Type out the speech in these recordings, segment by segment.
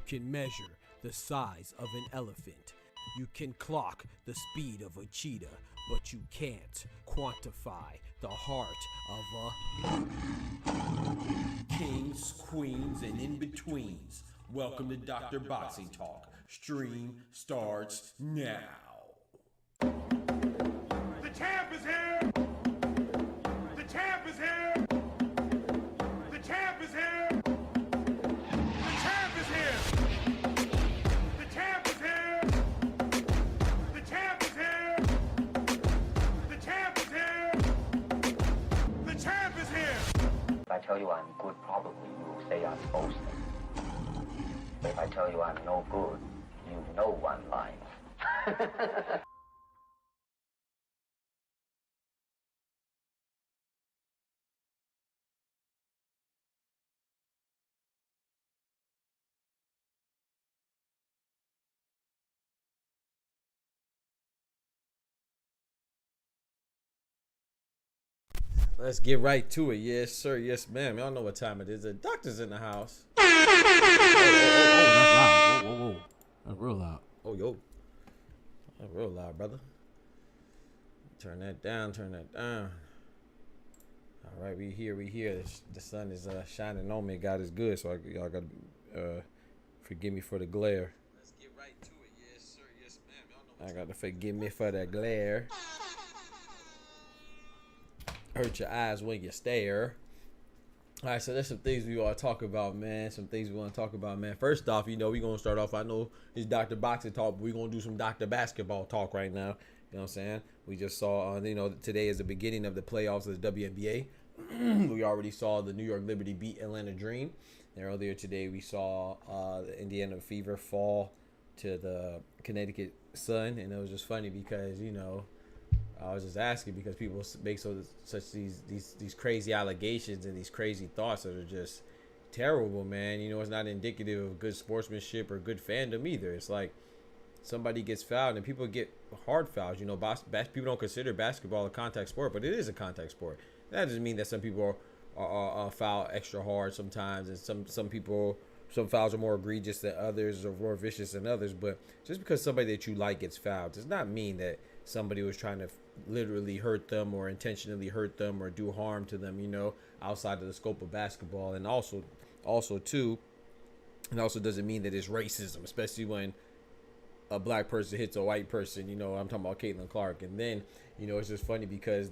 can measure the size of an elephant. You can clock the speed of a cheetah, but you can't quantify the heart of a kings, queens, and in-betweens. Welcome to Dr. Boxing Talk. Stream starts now. The champ is here! The champ is here! The champ is here! The champ is here! The champ is here! The champ is here! The champ is here! The champ is here! If I tell you I'm good, probably you will say I'm boasting. But if I tell you I'm no good, you know one line. Let's get right to it. Yes, sir. Yes, ma'am. Y'all know what time it is. The doctor's in the house. Oh, that's loud. Whoa. That's real loud. Oh, yo. That's real loud, brother. Turn that down. All right, we here. The sun is shining on me. God is good, so y'all got to forgive me for the glare. Let's get right to it. Yes, sir. Yes, ma'am. Y'all know I got to forgive me for the glare. Hurt your eyes when you stare. All right, so there's some things we want to talk about, man. First off, we're going to start off. I know it's Dr. Boxing Talk, but we're going to do some Dr. Basketball Talk right now. You know what I'm saying? We just saw, today is the beginning of the playoffs of the WNBA. We already saw the New York Liberty beat Atlanta Dream. And earlier today, we saw the Indiana Fever fall to the Connecticut Sun. And it was just funny because, I was just asking because people make such these crazy allegations and these crazy thoughts that are just terrible, man. It's not indicative of good sportsmanship or good fandom either. It's like somebody gets fouled and people get hard fouls. People don't consider basketball a contact sport, but it is a contact sport. That doesn't mean that some people are foul extra hard sometimes, and some fouls are more egregious than others or more vicious than others. But just because somebody that you like gets fouled does not mean that somebody was trying to literally hurt them or intentionally hurt them or do harm to them, outside of the scope of basketball. And also doesn't mean that it's racism, especially when a black person hits a white person. I'm talking about Caitlin Clark. And then, it's just funny because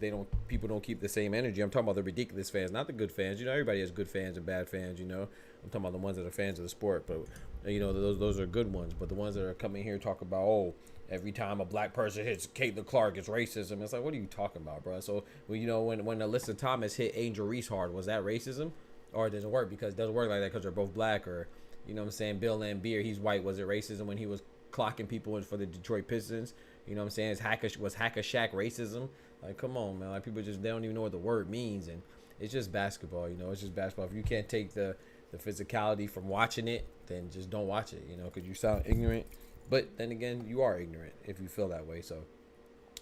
people don't keep the same energy. I'm talking about the ridiculous fans, not the good fans. Everybody has good fans and bad fans, I'm talking about the ones that are fans of the sport, but those are good ones. But the ones that are coming here talk about, every time a black person hits Caitlin Clark, it's racism. It's like, what are you talking about, bro? So, when Alyssa Thomas hit Angel Reese hard, was that racism? Or it doesn't work because it doesn't work like that because they're both black? Or, Bill Laimbeer, he's white. Was it racism when he was clocking people in for the Detroit Pistons? Was Hack-a-Shaq racism? Like, come on, man. Like, people they don't even know what the word means. And it's just basketball, it's just basketball. If you can't take the physicality from watching it, then just don't watch it, because you sound ignorant. But then again, you are ignorant if you feel that way. So,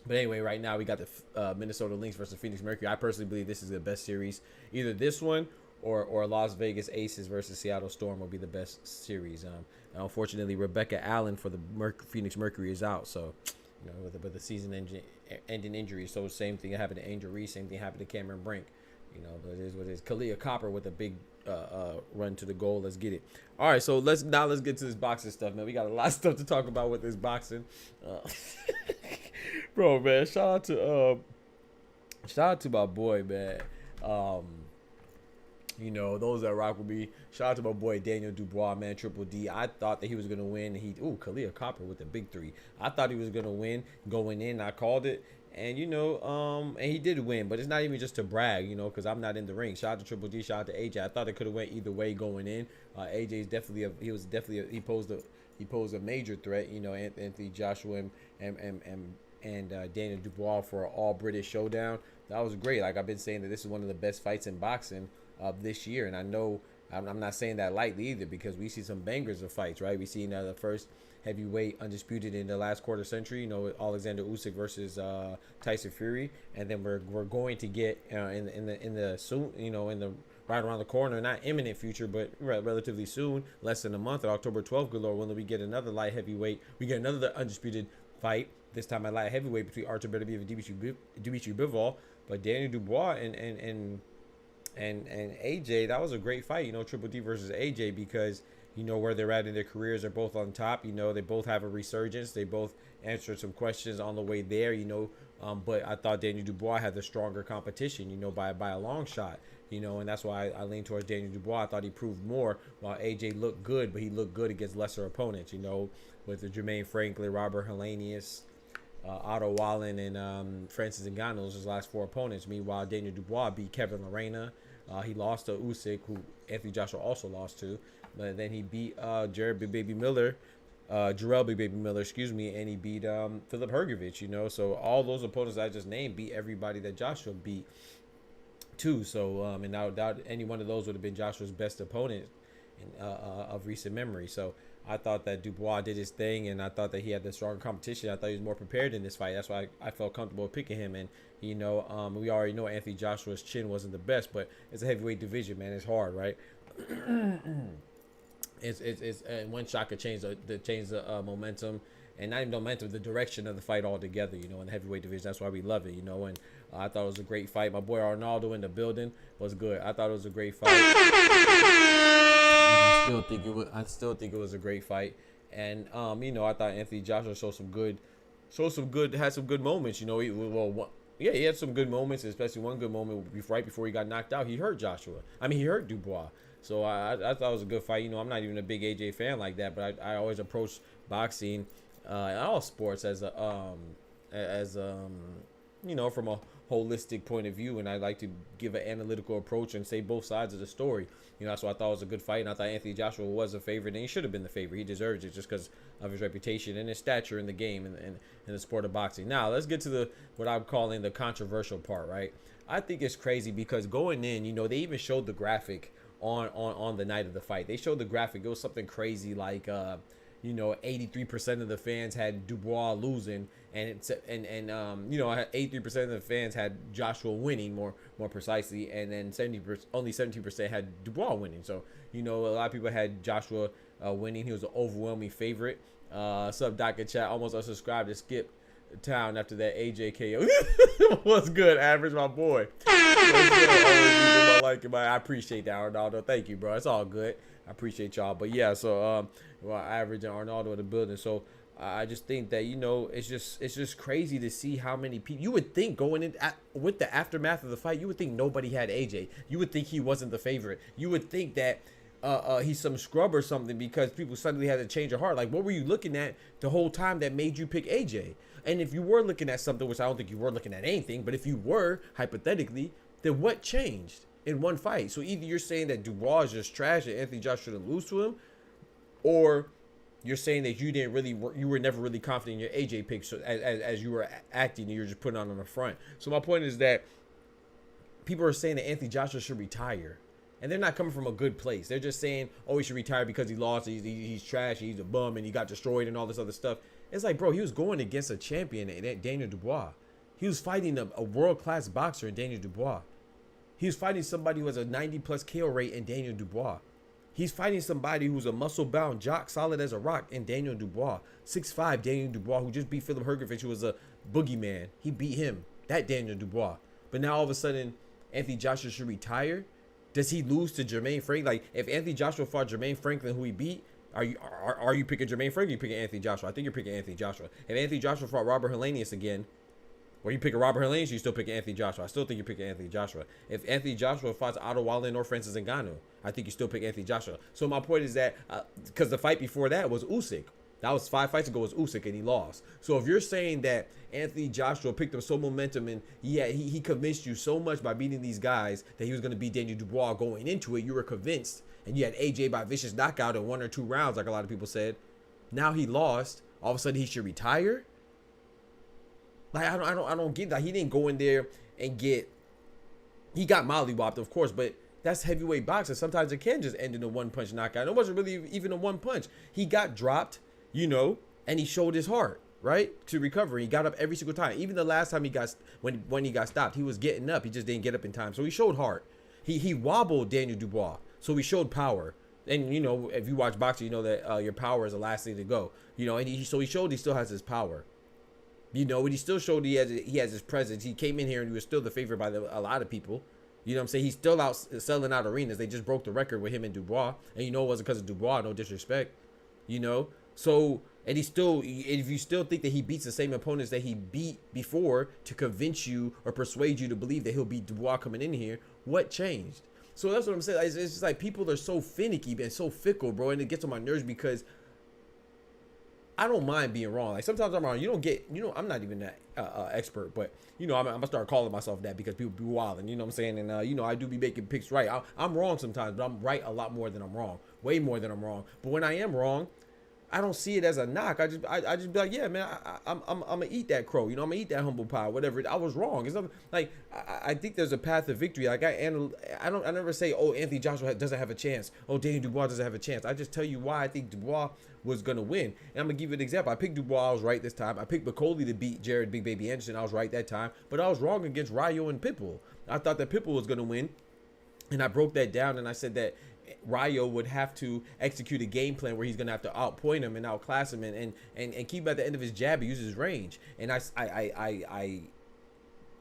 but anyway, right now we got the Minnesota Lynx versus Phoenix Mercury. I personally believe this is the best series. Either this one or Las Vegas Aces versus Seattle Storm will be the best series. Unfortunately, Rebecca Allen for the Phoenix Mercury is out. So, with the season-ending injury. So same thing happened to Angel Reese. Same thing happened to Cameron Brink. But it is what it is. Kalia Copper with a big run to the goal. Let's get it. All right, so let's get to this boxing stuff, man. We got a lot of stuff to talk about with this boxing. Bro, man, shout out to my boy, man. Those that rock with me. Shout out to my boy Daniel Dubois, man, Triple D. I thought that he was gonna win. Kalia Copper with the big three. I thought he was gonna win going in. I called it. And and he did win, but it's not even just to brag, because I'm not in the ring. Shout out to Triple D, shout out to AJ. I thought it could have went either way going in. AJ's he posed a major threat, Anthony Joshua and Daniel Dubois for an all British showdown. That was great. Like I've been saying that this is one of the best fights in boxing of this year, and I know I'm not saying that lightly either because we see some bangers of fights, right? We see the first heavyweight undisputed in the last quarter century, Alexander Usyk versus Tyson Fury, and then we're going to get in the right around the corner, not imminent future, but relatively soon, less than a month. On October 12th, good Lord willing, we get another light heavyweight. We get another undisputed fight. This time at light heavyweight between Artur Beterbiev and Dimitri Bivol. But Daniel Dubois and AJ, that was a great fight. You know, Triple D versus AJ, because you know where they're at in their careers. They're both on top. You know, they both have a resurgence. They both answered some questions on the way there. You know, but I thought Daniel Dubois had the stronger competition. You know, by a long shot. You know, and that's why I lean towards Daniel Dubois. I thought he proved more, while AJ looked good, but he looked good against lesser opponents. You know, with the Jermaine Franklin, Robert Helenius, Otto Wallen, and Francis Ngannou, those his last 4 opponents. Meanwhile, Daniel Dubois beat Kevin Lerena. He lost to Usyk, who Anthony Joshua also lost to. But then he beat Jarrell Big Baby Miller, excuse me, and he beat Filip Hrgović, you know. So all those opponents I just named beat everybody that Joshua beat too. So and without doubt, any one of those would have been Joshua's best opponent of recent memory. So I thought that Dubois did his thing, and I thought that he had the stronger competition. I thought he was more prepared in this fight. That's why I felt comfortable picking him. And you know, we already know Anthony Joshua's chin wasn't the best, but it's a heavyweight division, man. It's hard, right? It's and one shot could change the momentum, and not even momentum, the direction of the fight altogether. You know, in the heavyweight division, that's why we love it. You know, and I thought it was a great fight. My boy Arnaldo in the building was good. I thought it was a great fight. I still think it was a great fight. And you know, I thought Anthony Joshua had some good moments. You know, he had some good moments, especially one good moment right before he got knocked out. He hurt Dubois. So I thought it was a good fight. You know, I'm not even a big AJ fan like that, but I always approach boxing, all sports as you know, from a holistic point of view, and I like to give an analytical approach and say both sides of the story. You know, that's why I thought it was a good fight, and I thought Anthony Joshua was a favorite, and he should have been the favorite. He deserves it just because of his reputation and his stature in the game and in the sport of boxing. Now, let's get to what I'm calling the controversial part, right? I think it's crazy because going in, you know, they even showed the graphic on the night of the fight. They showed the graphic. It was something crazy like you know, 83% of the fans had Dubois losing, and you know, 83% of the fans had Joshua winning, more precisely, and then only 17% had Dubois winning. So you know, a lot of people had Joshua winning. He was an overwhelming favorite. Sub Doc in chat almost unsubscribed to skip town after that AJ KO. What's good, Average, my boy? I appreciate that, Arnaldo. Thank you, bro. It's all good. I appreciate y'all. But yeah, so Average and Arnaldo in the building. So I just think that, you know, it's just crazy to see how many people. You would think going in with the aftermath of the fight, you would think nobody had AJ. You would think he wasn't the favorite. You would think that he's some scrub or something because people suddenly had to change their heart. Like, what were you looking at the whole time that made you pick AJ? And if you were looking at something, which I don't think you were looking at anything, but if you were, hypothetically, then what changed in one fight? So either you're saying that Dubois is just trash and Anthony Joshua shouldn't lose to him, or you're saying that you were never really confident in your AJ pick, so as you were acting, you were just putting on the front. So my point is that people are saying that Anthony Joshua should retire, and they're not coming from a good place. They're just saying, oh, he should retire because he lost, he's trash, he's a bum, and he got destroyed and all this other stuff. It's like, bro, he was going against a champion, Daniel Dubois. He was fighting a world-class boxer in Daniel Dubois. He was fighting somebody who has a 90-plus KO rate in Daniel Dubois. He's fighting somebody who's a muscle-bound jock, solid as a rock, in Daniel Dubois. 6'5", Daniel Dubois, who just beat Filip Hrgović, who was a boogeyman. He beat him, that Daniel Dubois. But now all of a sudden, Anthony Joshua should retire? Does he lose to Jermaine Franklin? Like, if Anthony Joshua fought Jermaine Franklin, who he beat, are you picking Jermaine Franklin? Or you picking Anthony Joshua? I think you're picking Anthony Joshua. If Anthony Joshua fought Robert Helenius again, or you picking Robert Helenius, you still picking Anthony Joshua. I still think you're picking Anthony Joshua. If Anthony Joshua fights Otto Wallen or Francis Ngannou, I think you still pick Anthony Joshua. So my point is that because the fight before that was Usyk. That was 5 fights ago, was Usyk, and he lost. So if you're saying that Anthony Joshua picked up so momentum and he convinced you so much by beating these guys that he was going to beat Daniel Dubois going into it, you were convinced, and you had AJ by vicious knockout in 1 or 2 rounds, like a lot of people said. Now he lost. All of a sudden he should retire. Like, I don't get that. He didn't go in there and he got mollywopped, of course, but that's heavyweight boxing. Sometimes it can just end in a 1-punch knockout. It wasn't really even a 1 punch. He got dropped, you know, and he showed his heart, right, to recover. He got up every single time. Even the last time when he got stopped, he was getting up. He just didn't get up in time. So he showed heart. He wobbled Daniel Dubois, so he showed power. And you know, if you watch boxing, you know that your power is the last thing to go. You know, and he showed he still has his power. You know, and he still showed he has his presence. He came in here and he was still the favorite by a lot of people. You know what I'm saying? He's still out selling out arenas. They just broke the record with him and Dubois. And you know it wasn't because of Dubois, no disrespect. You know? So, and if you still think that he beats the same opponents that he beat before to convince you or persuade you to believe that he'll beat Dubois coming in here, what changed? So that's what I'm saying. It's just like people are so finicky and so fickle, bro. And it gets on my nerves because I don't mind being wrong. Like sometimes I'm wrong. You don't get, you know, I'm not even that expert, but you know, I'm gonna start calling myself that because people be wilding. You know what I'm saying? And you know, I do be making picks right. I'm wrong sometimes, but I'm right a lot more than I'm wrong. Way more than I'm wrong. But when I am wrong, I don't see it as a knock. I just be like, yeah, man, I'm gonna eat that crow. You know, I'm gonna eat that humble pie, whatever. I was wrong. It's not, like I think there's a path to victory. Like I never say, oh, Anthony Joshua doesn't have a chance. Oh, Daniel Dubois doesn't have a chance. I just tell you why I think Dubois was gonna win. And I'm gonna give you an example. I picked Dubois. I was right this time. I picked Bacoli to beat Jared Big Baby Anderson. I was right that time, but I was wrong against Rayo and Pitbull. I thought that Pitbull was gonna win, and I broke that down and I said that Rayo would have to execute a game plan where he's gonna have to outpoint him and outclass him and keep at the end of his jab, he uses his range. And I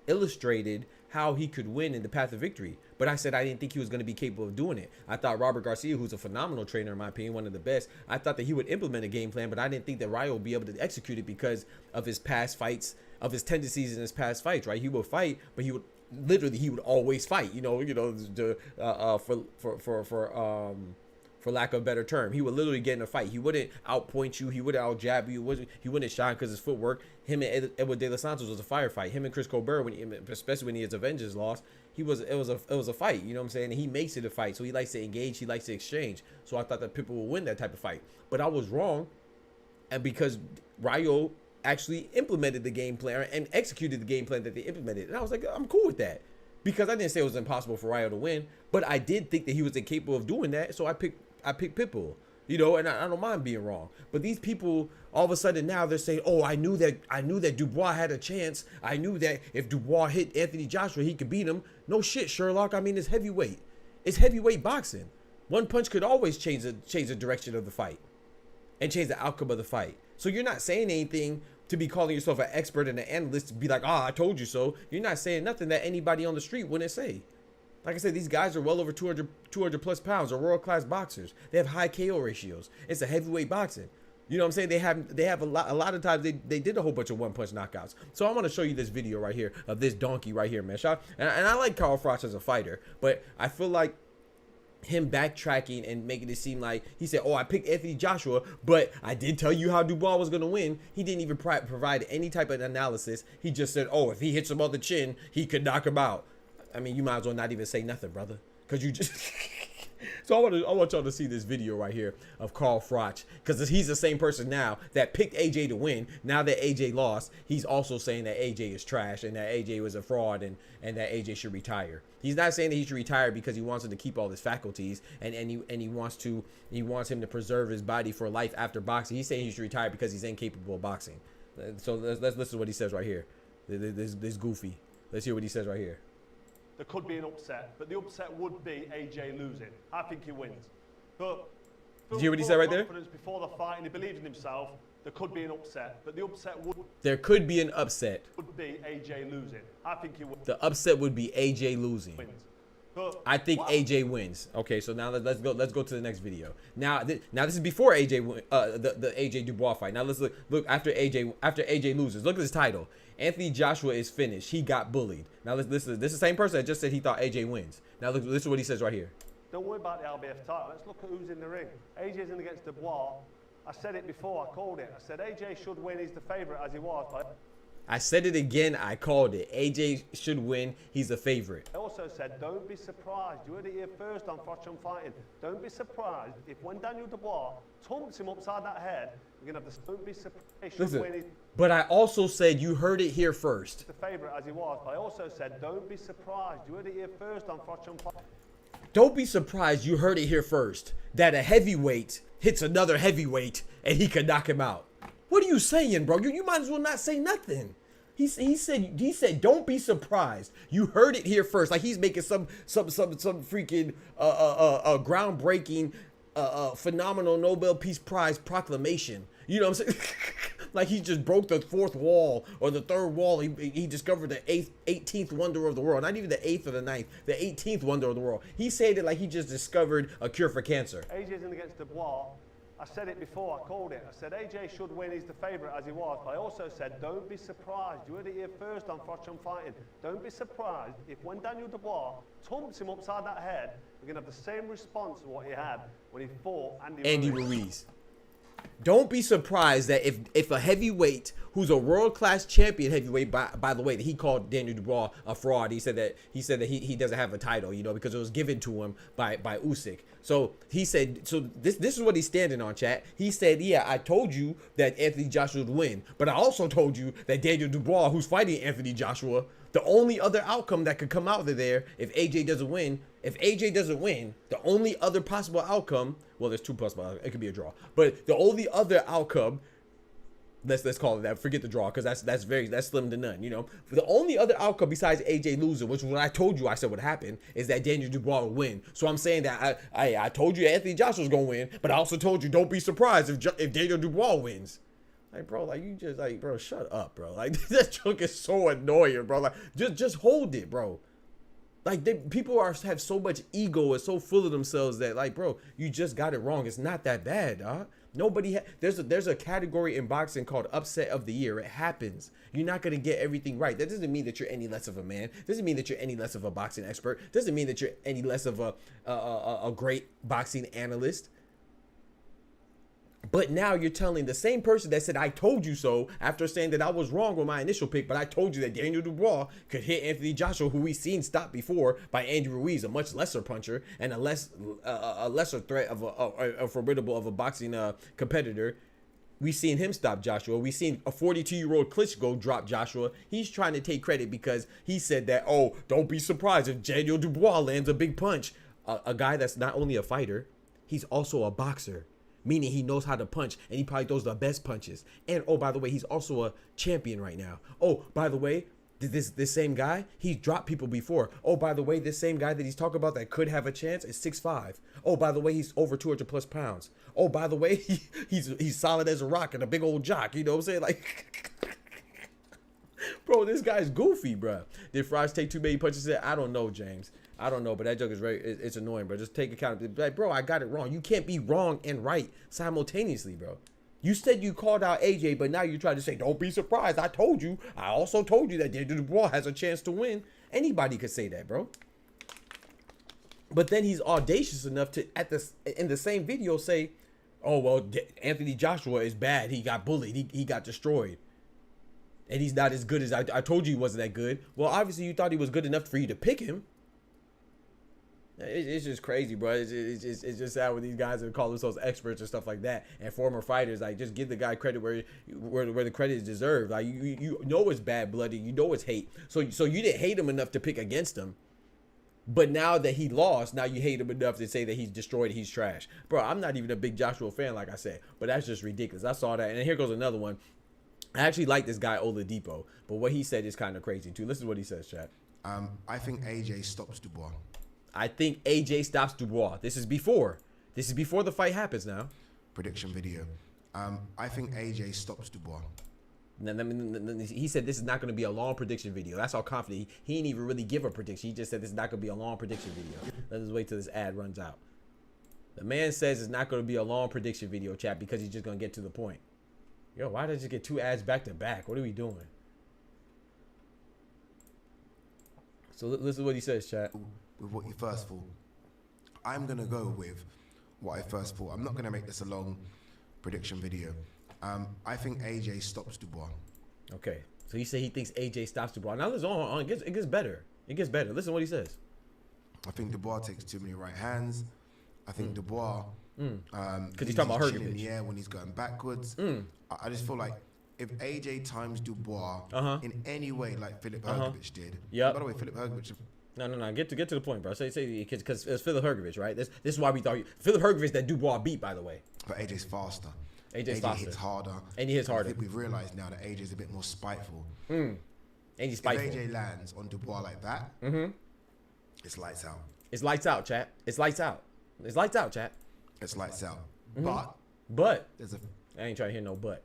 illustrated how he could win in the path of victory. But I said I didn't think he was going to be capable of doing it. I thought Robert Garcia, who's a phenomenal trainer in my opinion, one of the best, I thought that he would implement a game plan, but I didn't think that Rayo would be able to execute it because of his past fights, of his tendencies in his past fights, right? He would fight, but he would always fight, for lack of a better term. He would literally get in a fight. He wouldn't outpoint you. He wouldn't out jab you. He wouldn't shine because his footwork. Him and Edward De Los Santos was a firefight. Him and Chris Colbert, especially when his Avengers lost, it was a fight. You know what I'm saying? And he makes it a fight. So he likes to engage. He likes to exchange. So I thought that people would win that type of fight. But I was wrong, and because Rayo actually implemented the game plan and executed the game plan that they implemented, and I was like, I'm cool with that, because I didn't say it was impossible for Rayo to win, but I did think that he was incapable of doing that. So I picked Pitbull, you know, and I don't mind being wrong. But these people, all of a sudden now they're saying, oh, I knew that Dubois had a chance. I knew that if Dubois hit Anthony Joshua, he could beat him. No shit, Sherlock. I mean, it's heavyweight. It's heavyweight boxing. One punch could always change the direction of the fight and change the outcome of the fight. So you're not saying anything to be calling yourself an expert and an analyst to be like, I told you so. You're not saying nothing that anybody on the street wouldn't say. Like I said, these guys are well over 200 plus pounds. They're world-class boxers. They have high KO ratios. It's a heavyweight boxing. You know what I'm saying? They have a lot of times they did a whole bunch of one-punch knockouts. So I want to show you this video right here of this donkey right here, man. And I like Carl Froch as a fighter, but I feel like him backtracking and making it seem like he said, oh, I picked Anthony Joshua, but I did tell you how Dubois was going to win. He didn't even provide any type of analysis. He just said, oh, if he hits him on the chin, he could knock him out. I mean, you might as well not even say nothing, brother, because you just So I want y'all to see this video right here of Carl Froch, because he's the same person now that picked AJ to win. Now that AJ lost, he's also saying that AJ is trash and that AJ was a fraud and that AJ should retire. He's not saying that he should retire because he wants him to keep all his faculties and he wants him to preserve his body for life after boxing. He's saying he should retire because he's incapable of boxing. So let's listen to what he says right here. This goofy. Let's hear what he says right here. There could be an upset, but the upset would be AJ losing. I think he wins. But did you hear what he said right there? Before the fight, and he believes in himself. There could be an upset, but the upset would. There could be an upset. Would be AJ losing. I think he would. The upset would be AJ losing. Wins. But I think AJ wins. Okay, so now let's go to the next video. Now this is before AJ the AJ Dubois fight. Now let's look after AJ loses. Look at this title. Anthony Joshua is finished. He got bullied. Now this is the same person that just said he thought AJ wins. Now look, listen to what he says right here. Don't worry about the LBF title. Let's look at who's in the ring. AJ's in against Dubois. I said it before. I called it. I said AJ should win. He's the favorite as he was. I said it again. I called it. AJ should win. He's the favorite. I also said, don't be surprised. You heard it here first on Froch on Fighting. Don't be surprised if when Daniel Dubois tumps him upside that head, you're going to have this. Don't be surprised. Listen, but I also said you heard it here first. The favorite as he was. But I also said, don't be surprised. You heard it here first on Froch on Fighting. Don't be surprised. You heard it here first. That a heavyweight hits another heavyweight and he could knock him out. What are you saying, bro? You might as well not say nothing. He said don't be surprised. You heard it here first. Like he's making some freaking groundbreaking phenomenal Nobel Peace Prize proclamation. You know what I'm saying? Like he just broke the fourth wall or the third wall. He discovered the 18th wonder of the world. Not even the 8th or the 9th, the 18th wonder of the world. He said it like he just discovered a cure for cancer. AJ's in against Dubois. I said it before, I called it. I said AJ should win, he's the favourite as he was. But I also said, don't be surprised. You heard it here first on Fortune Fighting. Don't be surprised if when Daniel Dubois tumps him upside that head, we're going to have the same response to what he had when he fought Andy Ruiz. Don't be surprised that if a heavyweight who's a world-class champion heavyweight, by the way, that he called Daniel Dubois a fraud. He said that he doesn't have a title, you know, because it was given to him by Usyk. So he said, so this is what he's standing on, chat. He said, yeah, I told you that Anthony Joshua would win, but I also told you that Daniel Dubois, who's fighting Anthony Joshua, the only other outcome that could come out of there if AJ doesn't win, the only other possible outcome, well, there's two possible, it could be a draw, but the only other outcome, let's call it that, forget the draw, because that's slim to none, you know. The only other outcome besides AJ losing, which was what I told you I said would happen, is that Daniel Dubois would win. So I'm saying that I told you Anthony Joshua was gonna win, but I also told you don't be surprised if Daniel Dubois wins. Like, bro, like, you just, like, bro, shut up, bro. Like, that joke is so annoying, bro. Like, just hold it, bro. Like, people have so much ego and so full of themselves that, like, bro, you just got it wrong. It's not that bad, dog. Nobody, there's a category in boxing called upset of the year. It happens. You're not going to get everything right. That doesn't mean that you're any less of a man. Doesn't mean that you're any less of a boxing expert. Doesn't mean that you're any less of a great boxing analyst. But now you're telling the same person that said, I told you so, after saying that I was wrong with my initial pick, but I told you that Daniel Dubois could hit Anthony Joshua, who we've seen stopped before by Andy Ruiz, a much lesser puncher and a lesser threat of a formidable of a boxing competitor. We've seen him stop Joshua. We've seen a 42-year-old Klitschko drop Joshua. He's trying to take credit because he said that, oh, don't be surprised if Daniel Dubois lands a big punch. A guy that's not only a fighter, he's also a boxer. Meaning he knows how to punch, and he probably throws the best punches. And, oh, by the way, he's also a champion right now. Oh, by the way, this same guy, he's dropped people before. Oh, by the way, this same guy that he's talking about that could have a chance is 6'5". Oh, by the way, he's over 200+ pounds. Oh, by the way, he's solid as a rock and a big old jock. You know what I'm saying? Like, bro, this guy's goofy, bro. Did Frost take too many punches? I don't know, James. I don't know, but that joke is it's annoying, bro. Just take accountability. Like, bro, I got it wrong. You can't be wrong and right simultaneously, bro. You said you called out AJ, but now you try to say, don't be surprised. I told you. I also told you that Daniel Dubois has a chance to win. Anybody could say that, bro. But then he's audacious enough to, in the same video, say, oh, well, Anthony Joshua is bad. He got bullied. He got destroyed. And he's not as good as I told you he wasn't that good. Well, obviously, you thought he was good enough for you to pick him. It's just crazy, bro. It's just sad when these guys that call themselves experts and stuff like that, and former fighters, like, just give the guy credit where the credit is deserved. Like, you know it's bad blood, you know it's hate. So you didn't hate him enough to pick against him, but now that he lost, now you hate him enough to say that he's destroyed, he's trash, bro. I'm not even a big Joshua fan, like I said, but that's just ridiculous. I saw that, and here goes another one. I actually like this guy Oladipo, but what he said is kind of crazy too. Listen to what he says, chat. I think AJ stops Dubois. I think AJ stops Dubois. This is before the fight happens now. Prediction video. I think AJ stops Dubois. He said this is not going to be a long prediction video. That's how confident he didn't even really give a prediction. He just said this is not going to be a long prediction video. Let's wait till this ad runs out. The man says it's not going to be a long prediction video, chat, because he's just going to get to the point. Yo, why did I just get 2 ads back to back? What are we doing? So listen to what he says, chat. With what you first thought, I'm gonna go with what I first thought. I'm not gonna make this a long prediction video. I think AJ stops Dubois. Okay, so he said he thinks AJ stops Dubois. Now listen, on. It gets better. It gets better. Listen to what he says. I think Dubois takes too many right hands. I think Dubois, because he's talking about Hergovich in the air when he's going backwards. I just feel like if AJ times Dubois in any way, like Philip Hergovich did. Yeah. By the way, Philip Hergovich. No. Get to the point, bro. Say because it's Philip Hergovich, right? This is why we thought Philip Hergovich that Dubois beat, by the way. But AJ's faster. AJ's AJ hits harder. And he hits harder. I think we've realized now that AJ's a bit more spiteful. And he's spiteful. If AJ lands on Dubois like that, it's lights out. It's lights out, chat. It's lights out. It's lights out, chat. It's lights out. But There's a I ain't trying to hear no but.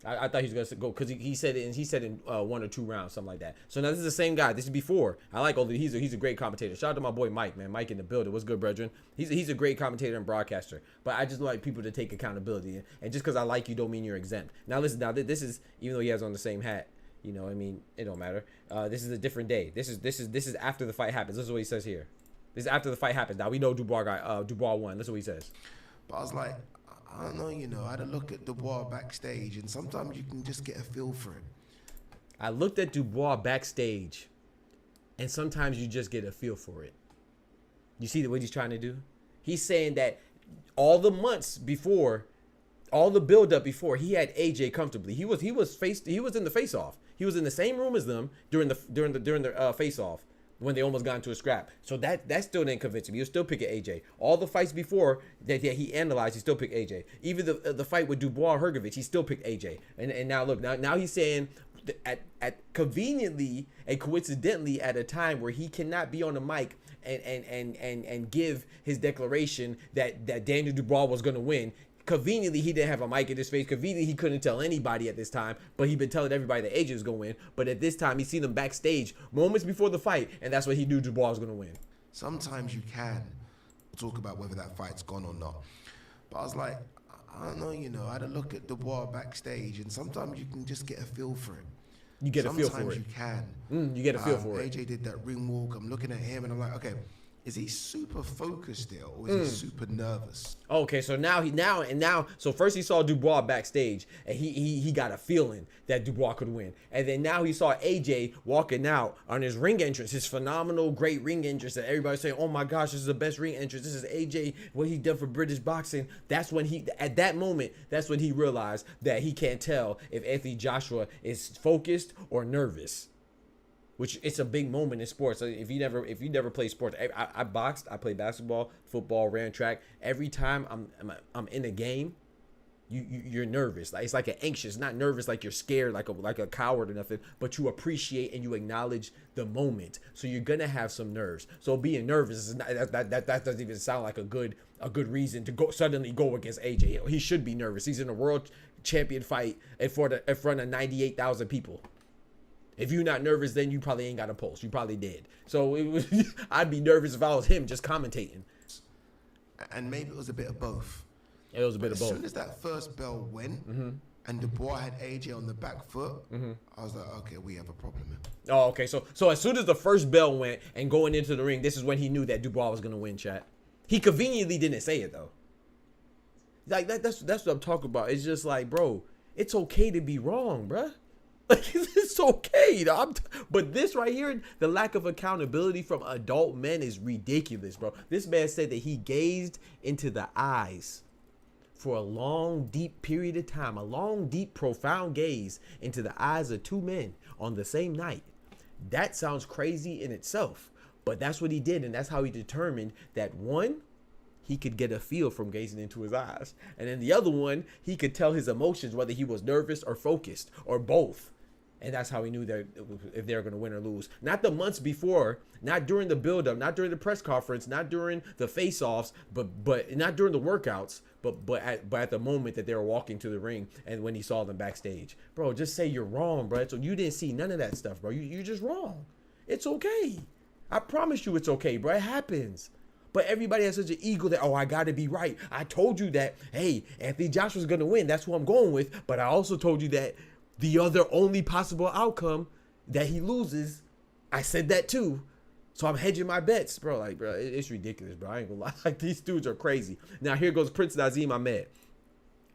I thought he was gonna go because he said it. And he said in 1 or 2 rounds, something like that. So now this is the same guy. This is before. I like all the. He's a great commentator. Shout out to my boy Mike, man. Mike in the building. What's good, brethren? He's a great commentator and broadcaster. But I just like people to take accountability. And just because I like you, don't mean you're exempt. Now listen. Now this is, even though he has on the same hat. You know, I mean, it don't matter. This is a different day. This is after the fight happens. This is what he says here. This is after the fight happens. Now we know Dubois won. That's what he says. But I was like, I don't know, I had a look at Dubois backstage, and sometimes you can just get a feel for it. I looked at Dubois backstage, and sometimes you just get a feel for it. You see what he's trying to do? He's saying that all the months before, all the build-up before, he had AJ comfortably. He was in the face-off. He was in the same room as them during the face-off. When they almost got into a scrap. So that still didn't convince him. He was still picking AJ. All the fights before that he analyzed, he still picked AJ. Even the fight with Dubois Hrgovic, he still picked AJ. And now look, now he's saying at conveniently and coincidentally at a time where he cannot be on the mic and give his declaration that Daniel Dubois was going to win. Conveniently, he didn't have a mic in his face. Conveniently, he couldn't tell anybody at this time, but he'd been telling everybody that AJ was going to win. But at this time, he seen them backstage moments before the fight, and that's when he knew Dubois was going to win. Sometimes you can talk about whether that fight's gone or not. But I was like, I don't know, I had a look at Dubois backstage, and sometimes you can just get a feel for it. You get a feel for it. Sometimes you can. You get a feel for it. AJ did that ring walk. I'm looking at him, and I'm like, okay, is he super focused still, or is he super nervous? Okay, so so first he saw Dubois backstage, and he got a feeling that Dubois could win, and then now he saw AJ walking out on his ring entrance, his phenomenal, great ring entrance that everybody's saying, oh my gosh, this is the best ring entrance. This is AJ, what he done for British boxing. That's when at that moment, that's when he realized that he can't tell if Anthony Joshua is focused or nervous. Which it's a big moment in sports. If you never play sports, I boxed, I played basketball, football, ran track. Every time I'm in a game, you're nervous. Like it's like an anxious, not nervous like you're scared, like a coward or nothing. But you appreciate and you acknowledge the moment. So you're gonna have some nerves. So being nervous is not, that doesn't even sound like a good reason to suddenly go against AJ. He should be nervous. He's in a world champion fight in front of 98,000 people. If you're not nervous, then you probably ain't got a pulse. You probably did. So I'd be nervous if I was him just commentating. And maybe it was a bit of both. It was a bit of both. As soon as that first bell went, and Dubois had AJ on the back foot, I was like, okay, we have a problem here. Oh, okay. So as soon as the first bell went and going into the ring, this is when he knew that Dubois was gonna win, chat. He conveniently didn't say it though. Like that's what I'm talking about. It's just like, bro, it's okay to be wrong, bruh. Like, it's okay. But this right here, the lack of accountability from adult men is ridiculous, bro. This man said that he gazed into the eyes for a long, deep period of time, a long, deep, profound gaze into the eyes of 2 men on the same night. That sounds crazy in itself, but that's what he did, and that's how he determined that one, he could get a feel from gazing into his eyes. And then the other one, he could tell his emotions, whether he was nervous or focused or both. And that's how he knew that if they were going to win or lose. Not the months before, not during the build-up, not during the press conference, not during the face-offs, but not during the workouts, but at the moment that they were walking to the ring and when he saw them backstage. Bro, just say you're wrong, bro. So you didn't see none of that stuff, bro. You're just wrong. It's okay. I promise you it's okay, bro. It happens. But everybody has such an ego that, oh, I got to be right. I told you that, hey, Anthony Joshua's going to win. That's who I'm going with. But I also told you that the other only possible outcome that he loses, I said that too. So I'm hedging my bets, bro. Like, bro, it's ridiculous, bro. I ain't gonna lie. Like, these dudes are crazy. Now, here goes Prince Nazim Ahmed.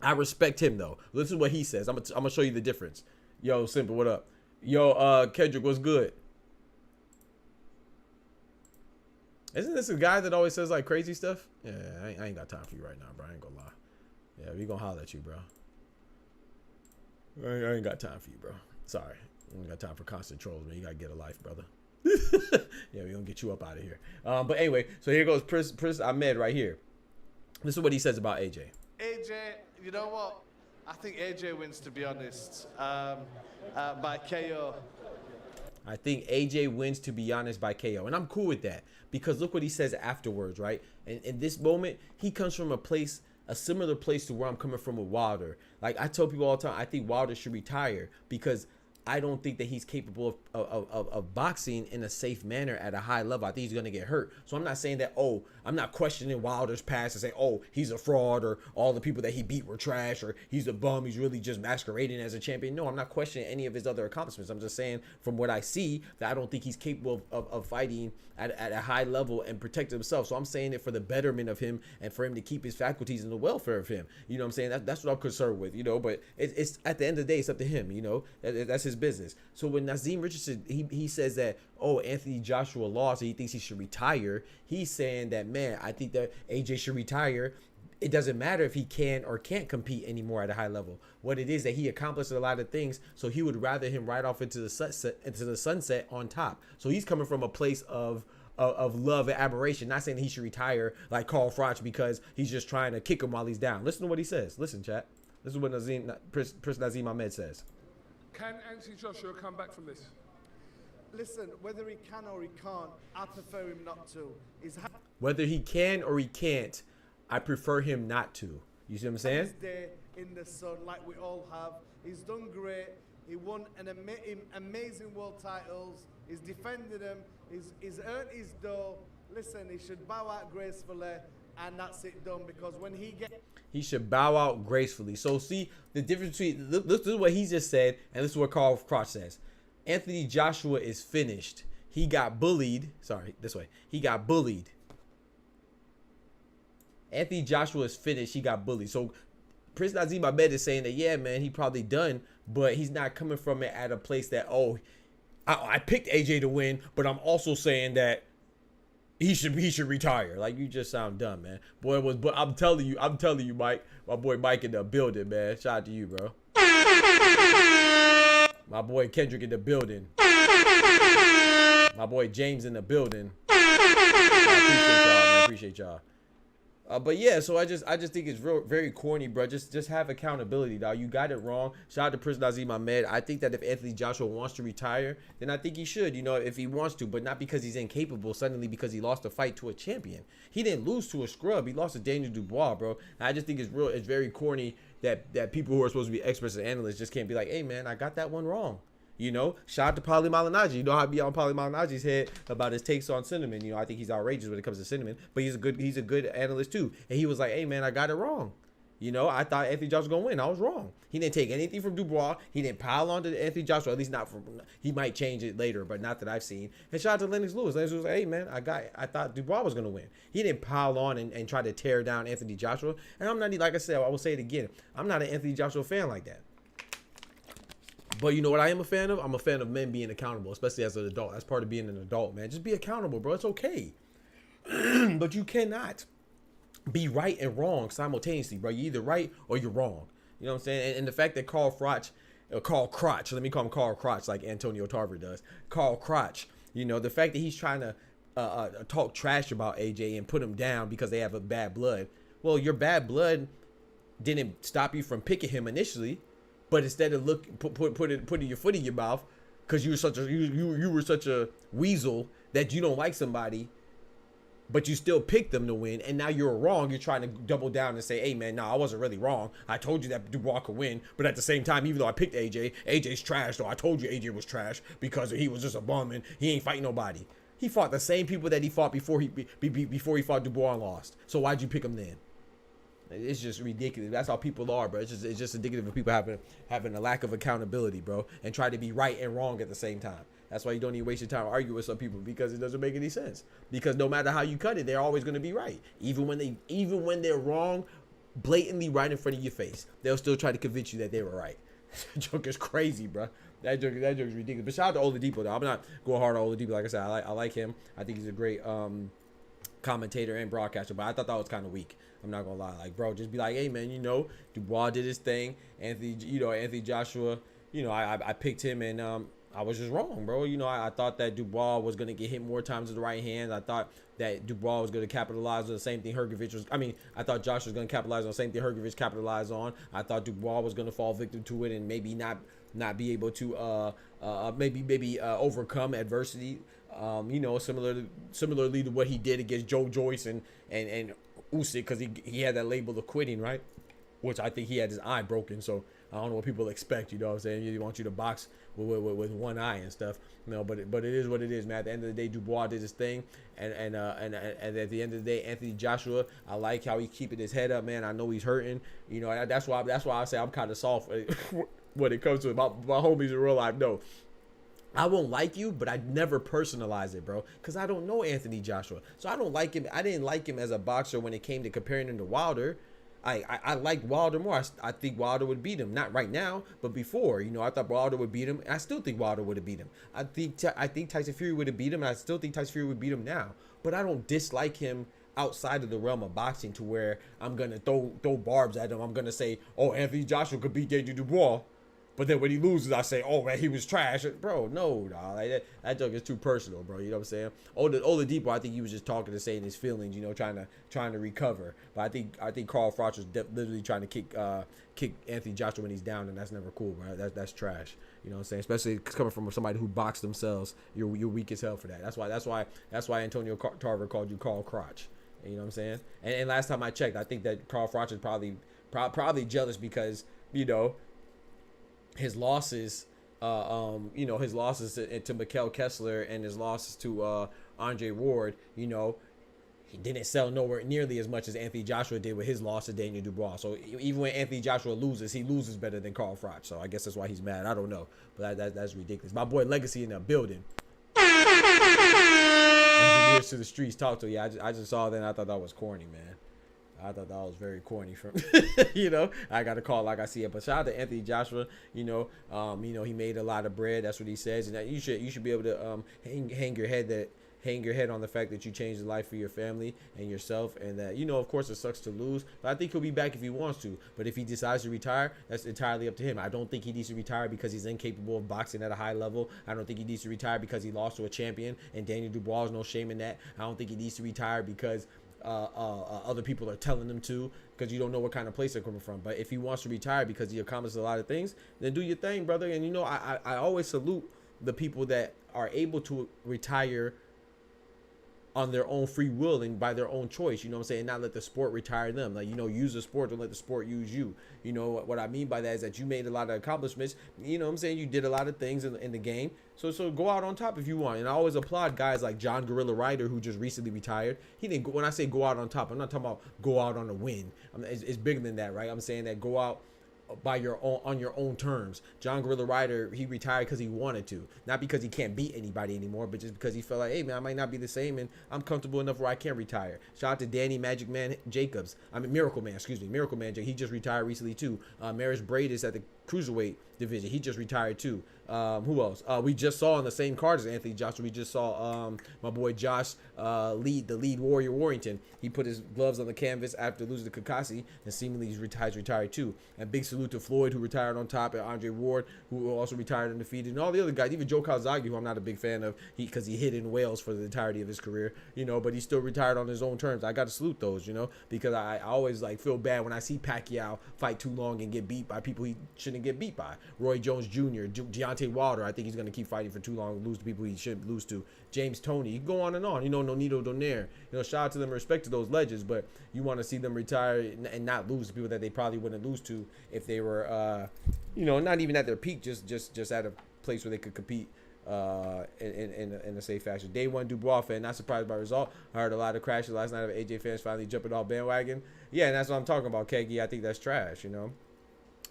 I respect him, though. Listen to what he says. I'm gonna show you the difference. Yo, Simple, what up? Yo, Kendrick, what's good? Isn't this a guy that always says, like, crazy stuff? Yeah, I ain't got time for you right now, bro. I ain't gonna lie. Yeah, we gonna holler at you, bro. I ain't got time for you, bro. Sorry. I ain't got time for constant trolls, man. You gotta get a life, brother. Yeah, we gonna get you up out of here. But anyway, so here goes Prince Ahmed right here. This is what he says about AJ. AJ, you know what? I think AJ wins, to be honest, by KO. I think AJ wins, to be honest, by KO. And I'm cool with that because look what he says afterwards, right? And in this moment, he comes from a similar place to where I'm coming from with Wilder. Like I tell people all the time, I think Wilder should retire because I don't think that he's capable of boxing in a safe manner at a high level. I think he's going to get hurt. So I'm not saying that, oh, I'm not questioning Wilder's past and say, oh, he's a fraud or all the people that he beat were trash or he's a bum. He's really just masquerading as a champion. No, I'm not questioning any of his other accomplishments. I'm just saying from what I see that I don't think he's capable of fighting at a high level and protect himself. So I'm saying it for the betterment of him and for him to keep his faculties and the welfare of him. You know what I'm saying? That's what I'm concerned with, you know, but it's at the end of the day, it's up to him, you know, that's his business. So when Nazeem Richardson, he says that, oh, Anthony Joshua lost and he thinks he should retire, he's saying that, man, I think that AJ should retire. It doesn't matter if he can or can't compete anymore at a high level. What it is that he accomplished a lot of things, so he would rather him ride off into the sunset on top. So he's coming from a place of love and admiration, not saying he should retire like Carl Froch because he's just trying to kick him while he's down. Listen to what he says. Listen, chat. This is what Prince Nazeem Ahmed says. Can Anthony Joshua come back from this? Listen, whether he can or he can't, I prefer him not to. Whether he can or he can't, I prefer him not to. You see what I'm saying? His day in the sun, like we all have. He's done great. He won an amazing world titles. He's defended them. He's earned his dough. Listen, he should bow out gracefully, and that's it done. Because when he should bow out gracefully. So see the difference between this is what he just said, and this is what Carl Froch says. Anthony Joshua is finished. He got bullied. Sorry, this way. He got bullied. Anthony Joshua is finished. He got bullied. So Prince Nazeem Ahmed is saying that, yeah, man, he probably done, but he's not coming from it at a place that, oh, I picked AJ to win, but I'm also saying that he should retire. Like, you just sound dumb, man. But I'm telling you, Mike, my boy Mike in the building, man. Shout out to you, bro. My boy Kendrick in the building. My boy James in the building. I appreciate y'all. But yeah, so I just think it's very corny, bro. Just have accountability, dog. You got it wrong. Shout out to Prince Nazeem Ahmed. I think that if Anthony Joshua wants to retire, then I think he should, you know, if he wants to, but not because he's incapable suddenly because he lost a fight to a champion. He didn't lose to a scrub. He lost to Daniel Dubois, bro. And I just think it's very corny that people who are supposed to be experts and analysts just can't be like, hey, man, I got that one wrong. You know, shout out to Paulie Malignaggi. You know how I be on Paulie Malignaggi's head about his takes on cinnamon. You know, I think he's outrageous when it comes to cinnamon, but he's a good analyst too. And he was like, hey man, I got it wrong. You know, I thought Anthony Joshua was gonna win. I was wrong. He didn't take anything from Dubois. He didn't pile on to Anthony Joshua, at least not from. He might change it later, but not that I've seen. And shout out to Lennox Lewis. Lennox Lewis was like, hey man, I thought Dubois was gonna win. He didn't pile on and try to tear down Anthony Joshua. And I'm not, like I said, I will say it again. I'm not an Anthony Joshua fan like that. But you know what I am a fan of? I'm a fan of men being accountable, especially as an adult. That's part of being an adult, man. Just be accountable, bro. It's okay. But you cannot be right and wrong simultaneously, bro. You're either right or you're wrong. You know what I'm saying? And the fact that Carl Crotch, let me call him Carl Crotch like Antonio Tarver does. Carl Crotch, you know, the fact that he's trying to talk trash about AJ and put him down because they have a bad blood. Well, your bad blood didn't stop you from picking him initially. But instead of putting your foot in your mouth, because you were such a weasel that you don't like somebody, but you still picked them to win, and now you're wrong. You're trying to double down and say, "Hey man, I wasn't really wrong. I told you that Dubois could win, but at the same time, even though I picked AJ's trash. So I told you AJ was trash because he was just a bum and he ain't fighting nobody. He fought the same people that he fought before he fought Dubois and lost. So why'd you pick him then?" It's just ridiculous. That's how people are, bro. It's just indicative of people having a lack of accountability, bro, and try to be right and wrong at the same time. That's why you don't even waste your time arguing with some people, because it doesn't make any sense. Because no matter how you cut it, they're always going to be right, even when they're wrong, blatantly right in front of your face. They'll still try to convince you that they were right. That joke is crazy, bro. That joke is ridiculous. But shout out to Oladipo, though. I'm not going hard on Oladipo. Like I said, I like him. I think he's a great commentator and broadcaster, but I thought that was kind of weak. I'm not gonna lie, like, bro, just be like, hey man, you know, Dubois did his thing. Anthony Joshua, you know, I picked him, and I was just wrong, bro. You know, I thought that Dubois was going to get hit more times with the right hand. I thought that Dubois was going to capitalize on the same thing Hrgovic was. I mean, I thought Josh was going to capitalize on the same thing Hrgovic capitalized on. I thought Dubois was going to fall victim to it and maybe not be able to maybe overcome adversity. You know, similarly to what he did against Joe Joyce and Usyk, because he had that label of quitting, right? Which I think he had his eye broken. So I don't know what people expect. You know what I'm saying? They want you to box with one eye and stuff. You know, but it is what it is, man. At the end of the day, Dubois did his thing, and at the end of the day, Anthony Joshua, I like how he's keeping his head up, man. I know he's hurting. You know, that's why I say I'm kind of soft when it comes to it. My homies in real life know. I won't like you, but I never personalize it, bro, because I don't know Anthony Joshua. So I don't like him. I didn't like him as a boxer when it came to comparing him to Wilder. I like Wilder more. I think Wilder would beat him. Not right now, but before. You know, I thought Wilder would beat him. I still think Wilder would have beat him. I think Tyson Fury would have beat him, and I still think Tyson Fury would beat him now. But I don't dislike him outside of the realm of boxing to where I'm going to throw barbs at him. I'm going to say, oh, Anthony Joshua could beat Daniel Dubois. But then when he loses, I say, oh, man, he was trash. Bro, no, dog. Like that joke is too personal, bro. You know what I'm saying? Oladipo, I think he was just talking and saying his feelings, you know, trying to recover. But I think Carl Froch was literally trying to kick Anthony Joshua when he's down, and that's never cool, bro. That's trash. You know what I'm saying? Especially coming from somebody who boxed themselves. You're weak as hell for that. That's why Antonio Tarver called you Carl Crotch. You know what I'm saying? And last time I checked, I think that Carl Froch is probably jealous because, you know, his losses, his losses to Mikkel Kessler and his losses to Andre Ward, you know, he didn't sell nowhere nearly as much as Anthony Joshua did with his loss to Daniel Dubois. So even when Anthony Joshua loses, he loses better than Carl Froch. So I guess that's why he's mad. I don't know, but that's ridiculous. My boy Legacy in the building. Engineers to the streets talk to you. I just saw that and I thought that was corny, man. I thought that was very corny from, you know, I got a call like I see it. But shout out to Anthony Joshua, you know, he made a lot of bread. That's what he says. And that you should be able to hang your head on the fact that you changed the life for your family and yourself. And that, you know, of course it sucks to lose, but I think he'll be back if he wants to. But if he decides to retire, that's entirely up to him. I don't think he needs to retire because he's incapable of boxing at a high level. I don't think he needs to retire because he lost to a champion, and Daniel Dubois is no shame in that. I don't think he needs to retire because other people are telling him to, because you don't know what kind of place they're coming from. But if he wants to retire because he accomplished a lot of things, then do your thing, brother. And you know, I always salute the people that are able to retire on their own free will and by their own choice, you know what I'm saying? Not let the sport retire them. Like, you know, use the sport, don't let the sport use you. You know, what I mean by that is that you made a lot of accomplishments. You know what I'm saying? You did a lot of things in the game. So go out on top if you want. And I always applaud guys like John Gorilla Ryder, who just recently retired. He didn't. When I say go out on top, I'm not talking about go out on a win. It's bigger than that, right? I'm saying that go out by your own, on your own terms. John Gorilla Ryder, he retired because he wanted to, not because he can't beat anybody anymore, but just because he felt like, hey man, I might not be the same and I'm comfortable enough where I can't retire. Shout out to Danny Magic Man Jacobs. Miracle Man, Miracle Man. He just retired recently too. Marius Bradis at the cruiserweight division, he just retired too. Who else? We just saw on the same card as Anthony Joshua. We just saw my boy Josh lead Warrior Warrington. He put his gloves on the canvas after losing to Kakasi, and seemingly he's retired too. And big salute to Floyd, who retired on top, and Andre Ward, who also retired undefeated, and all the other guys, even Joe Calzaghe, who I'm not a big fan of, because he hit in Wales for the entirety of his career, you know, but he still retired on his own terms. I got to salute those, you know, because I always like feel bad when I see Pacquiao fight too long and get beat by people he shouldn't get beat by. Roy Jones Jr., Deontay Wilder, I think he's going to keep fighting for too long and lose to people he shouldn't lose to. James Toney, you can go on and on. You know, Nonito Donaire. You know, shout out to them, respect to those legends, but you want to see them retire and not lose to people that they probably wouldn't lose to if they were, you know, not even at their peak, just at a place where they could compete in a safe fashion. Day one Dubois fan, not surprised by the result. I heard a lot of crashes last night of AJ fans finally jumping off bandwagon. Yeah, and that's what I'm talking about, Kegi. I think that's trash, you know.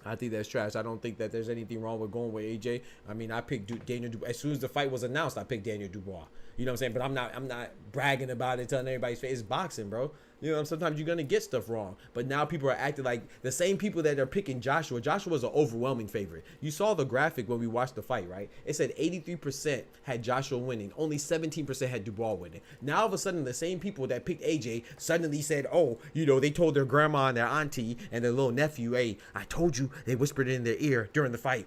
I think that's trash. I don't think that there's anything wrong with going with AJ. I mean, I picked Daniel Dubois. As soon as the fight was announced, I picked Daniel Dubois. You know what I'm saying? But I'm not bragging about it, telling everybody's face. It's boxing, bro. You know, sometimes you're going to get stuff wrong. But now people are acting like the same people that are picking Joshua. Joshua was an overwhelming favorite. You saw the graphic when we watched the fight, right? It said 83% had Joshua winning. Only 17% had Dubois winning. Now, all of a sudden, the same people that picked AJ suddenly said, oh, you know, they told their grandma and their auntie and their little nephew, hey, I told you, they whispered it in their ear during the fight.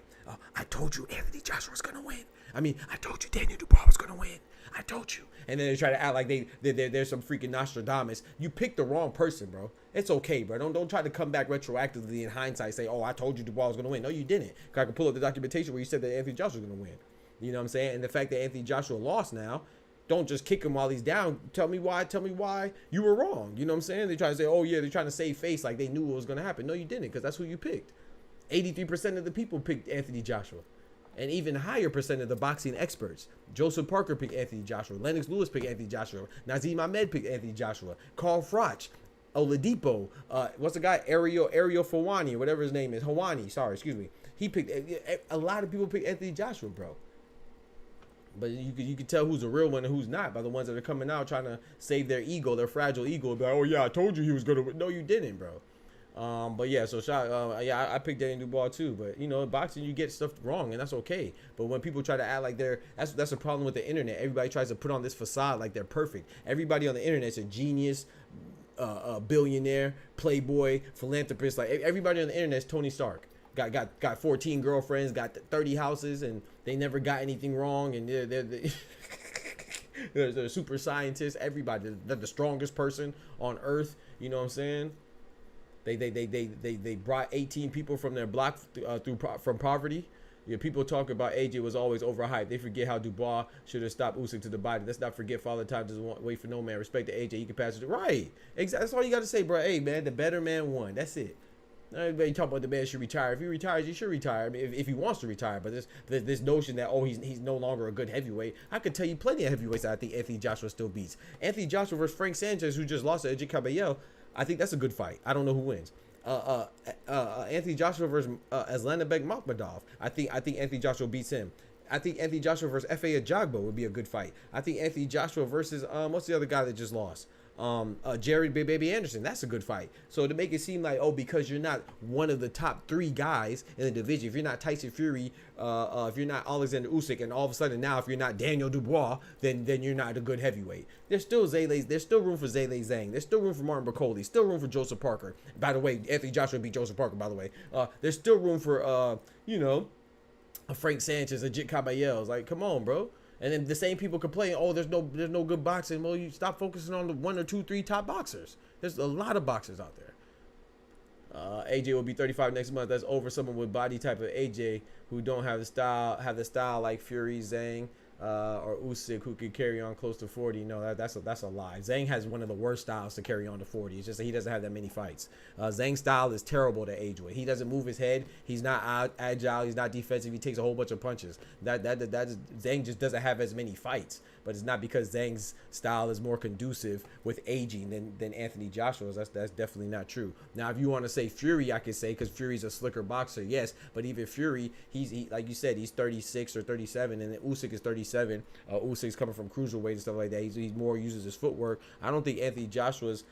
I told you Anthony Joshua was going to win. I mean, I told you Daniel Dubois was gonna win. I told you. And then they try to act like they're some freaking Nostradamus. You picked the wrong person, bro. It's okay, bro. Don't try to come back retroactively in hindsight, say, oh, I told you Dubois was gonna win. No, you didn't. Cause I can pull up the documentation where you said that Anthony Joshua was gonna win. You know what I'm saying? And the fact that Anthony Joshua lost now, don't just kick him while he's down. Tell me why you were wrong. You know what I'm saying? They try to say, oh yeah, they're trying to save face like they knew what was gonna happen. No, you didn't, because that's who you picked. 83% of the people picked Anthony Joshua. And even higher percent of the boxing experts. Joseph Parker picked Anthony Joshua. Lennox Lewis picked Anthony Joshua. Nazim Ahmed picked Anthony Joshua. Carl Froch. Oladipo. What's the guy? Ariel Fawani, or whatever his name is. Hawani, sorry, excuse me. He picked, a lot of people picked Anthony Joshua, bro. But you can tell who's a real one and who's not by the ones that are coming out trying to save their ego, their fragile ego. Be like, oh yeah, I told you he was going to win. No, you didn't, bro. But yeah, so I picked Daniel Dubois too. But you know, in boxing you get stuff wrong, and that's okay. But when people try to act like that's a problem with the internet. Everybody tries to put on this facade like they're perfect. Everybody on the internet is a genius, a billionaire, playboy, philanthropist. Like everybody on the internet is Tony Stark. Got 14 girlfriends, got 30 houses, and they never got anything wrong. And they're super scientists. Everybody, they're the strongest person on earth. You know what I'm saying? They brought 18 people from their block from poverty. Yeah, people talk about AJ was always overhyped. They forget how Dubois should have stopped Usyk to the body. Let's not forget Father Time doesn't wait for no man. Respect to AJ. He can pass it. Right. Exactly. That's all you got to say, bro. Hey, man, the better man won. That's it. Everybody talk about the man should retire. If he retires, he should retire. I mean, if he wants to retire. But this notion that, oh, he's no longer a good heavyweight. I could tell you plenty of heavyweights that I think Anthony Joshua still beats. Anthony Joshua versus Frank Sanchez, who just lost to Erik Bazinyan. I think that's a good fight. I don't know who wins. Anthony Joshua versus Aslanabek Makhmadov. I think Anthony Joshua beats him. I think Anthony Joshua versus F.A. Ajagba would be a good fight. I think Anthony Joshua versus what's the other guy that just lost? Jared Baby Anderson. That's a good fight. So to make it seem like, oh, because you're not one of the top 3 guys in the division, if you're not Tyson Fury, if you're not Alexander Usyk, and all of a sudden now if you're not Daniel Dubois, then you're not a good heavyweight. There's still room for Zhilei Zhang. There's still room for Martin Bracoli. Still room for Joseph Parker. By the way, Anthony Joshua beat Joseph Parker, by the way. There's still room for a Frank Sanchez, a Jit Caballero. Like, come on, bro. And then the same people complain, oh, there's no good boxing. Well, you stop focusing on the 1 or 2, 3 top boxers. There's a lot of boxers out there. AJ will be 35 next month. That's over someone with body type of AJ who don't have the style like Fury, Zhang, or Usyk, who could carry on close to 40. No, that's a lie. Zhang has one of the worst styles to carry on to 40. It's just that he doesn't have that many fights. Zhang's style is terrible to age with. He doesn't move his head. He's not agile. He's not defensive. He takes a whole bunch of punches. Zhang just doesn't have as many fights. But it's not because Zhang's style is more conducive with aging than Anthony Joshua's. That's definitely not true. Now, if you want to say Fury, I could say, because Fury's a slicker boxer, yes. But even Fury, he like you said, he's 36 or 37, and then Usyk is 37. Usyk's coming from cruiserweight and stuff like that. He's more uses his footwork. I don't think Anthony Joshua's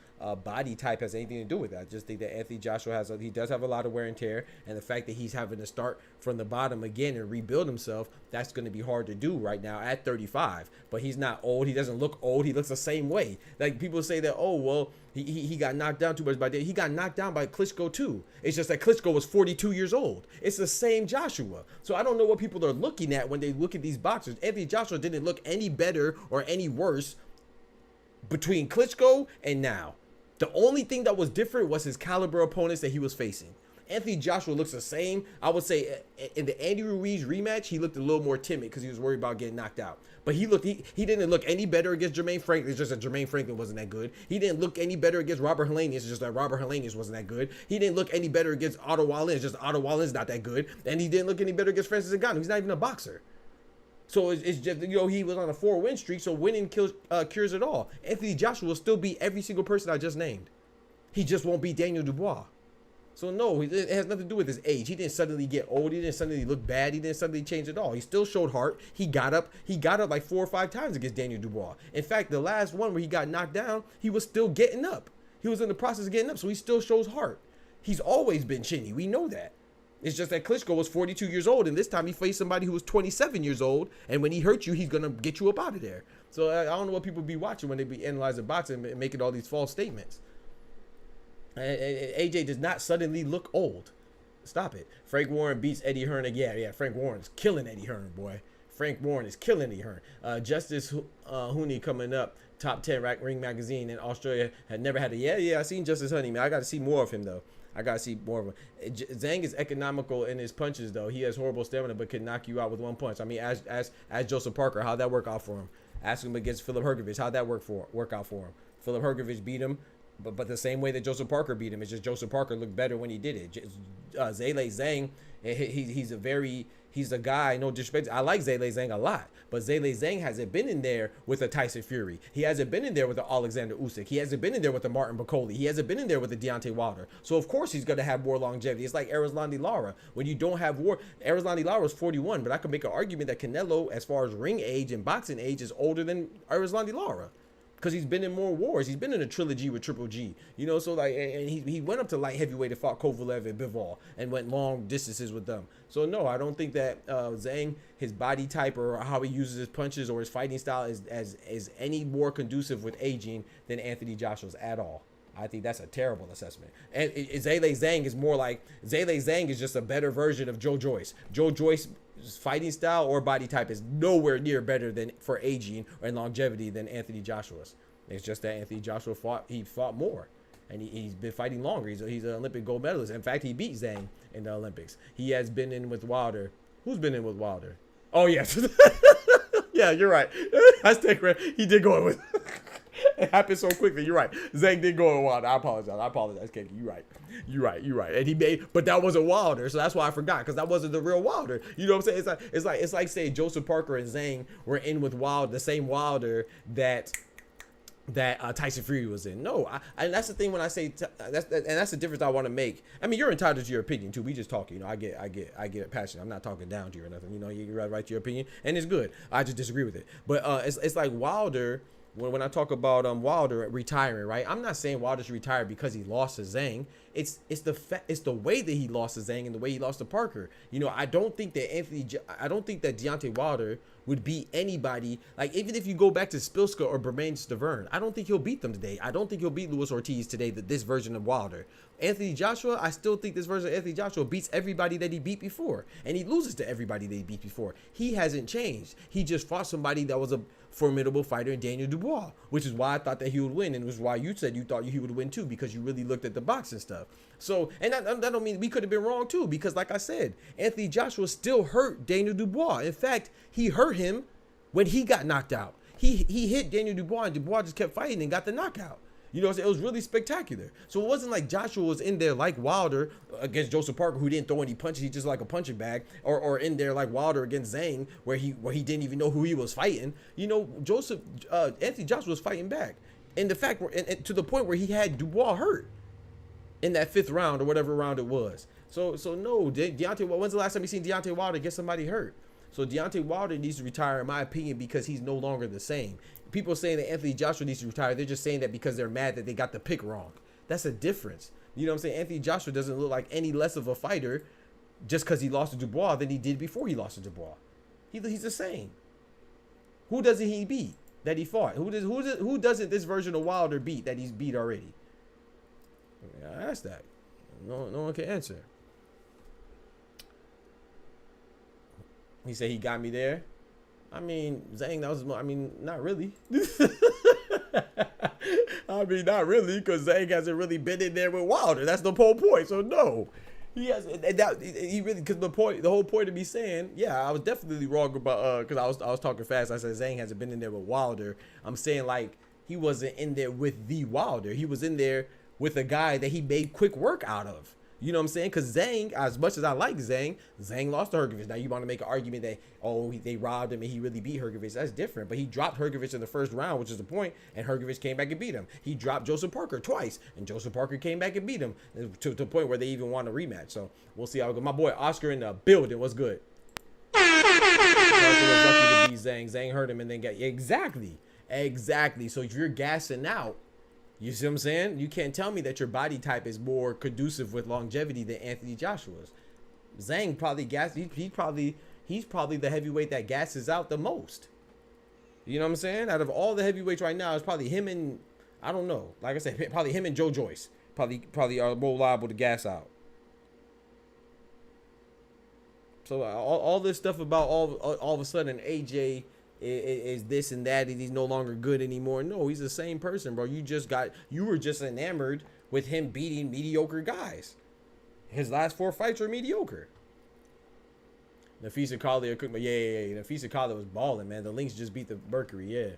body type has anything to do with that. I just think that Anthony Joshua he does have a lot of wear and tear, and the fact that he's having to start from the bottom again and rebuild himself, that's going to be hard to do right now at 35. But he's not old. He doesn't look old. He looks the same way. Like people say that, oh well, he got knocked down too much by he got knocked down by Klitschko too. It's just that Klitschko was 42 years old. It's the same Joshua. So I don't know what people are looking at when they look at these boxers. Anthony Joshua didn't look any better or any worse between Klitschko and now. The only thing that was different was his caliber opponents that he was facing. Anthony Joshua looks the same. I would say in the Andy Ruiz rematch, he looked a little more timid because he was worried about getting knocked out. But he didn't look any better against Jermaine Franklin. It's just that Jermaine Franklin wasn't that good. He didn't look any better against Robert Helenius. It's just that Robert Helenius wasn't that good. He didn't look any better against Otto Wallin. It's just Otto Wallin's not that good. And he didn't look any better against Francis Ngannou. He's not even a boxer. So it's just, he was on a 4-win streak, so winning cures it all. Anthony Joshua will still beat every single person I just named. He just won't beat Daniel Dubois. So no, it has nothing to do with his age. He didn't suddenly get old. He didn't suddenly look bad. He didn't suddenly change at all. He still showed heart. He got up like 4 or 5 times against Daniel Dubois. In fact, the last one where he got knocked down, he was still getting up. He was in the process of getting up, so he still shows heart. He's always been chinny. We know that. It's just that Klitschko was 42 years old, and this time he faced somebody who was 27 years old, and when he hurt you, he's going to get you up out of there. So I don't know what people be watching when they be analyzing boxing and making all these false statements. AJ does not suddenly look old. Stop it. Frank Warren beats Eddie Hearn again. Yeah, Frank Warren's killing Eddie Hearn, boy. Frank Warren is killing Eddie Hearn. Justice Hooney coming up, top 10 Ring Magazine in Australia. Had never had a I seen Justice Hooney, man. I got to see more of him though. I gotta see more of him. Zhang is economical in his punches though. He has horrible stamina, but can knock you out with one punch. I mean, as Joseph Parker, how'd that work out for him? Ask him against Philip Hergovich, how'd that work out for him? Philip Hergovich beat him, but the same way that Joseph Parker beat him. It's just Joseph Parker looked better when he did it. Zhale Zhang, he's a guy, no disrespect. I like Zhale Zhang a lot, but Zhale Zhang hasn't been in there with a Tyson Fury. He hasn't been in there with a Alexander Usyk. He hasn't been in there with a Martin Bakoli. He hasn't been in there with a Deontay Wilder. So of course he's gonna have more longevity. It's like Erislandy Lara. When you don't have war, Erislandy Lara is 41, but I could make an argument that Canelo, as far as ring age and boxing age, is older than Erislandy Lara. Because he's been in more wars. He's been in a trilogy with Triple G. You know, so like, and he went up to light heavyweight and fought Kovalev and Bivol and went long distances with them. So no, I don't think that Zhang, his body type or how he uses his punches or his fighting style is any more conducive with aging than Anthony Joshua's at all. I think that's a terrible assessment. And Zhale Zhang is more like, Zhale Zhang is just a better version of Joe Joyce. Joe Joyce's fighting style or body type is nowhere near better than for aging and longevity than Anthony Joshua's. It's just that Anthony Joshua fought more. And he's been fighting longer. He's an Olympic gold medalist. In fact, he beat Zhang in the Olympics. He has been in with Wilder. Who's been in with Wilder? Oh, yes. Yeah, you're right. I take credit. He did go in with... It happened so quickly. You're right. Zhang did go in Wilder. I apologize, Kiki. You're right. And he made, but that wasn't Wilder, so that's why I forgot, because that wasn't the real Wilder. You know what I'm saying? It's like saying Joseph Parker and Zhang were in with Wilder, the same Wilder that Tyson Fury was in. No, and that's the thing when I say that's the difference I want to make. I mean, you're entitled to your opinion too. We just talking. You know, I get passionate. I'm not talking down to you or nothing. You know, you right to your opinion, and it's good. I just disagree with it. But it's like Wilder. When I talk about Wilder retiring, right? I'm not saying Wilder's retired because he lost to Zhang. It's the way that he lost to Zhang and the way he lost to Parker. You know, I don't think that Deontay Wilder would beat anybody. Like, even if you go back to Spilska or Bermain Stavern, I don't think he'll beat them today. I don't think he'll beat Luis Ortiz today, this version of Wilder. Anthony Joshua, I still think this version of Anthony Joshua beats everybody that he beat before. And he loses to everybody that he beat before. He hasn't changed. He just fought somebody that was a formidable fighter in Daniel Dubois, which is why I thought that he would win, and it was why you said you thought he would win too, because you really looked at the boxing stuff. So, and that don't mean we could have been wrong too, because like I said, Anthony Joshua still hurt Daniel Dubois. In fact, he hurt him when he got knocked out. He hit Daniel Dubois, and Dubois just kept fighting and got the knockout. You know what I'm saying? It was really spectacular. So it wasn't like Joshua was in there like Wilder against Joseph Parker, who didn't throw any punches. He just like a punching bag, or in there like Wilder against Zhang, where he didn't even know who he was fighting. You know, Anthony Joshua was fighting back, and the fact and to the point where he had Dubois hurt in that 5th round or whatever round it was. So no, Deontay. When's the last time you seen Deontay Wilder get somebody hurt? So Deontay Wilder needs to retire, in my opinion, because he's no longer the same. People saying that Anthony Joshua needs to retire, they're just saying that because they're mad that they got the pick wrong. That's a difference. You know what I'm saying? Anthony Joshua doesn't look like any less of a fighter just because he lost to Dubois than he did before he lost to Dubois. He's the same. Who doesn't he beat that he fought? Who doesn't this version of Wilder beat that he's beat already? I asked that. No one can answer. He said he got me there. I mean, Zhang, not really. I mean, not really, because Zhang hasn't really been in there with Wilder. That's the whole point. So no, he has. He really, because the whole point of me saying, yeah, I was definitely wrong about because I was talking fast. I said Zhang hasn't been in there with Wilder. I'm saying like he wasn't in there with the Wilder. He was in there with a guy that he made quick work out of. You know what I'm saying? Because Zhang, as much as I like Zhang lost to Hergovich. Now you want to make an argument that, they robbed him and he really beat Hergovich. That's different. But he dropped Hergovich in the 1st round, which is the point, and Hergovich came back and beat him. He dropped Joseph Parker twice, and Joseph Parker came back and beat him to the point where they even want a rematch. So we'll see how it goes. My boy Oscar in the building. What's good? Parker was lucky to beat Zhang. Zhang hurt him and then got... Exactly. So if you're gassing out, you see what I'm saying? You can't tell me that your body type is more conducive with longevity than Anthony Joshua's. Zhang probably he's probably the heavyweight that gasses out the most. You know what I'm saying? Out of all the heavyweights right now, it's probably him and, I don't know. Like I said, probably him and Joe Joyce. Probably are more liable to gas out. So all this stuff about all of a sudden AJ is this and that and he's no longer good anymore. No, he's the same person, bro. You were just enamored with him beating mediocre guys. His last 4 fights were mediocre. Nafisa Collier, yeah. Nafisa Collier was balling, man. The Lynx just beat the Mercury, yeah.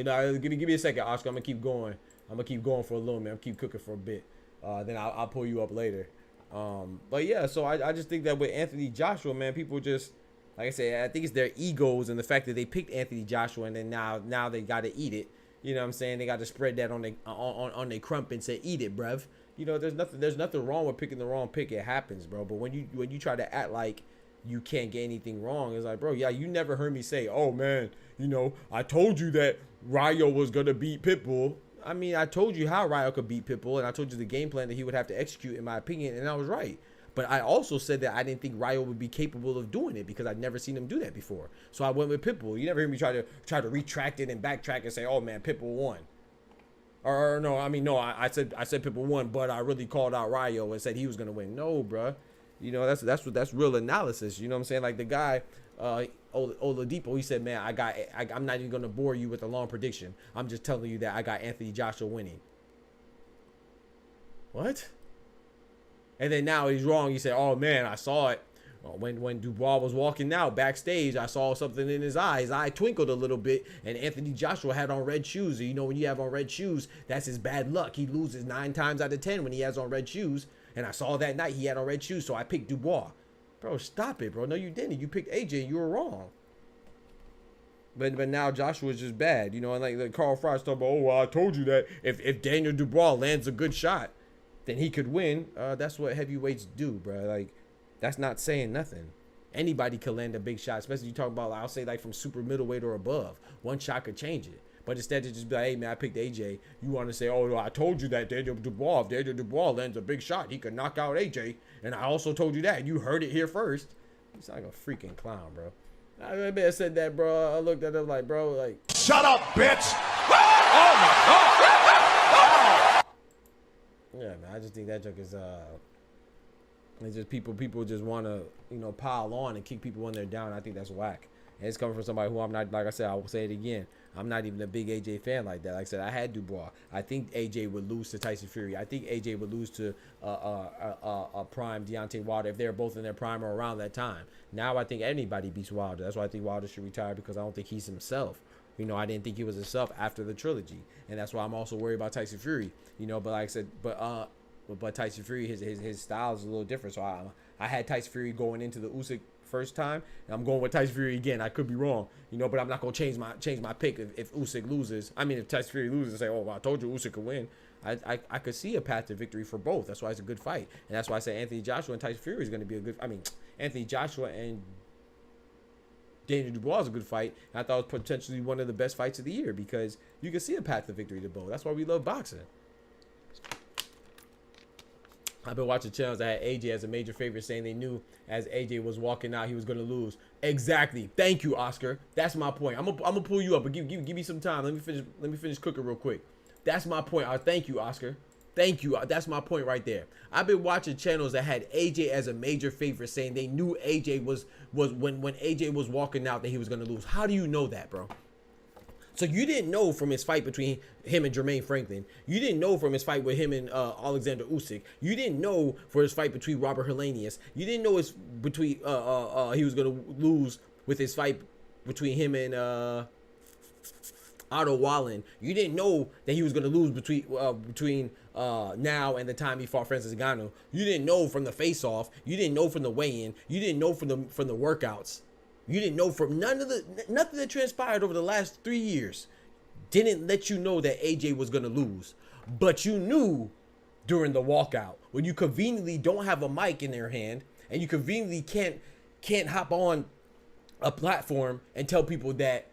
No, give me a second, Oscar. I'm gonna keep going. I'm gonna keep going for a little minute. I'm keep cooking for a bit. Then I'll pull you up later. But yeah, so I just think that with Anthony Joshua, man, people just, like I said, I think it's their egos and the fact that they picked Anthony Joshua and then now they got to eat it. You know what I'm saying? They got to spread that on their crump and say, eat it, bruv. You know, there's nothing wrong with picking the wrong pick. It happens, bro. But when you try to act like you can't get anything wrong, it's like, bro, yeah, you never heard me say, oh man, you know, I told you that Ryo was gonna beat Pitbull. I mean, I told you how Ryo could beat Pitbull, and I told you the game plan that he would have to execute, in my opinion, and I was right. But I also said that I didn't think Ryo would be capable of doing it because I'd never seen him do that before. So I went with Pitbull. You never hear me try to retract it and backtrack and say, oh man, Pitbull won. Or no, I mean, no, I said Pitbull won, but I really called out Ryo and said he was gonna win. No, bruh. You know, that's real analysis. You know what I'm saying? Like the guy, Oladipo, he said, man, I'm not even gonna bore you with a long prediction. I'm just telling you that I got Anthony Joshua winning. What? And then now he's wrong. He said, oh man, I saw it. When Dubois was walking out backstage, I saw something in his eye. His eye twinkled a little bit, and Anthony Joshua had on red shoes. And you know, when you have on red shoes, that's his bad luck. He loses 9 times out of 10 when he has on red shoes. And I saw that night he had on red shoes, so I picked Dubois. Bro, stop it, bro. No, you didn't. You picked AJ, and you were wrong. But now Joshua's just bad, you know. And like Carl Frost talking about, oh, well, I told you that if Daniel Dubois lands a good shot, then he could win. That's what heavyweights do, bro. Like, that's not saying nothing. Anybody could land a big shot, especially you talk about, I'll say, like from super middleweight or above. One shot could change it. But instead to just be like, hey, man, I picked AJ. You want to say, oh, no, I told you that Daniel Dubois lands a big shot, he could knock out AJ. And I also told you that. You heard it here first. He's like a freaking clown, bro. I said that, bro. I looked at him like, bro, like, Shut up, bitch! oh my God! Yeah, man, I just think that joke is, it's just people just want to, you know, pile on and kick people when they're down. I think that's whack. And it's coming from somebody who I'm not, like I said, I will say it again. I'm not even a big AJ fan like that. Like I said, I had Dubois. I think AJ would lose to Tyson Fury. I think AJ would lose to a prime Deontay Wilder if they're both in their prime or around that time. Now I think anybody beats Wilder. That's why I think Wilder should retire, because I don't think he's himself. You know, I didn't think he was himself after the trilogy. And that's why I'm also worried about Tyson Fury. You know, but like I said, but Tyson Fury, his style is a little different. So I had Tyson Fury going into the Usyk first time, and I'm going with Tyson Fury again. I could be wrong, you know, but I'm not gonna change my pick if Usyk loses. I mean, if Tyson Fury loses and say, oh, well, I told you Usyk could win. I could see a path to victory for both. That's why it's a good fight, and that's why I say Anthony Joshua and Tyson Fury is going to be a good. I mean, Anthony Joshua and Daniel Dubois is a good fight. And I thought it was potentially one of the best fights of the year, because you can see a path to victory to both. That's why we love boxing. I've been watching channels that had AJ as a major favorite, saying they knew as AJ was walking out he was going to lose. Exactly. Thank you, Oscar. That's my point. I'm gonna pull you up, but give me some time. Let me finish cooking real quick. That's my point. Thank you, Oscar. Thank you. That's my point right there. I've been watching channels that had AJ as a major favorite, saying they knew AJ was when AJ was walking out that he was going to lose. How do you know that, bro? So you didn't know from his fight between him and Jermaine Franklin. You didn't know from his fight with him and Alexander Usyk. You didn't know for his fight between Robert Helenius. You didn't know he was gonna lose with his fight between him and Otto Wallen. You didn't know that he was gonna lose between now and the time he fought Francis Ngannou. You didn't know from the face-off. You didn't know from the weigh-in. You didn't know from the workouts. You didn't know from nothing that transpired over the last 3 years didn't let you know that AJ was going to lose. But you knew during the walkout, when you conveniently don't have a mic in their hand and you conveniently can't hop on a platform and tell people that,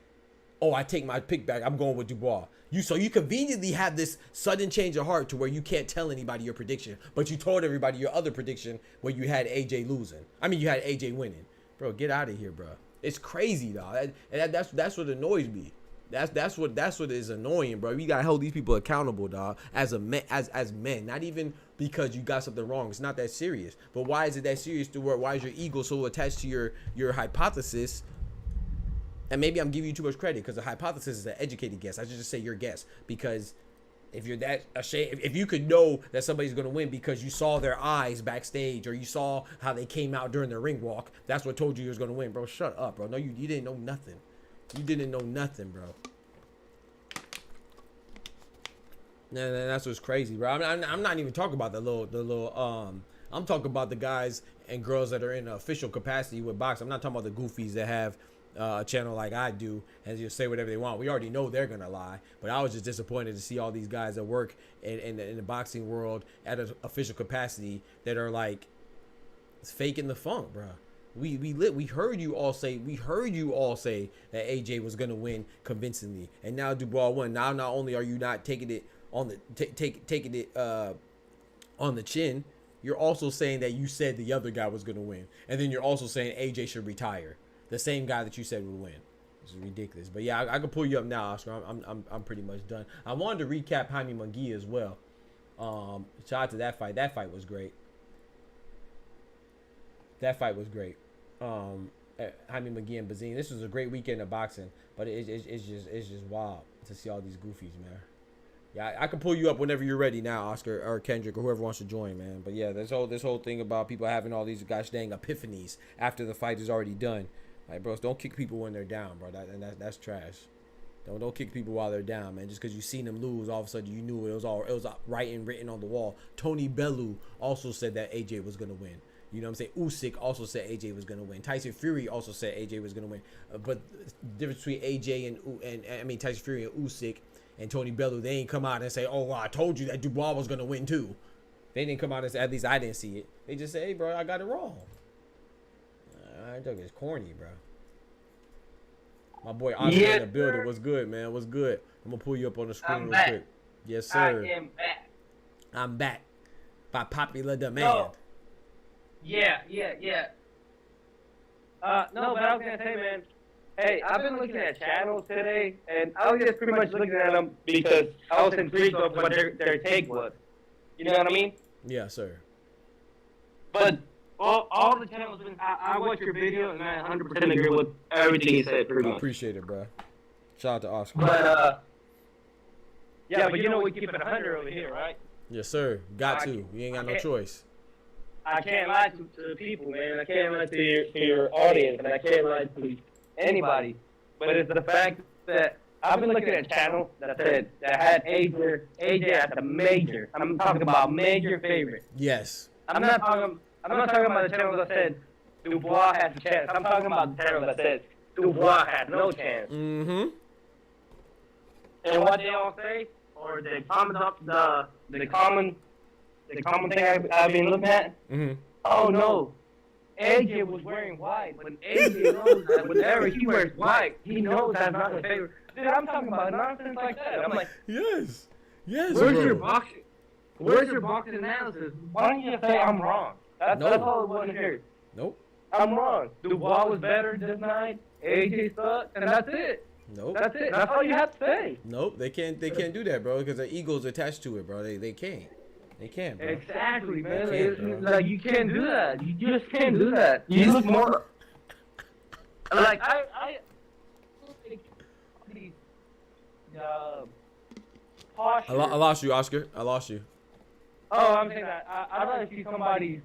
oh, I take my pick back, I'm going with Dubois. So you conveniently have this sudden change of heart to where you can't tell anybody your prediction, but you told everybody your other prediction where you had AJ losing. I mean, you had AJ winning. Bro, get out of here, bro. It's crazy, dog. That's what annoys me. That's what is annoying, bro. We gotta hold these people accountable, dog. As men, not even because you got something wrong. It's not that serious. But why is it that serious to where, why is your ego so attached to your hypothesis? And maybe I'm giving you too much credit because the hypothesis is an educated guess. I should just say your guess, because if you're that ashamed, if you could know that somebody's going to win because you saw their eyes backstage or you saw how they came out during the ring walk, that's what told you was going to win, bro. Shut up, bro. No, you didn't know nothing. You didn't know nothing, bro. Nah, that's what's crazy, bro. I'm not even talking about the little. I'm talking about the guys and girls that are in official capacity with boxing. I'm not talking about the goofies that have a channel like I do and just say whatever they want. We already know they're gonna lie, but I was just disappointed to see all these guys that work in the boxing world at an official capacity that are like faking the funk, bro. We heard you all say that AJ was gonna win convincingly, and now Dubois won. Now not only are you not taking it on the taking it on the chin, you're also saying that you said the other guy was gonna win, and then you're also saying AJ should retire. The same guy that you said would win. This is ridiculous. But yeah, I can pull you up now, Oscar. I'm pretty much done. I wanted to recap Jaime Munguia as well. Shout out to that fight. That fight was great. That fight was great. Jaime Munguia and Bazinyan. This was a great weekend of boxing, but it's just wild to see all these goofies, man. Yeah, I can pull you up whenever you're ready now, Oscar or Kendrick or whoever wants to join, man. But yeah, this whole thing about people having all these gosh dang epiphanies after the fight is already done. Like, bros, don't kick people when they're down, bro. That's trash. Don't kick people while they're down, man. Just because you seen them lose, all of a sudden you knew it was written on the wall. Tony Bellew also said that AJ was gonna win. You know what I'm saying? Usyk also said AJ was gonna win. Tyson Fury also said AJ was gonna win. But the difference between AJ and Tyson Fury and Usyk and Tony Bellew, they ain't come out and say, "Oh, well, I told you that Dubois was gonna win too." They didn't come out and say, at least I didn't see it. They just say, "Hey, bro, I got it wrong." That joke is corny, bro. My boy Oscar in the building. What's good, man? What's good? I'm gonna pull you up on the screen real quick. Yes, sir. I am back. I'm back by popular demand. No. Yeah. No, but I was gonna say, man. Hey, I've been looking at channels today, and I was just pretty much looking at them because I was intrigued of what their take was. You know what I mean? Yeah, sir. But all the channels, I watched your video, and I 100% agree with everything you said, pretty I much. appreciate it, bro. Shout out to Oscar. But, yeah, but you know we keep it 100 over here, right? Yes, sir. Got to. You ain't got no choice. I can't lie to the people, man. I can't lie to your audience, and I can't lie to anybody. But it's the fact that I've been looking at channels that had AJ at the major. I'm talking about major favorite. Yes. I'm not talking about the channel that said Dubois has a chance. I'm talking about the channel that says Dubois has no chance. Mm-hmm. And what they all say, or the common thing I've been looking at. Mm-hmm. Oh no, AJ was wearing white, but AJ knows that whenever he wears white, he knows that's not his favorite. Dude, I'm talking about nonsense like that. I'm like, yes, where's bro. your boxing? Where's your boxing analysis? Why don't you just say I'm wrong? That's all I want to hear. Nope. I'm wrong. Dubois was better this night. AJ sucked, and that's it. Nope. That's it. That's all you have to say. Nope. They can't do that, bro, because their ego's attached to it, bro. They can't. They can't, bro. Exactly, man. Can't, like, you can't do that. You just can't do that. You look more... Like, I lost you, Oscar. I lost you. Oh, I'm saying that. I'd rather see somebody...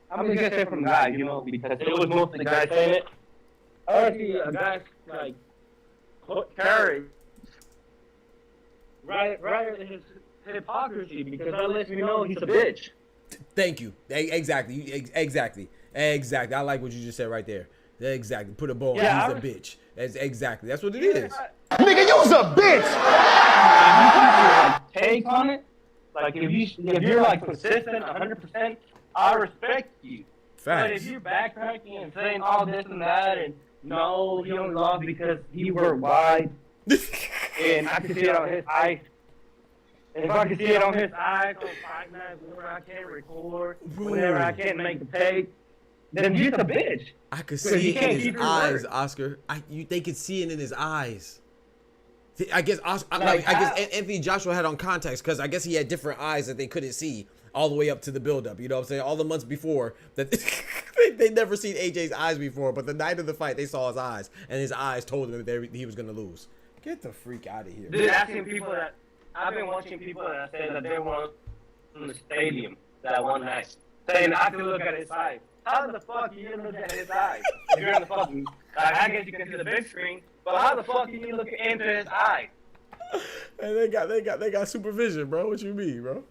I'm just going to say from guys, you know, because it was mostly guys saying it. I want to see a guy, like, courage. Right his hypocrisy, because that lets me know he's a bitch. Thank you. Exactly. I like what you just said right there. Exactly. Put a bow on. Yeah, He's a bitch. That's what it is. Nigga, you's a bitch! Take on it. Like, if you're like consistent 100%, I respect you. Facts. But if you're backtracking and saying all this and that, and no, he only lost because he wore white, and I can see it on his eyes. And if I can see it on his eyes on fight night, whenever I can't record, whenever I can't make the tape, then he's a bitch. I could see it in his eyes, Oscar. They could see it in his eyes. I guess I guess Anthony Joshua had on contacts because I guess he had different eyes that they couldn't see all the way up to the build-up. You know what I'm saying? All the months before that they never seen AJ's eyes before, but the night of the fight they saw his eyes, and his eyes told him that he was gonna lose. Get the freak out of here. Dude, I've been watching people that say that they were in the stadium that one night, saying I can look at his eyes. How the fuck can you look at his eyes? If you're in the fucking, I guess you can see the big screen, but how the fuck can you look into his eyes? And they got supervision, bro. What you mean, bro?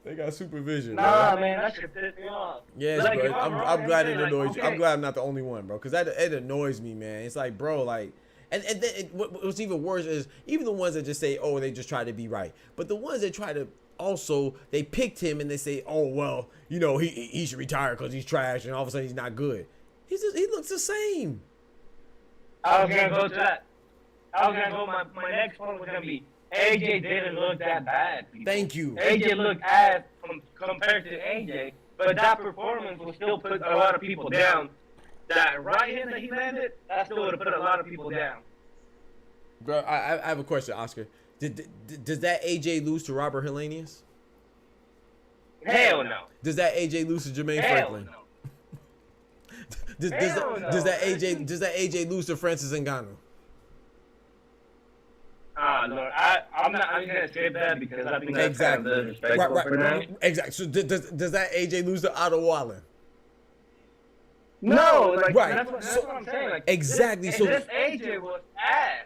They got supervision. Nah, bro. man, that shit pissed me off. Yes, like, bro. I'm glad it annoys you. okay. I'm glad I'm not the only one, bro. Because it annoys me, man. It's like, bro, like, and then what's even worse is even the ones that just say, oh, they just try to be right. But the ones that try to also, they picked him and they say, oh, well, you know, he should retire because he's trash and all of a sudden he's not good. He looks the same. I was going to go to that. I was going to go, my next one was going to be, AJ didn't look that bad. People. Thank you. AJ looked ass compared to AJ, but that performance will still put a lot of people down. That right hand that he landed, that still would have put a lot of people down. Bro, I have a question, Oscar. Does that AJ lose to Robert Hellenius? Hell no. Does that AJ lose to Jermaine Hell Franklin? no. Does that AJ lose to Francis Ngannou? Lord, I'm gonna say that because I think that's Exactly. kind of disrespectful for them. Exactly. So does that AJ lose to Otto Wallen? No, like Right. that's what I'm saying. Like, Exactly. So this AJ was ass.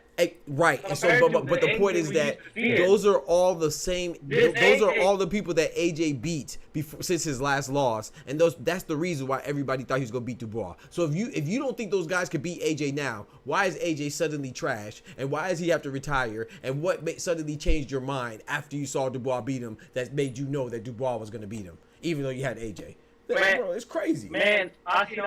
Right. And so, but the point is that those are all the same. Those are all the people that AJ beat before since his last loss, and that's the reason why everybody thought he was gonna beat Dubois. So if you don't think those guys could beat AJ now, why is AJ suddenly trash, and why does he have to retire? And what suddenly changed your mind after you saw Dubois beat him that made you know that Dubois was gonna beat him, even though you had AJ? Man, bro, it's crazy. Man, I see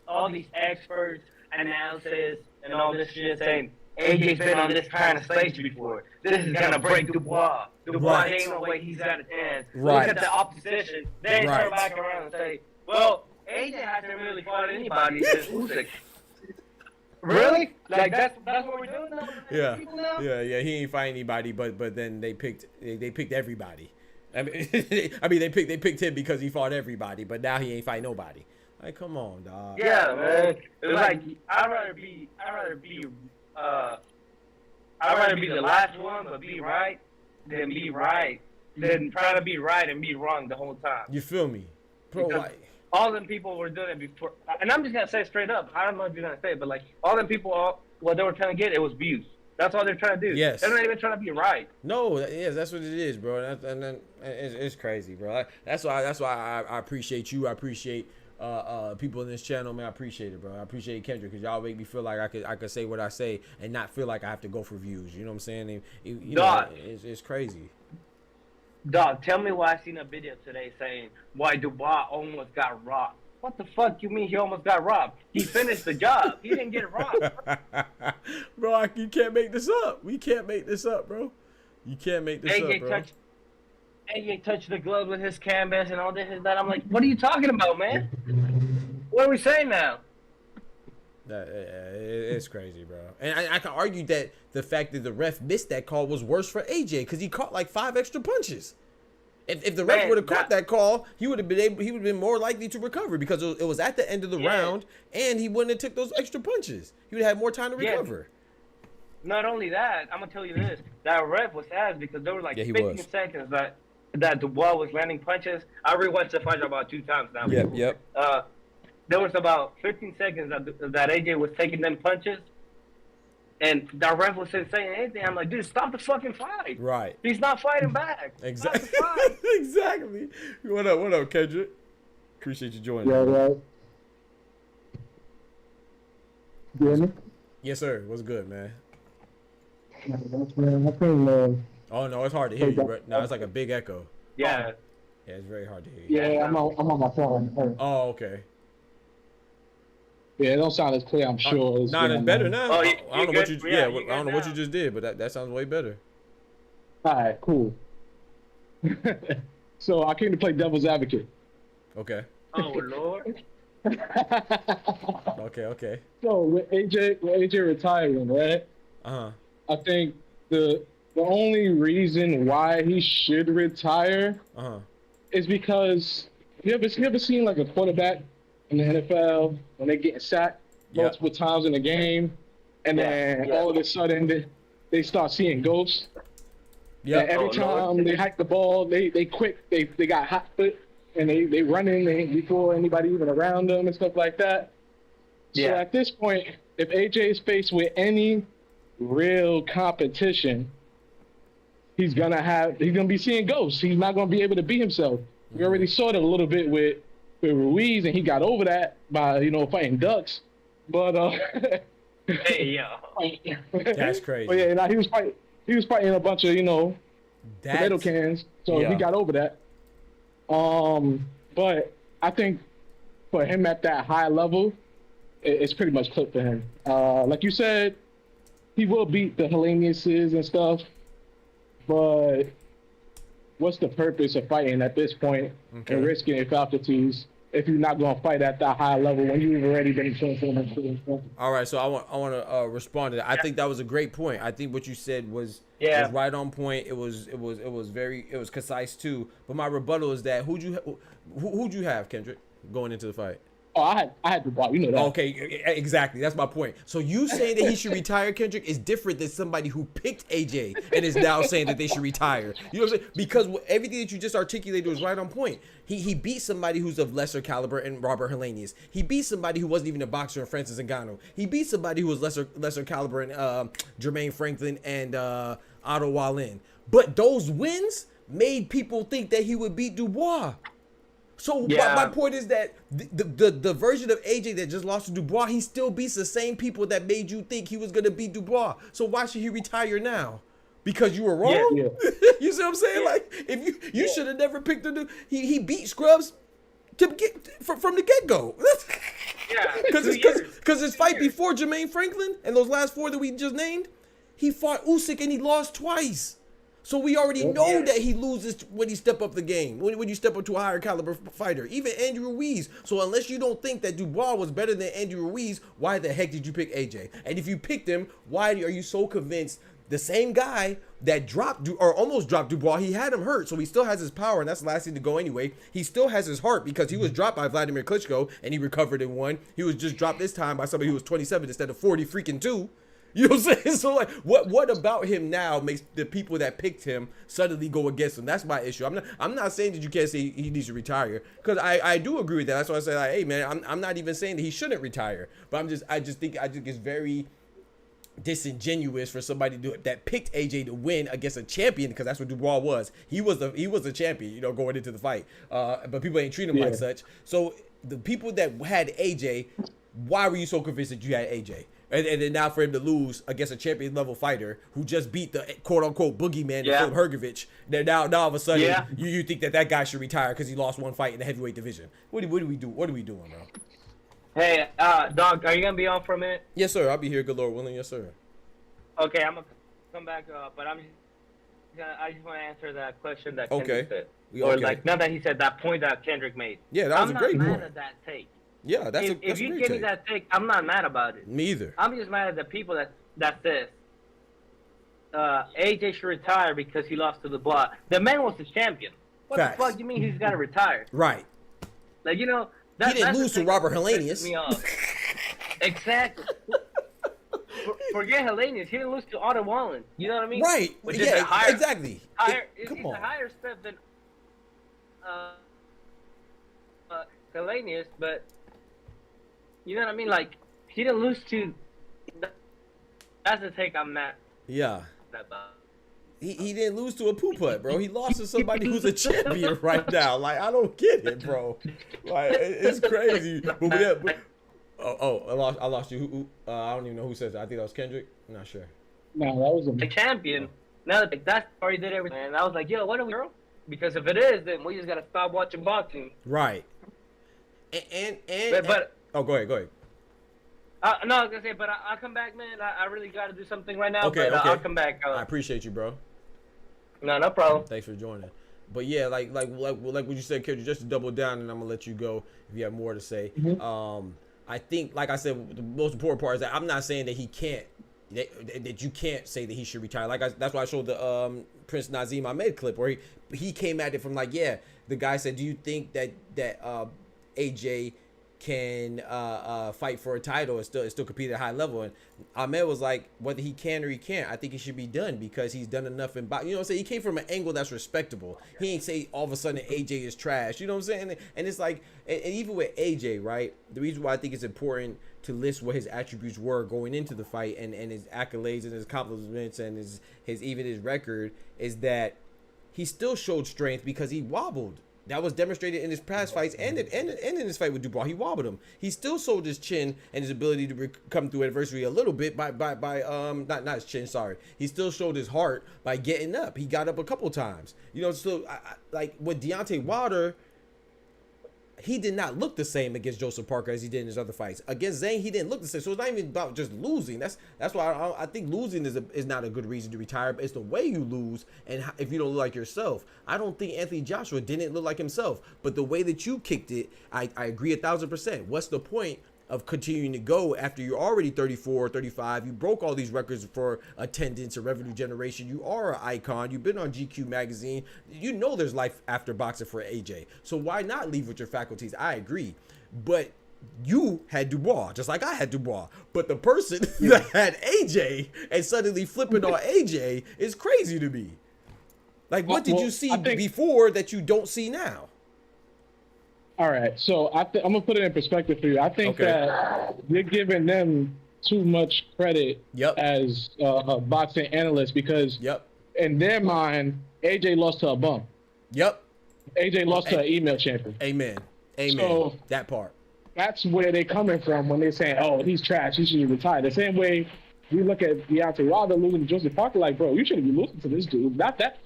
all these experts, analysis, and all this shit saying AJ's been on this kind of stage before. This is gonna break Dubois. Dubois ain't no way he's got a chance. Right. Look at the opposition. Then turn back around and say, well, AJ hasn't really fought anybody since Usyk. Really? Like that's what we're doing now? Yeah. He ain't fight anybody, but then they picked everybody. I mean, they picked him because he fought everybody, but now he ain't fight nobody. Like, come on, dog. Yeah, man. It's like I'd rather be the last one, but be right, than be right, than try to be right and be wrong the whole time. You feel me, bro? Like, all them people were doing it before, and I'm just gonna say straight up. I don't know if you're gonna say it, but like all them people, what they were trying to get, it was views. That's all they're trying to do. Yes. They're not even trying to be right. No, yes, that's what it is, bro. And then it's crazy, bro. That's why I appreciate you. I appreciate people in this channel, man. I appreciate it, bro. I appreciate Kendrick because y'all make me feel like I could say what I say and not feel like I have to go for views. You know what I'm saying? You know, it's crazy. Dog, tell me why I seen a video today saying why Dubois almost got robbed. What the fuck you mean he almost got robbed? He finished the job. He didn't get robbed. Bro, you can't make this up. We can't make this up, bro. You can't make this up, bro. AJ touched the glove with his canvas and all this and that. I'm like, what are you talking about, man? What are we saying now? It's crazy, bro. And I can argue that the fact that the ref missed that call was worse for AJ because he caught like 5 extra punches. If the ref would have caught that call, he would have been more likely to recover because it was at the end of the round, and he wouldn't have took those extra punches. He would have had more time to recover. Not only that, I'm gonna tell you this: that ref was ass because there were like 15 seconds that Dubois was landing punches. I rewatched the fight about 2 times now. Yep. There was about 15 seconds that AJ was taking them punches. And the ref was saying anything. I'm like, dude, stop the fucking fight. Right. He's not fighting back. Exactly. Exactly. What up, Kendrick? Appreciate you joining. Yeah, right. You hear me? Yes, sir. What's good, man? Oh no, it's hard to hear you, bro. No, it's like a big echo. Yeah. Yeah, it's very hard to hear you. Yeah, I'm on my phone. Oh, okay. Yeah, it don't sound as clear, I'm sure. It's better now. Oh, I don't know what you I don't know what now. you just did, but that sounds way better. All right, cool. So I came to play devil's advocate. Okay. Oh Lord. Okay. So with AJ retiring, right? I think the only reason why he should retire is because you ever seen like a quarterback in the NFL when they get sacked multiple times in a game, and then all of a sudden they start seeing ghosts. Yeah. Every time they hike the ball, they quick, they got hot foot, and they run in before anybody even around them and stuff like that. So at this point, if AJ is faced with any real competition, he's gonna be seeing ghosts. He's not gonna be able to be himself. We already saw it a little bit with Ruiz, and he got over that by fighting ducks. But hey yo, that's crazy. But yeah, he was fighting a bunch of tomato cans, so he got over that. But I think for him at that high level, it's pretty much clipped for him. Like you said, he will beat the Helleniuses and stuff, but what's the purpose of fighting at this point and risking your faculties if you're not going to fight at that high level when you've already been transformed? All right, so I want to respond to that. I think that was a great point. I think what you said was right on point. It was concise too. But my rebuttal is that who'd you have, Kendrick, going into the fight? Oh, I had Dubois. You know that. Okay, exactly. That's my point. So you saying that he should retire, Kendrick, is different than somebody who picked AJ and is now saying that they should retire. You know what I'm saying? Because everything that you just articulated was right on point. He beat somebody who's of lesser caliber in Robert Hellenius. He beat somebody who wasn't even a boxer in Francis Ngannou. He beat somebody who was lesser caliber in Jermaine Franklin and Otto Wallin. But those wins made people think that he would beat Dubois. So my point is that the version of AJ that just lost to Dubois, he still beats the same people that made you think he was going to beat Dubois. So why should he retire now? Because you were wrong? Yeah. You see what I'm saying? Like, if you should have never picked him. He beat Scrubs from the get-go. Because his fight before Jermaine Franklin and those last 4 that we just named, he fought Usyk and he lost twice. So we already know that he loses when he step up the game, when you step up to a higher caliber fighter, even Andrew Ruiz. So unless you don't think that Dubois was better than Andrew Ruiz, why the heck did you pick AJ? And if you picked him, why are you so convinced the same guy that dropped or almost dropped Dubois, he had him hurt, so he still has his power, and that's the last thing to go anyway. He still has his heart because he was dropped by Vladimir Klitschko, and he recovered and won. He was just dropped this time by somebody who was 27 instead of 40 freaking 2. You know what I'm saying? So, like, what about him now makes the people that picked him suddenly go against him? That's my issue. I'm not saying that you can't say he needs to retire, because I do agree with that. That's why I say, like, hey man, I'm not even saying that he shouldn't retire, but I just think it's very disingenuous for somebody that picked AJ to win against a champion, because that's what Dubois was. He was a champion, going into the fight. But people ain't treat him like such. So the people that had AJ, why were you so convinced that you had AJ? And then now for him to lose against a champion level fighter who just beat the quote unquote boogeyman, Philip Hergovich, then now all of a sudden you think that guy should retire because he lost one fight in the heavyweight division. What do we do? What are we doing, bro? Hey, Dog, are you gonna be on for a minute? Yes, sir. I'll be here. Good Lord willing. Yes, sir. Okay, I'm gonna come back, but I just want to answer that question that Kendrick said. Or like now that he said that point that Kendrick made. Yeah, that was a great point. I'm not mad at that take. Yeah, that's if you a great give take. me that take, I'm not mad about it. Me either. I'm just mad at the people that says AJ should retire because he lost to Dubois. The man was the champion. What the fuck do you mean he's got to retire? Right. Like, he didn't lose to Robert Hellenius. Exactly. Forget Hellenius. He didn't lose to Otto Wallin. You know what I mean? Right. Which is exactly. It's a higher step than Hellenius, but you know what I mean? Like, he didn't lose to. That's the take I'm mad. Yeah. He didn't lose to a poo-putt, bro. He lost to somebody who's a champion right now. Like, I don't get it, bro. Like, it's crazy. But I lost you. I don't even know who said that. I think that was Kendrick. I'm not sure. No, that was a champion. Now that that's already did everything, and I was like, yo, what are we doing? Because if it is, then we just gotta stop watching boxing. Right. But go ahead. No, I was gonna say, but I'll come back, man. I really gotta do something right now. Okay. I'll come back. I appreciate you, bro. No problem. Thanks for joining. But yeah, like what you said, Kendrick, just to double down, and I'm gonna let you go if you have more to say. Mm-hmm. I think, like I said, the most important part is that I'm not saying that he can't that you can't say that he should retire. That's why I showed the Prince Nazim Ahmed clip where he came at it from like, yeah, the guy said, do you think that AJ can fight for a title and still compete at a high level? And Ahmed was like, whether he can or he can't, I think it should be done because he's done enough in boxing. You know what I'm saying? He came from an angle that's respectable. He ain't say all of a sudden AJ is trash. You know what I'm saying? And it's like, and even with AJ, right? The reason why I think it's important to list what his attributes were going into the fight and his accolades and his accomplishments and his record is that he still showed strength because he wobbled. That was demonstrated in his past fights and in his fight with Dubois. He wobbled him. He still showed his chin and his ability to come through adversity a little bit by not his chin, sorry. He still showed his heart by getting up. He got up a couple times. You know, so like with Deontay Wilder, he did not look the same against Joseph Parker as he did in his other fights. Against Zane, he didn't look the same. So it's not even about just losing. That's why I think losing is not a good reason to retire. But it's the way you lose and if you don't look like yourself. I don't think Anthony Joshua didn't look like himself. But the way that you kicked it, I agree 1,000%. What's the point of continuing to go after you're already 34, 35? You broke all these records for attendance or revenue generation. You are an icon. You've been on GQ magazine. You know there's life after boxing for AJ. So why not leave with your faculties? I agree. But you had Dubois, just like I had Dubois. But the person that had AJ and suddenly flipping on AJ is crazy to me. Like, what did you see before that you don't see now? All right, so I'm gonna put it in perspective for you. I think that you're giving them too much credit as boxing analysts because in their mind, AJ lost to a bum. AJ lost to an email champion. Amen. So that part. That's where they're coming from when they're saying, "Oh, he's trash. He should retire." The same way we look at Deontay Wilder losing to Joseph Parker, like, bro, you shouldn't be losing to this dude. Not that,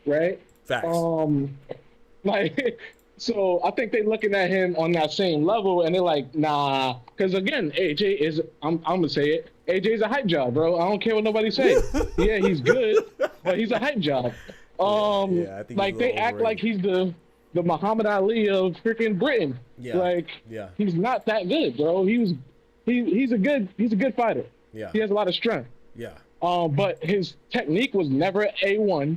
right? Facts. Like. So I think they're looking at him on that same level, and they're like, nah. Because again, AJ is, I'm gonna say it, AJ's a hype job, bro. I don't care what nobody say. Yeah, he's good, but he's a hype job. I think like they act like he's the Muhammad Ali of freaking Britain. He's not that good, bro. He's a good fighter. He has a lot of strength. But his technique was never A1.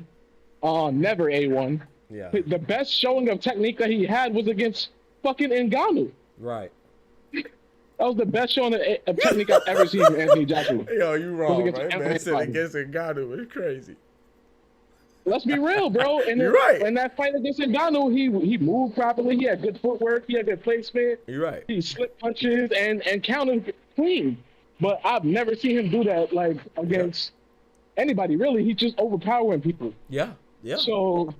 Never A1. The best showing of technique that he had was against fucking Ngannou. Right. That was the best showing of technique I've ever seen from Anthony Joshua. Yo, you wrong, right? Man said against Ngannou. It's crazy. Let's be real, bro. And You're right. In that fight against Ngannou, he moved properly. He had good footwork. He had good placement. You're right. He slipped punches and countered clean. But I've never seen him do that like against anybody, really. He's just overpowering people. Yeah. So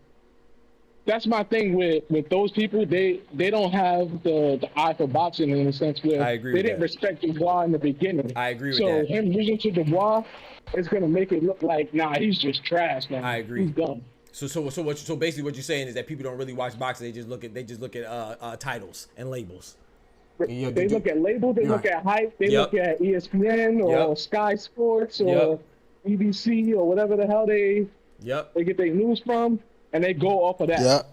that's my thing with those people. They don't have the eye for boxing in a sense where I agree they didn't respect Dubois in the beginning. I agree with that. So him losing to Dubois is gonna make it look like he's just trash, man. I agree. He's dumb. So basically what you're saying is that people don't really watch boxing. They just look at titles and labels. They look at labels. They look at hype. They look at ESPN or Sky Sports or BBC or whatever the hell they get their news from. And they go off of that.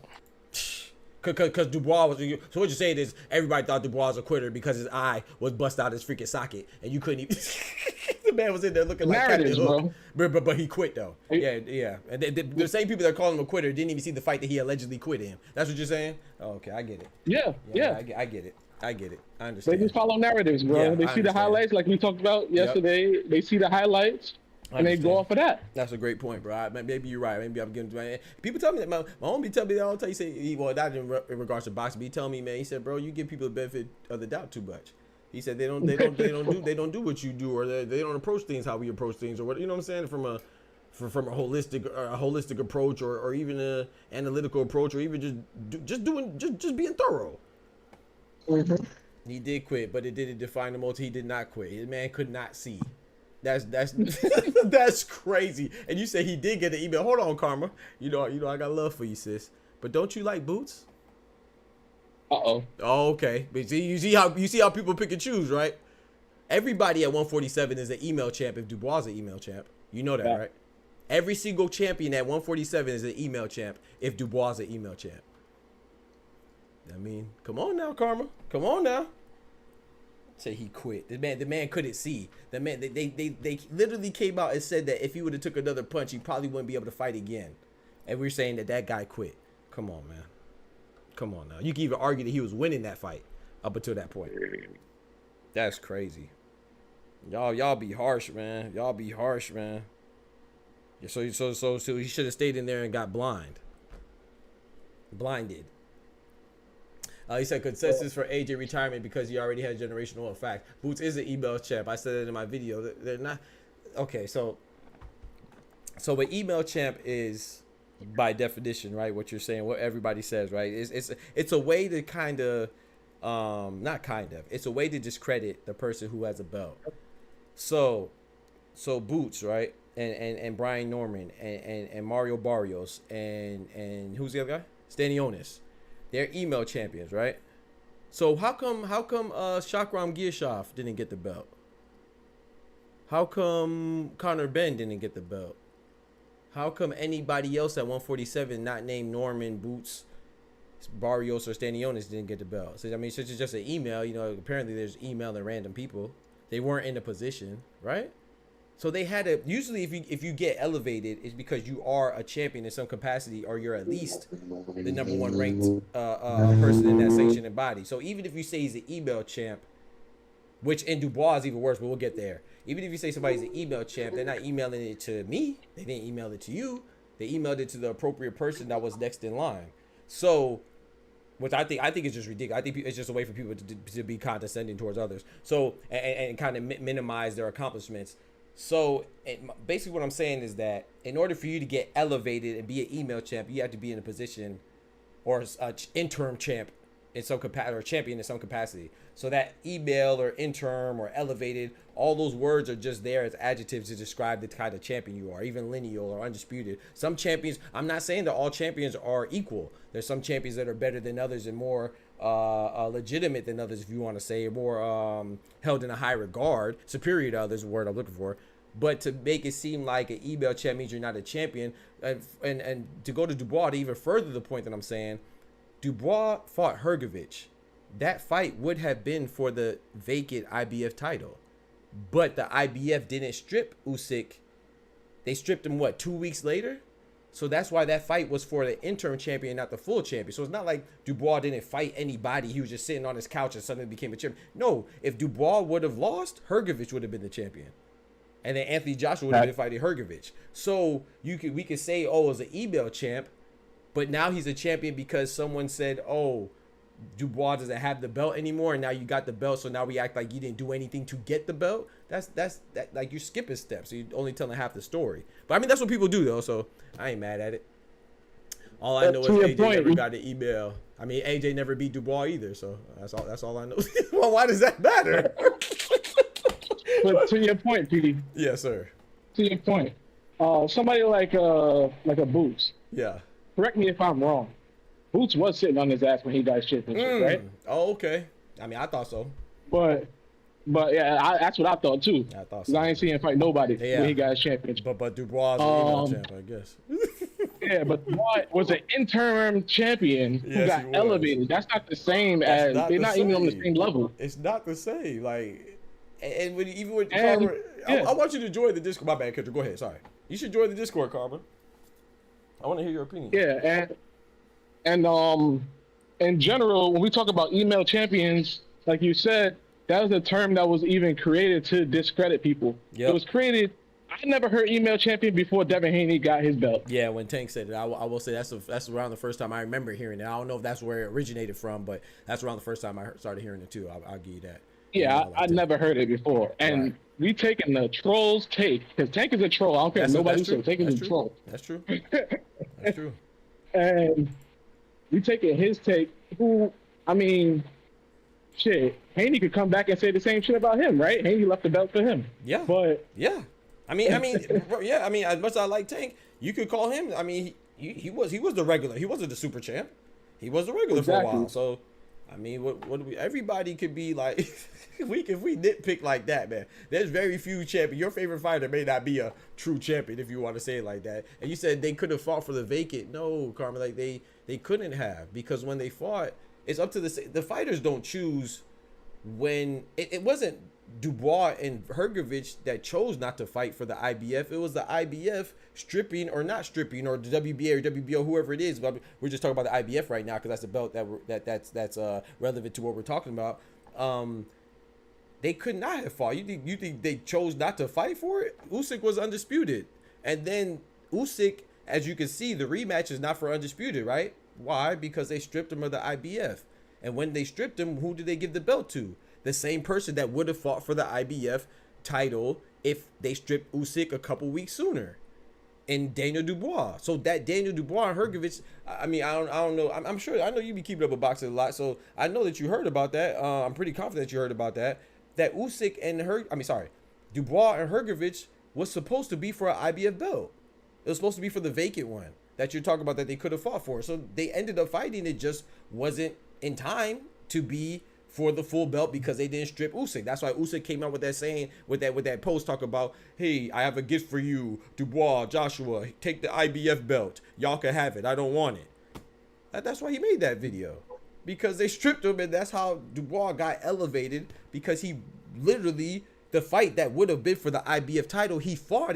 Because Dubois was. So what you're saying is everybody thought Dubois was a quitter because his eye was bust out his freaking socket and you couldn't even. The man was in there looking like Captain Hook. But he quit though. Yeah. And the same people that call him a quitter didn't even see the fight that he allegedly quit in. That's what you're saying? Oh, okay, I get it. Yeah. I get it. I understand. They just follow narratives, bro. They see the highlights like we talked about yesterday. They see the highlights. And they go off of that. That's a great point, bro. Maybe you're right. Maybe I'm getting. People tell me that my homie tell me that all the time. He say, well, not in regards to boxing, but he tell me, man. He said, bro, you give people the benefit of the doubt too much. He said they don't do what you do, or they don't approach things how we approach things, or what, you know what I'm saying, from a holistic approach, or even a analytical approach, or even just being thorough. Mm-hmm. He did quit, but it didn't define the most. He did not quit. His man could not see. That's that's crazy. And you say he did get an email. Hold on, Karma. You know I got love for you, sis. But don't you like boots? Oh, okay. But you see how people pick and choose, right? Everybody at 147 is an email champ if Dubois is an email champ. You know that, right? Every single champion at 147 is an email champ if Dubois is an email champ. I mean, come on now, Karma. Come on now. Say he quit. The man couldn't see. The man they literally came out and said that if he would have took another punch, he probably wouldn't be able to fight again. And we're saying that guy quit. Come on, man. Come on now. You can even argue that he was winning that fight up until that point. That's crazy. Y'all be harsh, man. Y'all be harsh, man. Yeah, so he should have stayed in there and got blinded. He said consensus for AJ retirement because he already had generational effect. Boots is an email champ. I said it in my video. They're not okay. So what email champ is by definition, right? What you're saying, what everybody says, right? It's a way to kind of it's a way to discredit the person who has a belt. So Boots, right? And Brian Norman and Mario Barrios and who's the other guy? Stanionis. They're email champions, right? So how come Shakram Giyashov didn't get the belt? How come Conor Benn didn't get the belt? How come anybody else at 147 not named Norman, Boots, Barrios, or Stanionis didn't get the belt? So I mean, since it's just an email, apparently there's emailing random people. They weren't in a position, right? So they had to, usually if you get elevated, it's because you are a champion in some capacity, or you're at least the number one ranked person in that sanctioned body. So even if you say he's an email champ, which in Dubois is even worse, but we'll get there. Even if you say somebody's an email champ, they're not emailing it to me. They didn't email it to you. They emailed it to the appropriate person that was next in line. So, which I think is just ridiculous. I think it's just a way for people to be condescending towards others. So, and kind of minimize their accomplishments. So basically what I'm saying is that in order for you to get elevated and be an email champ, you have to be in a position or an interim champ in some capacity, or champion in some capacity. So that email or interim or elevated, all those words are just there as adjectives to describe the kind of champion you are, even lineal or undisputed. Some champions, I'm not saying that all champions are equal. There's some champions that are better than others and more legitimate than others, if you want to say, more held in a high regard, superior to others, the word I'm looking for. But to make it seem like an email champ means you're not a champion, and to go to Dubois to even further the point that I'm saying, Dubois fought Hrgovic. That fight would have been for the vacant IBF title, but the IBF didn't strip Usyk. They stripped him 2 weeks later. So that's why that fight was for the interim champion, not the full champion. So it's not like Dubois didn't fight anybody. He was just sitting on his couch and suddenly became a champion. No, if Dubois would have lost, Hrgovic would have been the champion. And then Anthony Joshua would have been fighting Hrgovic. So we could say, oh, it was an email champ, but now he's a champion because someone said, oh, Dubois doesn't have the belt anymore, and now you got the belt, so now we act like you didn't do anything to get the belt. That's like you're skipping steps, so you're only telling half the story. But I mean, that's what people do though, so I ain't mad at it. All I know is AJ never got an email. I mean, AJ never beat Dubois either, so that's all I know. Well, why does that matter? But to your point, PD. Yes, sir. To your point, somebody like a Boots. Yeah. Correct me if I'm wrong. Boots was sitting on his ass when he got his championship, right? Oh, okay. I mean, I thought so. But yeah, that's what I thought too. I thought so. I ain't seen him fight nobody when he got his championship. But Dubois is an email champ, I guess. Yeah, but Dubois was an interim champion who got elevated. That's not the same as they're not even on the same level. It's not the same. Like, and even with Carver, I want you to join the Discord. My bad, Kendra. Go ahead. Sorry. You should join the Discord, Carver. I want to hear your opinion. Yeah, and in general, when we talk about email champions, like you said, that was a term that was even created to discredit people. Yep. It was created. I never heard email champion before Devin Haney got his belt. Yeah, when Tank said it, I will say that's around the first time I remember hearing it. I don't know if that's where it originated from, but that's around the first time I started hearing it too. I'll give you that. Yeah, I never heard it before. And we taking the troll's take, because Tank is a troll. I don't care nobody says Tank is a troll. That's true. That's true. And we taking his take, who, I mean, shit, Haney could come back and say the same shit about him, right? Haney left the belt for him. Yeah. But yeah. I mean, yeah. I mean, as much as I like Tank, you could call him. I mean, he was the regular. He wasn't the super champ. He was the regular for a while. So, I mean, what do we? Everybody could be like, if we nitpick like that, man. There's very few champions. Your favorite fighter may not be a true champion if you want to say it like that. And you said they could have fought for the vacant. No, Carmen, like they couldn't have, because when they fought, it's up to the fighters don't choose when it wasn't Dubois and Hrgovic that chose not to fight for the IBF. It was the IBF stripping or not stripping, or the WBA or WBO, whoever it is. But we're just talking about the IBF right now because that's the belt that's relevant to what we're talking about. They could not have fought. You think they chose not to fight for it? Usyk was undisputed, and then Usyk, as you can see, the rematch is not for undisputed, right? Why? Because they stripped him of the IBF, and when they stripped him, who did they give the belt to? The same person that would have fought for the IBF title if they stripped Usyk a couple weeks sooner, and Daniel Dubois. So that Daniel Dubois and Hrgovic, I mean, I don't know. I'm sure, I know you be keeping up with boxing a lot, so I know that you heard about that. I'm pretty confident you heard about that. That Usyk and Dubois and Hrgovic was supposed to be for an IBF belt. It was supposed to be for the vacant one that you're talking about that they could have fought for. So they ended up fighting. It just wasn't in time to be for the full belt because they didn't strip Usyk. That's why Usyk came out with that saying, with that post talk about, hey, I have a gift for you, Dubois, Joshua, take the IBF belt. Y'all can have it. I don't want it. That's why he made that video. Because they stripped him, and that's how Dubois got elevated, because he literally, the fight that would have been for the IBF title, he fought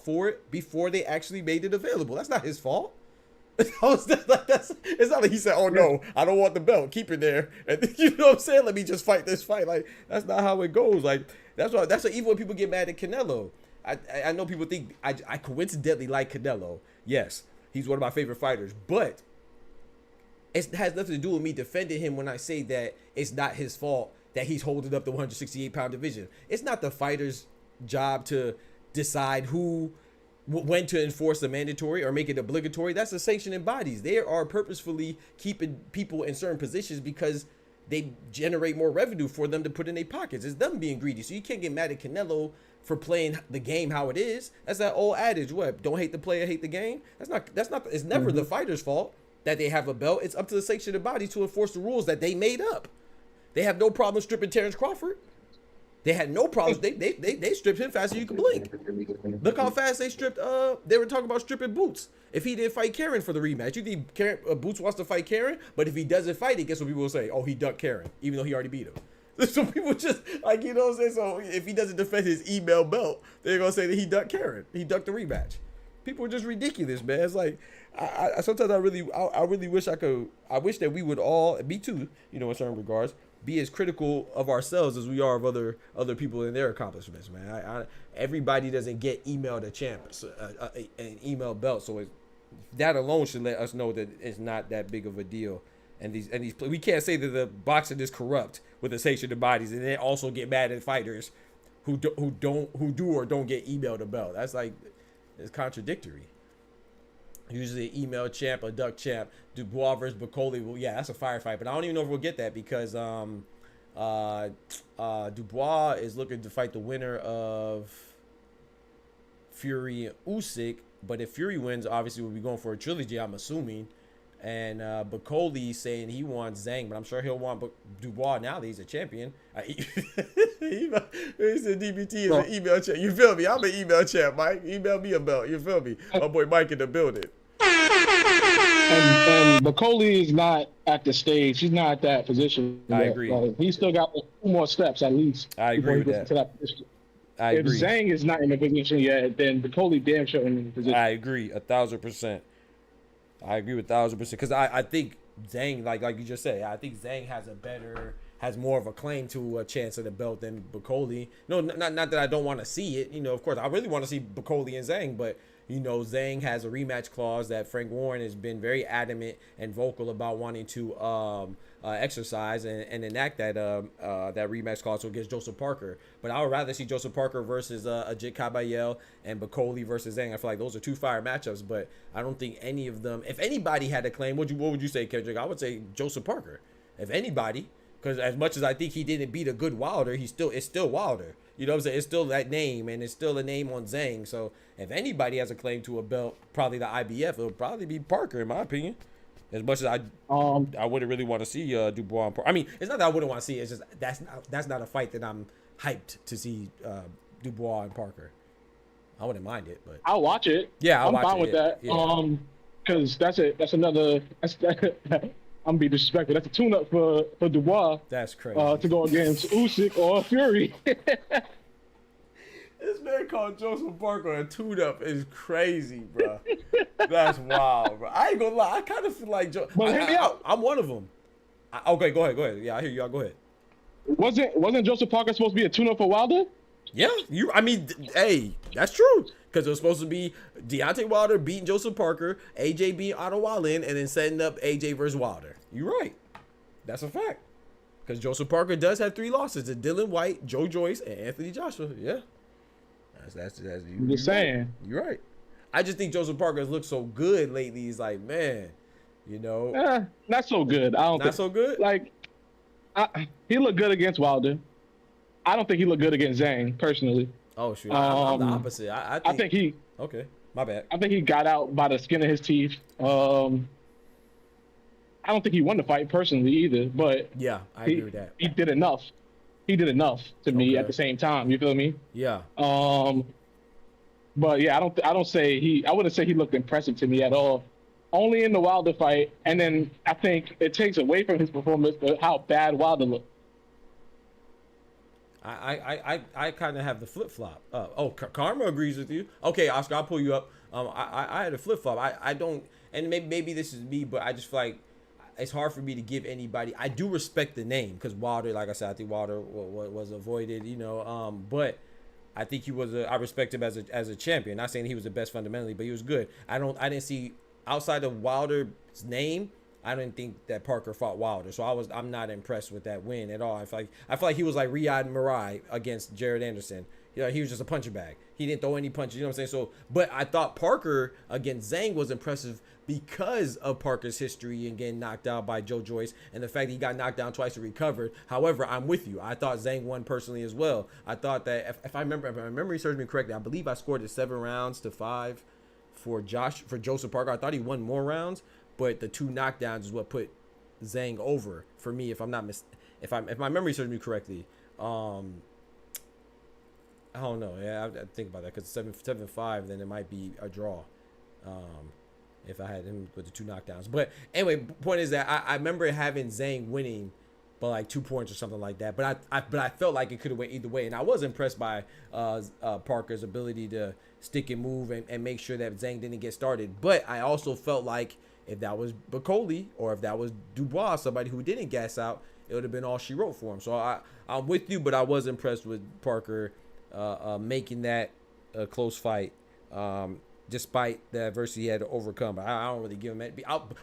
for it before they actually made it available. That's not his fault. It's not like he said, oh no, I don't want the belt, keep it there. And you know what I'm saying? Let me just fight this fight. Like, that's not how it goes. Like, that's why even when people get mad at Canelo, I know people think I coincidentally like Canelo. Yes, he's one of my favorite fighters, but it has nothing to do with me defending him when I say that it's not his fault that he's holding up the 168-pound division. It's not the fighter's job to decide when to enforce the mandatory or make it obligatory. That's the sanctioning bodies. They are purposefully keeping people in certain positions because they generate more revenue for them to put in their pockets. It's them being greedy. So you can't get mad at Canelo for playing the game how it is. That's that old adage, what? Don't hate the player, hate the game. It's never the fighter's fault that they have a belt. It's up to the sanctioning body to enforce the rules that they made up. They have no problem stripping Terrence Crawford. They had no problems. They stripped him faster than you can blink. Look how fast they stripped. They were talking about stripping Boots. If he didn't fight Karen for the rematch, you think Boots wants to fight Karen? But if he doesn't fight it, guess what people will say? Oh, he ducked Karen, even though he already beat him. So people just, like, you know what I'm saying? So if he doesn't defend his email belt, they're gonna say that he ducked Karen. He ducked the rematch. People are just ridiculous, man. It's like, I sometimes I really wish I wish that we would all, me too, you know, in certain regards, be as critical of ourselves as we are of other people and their accomplishments, man. Everybody doesn't get emailed a champ, an email belt, so that alone should let us know that it's not that big of a deal. And these we can't say that the boxing is corrupt with the sanctioned bodies, and then also get mad at fighters who do or don't get emailed a belt. That's like, it's contradictory. Usually an email champ, a duck champ. Dubois versus Bacoli, well, yeah, that's a firefight. But I don't even know if we'll get that because Dubois is looking to fight the winner of Fury and Usyk. But if Fury wins, obviously we'll be going for a trilogy, I'm assuming. And Bacoli saying he wants Zhang, but I'm sure he'll want Dubois now that he's a champion. He said DBT is an email champ. You feel me? I'm an email champ, Mike. Email me a belt. You feel me? My boy Mike in the building. And Bacoli is not at the stage. He's not at that position. I agree. He's still got 2 more steps at least. I agree with that. To that position. I agree. If Zhang is not in the position yet, then Bacoli damn sure in the position. I agree 1,000%. I agree with 1,000% because I think Zhang, like you just said, I think Zhang has more of a claim to a chance at the belt than Bacoli. No, not that I don't want to see it. You know, of course, I really want to see Bacoli and Zhang, but you know, Zhang has a rematch clause that Frank Warren has been very adamant and vocal about wanting to exercise and enact that rematch clause against Joseph Parker. But I would rather see Joseph Parker versus Ajit Kabayel and Bacoli versus Zhang. I feel like those are 2 fire matchups, but I don't think any of them. If anybody had a claim, what would you say, Kendrick? I would say Joseph Parker. If anybody, because as much as I think he didn't beat a good Wilder, it's still Wilder. You know what I'm saying? It's still that name, and it's still a name on Zhang. So if anybody has a claim to a belt, probably the IBF, it'll probably be Parker, in my opinion. As much as I wouldn't really want to see Dubois and Parker. I mean, it's not that I wouldn't want to see it. It's just that's not a fight that I'm hyped to see Dubois and Parker. I wouldn't mind it, but I'll watch it. Yeah, I'm fine with that. Yeah. Because that's I'm gonna be disrespectful. That's a tune-up for Dubois. That's crazy. To go against Usyk or Fury. This man called Joseph Parker a tune-up is crazy, bro. That's wild, bro. I ain't gonna lie. I kind of feel like I'm one of them. Okay, go ahead. Yeah, I hear you. Go ahead. Wasn't Joseph Parker supposed to be a tune-up for Wilder? Yeah, hey, that's true. Because it was supposed to be Deontay Wilder beating Joseph Parker, AJ beating Otto Wallin, and then setting up AJ versus Wilder. You're right. That's a fact. Because Joseph Parker does have 3 losses to Dylan White, Joe Joyce, and Anthony Joshua. Yeah. That's I'm just saying. You're right. I just think Joseph Parker has looked so good lately. He's like, man, not so good. I don't not think so good. Like, he looked good against Wilder. I don't think he looked good against Zhang personally. Oh shoot, I'm the opposite. I think he. Okay, my bad. I think he got out by the skin of his teeth. I don't think he won the fight personally either, but yeah, I agree with that. He did enough. He did enough to me at the same time. You feel me? Yeah. But yeah, I wouldn't say he looked impressive to me at all. Only in the Wilder fight, and then I think it takes away from his performance, but how bad Wilder looked. I kind of have the flip flop. Karma agrees with you. Okay, Oscar, I'll pull you up. I had a flip flop. I don't, and maybe this is me, but I just feel like it's hard for me to give anybody. I do respect the name because Wilder, like I said, I think Wilder was avoided, but I think I respect him as a champion. Not saying he was the best fundamentally, but he was good. I didn't see outside of Wilder's name. I didn't think that Parker fought Wilder, so I'm not impressed with that win at all. I feel like he was like Riyad Marai against Jared Anderson. He was just a punching bag. He didn't throw any punches. You know what I'm saying? So, but I thought Parker against Zhang was impressive because of Parker's history and getting knocked out by Joe Joyce and the fact that he got knocked down twice and recovered. However, I'm with you. I thought Zhang won personally as well. I thought that if my memory serves me correctly, I believe I scored it 7-5 for Joseph Parker. I thought he won more rounds, but the 2 knockdowns is what put Zhang over for me. If my memory serves me correctly. I don't know. Yeah, I think about that because 7-5, then it might be a draw. If I had him with the 2 knockdowns. But anyway, point is that I remember having Zhang winning by like 2 points or something like that. But I felt like it could have went either way, and I was impressed by Parker's ability to stick and move and make sure that Zhang didn't get started. But I also felt like if that was Bacoli or if that was Dubois, somebody who didn't gas out, it would have been all she wrote for him. So I'm with you, but I was impressed with Parker making that a close fight, despite the adversity he had to overcome. But I don't really give him that.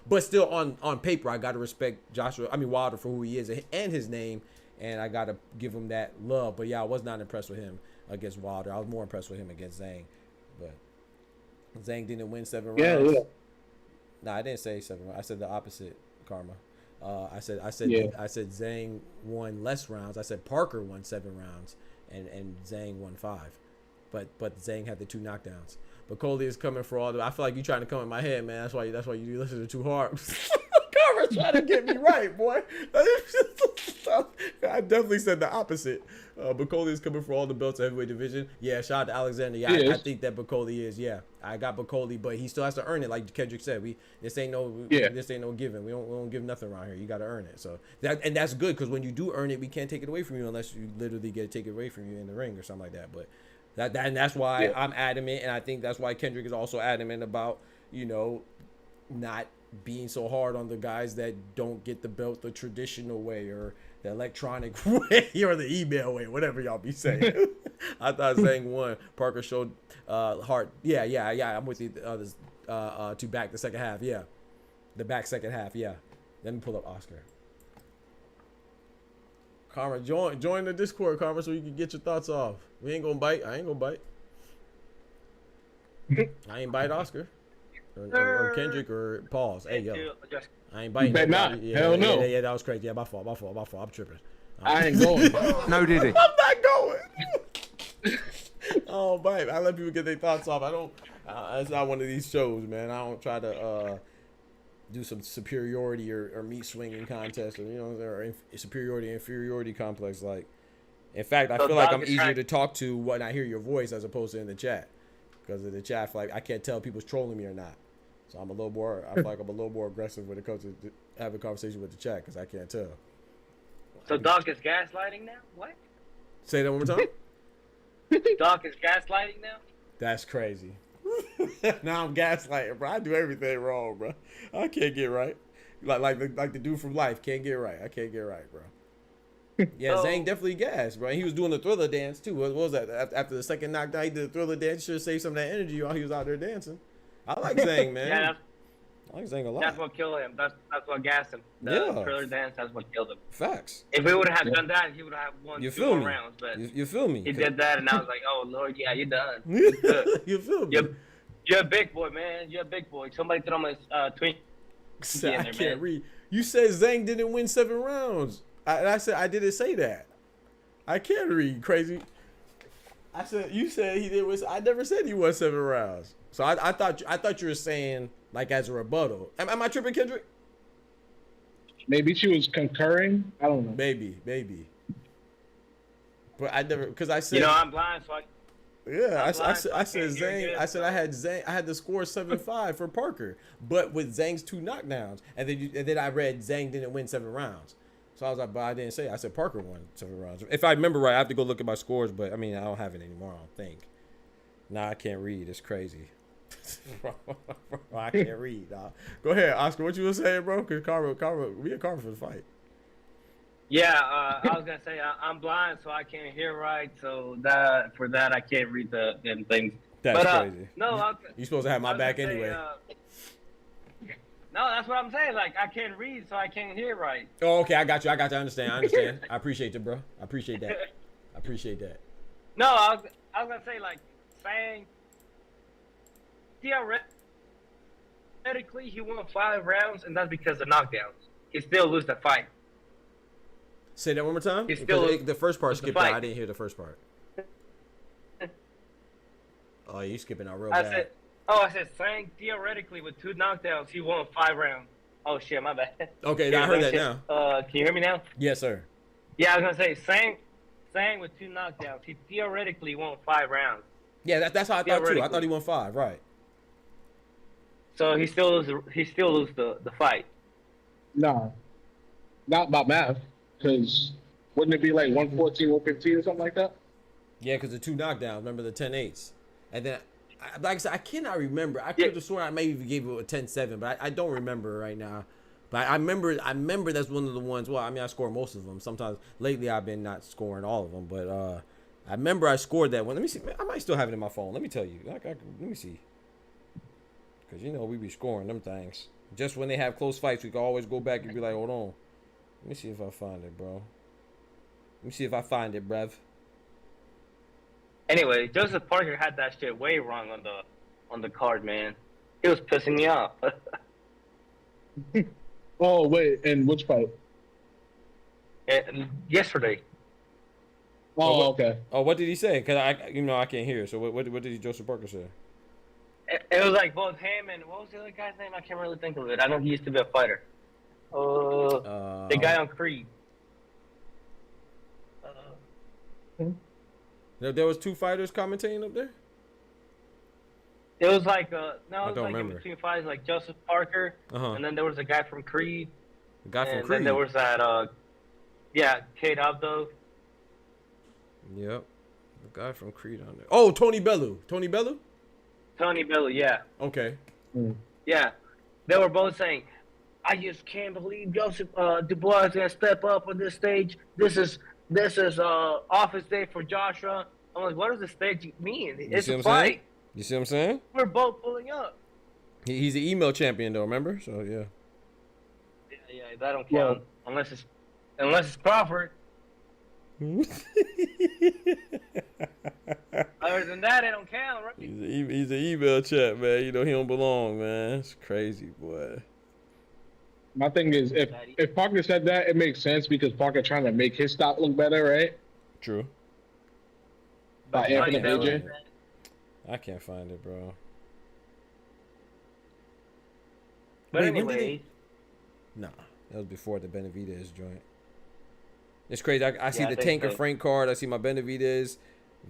But still, on paper, I got to respect Wilder for who he is and his name, and I got to give him that love. But yeah, I was not impressed with him against Wilder. I was more impressed with him against Zhang. But Zhang didn't win 7 rounds. Yeah. No, I didn't say 7 rounds. I said the opposite, Karma. I said Zhang won less rounds. I said Parker won 7 rounds and Zhang won 5. But Zhang had the 2 knockdowns. But Coley is coming for all the. I feel like you trying to come in my head, man. That's why you listen to too hard. Karma's trying to get me right, boy. I definitely said the opposite. Bacoli is coming for all the belts of heavyweight division. Yeah, shout out to Alexander. Yeah, I think that Bacoli is. Yeah, I got Bacoli, but he still has to earn it. Like Kendrick said, this ain't no giving. We don't give nothing around here. You got to earn it. So that's good because when you do earn it, we can't take it away from you unless you literally get it taken away from you in the ring or something like that. But and that's why I'm adamant, and I think that's why Kendrick is also adamant about not being so hard on the guys that don't get the belt the traditional way or the electronic way or the email way, whatever y'all be saying. I thought Zhang won. Parker showed heart. Yeah. I'm with you. To back the second half. Yeah, the back second half. Yeah. Let me pull up Oscar. Karma, join the Discord, Karma, so you can get your thoughts off. We ain't gonna bite. I ain't gonna bite. I ain't bite Oscar. Or Kendrick or Pauls. Hey, yo. I ain't biting. You bet not. Hell no. Yeah, that was crazy. Yeah, my fault. I'm tripping. I ain't going. No, did he? I'm not going. Oh, bite. I let people get their thoughts off. I don't. It's not one of these shows, man. I don't try to do some superiority or meat swinging contest or superiority inferiority complex. Like, in fact, I feel like I'm easier to talk to when I hear your voice as opposed to in the chat. Because of the chat, I can't tell if people's trolling me or not. So I'm a little more. I feel like I'm a little more aggressive when it comes to having a conversation with the chat because I can't tell. So Doc is gaslighting now? What? Say that one more time. Doc is gaslighting now? That's crazy. Now I'm gaslighting, bro. I do everything wrong, bro. I can't get right. Like the dude from Life can't get right. I can't get right, bro. Yeah, Zang definitely gassed, bro. He was doing the Thriller dance too. What was that? After the second knockdown, he did the Thriller dance. Should have saved some of that energy while he was out there dancing. I like Zang, man. Yeah, I like Zang a lot. that's what killed him. That's what gassed him. The Thriller dance, that's what killed him. Facts. If we would have done that, he would have won You 2 feel more me? rounds. But You feel me? he did that, and I was like, oh, Lord, yeah, you're done. You feel me? You're a big boy, man. You're a big boy. Somebody throw my twink. I can't read. You said Zang didn't win 7 rounds. I said I didn't say that. I can't read, crazy. I said you said he did. I never said he won 7 rounds. So I thought you were saying like as a rebuttal. Am I tripping, Kendrick? Maybe she was concurring. I don't know. Maybe. But I never because I said. I'm blind, so I said Zang. I said I had Zang. I had the score 7-5 for Parker, but with Zang's 2 knockdowns, and then I read Zang didn't win 7 rounds. So I was like, but I didn't say. I said Parker won 7 rounds. If I remember right, I have to go look at my scores, but I mean I don't have it anymore. I don't think. Nah, I can't read. It's crazy. I can't read. Nah. Go ahead, Oscar. What you was saying, bro? Cause we had Carver for the fight. Yeah, I was gonna say I'm blind, so I can't hear right. So for that I can't read the them things. That's crazy. No, you supposed to have my back anyway. No, that's what I'm saying. Like I can't read, so I can't hear right. Oh, okay. I got you. I understand. I appreciate you, bro. I appreciate that. No, I was gonna say like saying theoretically he won 5 rounds, and that's because of knockdowns. He still lose the fight. Say that one more time. The first part skipped out. I didn't hear the first part. Oh, you skipping out real bad. I said, saying theoretically with 2 knockdowns, he won 5 rounds. Oh shit, my bad. Okay, I heard that now. Can you hear me now? Yes, sir. Yeah, I was gonna say, saying with 2 knockdowns, he theoretically won 5 rounds. Yeah, that's how I thought too. I thought he won 5, right? So he still lose the fight. No, not by math. Because wouldn't it be like 114, 115 or something like that? Yeah, because the 2 knockdowns. Remember the 10-8s. And then, like I said, I cannot remember. I could have sworn I maybe gave it a 10-7, but I don't remember right now. But I remember that's one of the ones. Well, I mean, I score most of them. Sometimes lately I've been not scoring all of them, but I remember I scored that one. Let me see. I might still have it in my phone. Let me tell you. Let me see. Because we be scoring them things. Just when they have close fights, we can always go back and be like, hold on. Let me see if I find it, bro. Let me see if I find it, bruv. Anyway, Joseph Parker had that shit way wrong on the card, man. He was pissing me off. Oh wait, and which fight? Yesterday. Oh, okay. Oh, what did he say? Cause I can't hear. So what did Joseph Parker say? It was like both him and what was the other guy's name? I can't really think of it. I know he used to be a fighter. The guy on Creed. There was 2 fighters commentating up there. It was like no, it was like remember. in between fights, like Joseph Parker, and then there was a guy from Creed. The guy from Creed. And then there was that Kate Abdo. Yep, the guy from Creed on there. Oh, Tony Bellew. Tony Bellew, yeah. Okay. Yeah, they were both saying, I just can't believe Joseph Dubois is gonna step up on this stage. This is office day for Joshua. I'm like, what does the stage mean? It's a fight. You see what I'm saying? We're both pulling up. He's an email champion though, remember? So yeah. Yeah, that don't count unless it's Crawford. Other than that, it don't count, right? He's an email chat, man. He don't belong, man. It's crazy, boy. My thing is, if Parker said that, it makes sense because Parker trying to make his stock look better, right? True. By Anthony AJ. I can't find it, bro. But anyway. Nah, that was before the Benavidez joint. It's crazy. I see the Tanker Frank card. I see my Benavidez,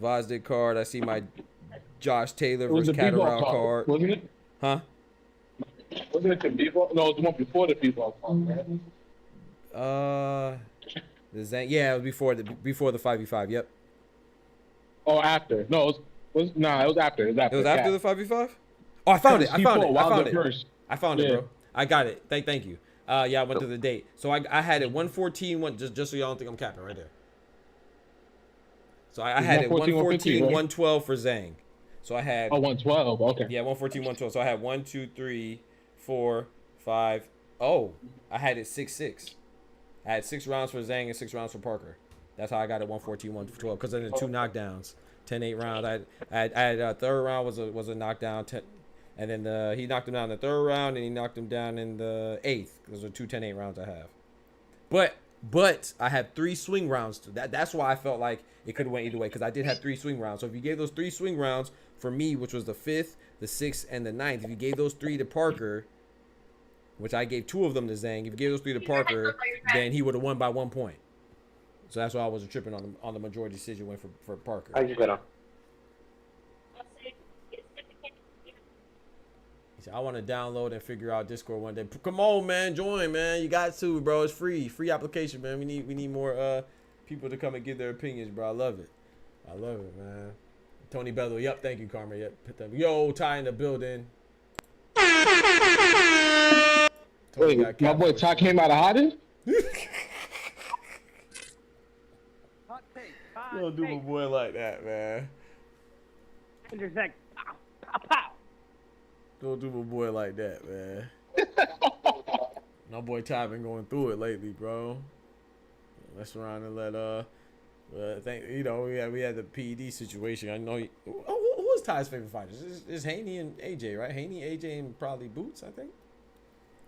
Vazdik card. I see my Josh Taylor versus Catterall card. Wasn't it? Huh? Wasn't it the Bivol? No, it was the one before the Bivol fight, right? The Zhang, yeah, it was before the 5v5. Yep. Oh, after. No, it was after. It was after. It was after the 5v5. Oh, I found it. I found it, bro. I got it. Thank you. Yeah, I went to the date. So I had it 114. Just so y'all don't think I'm capping right there. So I had it 114, 112 for Zhang. So I had 112. Okay. Yeah, 114, 112. So I had 1, 2, 3, 4, 5. Oh, I had it 6-6. I had 6 rounds for Zhang and 6 rounds for Parker. That's how I got it 114, 112. Because of the 2 knockdowns, 10-8 rounds. I had third round was a knockdown. And then he knocked him down in the third round, and he knocked him down in the 8th. Those are 2 10-8 rounds I have. But I had 3 swing rounds. That's why I felt like it could have went either way, because I did have 3 swing rounds. So if you gave those 3 swing rounds for me, which was the 5th, the 6th, and the 9th, if you gave those 3 to Parker, which I gave 2 of them to Zhang, if you gave those 3 to Parker, then he would have won by 1 point. So that's why I wasn't tripping on the majority decision win for Parker. I just got on. I want to download and figure out Discord one day. Come on, man, join, man. You got to, bro. It's free application, man. We need more people to come and give their opinions, bro. I love it, man. Tony Bello, yep. Thank you, Karma. Yep. Yo, Ty in the building. Wait, my boy Ty came out of hiding. Don't do my boy like that, man. Intersect. Pow, pow. Don't do my boy like that, man. My boy Ty been going through it lately, bro. Mess around and we had the PED situation. I know who was Ty's favorite fighters? It's Haney and AJ, right? Haney, AJ, and probably Boots, I think.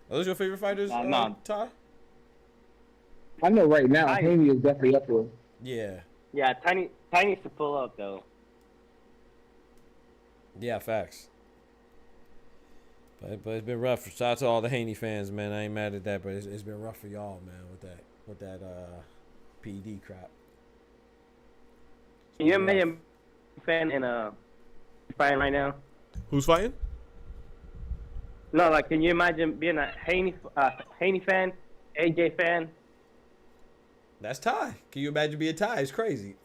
Are those your favorite fighters, Ty? I know right now Haney is definitely up there. Yeah. Yeah, Tiny needs to pull up though. Yeah, facts. But it's been rough. Shout out to all the Haney fans, man. I ain't mad at that, but it's been rough for y'all, man, with that PED crap. Can you imagine a fan in fighting right now? Who's fighting? No, like, can you imagine being a Haney fan, AJ fan? That's Ty. Can you imagine being Ty? It's crazy.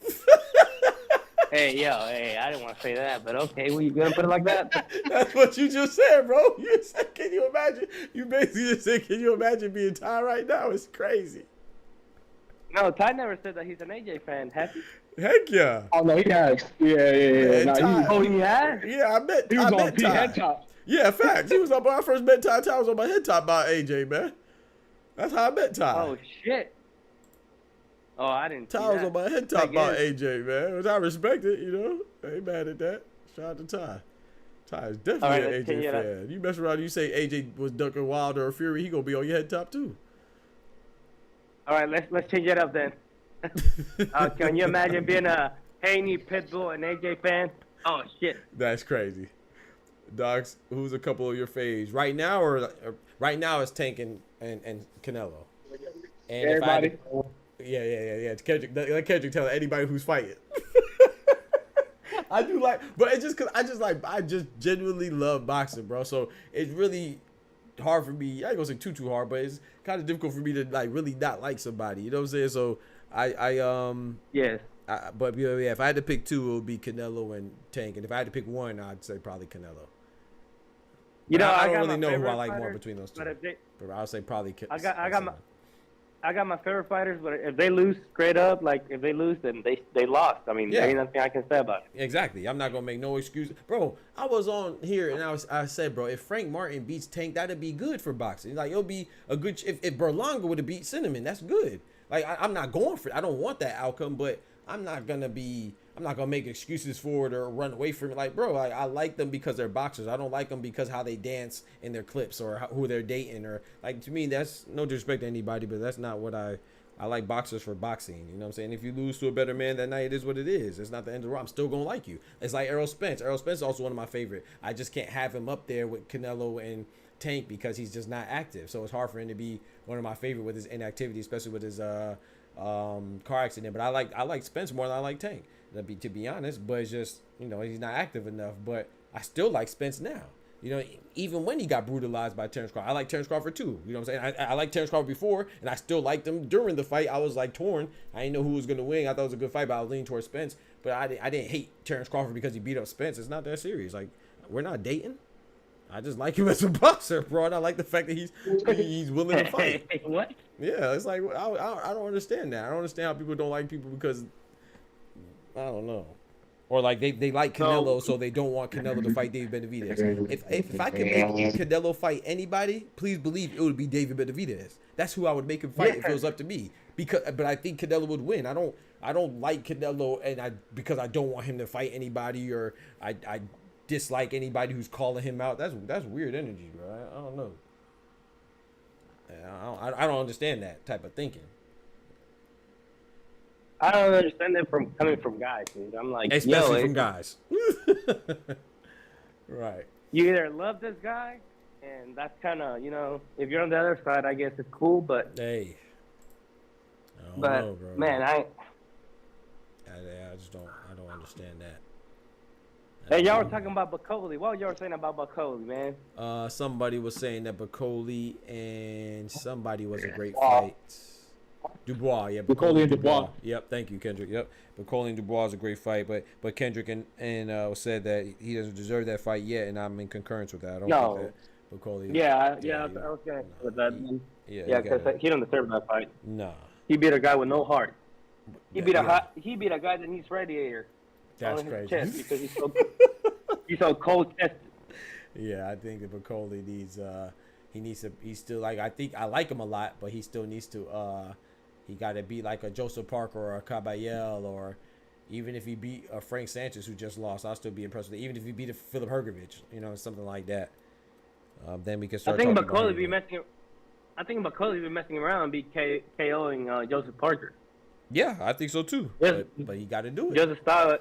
Hey, I didn't want to say that, but okay, well, you gonna put it like that? That's what you just said, bro. You said, can you imagine? You basically just said, can you imagine being Ty right now? It's crazy. No, Ty never said that he's an AJ fan, has he? Heck yeah. Oh, no, he has. Yeah. Oh, he has? Yeah, I met He was on Ty. head top. Yeah, facts. He was on, when I first met Ty. Ty was on my head top by AJ, man. That's how I met Ty. Oh, shit. Oh, I didn't see Ty was that. on my head top by AJ, man. Which I respect it, I ain't mad at that. Shout out to Ty. Ty is definitely an AJ fan. You mess around, you say AJ was ducking Wilder or Fury, he gonna be on your head top too. All right, let's change it up then. Can you imagine being a Haney, Pitbull, and AJ fan? Oh shit. That's crazy. Docs, who's a couple of your faves right now, or right now it's Tank and Canelo. And everybody. Yeah. Let Kendrick tell anybody who's fighting. I do like, but it's just because I just genuinely love boxing, bro. So it's really hard for me. I ain't gonna say too hard, but it's kind of difficult for me to like really not like somebody. You know what I'm saying? So yes. But yeah, if I had to pick 2, it would be Canelo and Tank, and if I had to pick 1, I'd say probably Canelo. You know, I don't really know who I like more between those 2. But I'll say probably. I got my favorite fighters, but if they lose straight up, like if they lose, then they lost. I mean, there ain't nothing I can say about it. Exactly. I'm not gonna make no excuse, bro. I was on here and I said, bro, if Frank Martin beats Tank, that'd be good for boxing. Like it'll be a good. If Berlanga would have beat Cinnamon, that's good. Like I'm not going for it. I don't want that outcome, but I'm not gonna make excuses for it or run away from it. Like, bro, I like them because they're boxers. I don't like them because how they dance in their clips or who they're dating or like, to me, that's no disrespect to anybody, but that's not what I like boxers for boxing. You know what I'm saying? If you lose to a better man that night, it is what it is. It's not the end of the world. I'm still going to like you. It's like Errol Spence. Errol Spence is also one of my favorite. I just can't have him up there with Canelo and Tank because he's just not active. So it's hard for him to be one of my favorite with his inactivity, especially with his car accident. But I like Spence more than I like Tank. To be honest, but it's just, he's not active enough. But I still like Spence now. You know, even when he got brutalized by Terrence Crawford. I like Terrence Crawford too. You know what I'm saying? I liked Terrence Crawford before, and I still liked him during the fight. I was like torn. I didn't know who was going to win. I thought it was a good fight, but I was leaning towards Spence. But I didn't hate Terrence Crawford because he beat up Spence. It's not that serious. Like, we're not dating. I just like him as a boxer, bro. And I like the fact that he's willing to fight. What? Yeah, it's like I don't understand that. I don't understand how people don't like people because I don't know. Or like they like Canelo, so they don't want Canelo to fight David Benavidez. If I could make Canelo fight anybody, please believe it would be David Benavidez. That's who I would make him fight if it was up to me. But I think Canelo would win. I don't like Canelo, because I don't want him to fight anybody, or I dislike anybody who's calling him out. That's weird energy, bro. I don't know. I don't understand that type of thinking. I don't understand that coming from guys, dude. I'm like, especially from guys. Right. You either love this guy, and that's kind of, if you're on the other side, I guess it's cool, but hey, I don't know, bro. Man, I don't understand that. Hey, y'all were talking about Bacoli. What y'all were saying about Bacoli, man? Somebody was saying that Bacoli and somebody was a great fight. Dubois, yeah. Bacoli and Dubois. Yep, thank you, Kendrick. Yep, Bacoli and Dubois is a great fight, but Kendrick and said that he doesn't deserve that fight yet, and I'm in concurrence with that. I don't think that Bacoli. Yeah, okay. With that, yeah, because he don't deserve that fight. Nah. He beat a guy with no heart. He beat a guy that needs radiator. That's on crazy. His chest because he's so cold chested. Yeah, I think that Bacoli needs he's still like, I like him a lot, but he still needs to he got to beat like a Joseph Parker or a Caballel, or even if he beat Frank Sanchez, who just lost, I'll still be impressed with it. Even if he beat a Philip Hergovich, something like that. Then we can start. I think Bacoli be messing around and be KOing Joseph Parker. Yeah, I think so too. But he got to do it. Just the style,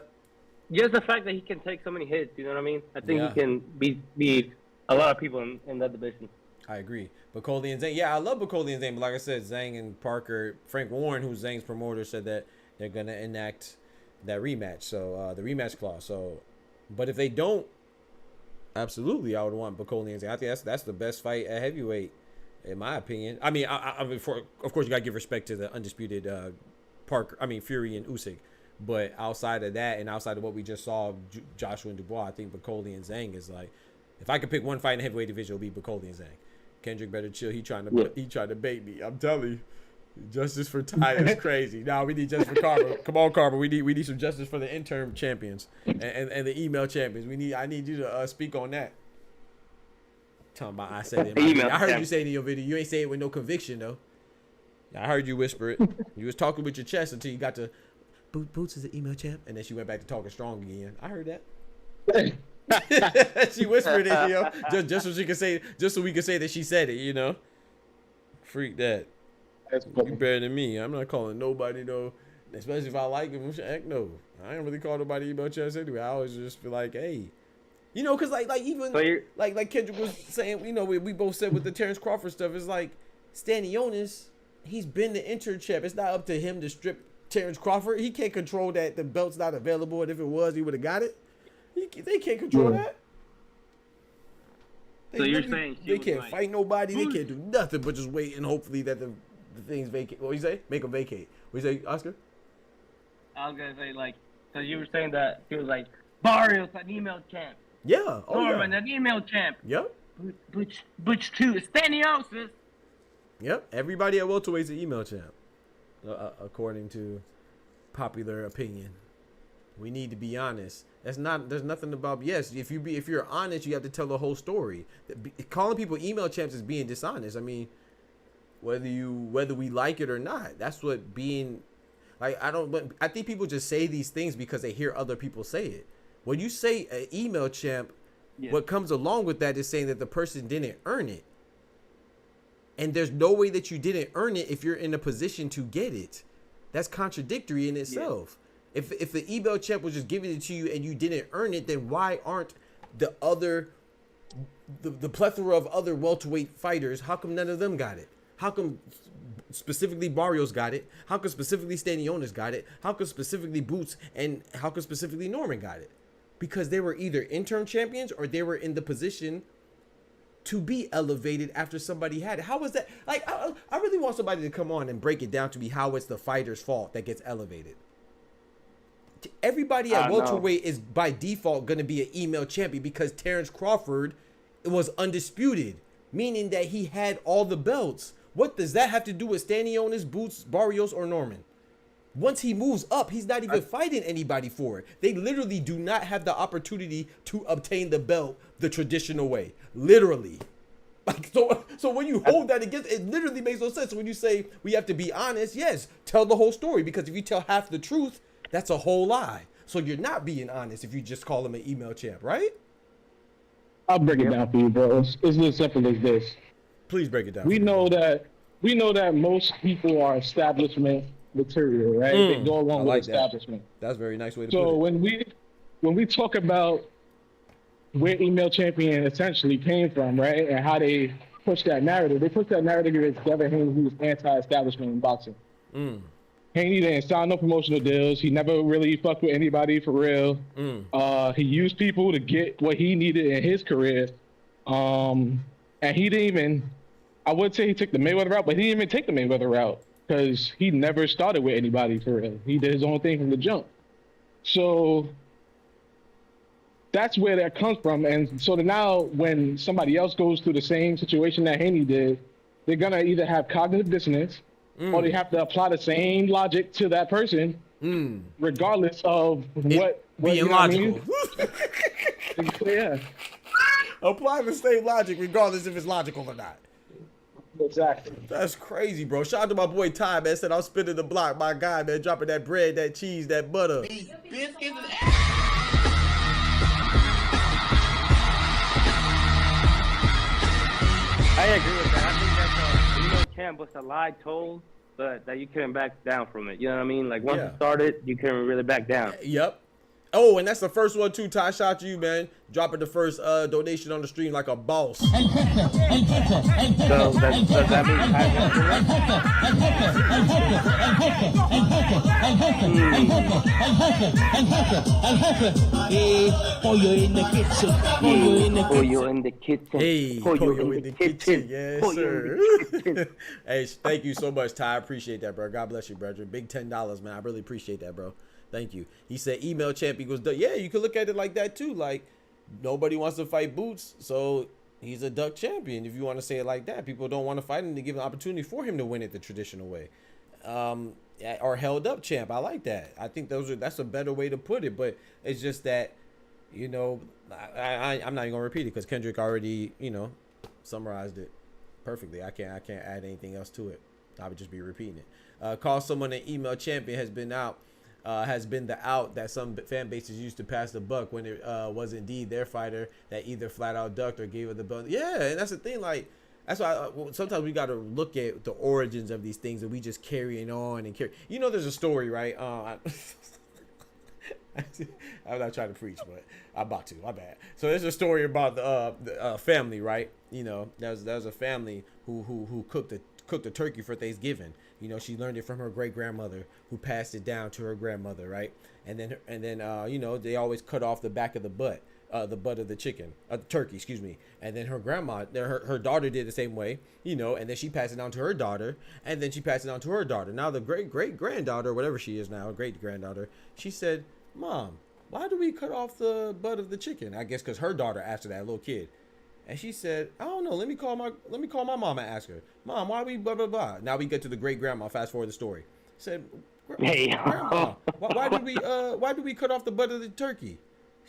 just the fact that he can take so many hits. You know what I mean? I think he can beat a lot of people in that division. I agree. Bacoli and Zhang. Yeah, I love Bacoli and Zhang, but like I said, Zhang and Parker, Frank Warren, who's Zhang's promoter, said that they're going to enact that rematch. So, the rematch clause. So, but if they don't, absolutely, I would want Bacoli and Zhang. I think that's the best fight at heavyweight, in my opinion. I mean, of course, you got to give respect to the undisputed Fury and Usyk. But outside of that, and outside of what we just saw, Joshua and Dubois, I think Bacoli and Zhang is like, if I could pick one fight in the heavyweight division, it would be Bacoli and Zhang. Kendrick better chill. He trying to bait me. I'm telling you, justice for Ty is crazy. Now we need justice for Carver. Come on, Carver. We need some justice for the interim champions and the email champions. I need you to speak on that. Talking about I said it. I heard you say it in your video. You ain't say it with no conviction though. I heard you whisper it. You was talking with your chest until you got to Boots is the email champ, and then she went back to talking strong again. I heard that. She whispered it, just so she could say, just so we could say that she said it, Freak that. That's cool. You better than me. I'm not calling nobody though, especially if I like him. Heck no, I ain't really call nobody email champs anyway. I always just feel like, hey, because like even like Kendrick was saying, we both said with the Terrence Crawford stuff, it's like Stanionis, he's been the interim champ. It's not up to him to strip Terrence Crawford. He can't control that the belt's not available, and if it was, he would have got it. They can't control that. So you're saying they can't fight nobody. They can't do nothing but just wait and hopefully that the things vacate. What you say? Make them vacate. What you say, Oscar? I was gonna say so you were saying that he was like Barrios an email champ. Yeah. Norman an email champ. Yep. Butch too. Stanionis. Yep. Everybody at welterweight's an email champ, according to popular opinion. We need to be honest. There's nothing about, yes, if you're honest, you have to tell the whole story. Calling people email champs is being dishonest. I mean, whether we like it or not, that's what being like. I think people just say these things because they hear other people say it. When you say an email champ, what comes along with that is saying that the person didn't earn it. And there's no way that you didn't earn it if you're in a position to get it. That's contradictory in itself. If the email champ was just giving it to you and you didn't earn it, then why aren't the plethora of other welterweight fighters, how come none of them got it? How come specifically Barrios got it? How come specifically Stanionis got it? How come specifically Boots, and how come specifically Norman got it? because they were either interim champions or they were in the position to be elevated after somebody had it. How was that? Like, I really want somebody to come on and break it down to me how it's the fighter's fault that gets elevated. Everybody at welterweight is by default going to be an email champion because Terrence Crawford was undisputed, meaning that he had all the belts. What does that have to do with Stanionis, Boots, Barrios, or Norman? Once he moves up, he's not even fighting anybody for it. They literally do not have the opportunity to obtain the belt the traditional way. Literally. Like, so when you hold that against, it literally makes no sense. So when you say we have to be honest, yes, tell the whole story, because if you tell half the truth, that's a whole lie. So you're not being honest if you just call him an email champ, right? I'll break it down for you, bro. It's as simple as this. Please break it down. We know that most people are establishment material, right? They go along with establishment. That's a very nice way to put it. So when we talk about where email champion essentially came from, right, and how they push that narrative, they push that narrative against Devin Haney, who was anti-establishment in boxing. Haney didn't sign no promotional deals. He never really fucked with anybody for real. He used people to get what he needed in his career. And he didn't even, I would say he took the Mayweather route, but he didn't even take the Mayweather route because he never started with anybody for real. He did his own thing from the jump. So that's where that comes from. And so now when somebody else goes through the same situation that Haney did, they're going to either have cognitive dissonance or they have to apply the same logic to that person, regardless of what being logical. Yeah. Apply the same logic regardless if it's logical or not. Exactly. That's crazy, bro. Shout out to my boy Ty, man. Said I'm spinning the block. My guy, man, dropping that bread, that cheese, that butter. I agree with that. I think that's email champ was a lie told, but that you couldn't back down from it. You know what I mean? Like once it started, you couldn't really back down. Yep. Oh, and that's the first one too, Ty. Shout out to you, man. Dropping the first donation on the stream like a boss. So does that mean Pollo in the kitchen. Pollo in the kitchen. Hey, pollo in the kitchen. Yes, sir. Hey, thank you so much, Ty. I appreciate that, bro. God bless you, brother. Big $10, man. I really appreciate that, bro. Thank you. He said email champion goes, yeah, you can look at it like that too. Like nobody wants to fight Boots, so he's a duck champion. If you want to say it like that, people don't want to fight him to give an opportunity for him to win it the traditional way. Or held up champ. I like that. I think that's a better way to put it. But it's just that, you know, I'm not even gonna repeat it because Kendrick already, you know, summarized it perfectly. I can't add anything else to it. I would just be repeating it. Call someone an email champion has been the out that some fan bases used to pass the buck when it was indeed their fighter that either flat out ducked or gave it the belt. Yeah, and that's the thing. Like, that's why sometimes we got to look at the origins of these things and we just carrying on and carry. You know, there's a story, right? I'm not trying to preach, but I'm about to. My bad. So there's a story about the family, right? You know, there's a family who cooked a turkey for Thanksgiving. You know, she learned it from her great grandmother, who passed it down to her grandmother, right? And then you know, they always cut off the back of the butt of the chicken, the turkey, excuse me. And then her grandma, her daughter did the same way, you know. And then she passed it on to her daughter, and then she passed it on to her daughter. Now the great granddaughter, whatever she is now, great granddaughter, she said, "Mom, why do we cut off the butt of the chicken?" I guess because her daughter asked her that, little kid. And she said, "I don't know. Let me call my mom and ask her. Mom, why we blah blah blah." Now we get to the great grandma. Fast forward the story. Said, "Grandma, why do we cut off the butt of the turkey?"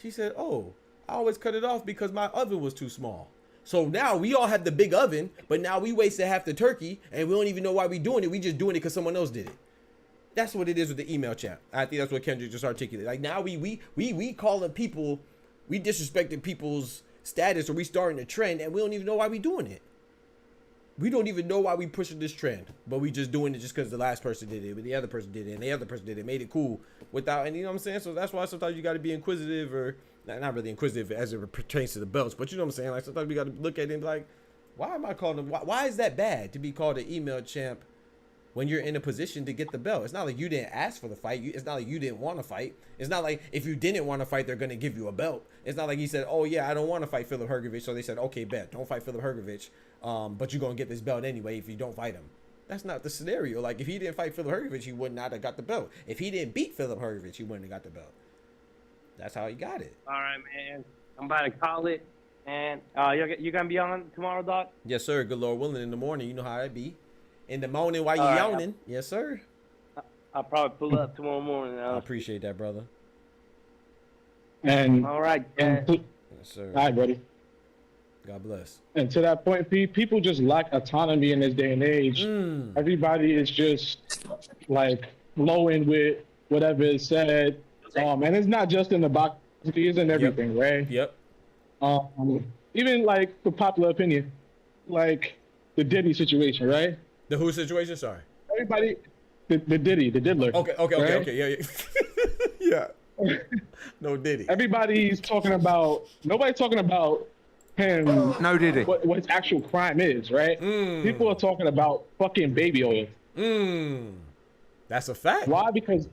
She said, "Oh, I always cut it off because my oven was too small." So now we all have the big oven, but now we wasted half the turkey, and we don't even know why we doing it. We just doing it because someone else did it. That's what it is with the email chat. I think that's what Kendrick just articulated. Like now we calling people, we disrespecting people's status, or we starting a trend, and we don't even know why we doing it. We don't even know why we pushing this trend, but we just doing it just because the last person did it, but the other person did it, and the other person did it, made it cool without, and you know what I'm saying? So that's why sometimes you got to be inquisitive, or not really inquisitive as it pertains to the belts, but you know what I'm saying? Like sometimes we got to look at it and be like, why am I calling them? Why is that bad to be called an email champ when you're in a position to get the belt. It's not like you didn't ask for the fight. It's not like you didn't want to fight. It's not like if you didn't want to fight, they're going to give you a belt. It's not like he said, oh, yeah, I don't want to fight Filip Hrgović. So they said, okay, bet. Don't fight Filip Hrgović. But you're going to get this belt anyway if you don't fight him. That's not the scenario. Like, if he didn't fight Filip Hrgović, he would not have got the belt. If he didn't beat Filip Hrgović, he wouldn't have got the belt. That's how he got it. All right, man. I'm about to call it. And you going to be on tomorrow, Doc? Yes, sir. Good Lord willing. In the morning, you know how that be. In the morning while you All right. yawning. Yes, sir. I'll probably pull up tomorrow morning. I appreciate that, brother. And all right, and Yes, sir. all right, buddy. God bless. And to that point, people just lack autonomy in this day and age. Everybody is just like flowing with whatever is said. And it's not just in the box, it's in everything, right? Yep. Even like the popular opinion, like the Diddy situation, right? The who situation? Sorry. Everybody, the Diddy, the diddler. Okay, right? yeah. Yeah. No Diddy. Everybody's talking about, nobody's talking about him. No Diddy. What his actual crime is, right? People are talking about fucking baby oil. That's a fact. Why? Because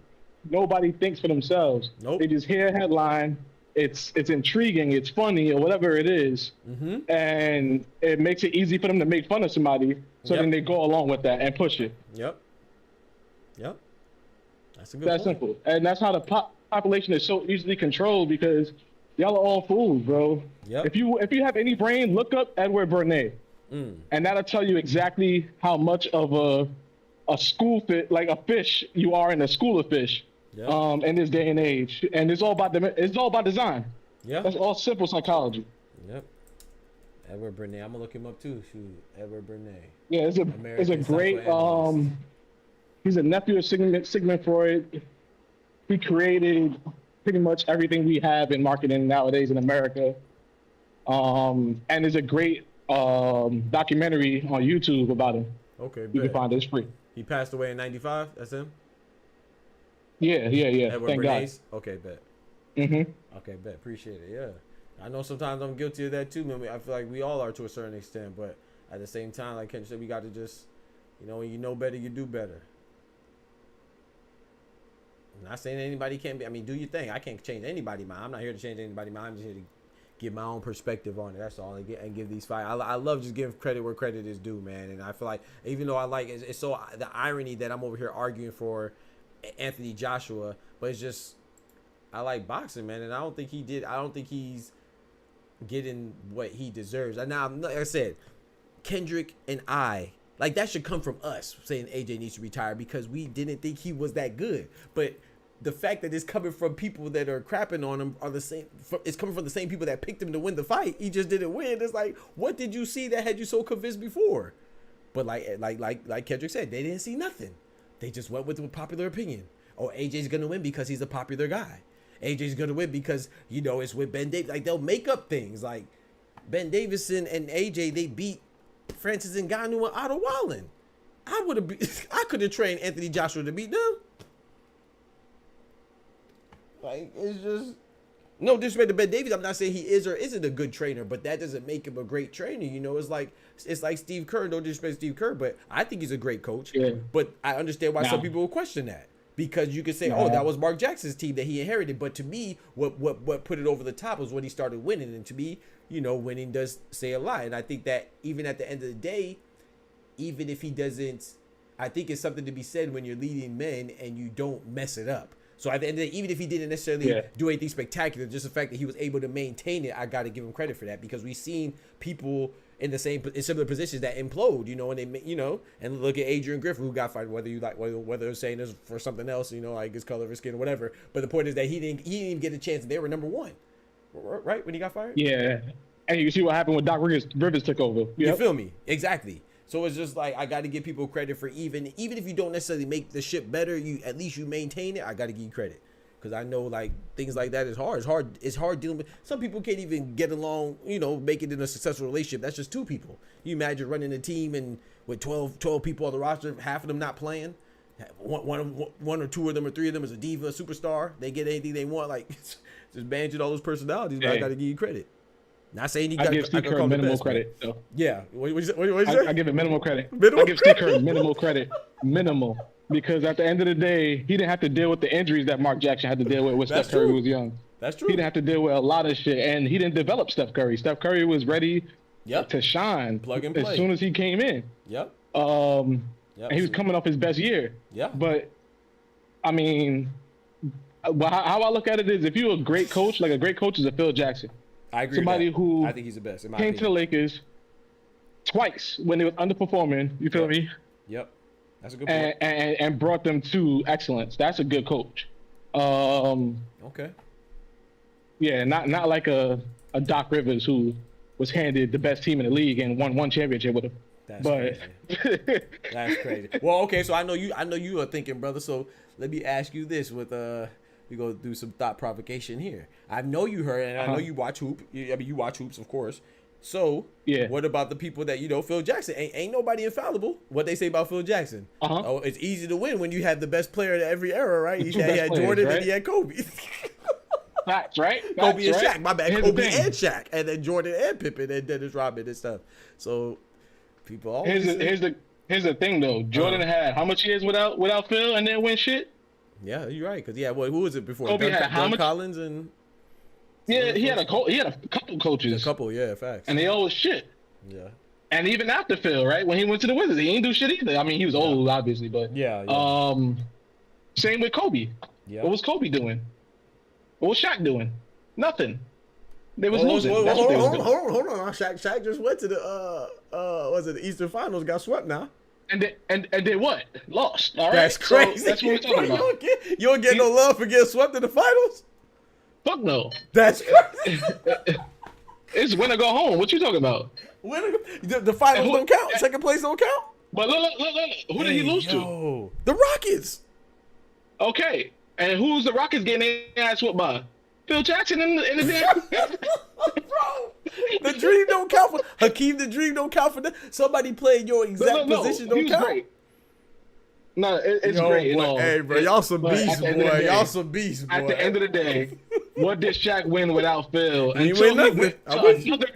nobody thinks for themselves. Nope. They just hear a headline. It's intriguing. It's funny or whatever it is, and it makes it easy for them to make fun of somebody. So then they go along with that and push it. Yep. That's a good That's point. simple, and that's how the population is so easily controlled because y'all are all fools, bro. Yep. If you have any brain, look up Edward Bernays, and that'll tell you exactly how much of a school fit, like a fish, you are in a school of fish. Yep. In this day and age, and it's all about design. Yeah. That's all simple psychology. Yep. Edward Bernays. I'm gonna look him up too. Shoot, Edward Bernays. Yeah, it's a American great psychoanalyst. He's a nephew of Sigmund Freud. He created pretty much everything we have in marketing nowadays in America. And there's a great documentary on YouTube about him. Okay, You can bet. find it. It's free. He passed away in '95. That's him. Yeah. Edward Thank Bernays. Okay, bet. God. Okay, bet. Appreciate it. Yeah. I know sometimes I'm guilty of that too, man. I feel like we all are to a certain extent, but at the same time, like Ken said, we got to just, when you know better, you do better. I'm not saying anybody can't be. I mean, do your thing. I can't change anybody's mind. I'm not here to change anybody's mind. I'm just here to give my own perspective on it. That's all. And give these fights. I love just giving credit where credit is due, man. And I feel like even though I like it's so the irony that I'm over here arguing for Anthony Joshua, but it's just I like boxing, man, and I don't think he's getting what he deserves. And now, like I said, Kendrick and like that should come from us saying AJ needs to retire because we didn't think he was that good. But the fact that it's coming from people that are crapping on him are the same. It's coming from the same people that picked him to win the fight. He just didn't win. It's like, what did you see that had you so convinced before? But like Kendrick said, they didn't see nothing. They just went with popular opinion. Oh, AJ's gonna win because he's a popular guy. AJ's gonna win because it's with Ben Davis. Like they'll make up things. Like Ben Davison and AJ, they beat Francis Ngannou and Otto Wallin. I could have trained Anthony Joshua to beat them. Like it's just no disrespect to Ben Davies. I'm not saying he is or isn't a good trainer, but that doesn't make him a great trainer. It's like Steve Kerr. No disrespect to Steve Kerr, but I think he's a great coach. Yeah. But I understand why some people will question that. Because you could say, oh, that was Mark Jackson's team that he inherited. But to me, what put it over the top was when he started winning. And to me, winning does say a lot. And I think that even at the end of the day, even if he doesn't, I think it's something to be said when you're leading men and you don't mess it up. So at the end of the day, even if he didn't necessarily do anything spectacular, just the fact that he was able to maintain it, I got to give him credit for that. Because we've seen people in similar positions that implode, and they, and look at Adrian Griffin, who got fired, whether they're saying this for something else, like his color of his skin or whatever. But the point is that he didn't even get a chance. They were number one, right, when he got fired. Yeah, and you see what happened when Doc Rivers took over. Yep. You feel me? Exactly. So it's just like I got to give people credit for even if you don't necessarily make the ship better, at least you maintain it. I got to give you credit. Because I know like things like that is hard. It's hard dealing with. Some people can't even get along, make it in a successful relationship. That's just two people. You imagine running a team and with 12 people on the roster, half of them not playing. One or two of them or three of them is a diva, a superstar. They get anything they want. Like just managing all those personalities. But I got to give you credit. Not saying he I got. give Steve Kerr minimal credit. So. Yeah. What you say? I give it minimal credit. Minimal I give Steve Kerr minimal credit. Minimal. Because at the end of the day, he didn't have to deal with the injuries that Mark Jackson had to deal with when Steph Curry was young. That's true. He didn't have to deal with a lot of shit, and he didn't develop Steph Curry. Steph Curry was ready to shine Plug and play. as soon as he came in. Yep. And he was coming off his best year. Yeah. But, I mean, how I look at it is if you're a great coach, like a great coach is a Phil Jackson. I agree Somebody with that. who I think he's the best. In my came opinion. to the Lakers twice when they was underperforming, you feel me? Yep. That's a good point. And brought them to excellence. That's a good coach. Okay. Yeah, not like a Doc Rivers who was handed the best team in the league and won one championship with him. That's crazy. That's crazy. Well, okay, so I know you are thinking, brother. So let me ask you this: we go do some thought provocation here. I know you heard, and I know you watch hoop. I mean, you watch hoops, of course. So yeah, what about the people that Phil Jackson? Ain't nobody infallible. What they say about Phil Jackson? Oh, it's easy to win when you have the best player in every era, right? He had Jordan and he had Kobe. Facts, right? Kobe and Shaq. My bad. Kobe and Shaq, and then Jordan and Pippen and Dennis Rodman and stuff. So people always here's the thing though. Jordan had how much years without Phil and then win shit? Yeah, you're right. Cause who was it before? Kobe had how much? Collins and he had a couple coaches. A couple, yeah, facts. And they all was shit. Yeah. And even after Phil, right? When he went to the Wizards, he ain't do shit either. I mean, he was old, obviously, but yeah. Same with Kobe. Yeah. What was Kobe doing? What was Shaq doing? Nothing. They was losing. Hold on. Shaq just went to the was it the Eastern Finals? Got swept now. And they what? Lost. All right. That's crazy. So that's what we're talking about. You don't get no love for getting swept in the finals. Fuck no. That's crazy. It's win or go home. What you talking about? The finals don't count. Second place don't count. But look. Who did he lose to? The Rockets. Okay. And who's the Rockets getting their ass whooped by? Phil Jackson in the damn. Bro, the dream don't count for Hakeem. The dream don't count for that. Somebody playing your exact position don't count. Great. No, it's great. Boy, hey, bro, y'all some beasts, boy. Y'all some beasts, boy. At the end of the day, what did Shaq win without Phil? He win nothing. Look.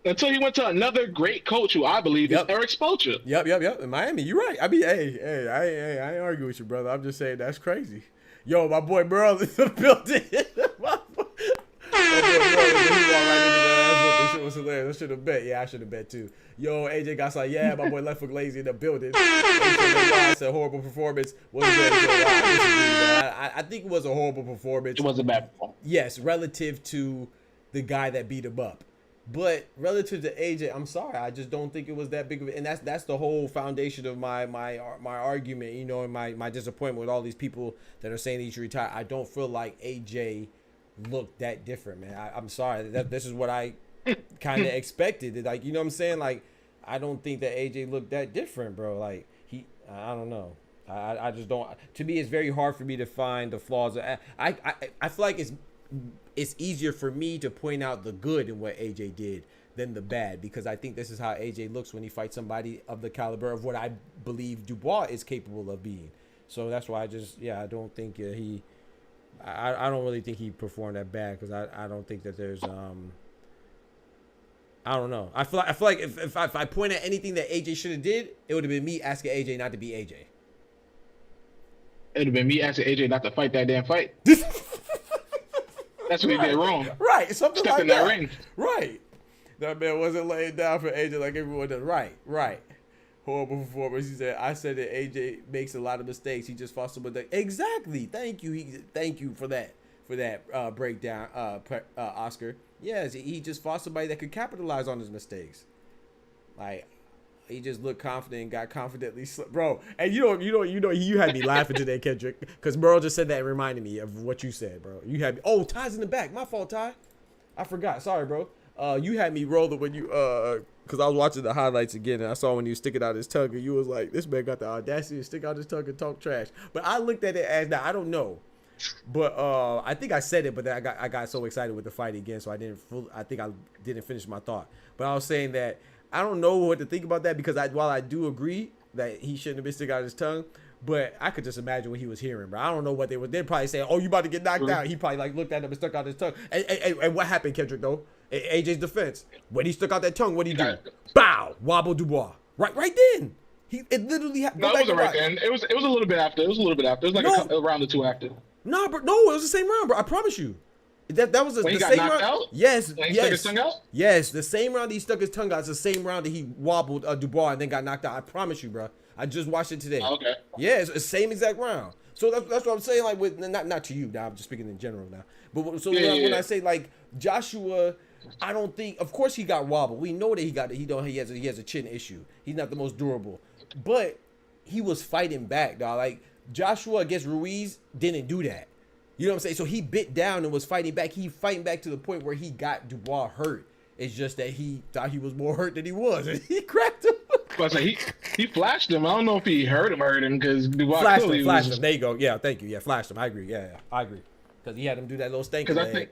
Until he went to another great coach who I believe is Eric Spoelstra. Yep. In Miami, you're right. I mean, hey, I ain't arguing with you, brother. I'm just saying that's crazy. Yo, my boy Merle in the building. That shit was hilarious. I should have bet. Yeah, I should have bet too. Yo, AJ got like, yeah, my boy Left Foot Lazy in the building. I said horrible performance. Wasn't good. I think it was a horrible performance. It was a bad performance. Yes, relative to the guy that beat him up. But relative to AJ, I'm sorry, I just don't think it was that big of a, and that's the whole foundation of my argument, and my disappointment with all these people that are saying he should retire. I don't feel like AJ looked that different, man. I'm sorry. This is what I kind of expected. Like, you know what I'm saying? Like, I don't think that AJ looked that different, bro. Like, I don't know. I just don't. To me, it's very hard for me to find the flaws. I feel like it's easier for me to point out the good in what AJ did than the bad, because I think this is how AJ looks when he fights somebody of the caliber of what I believe Dubois is capable of being. So that's why I don't think I don't really think he performed that bad, because I don't think that there's I don't know. I feel like if I point at anything that AJ should have did, it would have been me asking AJ not to be AJ. It would have been me asking AJ not to fight that damn fight. That's what he did wrong. Right, something Step like in that. Ring. Right. That man wasn't laying down for AJ like everyone does. Right. Horrible performance. He said, I said that AJ makes a lot of mistakes. He just fought someone that. Exactly. Thank you. Thank you for that breakdown, Oscar. Yes, he just fought somebody that could capitalize on his mistakes. Like, he just looked confident and got confidently bro. And you had me laughing today, Kendrick, because Merle just said that and reminded me of what you said, bro. You had me. Oh, Ty's in the back. My fault, Ty. I forgot. Sorry, bro. You had me rolling when you because I was watching the highlights again, and I saw when you sticking out his tongue, and you was like, this man got the audacity to stick out his tongue and talk trash. But I looked at it as that. I don't know. But I think I said it, but then I got so excited with the fight again, so I think I didn't finish my thought. But I was saying that I don't know what to think about that, because while I do agree that he shouldn't have been sticking out his tongue, But I could just imagine what he was hearing, bro. I don't know what they were. They'd probably say, "Oh, you about to get knocked out." He probably like looked at him and stuck out his tongue. And what happened, Kendrick? Though AJ's defense, when he stuck out that tongue, what did he do? Bow, wobble Dubois. Right then. It literally happened. No, it wasn't right then. It was a little bit after. It was like a round or two after. No, bro. No, it was the same round, bro. I promise you. That was the When he same got knocked round. out? Yes, When he yes. stuck his tongue out? Yes, the same round he stuck his tongue out. It's the same round that he wobbled Dubois and then got knocked out. I promise you, bro. I just watched it today. Okay. Yeah, it's the same exact round. So that's what I'm saying. Like with not to you now. I'm just speaking in general now. But so when I say like Joshua, I don't think. Of course he got wobbled. We know that he has a chin issue. He's not the most durable, but he was fighting back, dog. Like Joshua against Ruiz didn't do that. You know what I'm saying? So he bit down and was fighting back. He fighting back to the point where he got Dubois hurt. It's just that he thought he was more hurt than he was, and he cracked him. But he flashed him. I don't know if he hurt him because Dubois flashed him. There you go. Yeah, thank you. Yeah, flashed him. I agree. Yeah, I agree. Because he had him do that little stanky leg.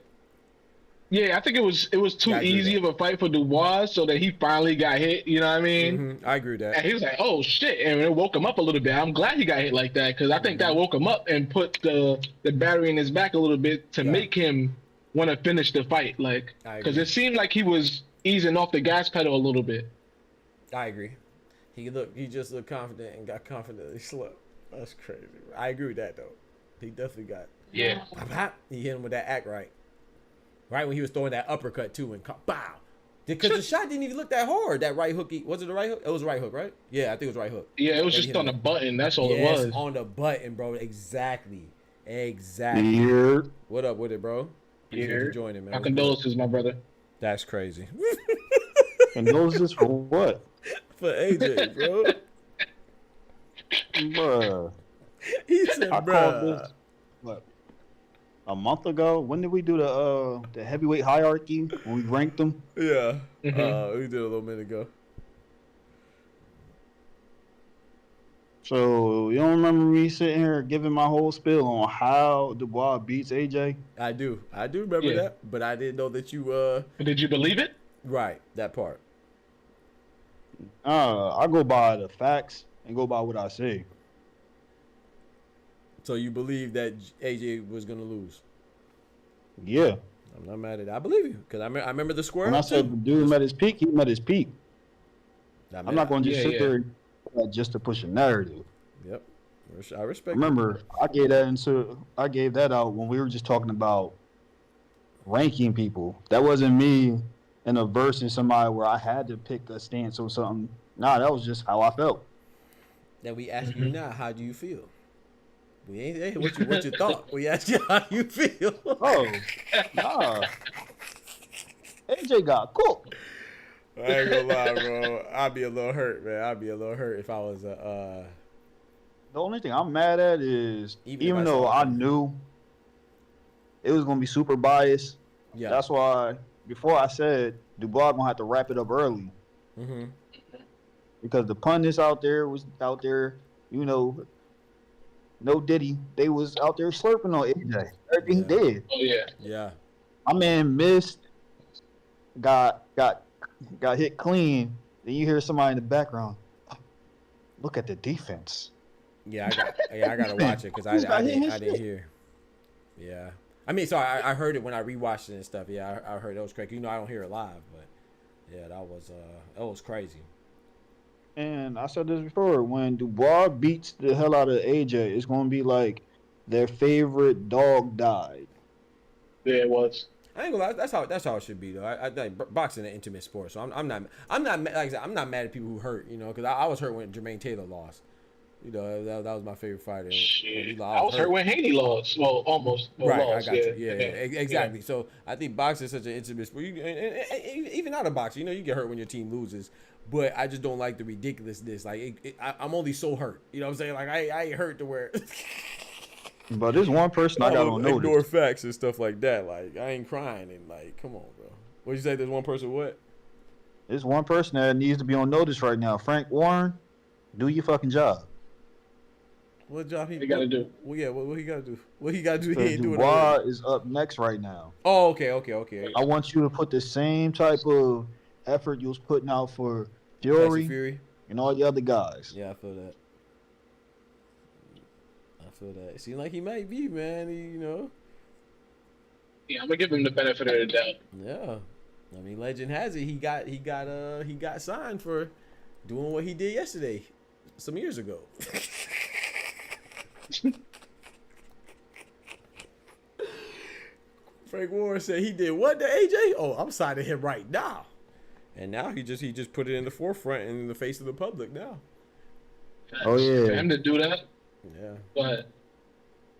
I think it was too easy of a fight for Dubois, so that he finally got hit. You know what I mean? Mm-hmm. I agree with that. And he was like, "Oh shit!" And it woke him up a little bit. I'm glad he got hit like that because I think that woke him up and put the battery in his back a little bit to make him want to finish the fight. Like, because it seemed like he was easing off the gas pedal a little bit. I agree. He just looked confident and got confidently slow. That's crazy. I agree with that though. He definitely got. Yeah. He hit him with that act right. Right when he was throwing that uppercut too, and bow, because the shot didn't even look that hard. That right hook, was it the right hook? It was a right hook, right? Yeah, I think it was right hook. Yeah, it was just on the button. That's all it was. On the button, bro. Exactly. Yeah. What up with it, bro? Yeah. Joining, man. My condolences, my brother. That's crazy. Condolences for what? For AJ, bro. Bruh. He said, I bro. called this, what, a month ago? When did we do the heavyweight hierarchy when we ranked them? Yeah, we did a little minute ago. So you don't remember me sitting here giving my whole spiel on how Dubois beats AJ? I do remember that, but I didn't know that you. Did you believe it? Right, that part. I go by the facts and go by what I say. So you believe that AJ was gonna lose? Yeah. I'm not mad at it. I believe you because I remember the square. When I said the dude met his peak, he met his peak. I'm not going to just sit there just to push a narrative. Yep, I respect. Remember, I gave that out when we were just talking about ranking people. That wasn't me in a verse in somebody where I had to pick a stance or something. Nah, that was just how I felt. Then we ask you now, how do you feel? We ain't what you thought. We asked you how you feel. Oh, nah. AJ got cooked. I ain't gonna lie, bro. I'd be a little hurt, man. I'd be a little hurt if I was a. The only thing I'm mad at is even though I knew it was gonna be super biased. Yeah. That's why before I said Dubois gonna have to wrap it up early. Mm-hmm. Because the pundits out there, you know. No Diddy, they was out there slurping on AJ. Everything he did. Oh yeah. Yeah. My man missed, got hit clean. Then you hear somebody in the background. Look at the defense. Yeah, I gotta watch it because I didn't hear. Yeah. I mean, so I heard it when I rewatched it and stuff. Yeah, I heard that was crazy. You know, I don't hear it live, but yeah, that was crazy. And I said this before, when Dubois beats the hell out of AJ, it's going to be like their favorite dog died. Yeah, it was. I ain't gonna lie, that's how it should be though. I think boxing is an intimate sport, so I'm not like I said, I'm not mad at people who hurt, you know, because I was hurt when Jermaine Taylor lost. You know, that was my favorite fighter. I was hurt when Haney lost. Well, almost. Well, right, lost. I got you. Yeah, exactly. Yeah. So I think boxing is such an intimate sport. Even out of boxing, you know, you get hurt when your team loses. But I just don't like the ridiculousness. Like I'm only so hurt. You know what I'm saying? Like I ain't hurt to where. But there's one person I got on notice. Ignore facts and stuff like that. Like I ain't crying and like, come on, bro. What'd you say? There's one person what? There's one person that needs to be on notice right now. Frank Warren, do your fucking job. What job he got to do? Well, yeah, what he got to do? What he got to do? He ain't doing it. Dubois is up next right now. Oh, okay. I want you to put the same type of effort you was putting out for Fury and all the other guys. Yeah, I feel that. feel that. It seems like he might be, man. You know. Yeah, I'm gonna give him the benefit of the doubt. Yeah, I mean, legend has it he got signed for doing what he did yesterday, some years ago. Frank Warren said he did what to AJ? Oh, I'm signing him right now. And now he just put it in the forefront and in the face of the public now. Oh yeah, for him to do that. Yeah. But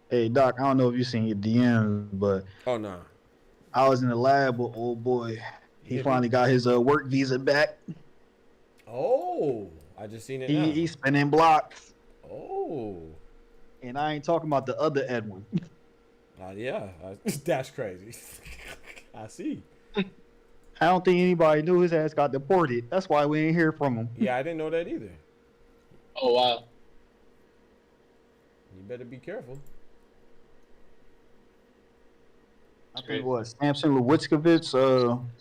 hey Doc, I don't know if you seen your DMs, but oh no, I was in the lab with old boy. He finally got his work visa back. Oh, I just seen it now. He's spinning blocks. Oh. And I ain't talking about the other Edwin. Yeah, that's crazy. I see. I don't think anybody knew his ass got deported. That's why we ain't hear from him. Yeah, I didn't know that either. Oh wow. You better be careful. I think what Samson Lewickovich,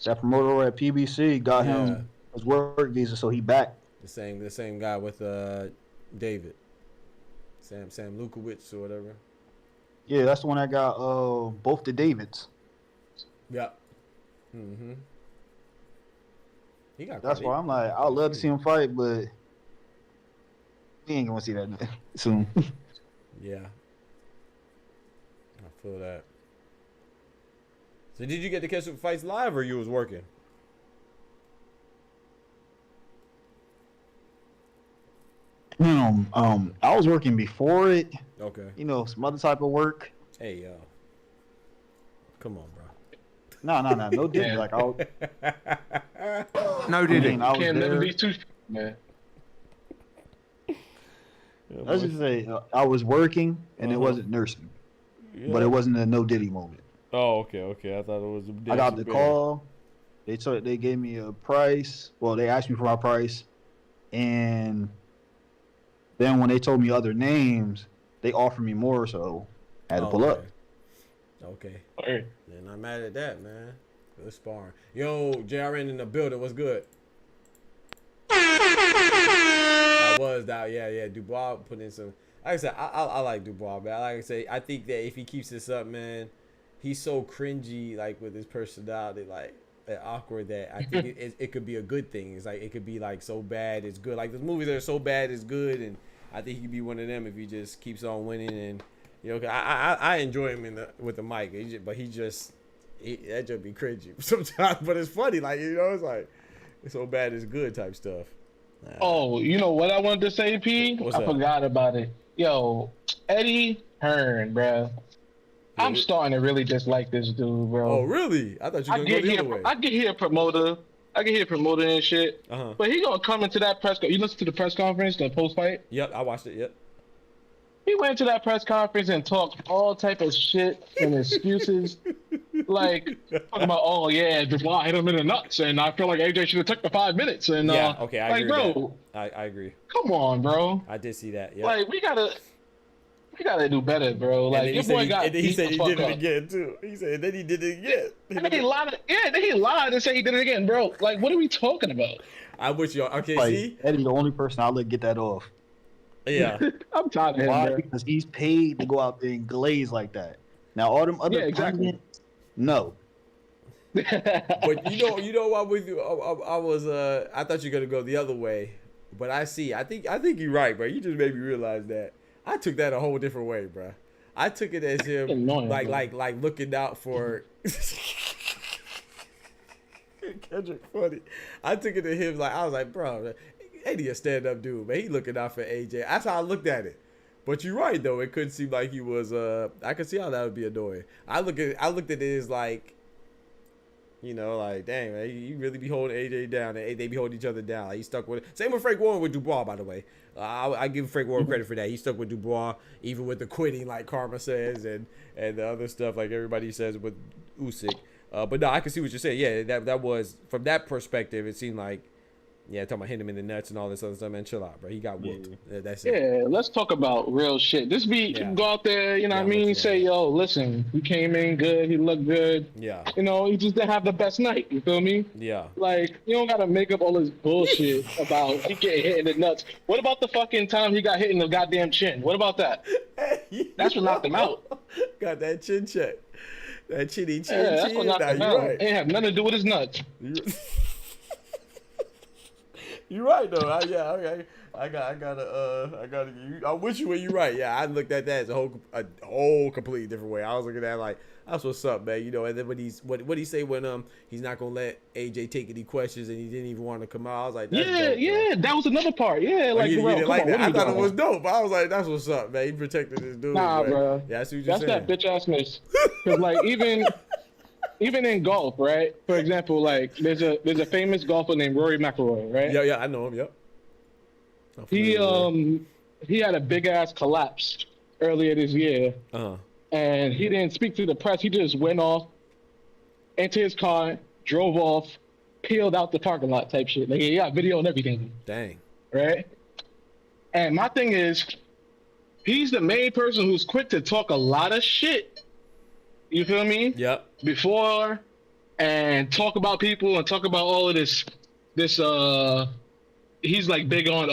that promoter at PBC, got him his work visa, so he back. The same guy with David, Sam Lukowicz or whatever. Yeah, that's the one that got both the Davids. Yeah. Mhm. He got. That's why I'm like, I'd love to see him fight, but we ain't gonna see that soon. Yeah. I feel that. So did you get to catch the fights live or you was working? I was working before it. Okay. You know, some other type of work. Hey yo. Come on, bro. No diddy. Like I was, No diddy. I was Can't never there. be too man. Let's just say I was working and it wasn't nursing, but it wasn't a no diddy moment. Oh, okay. I thought it was. I got the call. They gave me a price. Well, they asked me for my price, and then when they told me other names, they offered me more, so I had to pull up. Okay. Right. Yeah, not mad at that, man. Good sparring. Yo, JRN in the building. What's good? Yeah. Dubois put in some. Like I said, I like Dubois, man. Like I say, I think that if he keeps this up, man, he's so cringy, like with his personality, like awkward, that I think it could be a good thing. It's like it could be like so bad it's good. Like those movies that are so bad it's good, and I think he could be one of them if he just keeps on winning. And you know, I enjoy him with the mic, but that just be cringy sometimes. But it's funny, like you know, it's like it's so bad it's good type stuff. Nah. Oh, you know what I wanted to say, P? I forgot about it. Yo, Eddie Hearn, bro. I'm starting to really dislike this dude, bro. Oh, really? I thought you were going to go the other way. I can hear promoter. And shit. But he going to come into that press conference. You listen to the press conference, the post-fight? Yep, I watched it, yep. He went to that press conference and talked all type of shit and excuses. Like, talking about, oh, yeah, Dubois hit him in the nuts, and I feel like AJ should have took the 5 minutes. And, yeah, okay, I agree bro, with that. I agree. Come on, bro. I did see that, yeah. Like, we gotta do better, bro. Like, your boy got he said he did it again, too. He said, then he did it again. Then he lied and said he did it again, bro. Like, what are we talking about? I wish y'all, okay, like, see? Eddie, the only person I'll let get that off. Yeah. I'm tired of him, Why? bro. Because he's paid to go out there and glaze like that. Now, all them other pundits, no. But you know what with you, I thought you were gonna go the other way, but I think you're right, bro. You just made me realize that I took that a whole different way, bro. I took it as him annoying, like looking out for Kendrick funny. I took it to him like I was like, bro, Eddie a stand up dude, man. He looking out for AJ. That's how I looked at it. But you're right though. It couldn't seem like he was. I could see how that would be annoying. I looked at it as like, you know, like dang man, you really be holding AJ down, and they be holding each other down. Like he stuck with it. Same with Frank Warren with Dubois, by the way. I give Frank Warren credit for that. He stuck with Dubois, even with the quitting, like Karma says, and the other stuff like everybody says with Usyk. But no, I can see what you're saying. Yeah, that was from that perspective. It seemed like. Yeah, talking about hitting him in the nuts and all this other stuff, man. Chill out, bro. He got whooped. Yeah. That's it. Yeah, let's talk about real shit. This beat, you can go out there, you know what I mean? Say, yo, listen, he came in good. He looked good. Yeah. You know, he just didn't have the best night. You feel me? Yeah. Like, you don't got to make up all this bullshit about he getting hit in the nuts. What about the fucking time he got hit in the goddamn chin? What about that? That's what knocked him out. Got that chin check. That chinny chin Yeah, that's chin. what knocked Nah, him you're out. right. Ain't have nothing to do with his nuts. You're right though. Okay. I'm with you when you're right. Yeah, I looked at that as a whole completely different way. I was looking at it like, that's what's up, man. You know, and then when what he say when he's not gonna let AJ take any questions and he didn't even want to come out. I was like, that's dope, yeah, that was another part. Yeah, like, you bro, didn't come like on, that. what are I you thought it doing? was dope. I was like, that's what's up, man. He protected this dude. Nah, man. bro. Yeah, I see what That's you're saying. that bitch ass miss. Cause like even in golf, right? For example, like there's a famous golfer named Rory McIlroy, right? Yeah, I know him. Yep. He had a big ass collapse earlier this year, and he didn't speak to the press. He just went off into his car, drove off, peeled out the parking lot type shit. Like he got video and everything. Dang. Right. And my thing is, he's the main person who's quick to talk a lot of shit. You feel me? Yep. Before and talk about people and talk about all of this. He's like big on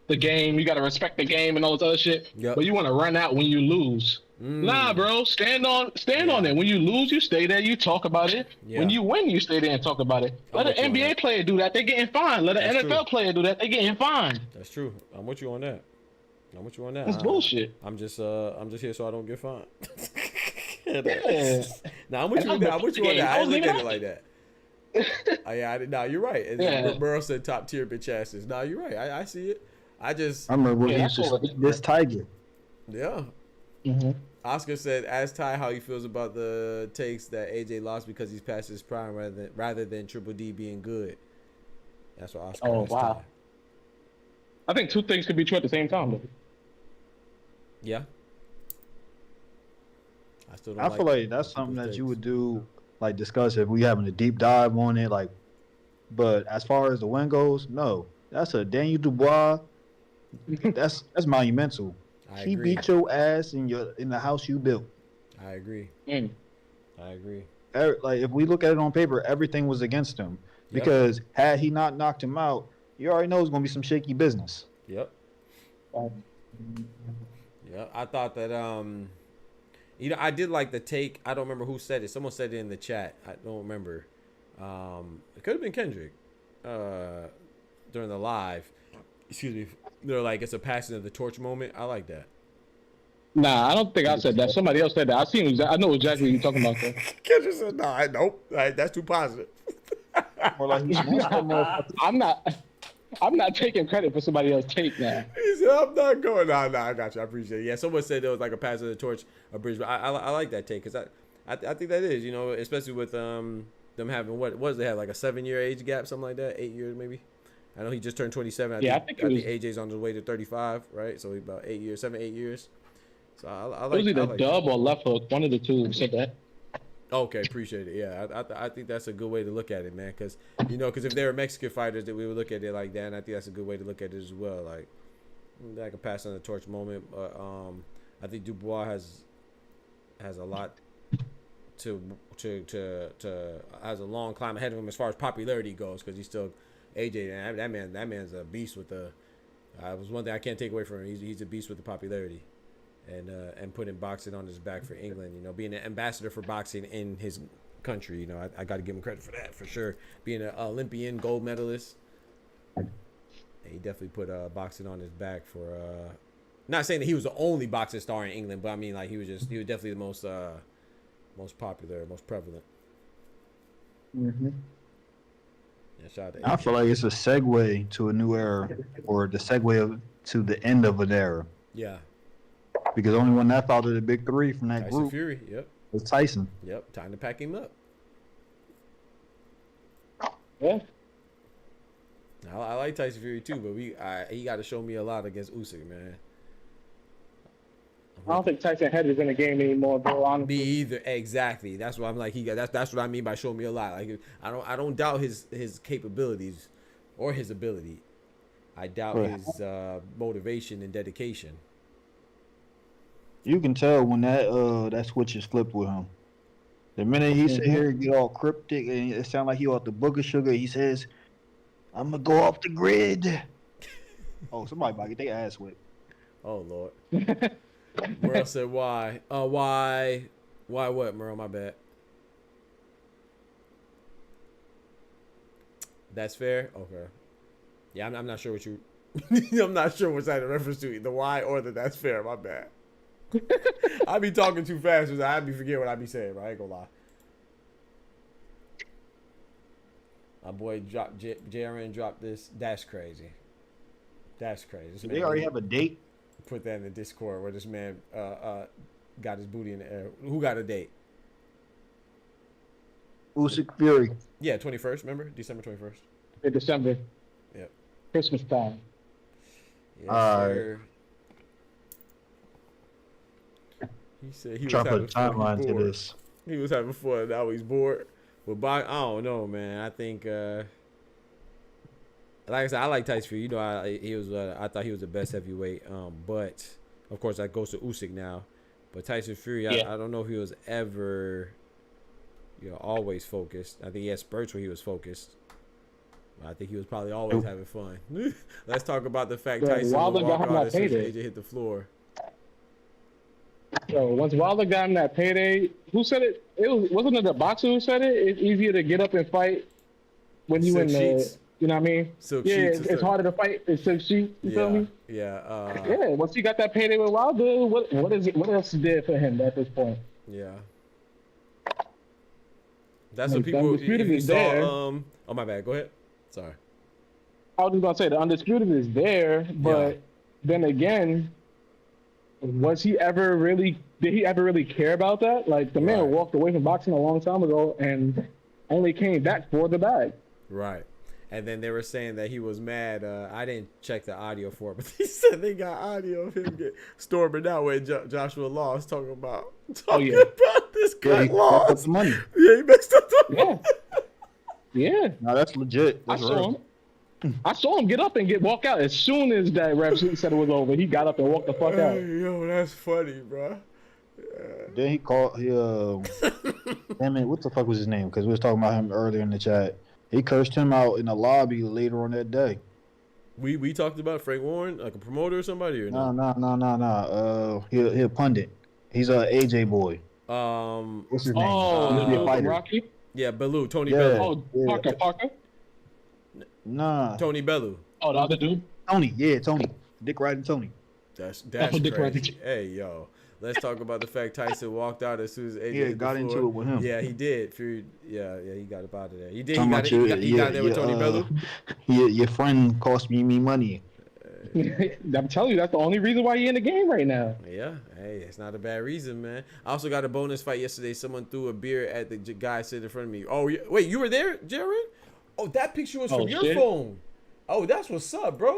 the game. You gotta respect the game and all this other shit. Yep. But you want to run out when you lose. Nah, bro. Stand on it. When you lose, you stay there. You talk about it. Yeah. When you win, you stay there and talk about it. Let an NBA player do that. They getting fined. Let an NFL player do that. They getting fined. That's true. I'm with you on that. That's bullshit. I'm just here so I don't get fined. Yeah. Nah, I'm with you on that. I didn't look at it like that. I did. Nah, you're right. Yeah. Burrow said top tier bitch asses. Nah, you're right. I see it. I remember when he used to speak this Tiger. Yeah. Mm-hmm. Oscar said, ask Ty how he feels about the takes that AJ lost because he's past his prime rather than Triple D being good. That's what Oscar asked wow. Ty. I think two things could be true at the same time, though. Yeah. I feel like that's something that you would do, like discuss if we having a deep dive on it, like. But as far as the win goes, no, that's a Daniel Dubois. That's monumental. He beat your ass in the house you built. I agree. I agree. Like if we look at it on paper, everything was against him because had he not knocked him out, you already know it's gonna be some shaky business. Yep. Yeah, I thought that I did like the take. I don't remember who said it. Someone said it in the chat. I don't remember. It could have been Kendrick during the live. Excuse me. They're like, it's a passing of the torch moment. I like that. Nah, I don't think I said that. Somebody else said that. I know exactly what you're talking about. Kendrick said, "Nah, nope. That's too positive." Or like I'm not taking credit for somebody else's take now. He said, "I'm not going." Nah, I got you. I appreciate it. Yeah, someone said there was like a pass of the torch, a bridge. But I like that take because I think that is, especially with them having what does they have, like a 7-year age gap, something like that, 8 years maybe. I know he just turned 27. I think AJ's on his way to 35, right? So about 8 years, 7, 8 years. So I like. It was either dub or left hook. One of the two said that. Okay, appreciate it. Yeah, I think that's a good way to look at it, man. Because if they were Mexican fighters, that we would look at it like that, and I think that's a good way to look at it as well. Like that could pass on the torch moment. But I think Dubois has a lot to has a long climb ahead of him as far as popularity goes, because he's still AJ, and that man's a beast with the. Was one thing I can't take away from him. He's a beast with the popularity. And putting boxing on his back for England, being an ambassador for boxing in his country, I got to give him credit for that for sure. Being an Olympian gold medalist, he definitely put boxing on his back for. Not saying that he was the only boxing star in England, but I mean he was definitely the most popular, most prevalent. Mm-hmm. Yeah, shout out to I feel like it's a segue to a new era, or the segue to the end of an era. Yeah. Because the only one that thought of the big three from that Tyson group Fury, yep, was Tyson. Yep, time to pack him up. Yeah. I like Tyson Fury too, but he got to show me a lot against Usyk, man. I don't think Tyson Head is in the game anymore, bro. Honestly. Me either. Exactly. That's what I'm like. That's what I mean by show me a lot. Like I don't doubt his capabilities or his ability. I doubt his motivation and dedication. You can tell when that switch is flipped with him. The minute he sit here and get all cryptic and it sounds like he off the booger sugar, he says, "I'm gonna go off the grid." Oh, somebody might get their ass whipped. Oh Lord. Merle said why? Why what, Merle? My bad. That's fair? Okay. Yeah, I'm not sure what you... I'm not sure what's that in reference to, the why or the that's fair. My bad. I be talking too fast. I be forgetting what I be saying, but I ain't gonna lie. My boy JRN dropped this. That's crazy. That's crazy. This They already have a date? Put that in the Discord where this man got his booty in the air. Who got a date? Usyk Fury. Yeah, 21st, remember? December 21st. In December. Yep. Christmas time. Yes, sir. He said he was having fun. He was bored. He was having fun. Now he's bored. But I don't know, man. I think, like I said, I like Tyson Fury. You know, I thought he was the best heavyweight. But of course, that goes to Usyk now. But Tyson Fury, I don't know if he was ever, always focused. I think he had spurts where he was focused. I think he was probably always having fun. Let's talk about the fact Tyson would walk out as soon as AJ hit the floor. So once Wilder got him that payday, who said it? Wasn't it the boxer who said it? It's easier to get up and fight when you in the, you know what I mean? It's harder to fight. It's silk sheets. You feel me? Yeah. Yeah. Once he got that payday with Wilder, what else did for him at this point? Yeah. That's what people. If you saw, oh my bad. Go ahead. Sorry. I was just gonna say the undisputed is there, but then again, did he ever really care about that? Like the man walked away from boxing a long time ago and only came back for the bag. Right. And then they were saying that he was mad. I didn't check the audio for it, but they said they got audio of him storming out when Joshua Law is talking about this guy lost money. Yeah, he messed up the money. Yeah. No, that's legit. That's I saw him get up and walk out as soon as that ref said it was over. He got up and walked the fuck out. Yo, that's funny, bro. Then he called. Damn it, what the fuck was his name? Because we was talking about him earlier in the chat. He cursed him out in the lobby later on that day. We talked about Frank Warren, like a promoter or somebody, or no. He a pundit. He's a AJ boy. What's his name? Rocky. Yeah, Bellew, Tony Bellew. Oh, Parker. Nah. Tony Bellew. Oh, the other dude? Tony. Dick riding Tony. That's crazy. Hey, yo. Let's talk about the fact Tyson walked out as soon as AJ got into it with him. Yeah, he did. Fury, yeah, he got up out of there. He did. He got there with Tony Bellew. Your friend cost me money. I'm telling you, that's the only reason why you're in the game right now. Yeah, hey, it's not a bad reason, man. I also got a bonus fight yesterday. Someone threw a beer at the guy sitting in front of me. Oh, wait, you were there, Jared? Oh, that picture was from your phone. Oh, that's what's up, bro.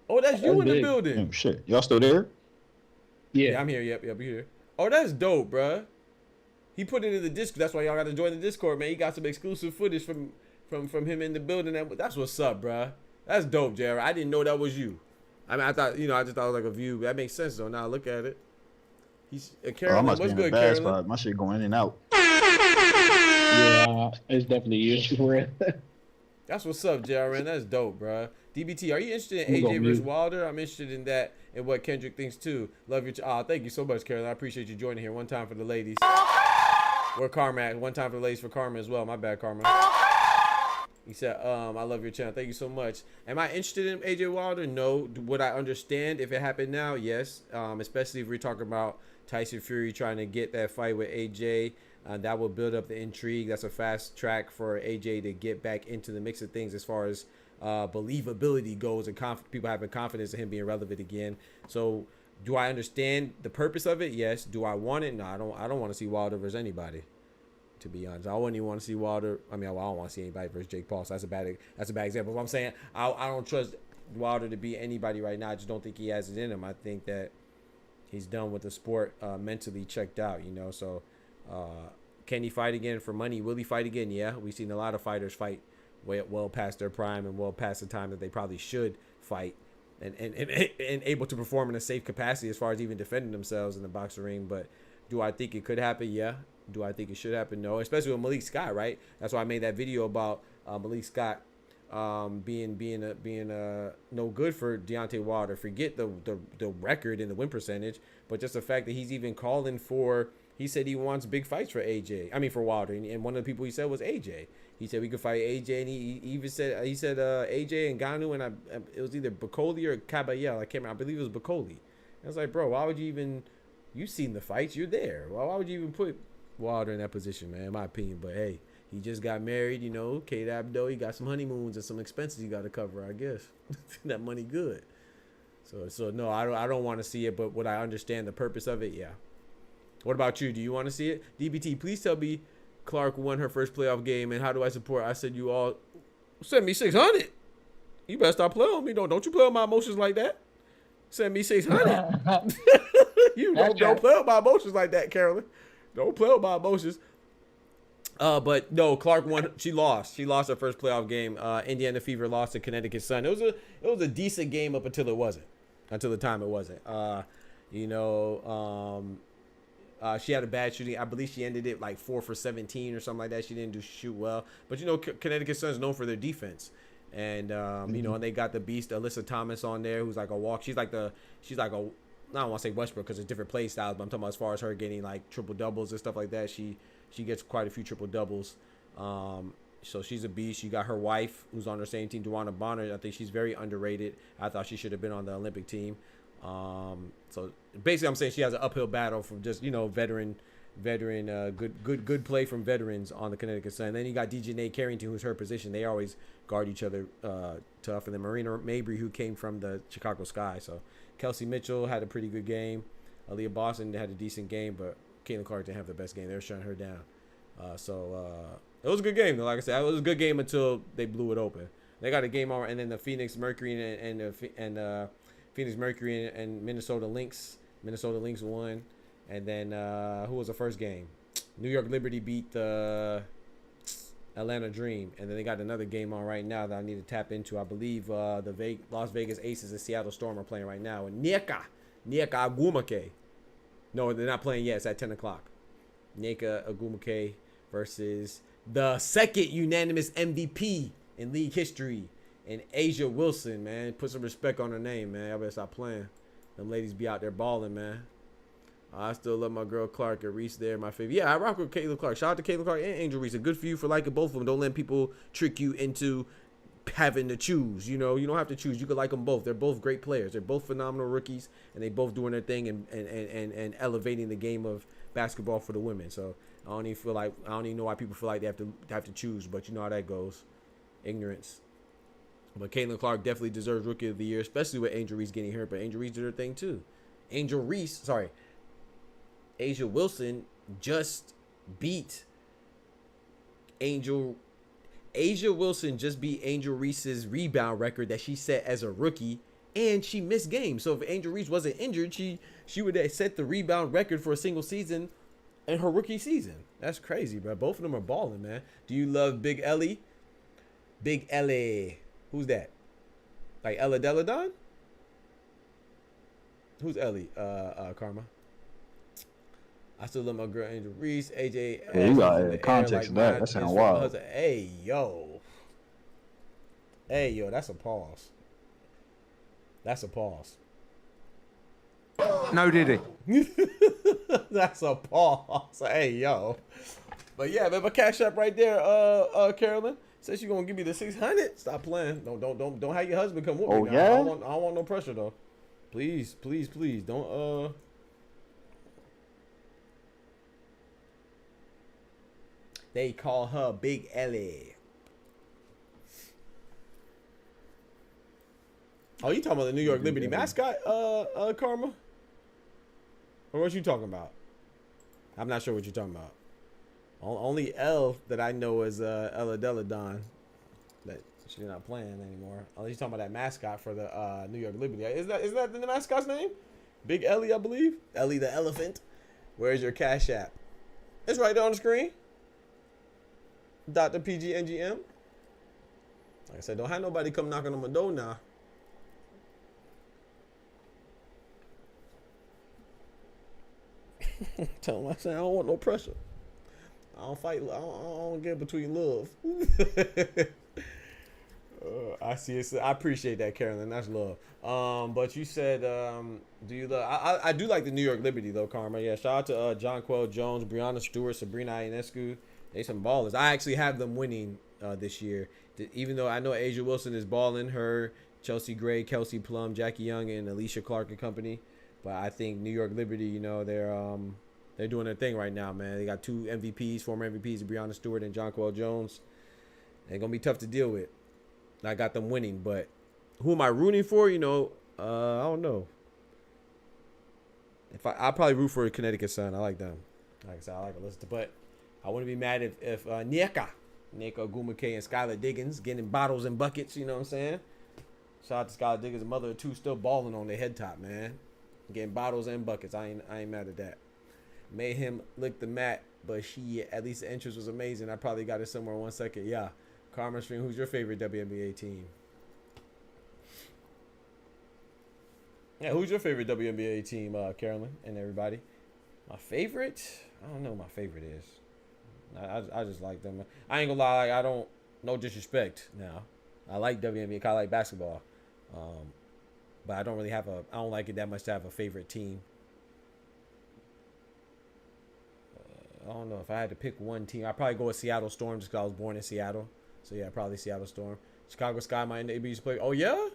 Oh, that's you in the building. Oh, shit. Y'all still there? Yeah, I'm here. Yep, I'm here. Oh, that's dope, bro. He put it in the Discord. That's why y'all got to join the Discord, man. He got some exclusive footage from him in the building. That's what's up, bro. That's dope, Jared. I didn't know that was you. I mean, I thought, I just thought it was like a view. That makes sense, though. Now look at it. He's Carolyn. What's good, Carolyn? My shit going in and out. Yeah, it's definitely you. That's what's up, JRN. That's dope, bro. DBT, are you interested in AJ versus Wilder? I'm interested in that and what Kendrick thinks, too. Love you. Thank you so much, Carolyn. I appreciate you joining here. One time for the ladies. Where Karma at? One time for the ladies for Karma as well. My bad, Karma. He said, I love your channel. Thank you so much. Am I interested in AJ Wilder? No. Would I understand if it happened now? Yes. Especially if we're talking about Tyson Fury trying to get that fight with AJ. That will build up the intrigue. That's a fast track for AJ to get back into the mix of things as far as believability goes and people having confidence in him being relevant again. So do I understand the purpose of it? Yes. Do I want it? No, I don't want to see Wilder versus anybody, to be honest. I wouldn't even want to see Wilder. I mean, I don't want to see anybody versus Jake Paul. So that's a bad example. But I'm saying I don't trust Wilder to be anybody right now. I just don't think he has it in him. I think that he's done with the sport, mentally checked out, so can he fight again for money? Will he fight again? Yeah, we've seen a lot of fighters fight well past their prime and well past the time that they probably should fight and able to perform in a safe capacity as far as even defending themselves in the boxing ring. But do I think it could happen? Yeah. Do I think it should happen? No, especially with Malik Scott, right? That's why I made that video about Malik Scott being no good for Deontay Wilder. Forget the record and the win percentage, but just the fact that he's even calling for. He said he wants big fights for for Wilder, and one of the people he said was AJ. He said we could fight AJ, and he even said AJ and Ngannou, and it was either Bacoli or Caballel. I can't remember. I believe it was Bacoli. I was like, bro, why would you even? You've seen the fights. You're there. Why would you even put Wilder in that position, man? In my opinion, but hey, he just got married. You know, Kate Abdo. He got some honeymoons and some expenses he got to cover. I guess that money good. So no, I don't want to see it. But would I understand the purpose of it? Yeah. What about you? Do you want to see it? DBT, please tell me Clark won her first playoff game, and how do I support? I said you all send me 600. You better stop playing with me. Don't you play with my emotions like that. Send me 600. You don't play with my emotions like that, Carolyn. Don't play with my emotions. But no, Clark won. She lost. She lost her first playoff game. Indiana Fever lost to Connecticut Sun. It was a decent game up until it wasn't. Until the time it wasn't. She had a bad shooting. I believe she ended it like 4 for 17 or something like that. She didn't shoot well. But Connecticut Sun's known for their defense. And and they got the beast Alyssa Thomas on there, who's like a walk. She's like a I don't want to say Westbrook because it's different play styles, but I'm talking about as far as her getting like triple doubles and stuff like that. She gets quite a few triple doubles. So she's a beast. You got her wife, who's on her same team, Duana Bonner. I think she's very underrated. I thought she should have been on the Olympic team. So basically, I'm saying she has an uphill battle from just veteran, good play from veterans on the Connecticut Sun. And then you got DeJanae Carrington, who's her position. They always guard each other tough. And then Marina Mabry, who came from the Chicago Sky. So Kelsey Mitchell had a pretty good game. Aaliyah Boston had a decent game, but Caitlin Clark didn't have the best game. They were shutting her down. It was a good game, though. Like I said, it was a good game until they blew it open. They got a game on, and then the Phoenix Mercury and Phoenix Mercury and Minnesota Lynx. Minnesota Lynx won. And then who was the first game? New York Liberty beat the Atlanta Dream. And then they got another game on right now that I need to tap into. I believe the Las Vegas Aces and Seattle Storm are playing right now. And Nneka Agumake. No, they're not playing yet. It's at 10 o'clock. Nneka Agumake versus the second unanimous MVP in league history. And Asia Wilson, man. Put some respect on her name, man. I better stop playing. Them ladies be out there balling, man. I still love my girl Clark and Reese there, my favorite. Yeah, I rock with Caitlin Clark. Shout out to Caitlin Clark and Angel Reese. Good for you for liking both of them. Don't let people trick you into having to choose. You don't have to choose. You can like them both. They're both great players. They're both phenomenal rookies, and they both doing their thing and elevating the game of basketball for the women. So I don't even know why people feel like they have to choose, but you know how that goes. Ignorance. But Caitlin Clark definitely deserves Rookie of the Year, especially with Angel Reese getting hurt. But Angel Reese did her thing too. Asia Wilson just beat Asia Wilson just beat Angel Reese's rebound record that she set as a rookie, and she missed games. So if Angel Reese wasn't injured, she would have set the rebound record for a single season in her rookie season. That's crazy, bro. Both of them are balling, man. Do you love Big Ellie? Big Ellie. Who's that? Like Ella Deladon? Who's Ellie? Karma. I still love my girl Angel Reese. AJ. Yeah, you got context of that. That sounds wild. Hey, yo, that's a pause. That's a pause. No, did he? That's a pause. Hey, yo. But yeah, man, my cash app right there, Carolyn. Says you gonna give me the 600. Stop playing. Don't have your husband come with me. Oh, now. yeah? I don't want no pressure though. Please. Don't They call her Big Ellie. Oh, you talking about the New York Liberty mascot, Karma? Or what you talking about? I'm not sure what you're talking about. Only L that I know is Ella Deladon. That she's not playing anymore. Unless you're talking about that mascot for the New York Liberty. Isn't that the mascot's name? Big Ellie, I believe. Ellie the elephant. Where's your cash app? It's right there on the screen. Dr. PG NGM. Like I said, don't have nobody come knocking on my door now. Tell him I said I don't want no pressure. I don't fight. I don't get between love. I see it. I appreciate that, Carolyn. That's love. But you said, do you love? I do like the New York Liberty though, Karma. Yeah, shout out to Jonquel Jones, Breonna Stewart, Sabrina Ionescu. They some ballers. I actually have them winning this year, even though I know Asia Wilson is balling. Her, Chelsea Gray, Kelsey Plum, Jackie Young, and Alicia Clark and company. But I think New York Liberty, you know, they're doing their thing right now, man. They got 2 MVPs, former MVPs, Breonna Stewart and Jonquel Jones. They're gonna be tough to deal with. I got them winning, but who am I rooting for? You know, I don't know. I'll probably root for Connecticut Sun. I like them. Like I said, I like Elizabeth, but I wouldn't be mad if Nneka Ogumake and Skylar Diggins getting bottles and buckets. You know what I'm saying? Shout out to Skylar Diggins, a mother of 2, still balling on their head top, man. Getting bottles and buckets. I ain't mad at that. Made him lick the mat, but at least the entrance was amazing. I probably got it somewhere in 1 second. Yeah. Karma Stream, who's your favorite WNBA team? Yeah, who's your favorite WNBA team, Carolyn and everybody? My favorite? I don't know what my favorite is. I just like them. I ain't gonna lie, like, I don't, no disrespect now. I like WNBA, I like basketball. But I don't really have I don't like it that much to have a favorite team. I don't know. If I had to pick one team, I'd probably go with Seattle Storm just because I was born in Seattle. So, yeah, probably Seattle Storm. Chicago Sky, my NTB used to play. Oh, yeah?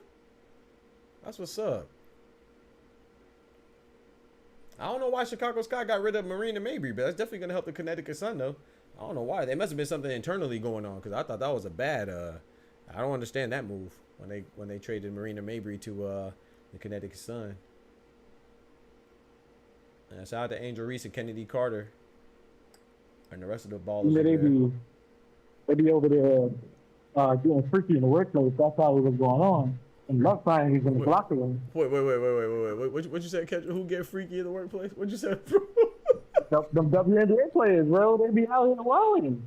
That's what's up. I don't know why Chicago Sky got rid of Marina Mabry, but that's definitely going to help the Connecticut Sun, though. I don't know why. There must have been something internally going on because I thought that was a bad I don't understand that move when they traded Marina Mabry to the Connecticut Sun. And shout out to Angel Reese and Kennedy Carter. And the rest of the ballers. Yeah, they be over there getting freaky in the workplace. That's how it was going on. And love time, he's in the locker room. Wait. What you said, Kendra? Who get freaky in the workplace? What you said, bro? Them WNBA players, bro. They be out here wilding.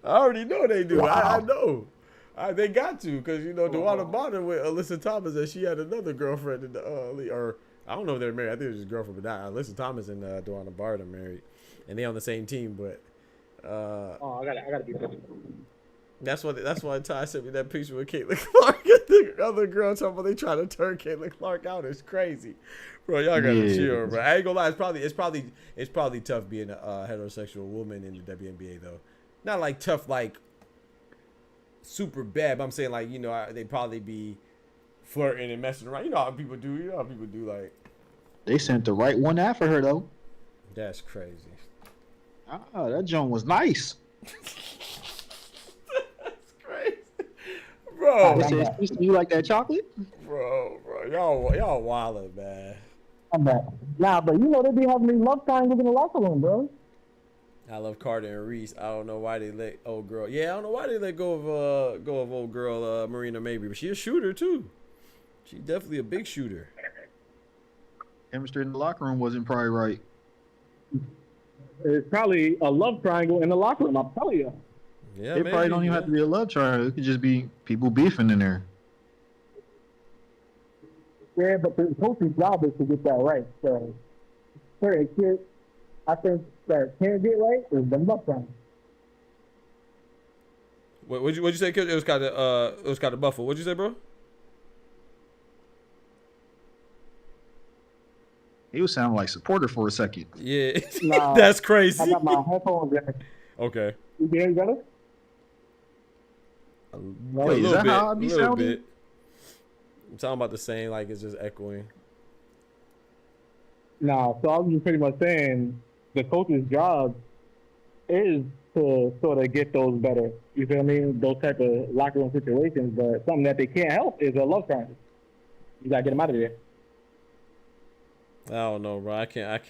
I already know they do. Wow. I know. They got to, because, you know, Duana Bonner with Alyssa Thomas, and she had another girlfriend in the league. Or, I don't know if they're married. I think it was just girlfriend, but not Alyssa Thomas and Duana Bonner are married. And they on the same team, but... I gotta be better. That's why Ty sent me that picture with Caitlin Clark and the other girl talking about they trying to turn Caitlin Clark out. It's crazy, bro. Y'all gotta chill, bro. I ain't gonna lie. It's probably tough being a heterosexual woman in the WNBA though. Not like tough, like super bad. But I'm saying like, you know, they probably be flirting and messing around. You know how people do. Like. They sent the right one after her though. That's crazy. Ah, that joint was nice. That's crazy, bro. You like that chocolate, bro? Y'all wildin', man. I'm back. Nah, but you know they be having these love triangles in the locker room, bro. I love Carter and Reese. I don't know why they let old girl. Yeah, I don't know why they let go of old girl Marina Mabry, but she a shooter too. She definitely a big shooter. Chemistry in the locker room wasn't probably right. It's probably a love triangle in the locker room, I'll tell you. Yeah, it probably don't even have to be a love triangle. It could just be people beefing in there. Yeah, but the coach's job is to get that right. So, certain kids, I think that can't get right is the love triangle. What'd you say, kid? It was kind of Buffalo. What'd you say, bro? He was sounding like supporter for a second. Yeah, nah, that's crazy. I got my headphones in. Okay. You hear me better? Wait, is that how I be sounding? I'm talking about the same, like it's just echoing. Nah, so I was just pretty much saying the coach's job is to sort of get those better. You feel me? Those type of locker room situations, but something that they can't help is a love triangle. You gotta get them out of there. I don't know, bro. I can't.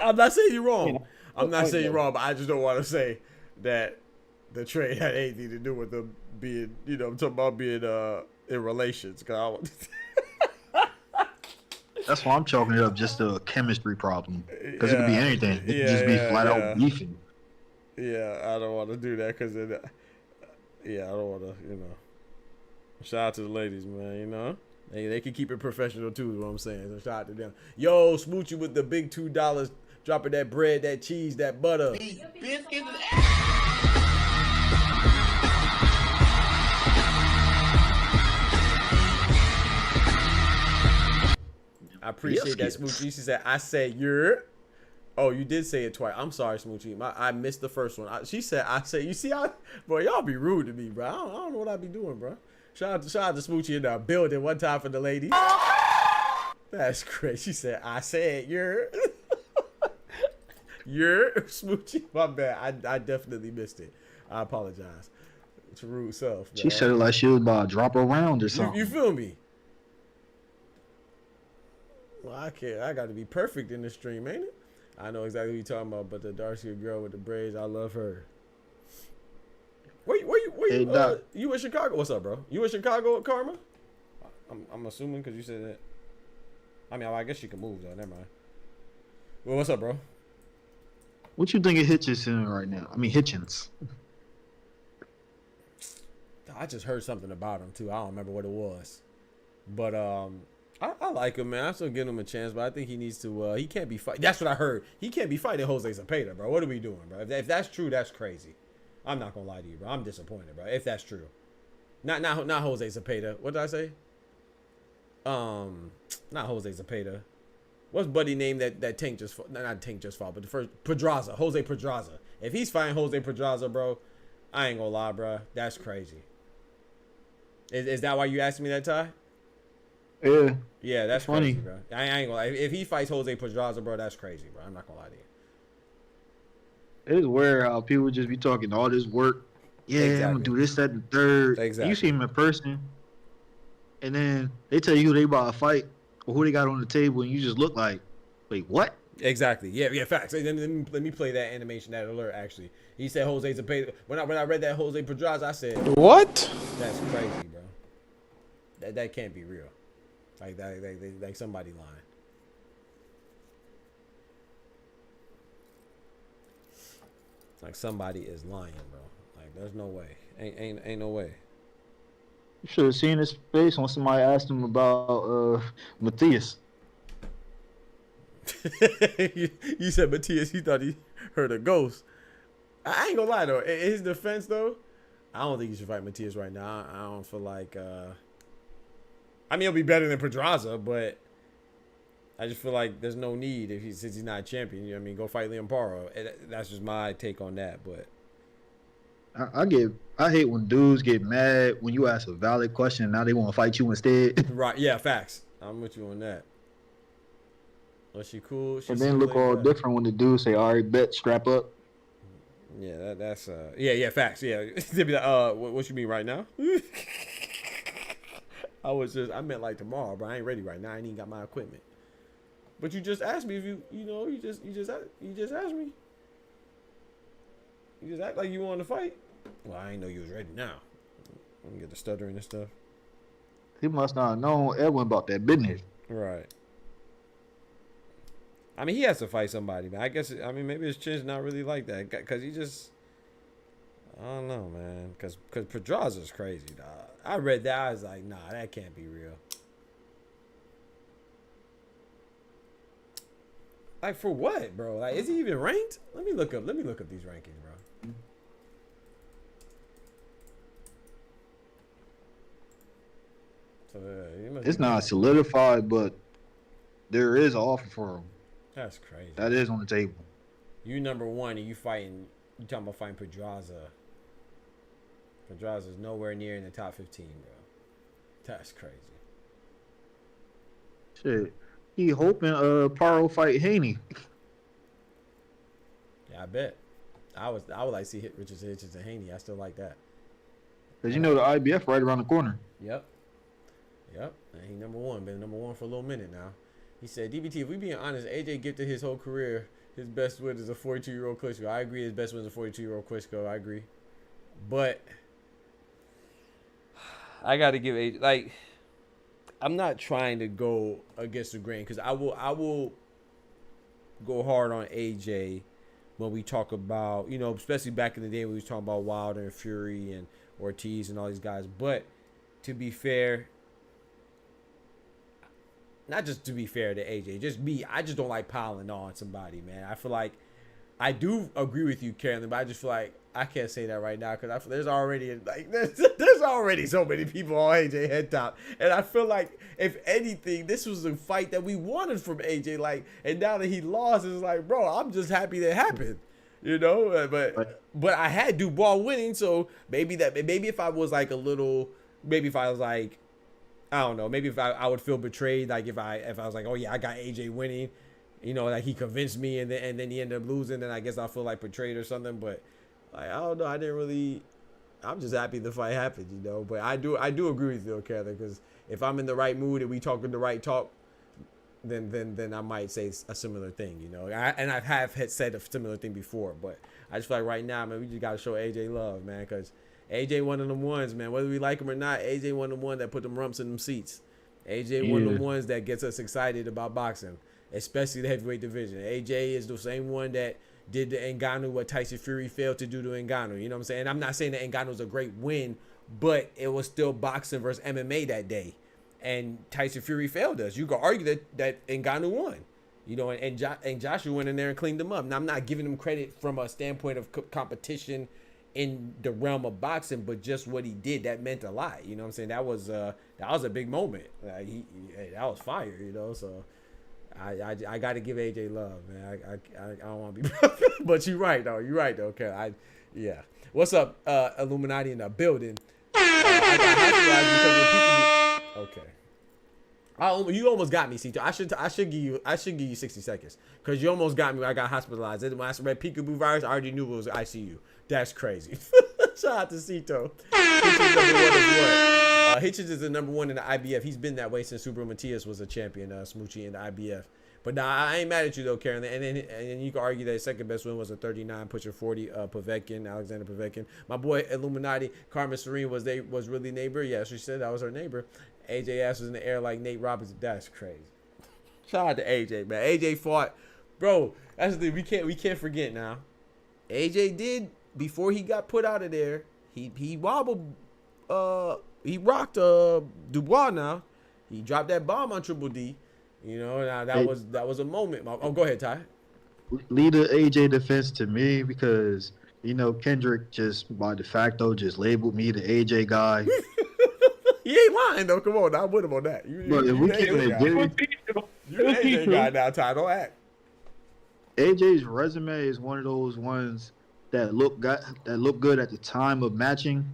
I'm not saying you're wrong. I'm not saying you're wrong, but I just don't want to say that the trade had anything to do with them being, you know, I'm talking about being in relations. That's why I'm chalking it up just a chemistry problem. Because it could be anything. It could just be flat out beefing. Yeah, I don't want to do that because I don't want to, you know. Shout out to the ladies, man, you know. They can keep it professional too, is what I'm saying. So shout out to them. Yo, Smoochie with the big $2, dropping that bread, that cheese, that butter. appreciate that, Smoochie. She said, I said you're. Oh, you did say it twice. I'm sorry, Smoochie. I missed the first one. She said, I said, you see how, bro, y'all be rude to me, bro. I don't know what I be doing, bro. Shout out to Smoochie in the building one time for the ladies. That's great. She said, I said you're. You're Smoochie. My bad. I definitely missed it. I apologize. It's a rude self. Man. She said it like she was about to drop around or something. You feel me? Well, I can't. I got to be perfect in the stream, ain't it? I know exactly what you're talking about, but the dark-skinned girl with the braids, I love her. Where you? You in Chicago? What's up, bro? You in Chicago, Karma? I'm assuming because you said that. I mean, I guess she can move though. Never mind. Well, what's up, bro? What you think of Hitchens right now? I mean, Hitchens. I just heard something about him too. I don't remember what it was, but I like him, man. I'm still giving him a chance, but I think he needs to. He can't be fight. That's what I heard. He can't be fighting Jose Zepeda, bro. What are we doing, bro? If that's true, that's crazy. I'm not gonna lie to you, bro. I'm disappointed, bro. If that's true, not Jose Zepeda. What did I say? Not Jose Zepeda. What's buddy name that Tank just fought? Not Tank just fought, but the first Pedraza, Jose Pedraza. If he's fighting Jose Pedraza, bro, I ain't gonna lie, bro. That's crazy. Is that why you asked me that, Ty? Yeah. Yeah, that's funny, crazy, bro. I ain't gonna lie. If he fights Jose Pedraza, bro, that's crazy, bro. I'm not gonna lie to you. It's weird how people just be talking all this work. Yeah, exactly. I'm gonna do this, that, and the third. Exactly. You see him in person, and then they tell you who they about to fight or who they got on the table, and you just look like, wait, what? Exactly. Yeah, facts. Let me play that animation, that alert. Actually, he said Jose Zepeda. When I read that Jose Pedraza, I said, what? That's crazy, bro. That can't be real. Like somebody lying. Like somebody is lying, bro. Like there's no way. Ain't no way. You should have seen his face when somebody asked him about Matthias. You said Matthias, he thought he heard a ghost. I ain't gonna lie though. In his defense though, I don't think you should fight Matthias right now. I don't feel like I mean it'll be better than Pedraza, but I just feel like there's no need since he's not a champion. You know what I mean? Go fight Liam Paro. That's just my take on that, but I hate when dudes get mad when you ask a valid question and now they want to fight you instead. Right, yeah, facts. I'm with you on that. Was she cool? And then look all different when the dudes say, all right, bet, strap up. Yeah, that's yeah, facts. Yeah. They be like, what you mean right now? I meant like tomorrow, bro. I ain't ready right now. I ain't even got my equipment. But you just asked me if you just asked me. You just act like you wanted to fight. Well, I ain't know you was ready now. I'm gonna get the stuttering and stuff. He must not have known Edwin about that business. Right. I mean, he has to fight somebody, man. I mean, maybe his chin's not really like that. Because he just... I don't know, man. Because Pedraza's crazy, dog. I read that. I was like, nah, that can't be real. Like, for what, bro? Like, is he even ranked? Let me look up these rankings, bro. So, it's not solidified, but there is an offer for him. That's crazy. That is on the table. You number one, and you talking about fighting Pedraza. Pedraza's nowhere near in the top 15, bro. That's crazy. Shit. He hoping Paro fight Haney. Yeah, I bet. I would like to see Richards and Haney. I still like that. Because you know the IBF right around the corner. Yep. And he number one. Been number one for a little minute now. He said, DBT, if we being honest, AJ gifted his whole career. His best win is a 42-year-old Klitschko. I agree. His best win is a 42-year-old Klitschko. I agree. But I got to give AJ, like, I'm not trying to go against the grain because I will go hard on AJ when we talk about, you know, especially back in the day when we was talking about Wilder and Fury and Ortiz and all these guys. But to be fair, not just to be fair to AJ, just me, I just don't like piling on somebody, man. I feel like I do agree with you, Carolyn, but I just feel like I can't say that right now because there's already there's already so many people on AJ head top, and I feel like if anything, this was a fight that we wanted from AJ. Like, and now that he lost, it's like, bro, I'm just happy that happened, you know. But I had Dubois winning, so maybe if I was like a little, maybe if I was like, I don't know, maybe if I would feel betrayed, like if I was like, oh yeah, I got AJ winning. You know, like he convinced me, and then he ended up losing. Then I guess I feel like betrayed or something. But like, I don't know. I didn't really. I'm just happy the fight happened, you know. But I do agree with you, Kevin, because if I'm in the right mood and we talking the right talk, then I might say a similar thing, you know. I have said a similar thing before, but I just feel like right now, man, we just gotta show AJ love, man, because AJ one of them ones, man. Whether we like him or not, AJ one of them ones that put them rumps in them seats. AJ one of them ones that gets us excited about boxing. Especially the heavyweight division. AJ is the same one that did to Ngannou what Tyson Fury failed to do to Ngannou. You know what I'm saying? I'm not saying that Ngannou's a great win, but it was still boxing versus MMA that day. And Tyson Fury failed us. You could argue that Ngannou won. You know, and Joshua went in there and cleaned him up. Now, I'm not giving him credit from a standpoint of competition in the realm of boxing, but just what he did, that meant a lot. You know what I'm saying? That was a big moment. That was fire, you know, so... I got to give AJ love, man. I don't want to be, but you're right though. Okay, yeah. What's up, Illuminati in the building? I got hospitalized because of the people. Okay. You almost got me, Cito. I should give you 60 seconds because you almost got me when I got hospitalized. When I read peekaboo virus, I already knew it was ICU. That's crazy. Shout out to Cito. Hitchens is the number one in the IBF. He's been that way since Subro Matias was a champion, Smoochie, in the IBF. But nah, I ain't mad at you though, Karen. And then you can argue that his second best win was a 39 pushing 40 Povetkin, Alexander Povetkin. My boy Illuminati, Carmen Serene was really neighbor. Yeah, she said that was her neighbor. AJ ass was in the air like Nate Robinson. That's crazy. Shout out to AJ, man. AJ fought, bro. That's the thing. We can't forget now. AJ did before he got put out of there. He wobbled. He rocked Dubois. Now he dropped that bomb on Triple D. You know, now that was a moment. Oh, go ahead, Ty. Lead the AJ defense to me because you know Kendrick just by de facto just labeled me the AJ guy. He ain't lying though. Come on, I'm with him on that. But if we keeping it dude, you're the AJ guy now, Ty. Don't act. AJ's resume is one of those ones that look good at the time of matching,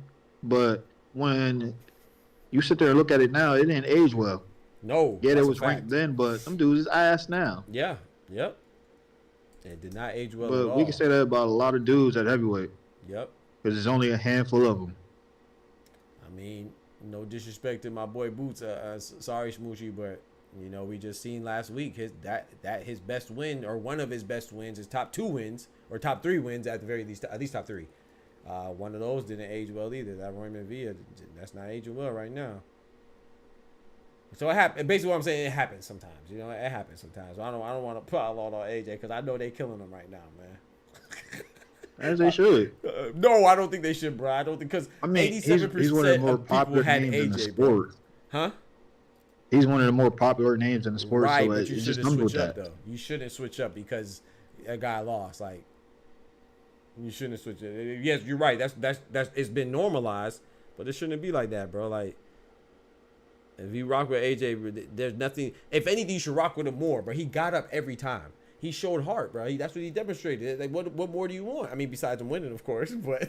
but when you sit there and look at it now, it didn't age well. No. Yeah, it was ranked then, but them dudes is ass now. Yeah. Yep. It did not age well but at all. We can say that about a lot of dudes at heavyweight. Yep. Because there's only a handful of them. I mean, no disrespect to my boy Boots. Sorry, Smoochie, but you know we just seen last week his best win or one of his best wins, his top 2 wins or top 3 wins at the very least, at least top 3. One of those didn't age well either. That Royman Villa, that's not aging well right now. So it happened. Basically, what I'm saying, it happens sometimes. You know, it happens sometimes. I don't want to pile on AJ because I know they killing him right now, man. As they should. No, I don't think they should, bro. I don't think because 87% he's one of the more popular names in the sport. Huh? He's one of the more popular names in the sport. Right, so but you shouldn't switch up though. You shouldn't switch up because a guy lost. Like. You shouldn't switch it. Yes, you're right. That's it's been normalized, but it shouldn't be like that, bro. Like, if you rock with AJ, there's nothing. If anything, you should rock with him more. But he got up every time. He showed heart, bro. That's what he demonstrated. Like, what more do you want? I mean, besides him winning, of course. But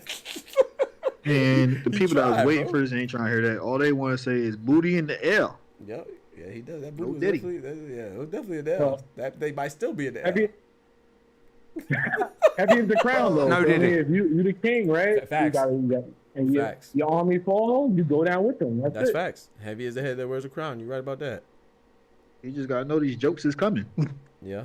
and the people that was waiting for this ain't trying to hear that. All they want to say is booty in the L. Yeah, he does. That booty was definitely, it was definitely an L. That they might still be an L. Heavy is the crown, though. No, if you the king, right? Facts. And your army fall, you go down with them. That's it. Facts. Heavy is the head that wears a crown. You're right about that. You just gotta know these jokes is coming. Yeah.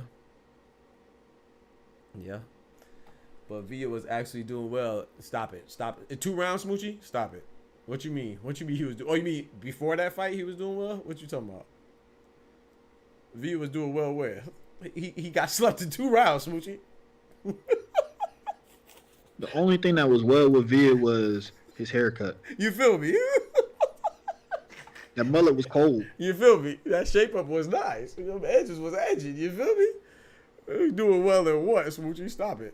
But Villa was actually doing well. Stop it. 2 rounds, Smoochie? Stop it. What you mean? He was doing? Oh, you mean before that fight he was doing well? What you talking about? Villa was doing well where? He got slept in 2 rounds, Smoochie. The only thing that was well with Villa was his haircut. You feel me? That mullet was cold. You feel me? That shape up was nice. You know, the edges was edgy. You feel me? He doing well in what, Smoochie? Stop it.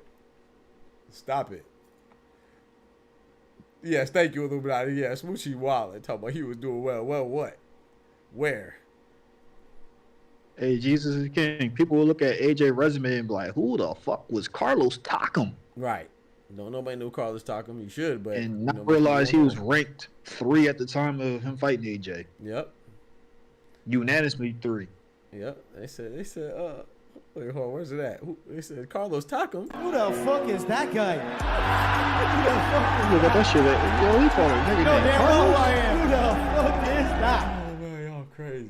Yes, thank you, Illuminati. Yeah, Smoochie Wallet talking about he was doing well. Well, what? Where? Hey, Jesus is King. People will look at AJ resume and be like, "Who the fuck was Carlos Takam?" Right. No, nobody knew Carlos Takam. He should, but and not realize he was ranked 3 at the time of him fighting AJ. Yep. Unanimously 3. Yep. They said, wait, hold on, where's it at? They said Carlos Takam. Who the fuck is that guy? Who the fuck is that shit? Yo, he fought a nigga named Carlos. Who the fuck is that? Oh man, y'all crazy.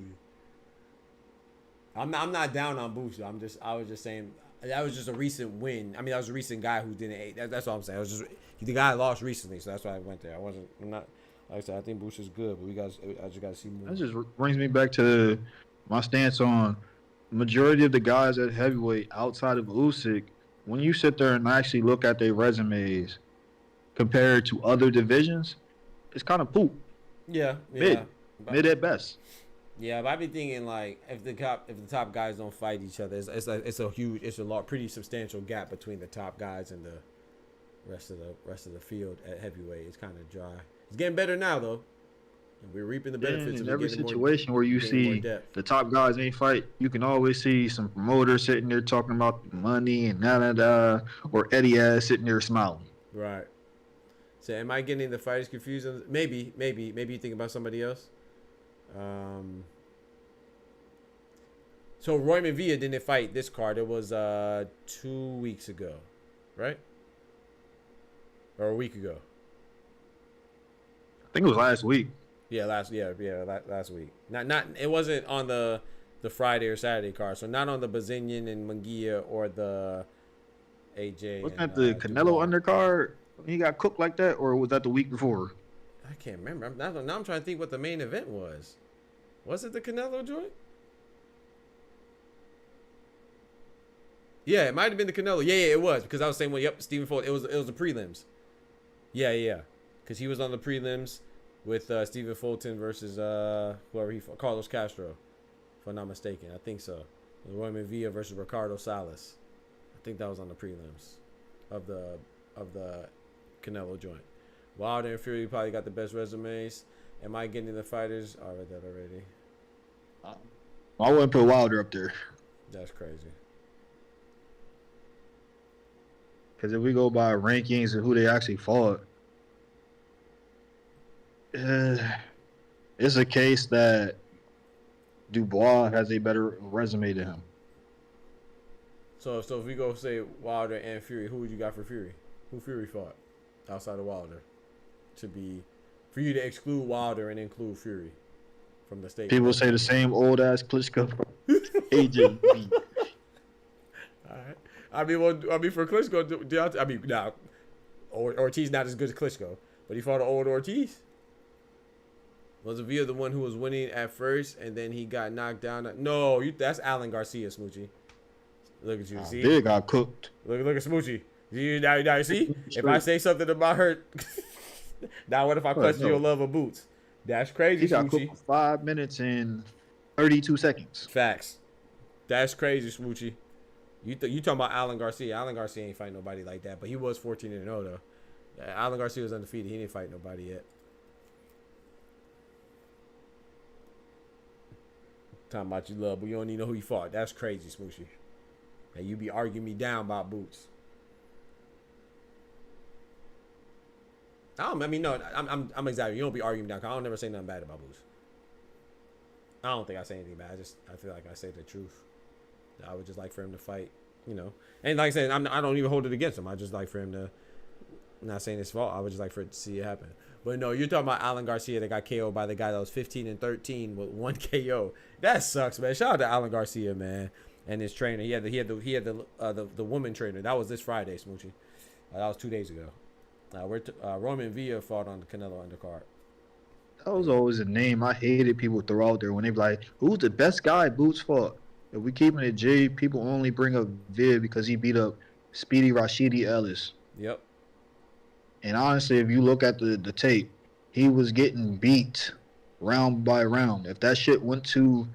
I'm not down on Boots. I was just saying that was just a recent win. I mean, that was a recent guy who didn't. That's all I'm saying. It was just the guy lost recently, so that's why I went there. I'm not. Like I said, I think Boots is good, but I just got to see more. That just brings me back to my stance on majority of the guys at heavyweight outside of Usyk. When you sit there and actually look at their resumes compared to other divisions, it's kind of poop. Yeah. Mid at best. Yeah, but I be thinking like if the top guys don't fight each other, it's a pretty substantial gap between the top guys and the rest of the field at heavyweight. It's kind of dry. It's getting better now though. And we're reaping the benefits of every situation where you see the top guys ain't fight. You can always see some promoter sitting there talking about money and or Eddie ass sitting there smiling. Right. So am I getting the fighters confused? Maybe you think about somebody else. So Royman Villa didn't fight this card. It was 2 weeks ago, right? Or a week ago. I think it was last week. Yeah, last week. Not it wasn't on the Friday or Saturday card. So not on the Bazinyan and Munguia or the AJ. Wasn't that the Canelo undercard? He got cooked like that, or was that the week before? I can't remember. Now I'm trying to think what the main event was. Was it the Canelo joint? Yeah, it might have been the Canelo. Yeah, it was because I was saying, well, yep, Stephen Fulton. It was the prelims. Yeah, because he was on the prelims with Stephen Fulton versus whoever he fought, Carlos Castro, if I'm not mistaken. I think so. Royman Villa versus Ricardo Salas. I think that was on the prelims of the Canelo joint. Wilder and Fury probably got the best resumes. Am I getting the fighters? I read that already. I wouldn't put Wilder up there. That's crazy. Because if we go by rankings and who they actually fought, it's a case that Dubois has a better resume than him. So if we go say Wilder and Fury, who would you got for Fury? Who Fury fought outside of Wilder? To be for you to exclude Wilder and include Fury from the state. People say the same old ass Klitschko. AJ. All right. I mean for Klitschko, Ortiz not as good as Klitschko, but he fought an old Ortiz. Was Villa the one who was winning at first and then he got knocked down? No, that's Alan Garcia, Smoochie. Look at you, see? Villa got cooked. Look at Smoochie. Now you see? If I say something about her, now what if I question your love of boots? That's crazy, he got Smoochie. cooked for 5 minutes and 32 seconds. Facts. That's crazy, Smoochie. You talking about Alan Garcia? Alan Garcia ain't fight nobody like that, but he was 14-0 though. Alan Garcia was undefeated. He didn't fight nobody yet. Talking about you love, but you don't even know who he fought. That's crazy, Smoochie. And you be arguing me down about boots. I'm exaggerating. You don't be arguing me down. 'Cause I don't never say nothing bad about boots. I don't think I say anything bad. I feel like I say the truth. I would just like for him to fight, you know. And like I said, I don't even hold it against him. I just like for him to, I'm not saying it's fault. I would just like for it to see it happen. But no, you're talking about Alan Garcia that got KO'd by the guy that was 15-13 with 1 KO. That sucks, man. Shout out to Alan Garcia, man, and his trainer. He had the woman trainer. That was this Friday, Smoochie. That was 2 days ago. Roman Villa fought on the Canelo undercard. That was always a name I hated people throw out there when they be like, "Who's the best guy Boots fought?" If we keeping it J, people only bring up Viv because he beat up Speedy Rashidi Ellis. Yep. And honestly, if you look at the tape, he was getting beat round by round. If that shit went to,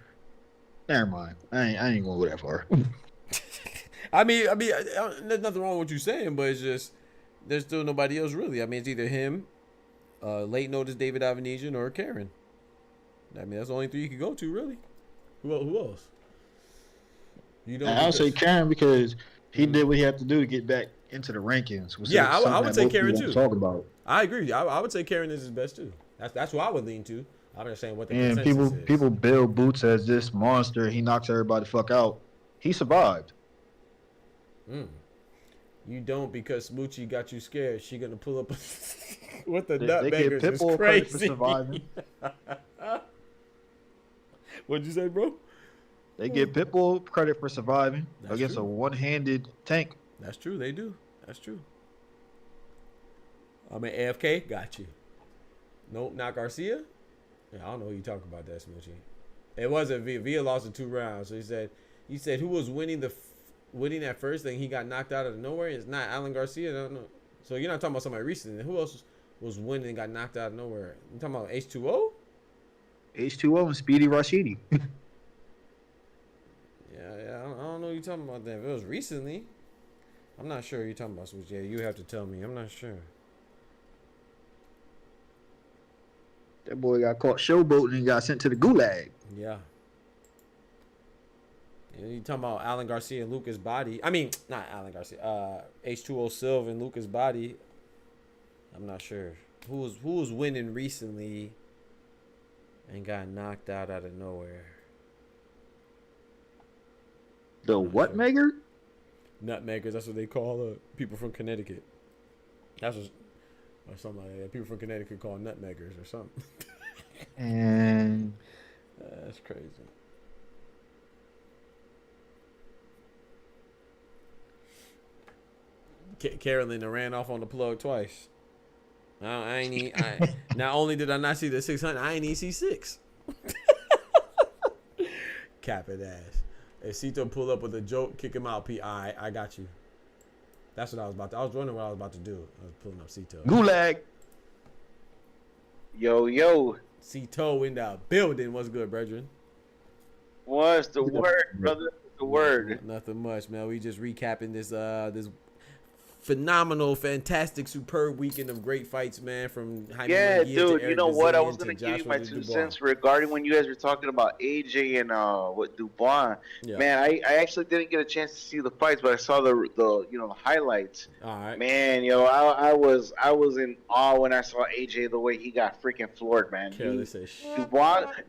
never mind. I ain't gonna go that far. I mean, there's nothing wrong with what you're saying, but it's just there's still nobody else really. I mean, it's either him late notice David Avenesian or Karen. I mean, that's the only three you could go to, really. Who else? You know, I'll say Karen because he did what he had to do to get back into the rankings. Yeah, I would say Karen too. Talk about. I agree. I would say Karen is his best too. That's who I would lean to. I'm just saying what the And consensus is. people build Boots as this monster. He knocks everybody the fuck out. He survived. You don't because Smoochie got you scared. She gonna pull up with the They nutmeggers. get Is Pitbull credit for crazy. surviving. What'd you say, bro? They give Pitbull credit for surviving against true. a one-handed tank. That's true. They do. That's true. I mean, AFK got you. Nope, not Garcia. Yeah, I don't know who you talking about that, Smoochie. It wasn't Villa. Villa lost in 2 rounds. So he said who was winning that first thing? He got knocked out of nowhere. It's not Alan Garcia. I don't know. So you're not talking about somebody recent. Who else was winning and got knocked out of nowhere? You talking about H2O? H2O and Speedy Rashidi. Yeah. I don't know what you're talking about that. If it was recently, I'm not sure you're talking about Smoochie. Yeah, you have to tell me. I'm not sure. That boy got caught showboating and got sent to the gulag. Yeah. You talking about Alan Garcia and Lucas Body? I mean, not Alan Garcia. H2O Silva and Lucas Body. I'm not sure who was winning recently and got knocked out of nowhere. The what maker? Nutmeggers. That's what they call people from Connecticut. That's what, or something like that. People from Connecticut call nutmeggers or something. And that's crazy. Carolyn ran off on the plug twice. Not only did I not see the 600, I ain't even see 6. Cap it ass. If Cito pull up with a joke, kick him out. I got you. That's what I was about to. I was wondering what I was about to do. I was pulling up Cito. gulag. Yo. Cito in the building. What's good, brethren? What's the word, brother? What's the word? Nothing much, man. We just recapping this phenomenal, fantastic, superb weekend of great fights, man. From Jaime Yeah, Munguia to dude. Erik You know what? I Bazinyan was to gonna give you Joshua my Dubois. 2 cents regarding when you guys were talking about AJ and what Dubois. Yeah. Man, I actually didn't get a chance to see the fights, but I saw the highlights. All right. Man, I was in awe when I saw AJ the way he got freaking floored, man.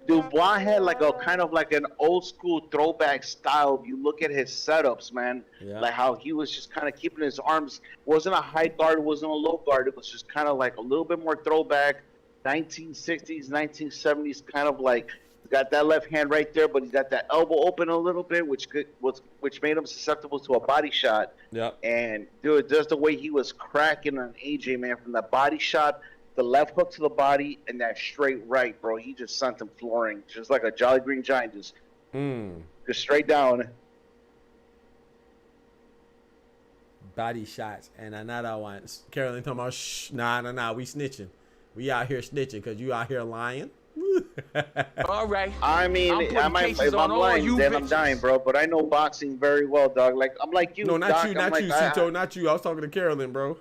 Dubois had like a kind of like an old school throwback style. If you look at his setups, man, like how he was just kind of keeping his arms. Wasn't a high guard, wasn't a low guard. It was just kind of like a little bit more throwback, 1960s, 1970s, kind of like he's got that left hand right there, but he's got that elbow open a little bit, which made him susceptible to a body shot. Yeah. And dude, just the way he was cracking on AJ, man, from that body shot, the left hook to the body, and that straight right, bro. He just sent him flooring, just like a Jolly Green Giant, just straight down. Body shots and another one. Carolyn talking about nah, we snitching. We out here snitching because you out here lying. All right. I mean, if I'm lying, then I'm dying, bro. But I know boxing very well, dog. Like I'm like you. No, not Doc. you, Cito, not you. I was talking to Carolyn, bro.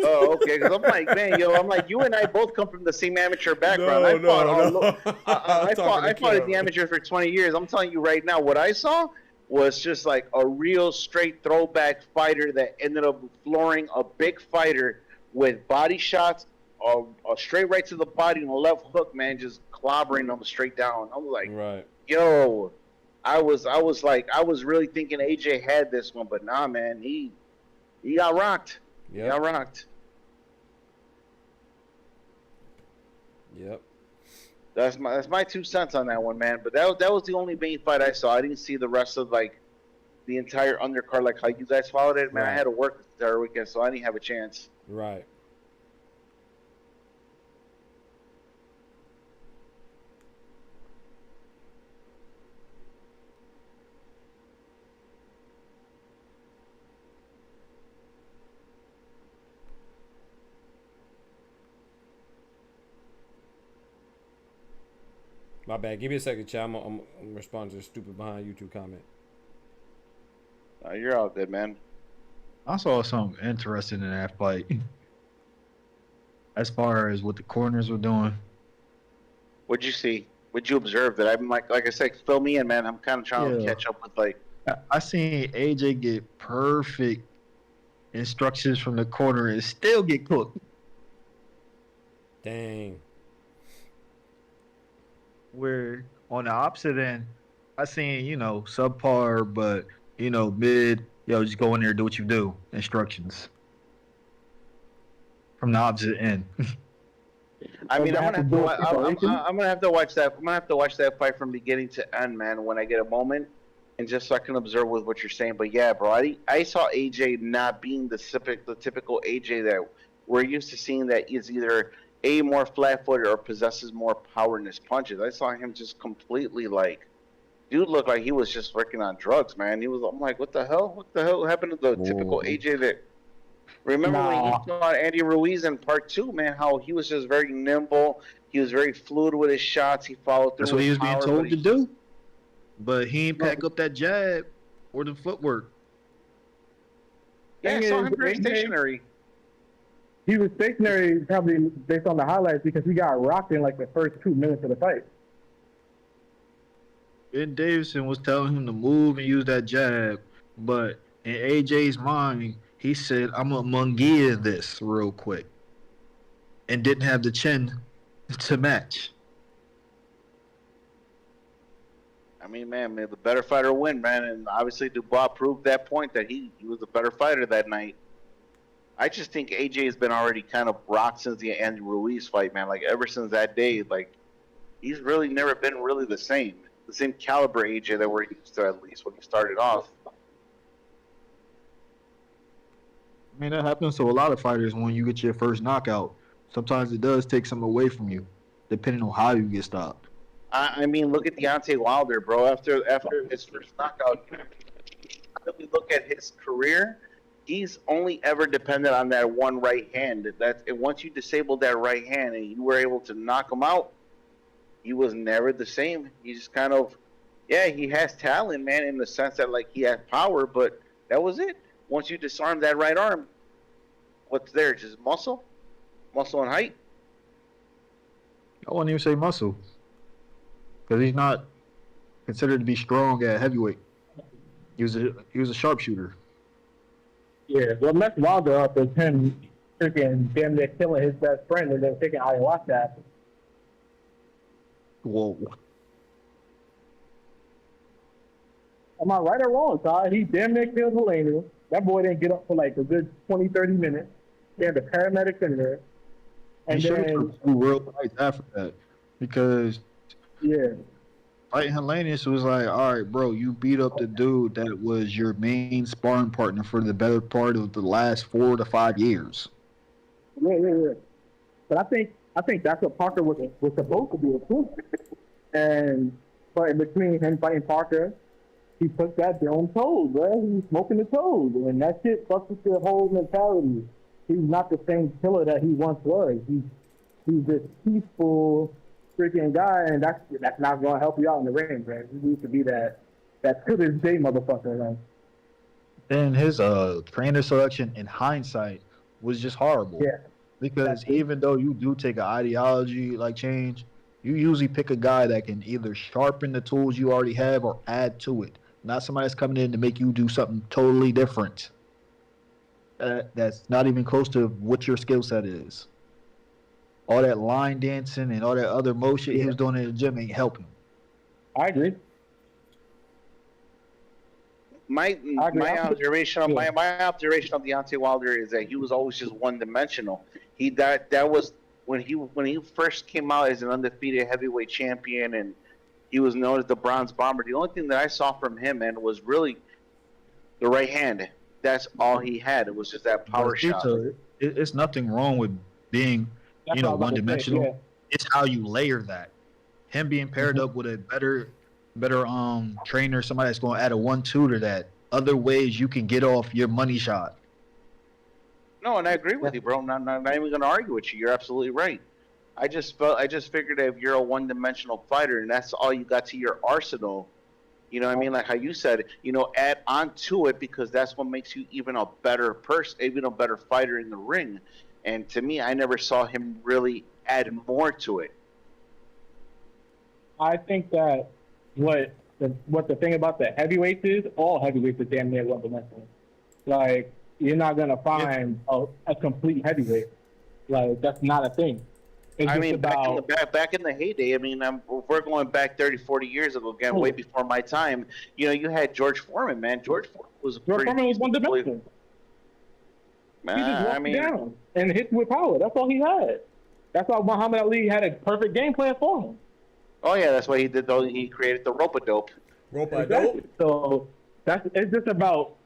Oh, okay. Because I'm like, man, I'm like, you and I both come from the same amateur background. I fought at the amateurs for 20 years. I'm telling you right now, what I saw was just like a real straight throwback fighter that ended up flooring a big fighter with body shots, a straight right to the body and a left hook, man, just clobbering them straight down. I was like, right. Yo, I was really thinking AJ had this one, but nah, man, he got rocked. Yep. He got rocked. Yep. That's my 2 cents on that one, man. But that was the only main fight I saw. I didn't see the rest of like the entire undercard like how you guys followed it, man. Right. I had to work the entire weekend, so I didn't have a chance. Right. My bad. Give me a second, chat. I'm responding to the stupid behind YouTube comment. You're all good, man. I saw something interesting in that fight. as far as what the corners were doing. What'd you see? What'd you observe? That I'm like I said, fill me in, man. I'm kind of trying to catch up with like. I seen AJ get perfect instructions from the corner and still get cooked. Dang. Where on the opposite end, I seen, subpar, but, mid, just go in there and do what you do. Instructions. From the opposite end. I mean, I'm gonna have to watch that. I'm gonna have to watch that fight from beginning to end, man. When I get a moment, and just so I can observe with what you're saying. But yeah, bro, I saw AJ not being the typical AJ that we're used to seeing. That is either more flat-footed or possesses more power in his punches. I saw him just completely like, dude looked like he was just working on drugs, man. I'm like, what the hell? What the hell happened to the typical AJ that? Remember when he fought Andy Ruiz in part 2, man, how he was just very nimble. He was very fluid with his shots. He followed through. That's what he was being power, told to do. But he ain't pack up that jab or the footwork. Yeah, I saw him very stationary. He was stationary probably based on the highlights because he got rocked in like the first 2 minutes of the fight. Ben Davison was telling him to move and use that jab. But in AJ's mind, he said, I'm going to Munguia this real quick. And didn't have the chin to match. I mean, man, the better fighter win, man. And obviously Dubois proved that point that he was a better fighter that night. I just think AJ has been already kind of rocked since the Andy Ruiz fight, man. Like, ever since that day, like, he's really never been really the same caliber AJ that we're used to, at least when he started off. I mean, that happens to a lot of fighters when you get your first knockout. Sometimes it does take something away from you, depending on how you get stopped. I mean, look at Deontay Wilder, bro. After his first knockout, if we look at his career, he's only ever depended on that one right hand. Once you disabled that right hand and you were able to knock him out, he was never the same. He just kind of, he has talent, man, in the sense that like he has power, but that was it. Once you disarm that right arm, what's there? Just muscle and height. I wouldn't even say muscle, because he's not considered to be strong at heavyweight. He was a sharpshooter. Yeah, what messed Wilder up is him freaking damn near killing his best friend and then taking ayahuasca. Whoa. Am I right or wrong, Todd? He damn near killed Helena. That boy didn't get up for like a good 20, 30 minutes. They had the paramedics in there. And he should have then, two world fights after that, because fighting Hellenius was like, all right, bro, you beat up the dude that was your main sparring partner for the better part of the last 4 to 5 years. Yeah. But I think that's what Parker was supposed to do too. But in between him fighting Parker, he took that damn toad, bro. He was smoking the toad, and that shit fucks with your whole mentality. He's not the same killer that he once was. He's this peaceful freaking guy, and that's not going to help you out in the ring, man. He needs to be that to this day motherfucker, man. And his trainer selection in hindsight was just horrible. Yeah. Because even though you do take an ideology like change, you usually pick a guy that can either sharpen the tools you already have or add to it. Not somebody that's coming in to make you do something totally different. That's not even close to what your skill set is. All that line dancing and all that other motion he was doing in the gym ain't helping. I agree. My observation of Deontay Wilder is that he was always just one dimensional. That was when he first came out as an undefeated heavyweight champion, and he was known as the Bronze Bomber. The only thing that I saw from him, man, was really the right hand. That's all he had. It was just that power shot. It's nothing wrong with being, one dimensional. Yeah. It's how you layer that. Him being paired up with a better trainer, somebody that's going to add a 1-2 to that. Other ways you can get off your money shot. No, and I agree with you, bro. I'm not even going to argue with you. You're absolutely right. I just figured that if you're a one-dimensional fighter and that's all you got to your arsenal, you know what I mean? Like how you said, add on to it, because that's what makes you even a better person, even a better fighter in the ring. And to me, I never saw him really add more to it. I think that what the thing about the heavyweights is, all heavyweights are damn near one-dimensional. Like, you're not gonna find a complete heavyweight. Like, that's not a thing. It's I just mean, about, back in the heyday, I mean, if we're going back 30, 40 years ago, again, way before my time, you know, you had George Foreman, man. George Foreman was one-dimensional. He just walked down and hit with power. That's all he had. That's why Muhammad Ali had a perfect game plan for him. Oh yeah, that's why he did. He created the rope-a-dope. Exactly. So it's just about.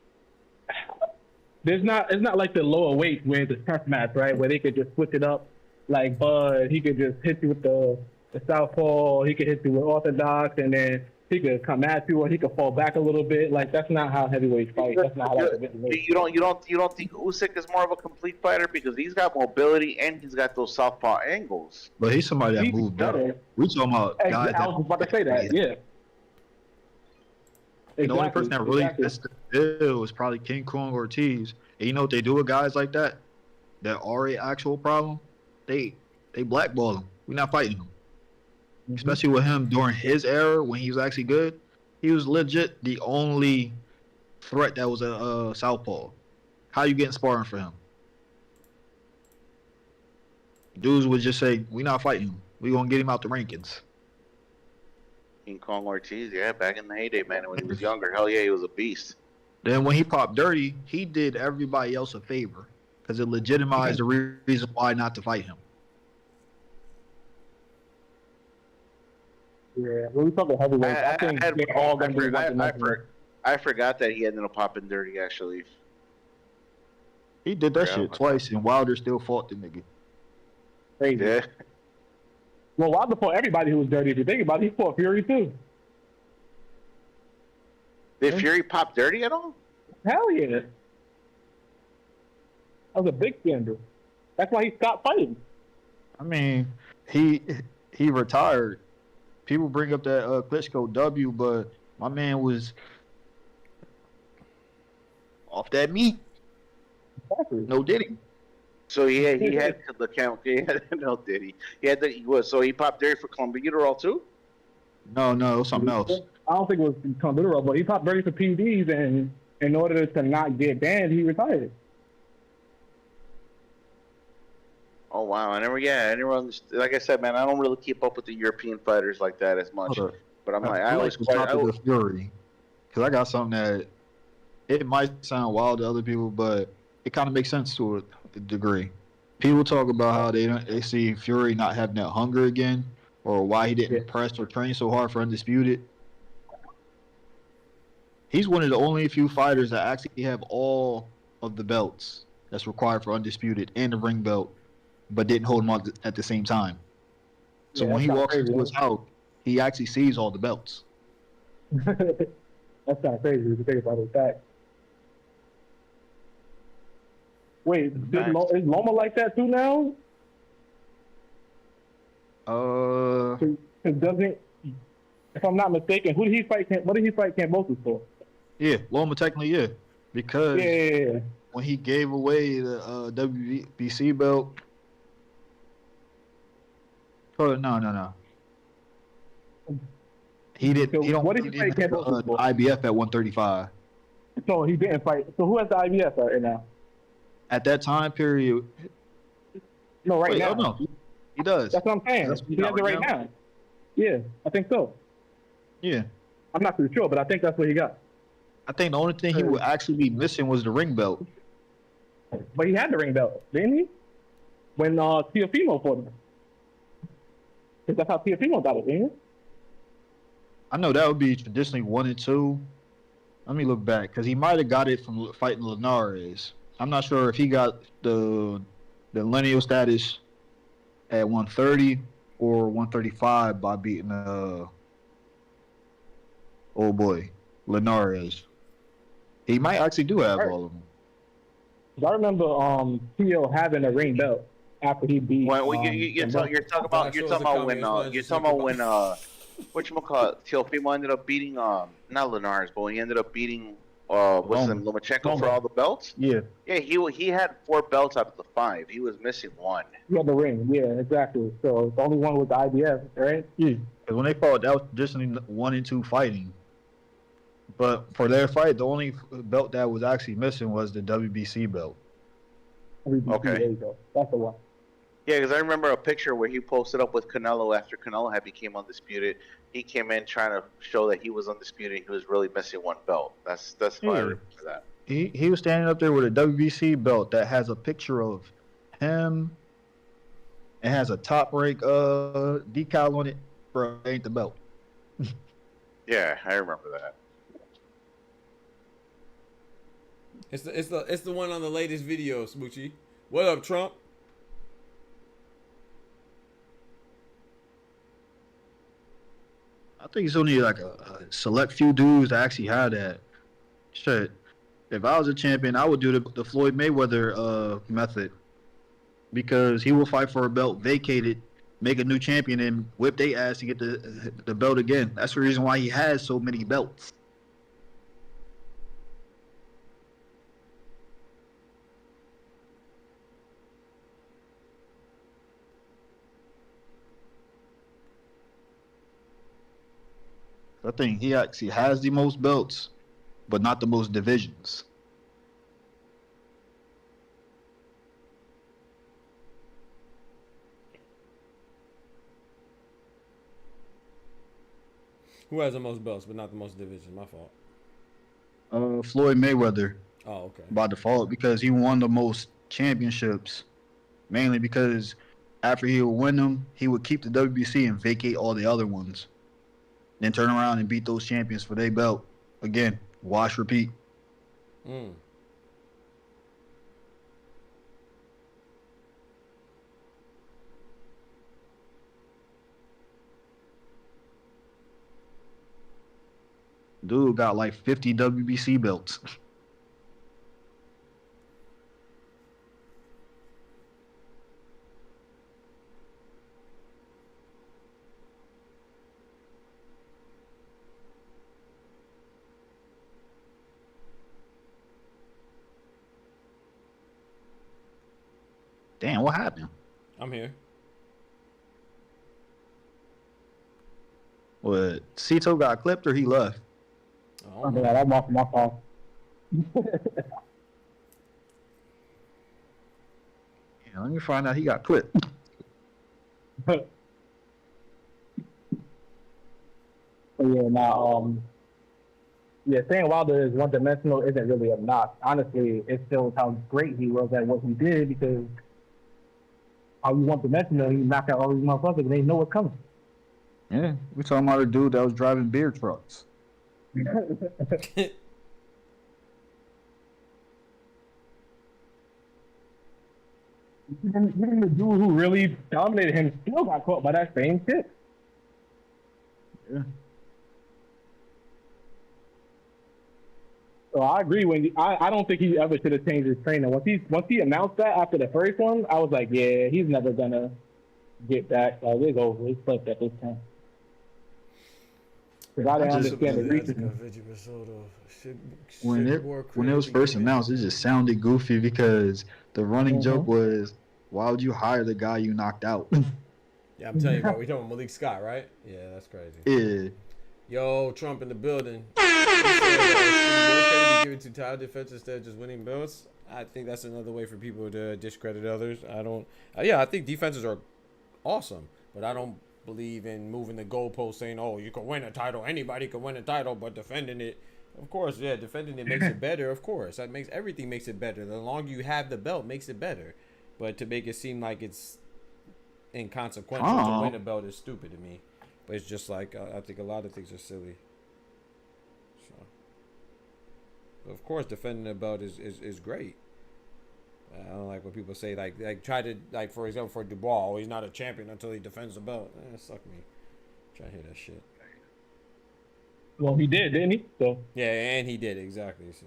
It's not like the lower weight where it's a tough match, right? Where they could just switch it up. Like Bud, he could just hit you with the southpaw. He could hit you with orthodox, and then he could come at you, or he could fall back a little bit. Like, that's not how heavyweights fight. That's not how you don't think Usyk is more of a complete fighter because he's got mobility and he's got those southpaw angles. But he's somebody that moved up. We talking about guys I was about to say that. Yeah. The only person that really fits the bill is probably King Kong Ortiz. And you know what they do with guys like that? That are an actual problem? They blackball them. We're not fighting them. Especially with him during his era when he was actually good. He was legit the only threat that was a southpaw. How you getting sparring for him? Dudes would just say, we not fighting him. We gonna get him out the rankings. King Kong Ortiz, yeah, back in the heyday, man. When he was younger, hell yeah, he was a beast. Then when he popped dirty, he did everybody else a favor because it legitimized the reason why not to fight him. Yeah, when we talk about heavyweights, I think they're all going to be I forgot that he ended up popping dirty, actually. He did that shit twice, and Wilder still fought the nigga. Crazy. Yeah. Well, Wilder fought everybody who was dirty. If you think about it, he fought Fury, too. Did Fury pop dirty at all? Hell yeah. That was a big scandal. That's why he stopped fighting. I mean, he retired. People bring up that Klitschko W, but my man was off that meat. Exactly. No Diddy. So he had the count. No Diddy. So he popped dirty for clenbuterol too? No, it was something else. I don't think it was clenbuterol, but he popped dirty for PDs, and in order to not get banned, he retired. Oh wow! I never understood. Like I said, man, I don't really keep up with the European fighters like that as much. But I'm like, I always Fury, because I got something that it might sound wild to other people, but it kind of makes sense to a degree. People talk about how they see Fury not having that hunger again, or why he didn't press or train so hard for Undisputed. He's one of the only few fighters that actually have all of the belts that's required for Undisputed and the ring belt, but didn't hold them on at the same time. So when he walks into his house, he actually sees all the belts. That's kind of crazy if you think about it. Fact. Wait, is Loma like that too now? Doesn't, if I'm not mistaken, who did he fight? What did he fight Kambosos for? Yeah, Loma technically, yeah, because when he gave away the WBC belt. Oh no. He didn't. So he don't. What did he fight Kambosos for? IBF at 135. So he didn't fight. So who has the IBF right now? At that time period. No, right now. Oh, no, he does. That's what I'm saying. He has it right now. Yeah, I think so. Yeah. I'm not too sure, but I think that's what he got. I think the only thing he would actually be missing was the ring belt. But he had the ring belt, didn't he? When Teofimo fought him. Because that's how Teofimo got it, didn't he? I know that would be traditionally 1 and 2. Let me look back, because he might have got it from fighting Linares. I'm not sure if he got the lineal status at 130 or 135 by beating old boy Linares. He might actually do have all of them. I remember Teo having a ring belt after he beat. Well, you're talking about when whatchamacallit, Teofimo ended up beating not Linares, but he ended up beating what's his name, Lomachenko for all the belts? Yeah. Yeah, he had 4 belts out of the 5. He was missing 1. Yeah, the ring. Yeah, exactly. So the only one was the IBF, right? Yeah. Because when they fought, that was traditionally 1 and 2 fighting. But for their fight, the only belt that was actually missing was the WBC belt. Okay. There you go. That's the one. Yeah, because I remember a picture where he posted up with Canelo after Canelo had became undisputed. He came in trying to show that he was undisputed. He was really missing 1 belt. That's why I remember that. He was standing up there with a WBC belt that has a picture of him. It has a top rank decal on it. Bro, ain't the belt. Yeah, I remember that. It's the one on the latest video, Smoochie. What up, Trump? I think it's only like a select few dudes that actually had that. Shit. If I was a champion, I would do the Floyd Mayweather method. Because he will fight for a belt, vacate it, make a new champion, and whip their ass to get the belt again. That's the reason why he has so many belts. I think he actually has the most belts, but not the most divisions. Who has the most belts, but not the most divisions? My fault. Floyd Mayweather. Oh, okay. By default, because he won the most championships, mainly because after he would win them, he would keep the WBC and vacate all the other ones. Then turn around and beat those champions for their belt. Again, wash, repeat. Dude got like 50 WBC belts. Damn, what happened? I'm here. What, Cito got clipped or he left? Oh, man, I'm off my phone. Yeah, let me find out he got clipped. Yeah, saying Wilder is one-dimensional isn't really a knock. Honestly, it shows how great he was at what he did, because how you one-dimensional, he knocked out all these motherfuckers and they know what's coming. Yeah, we're talking about a dude that was driving beer trucks. Even the dude who really dominated him still got caught by that same shit. Yeah. So I agree. I don't think he ever should have changed his trainer. Once he announced that after the first one, I was like, yeah, he's never gonna get back. Like, it's over. He's fucked at this time. Because I didn't understand the reason. When it was first announced, it just sounded goofy because the running joke was, "Why would you hire the guy you knocked out?" Yeah, I'm telling you, bro. We talking about Malik Scott, right? Yeah, that's crazy. Yeah. Yo, Trump in the building. Should more credit be given to title defense instead of just winning belts? I think that's another way for people to discredit others. I don't. I think defenses are awesome, but I don't believe in moving the goalpost, saying, "Oh, you can win a title. Anybody can win a title," but defending it. Of course, yeah, defending it makes it better. Of course, that makes everything makes it better. The longer you have the belt, makes it better. But to make it seem like it's inconsequential to win a belt is stupid to me. But it's just like I think a lot of things are silly. So, but of course, defending a belt is great. I don't like when people say like try to, like, for example, for Dubois, oh, he's not a champion until he defends the belt. Suck me. Try to hear that shit. Well, he did, didn't he? So yeah, and he did exactly. So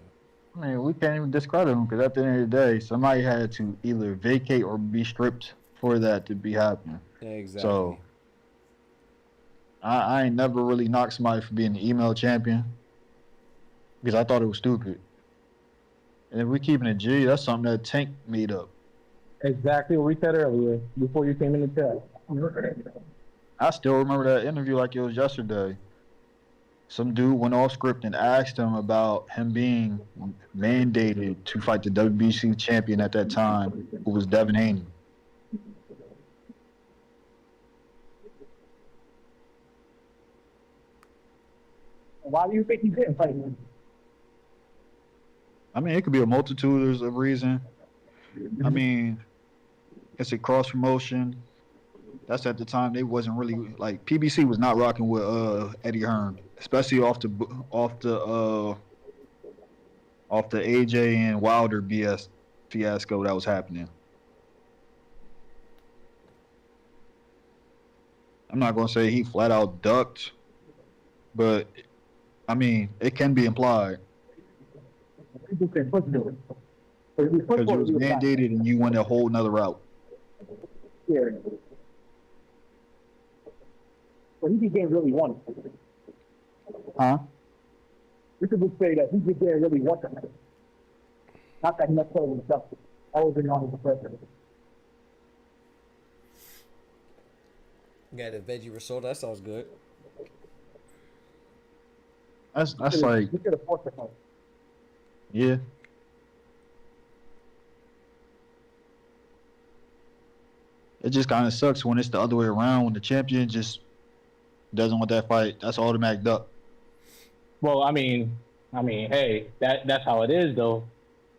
I mean, we can't even discredit him because at the end of the day, somebody had to either vacate or be stripped for that to be happening. Yeah, exactly. So I ain't never really knocked somebody for being an email champion. because I thought it was stupid. And if we keeping it G, that's something that Tank made up. Exactly what we said earlier before you came in the chat. I still remember that interview like it was yesterday. Some dude went off script and asked him about him being mandated to fight the WBC champion at that time, who was Devin Haney. Why do you think he didn't fight him? I mean, it could be a multitude of reasons. I mean, it's a cross promotion. That's at the time they wasn't really like PBC was not rocking with Eddie Hearn, especially off the AJ and Wilder BS fiasco that was happening. I'm not gonna say he flat out ducked, but I mean it can be implied. Because you was mandated and you went a whole nother route. Yeah. Well, he became really wanted. Huh? We could just say that he became really wanted. Not that he necessarily himself. I wasn't on his president. Got a veggie risotto. That sounds good. That's like. Yeah. It just kind of sucks when it's the other way around, when the champion just doesn't want that fight. That's automatic duck. Well, I mean, hey, that's how it is, though.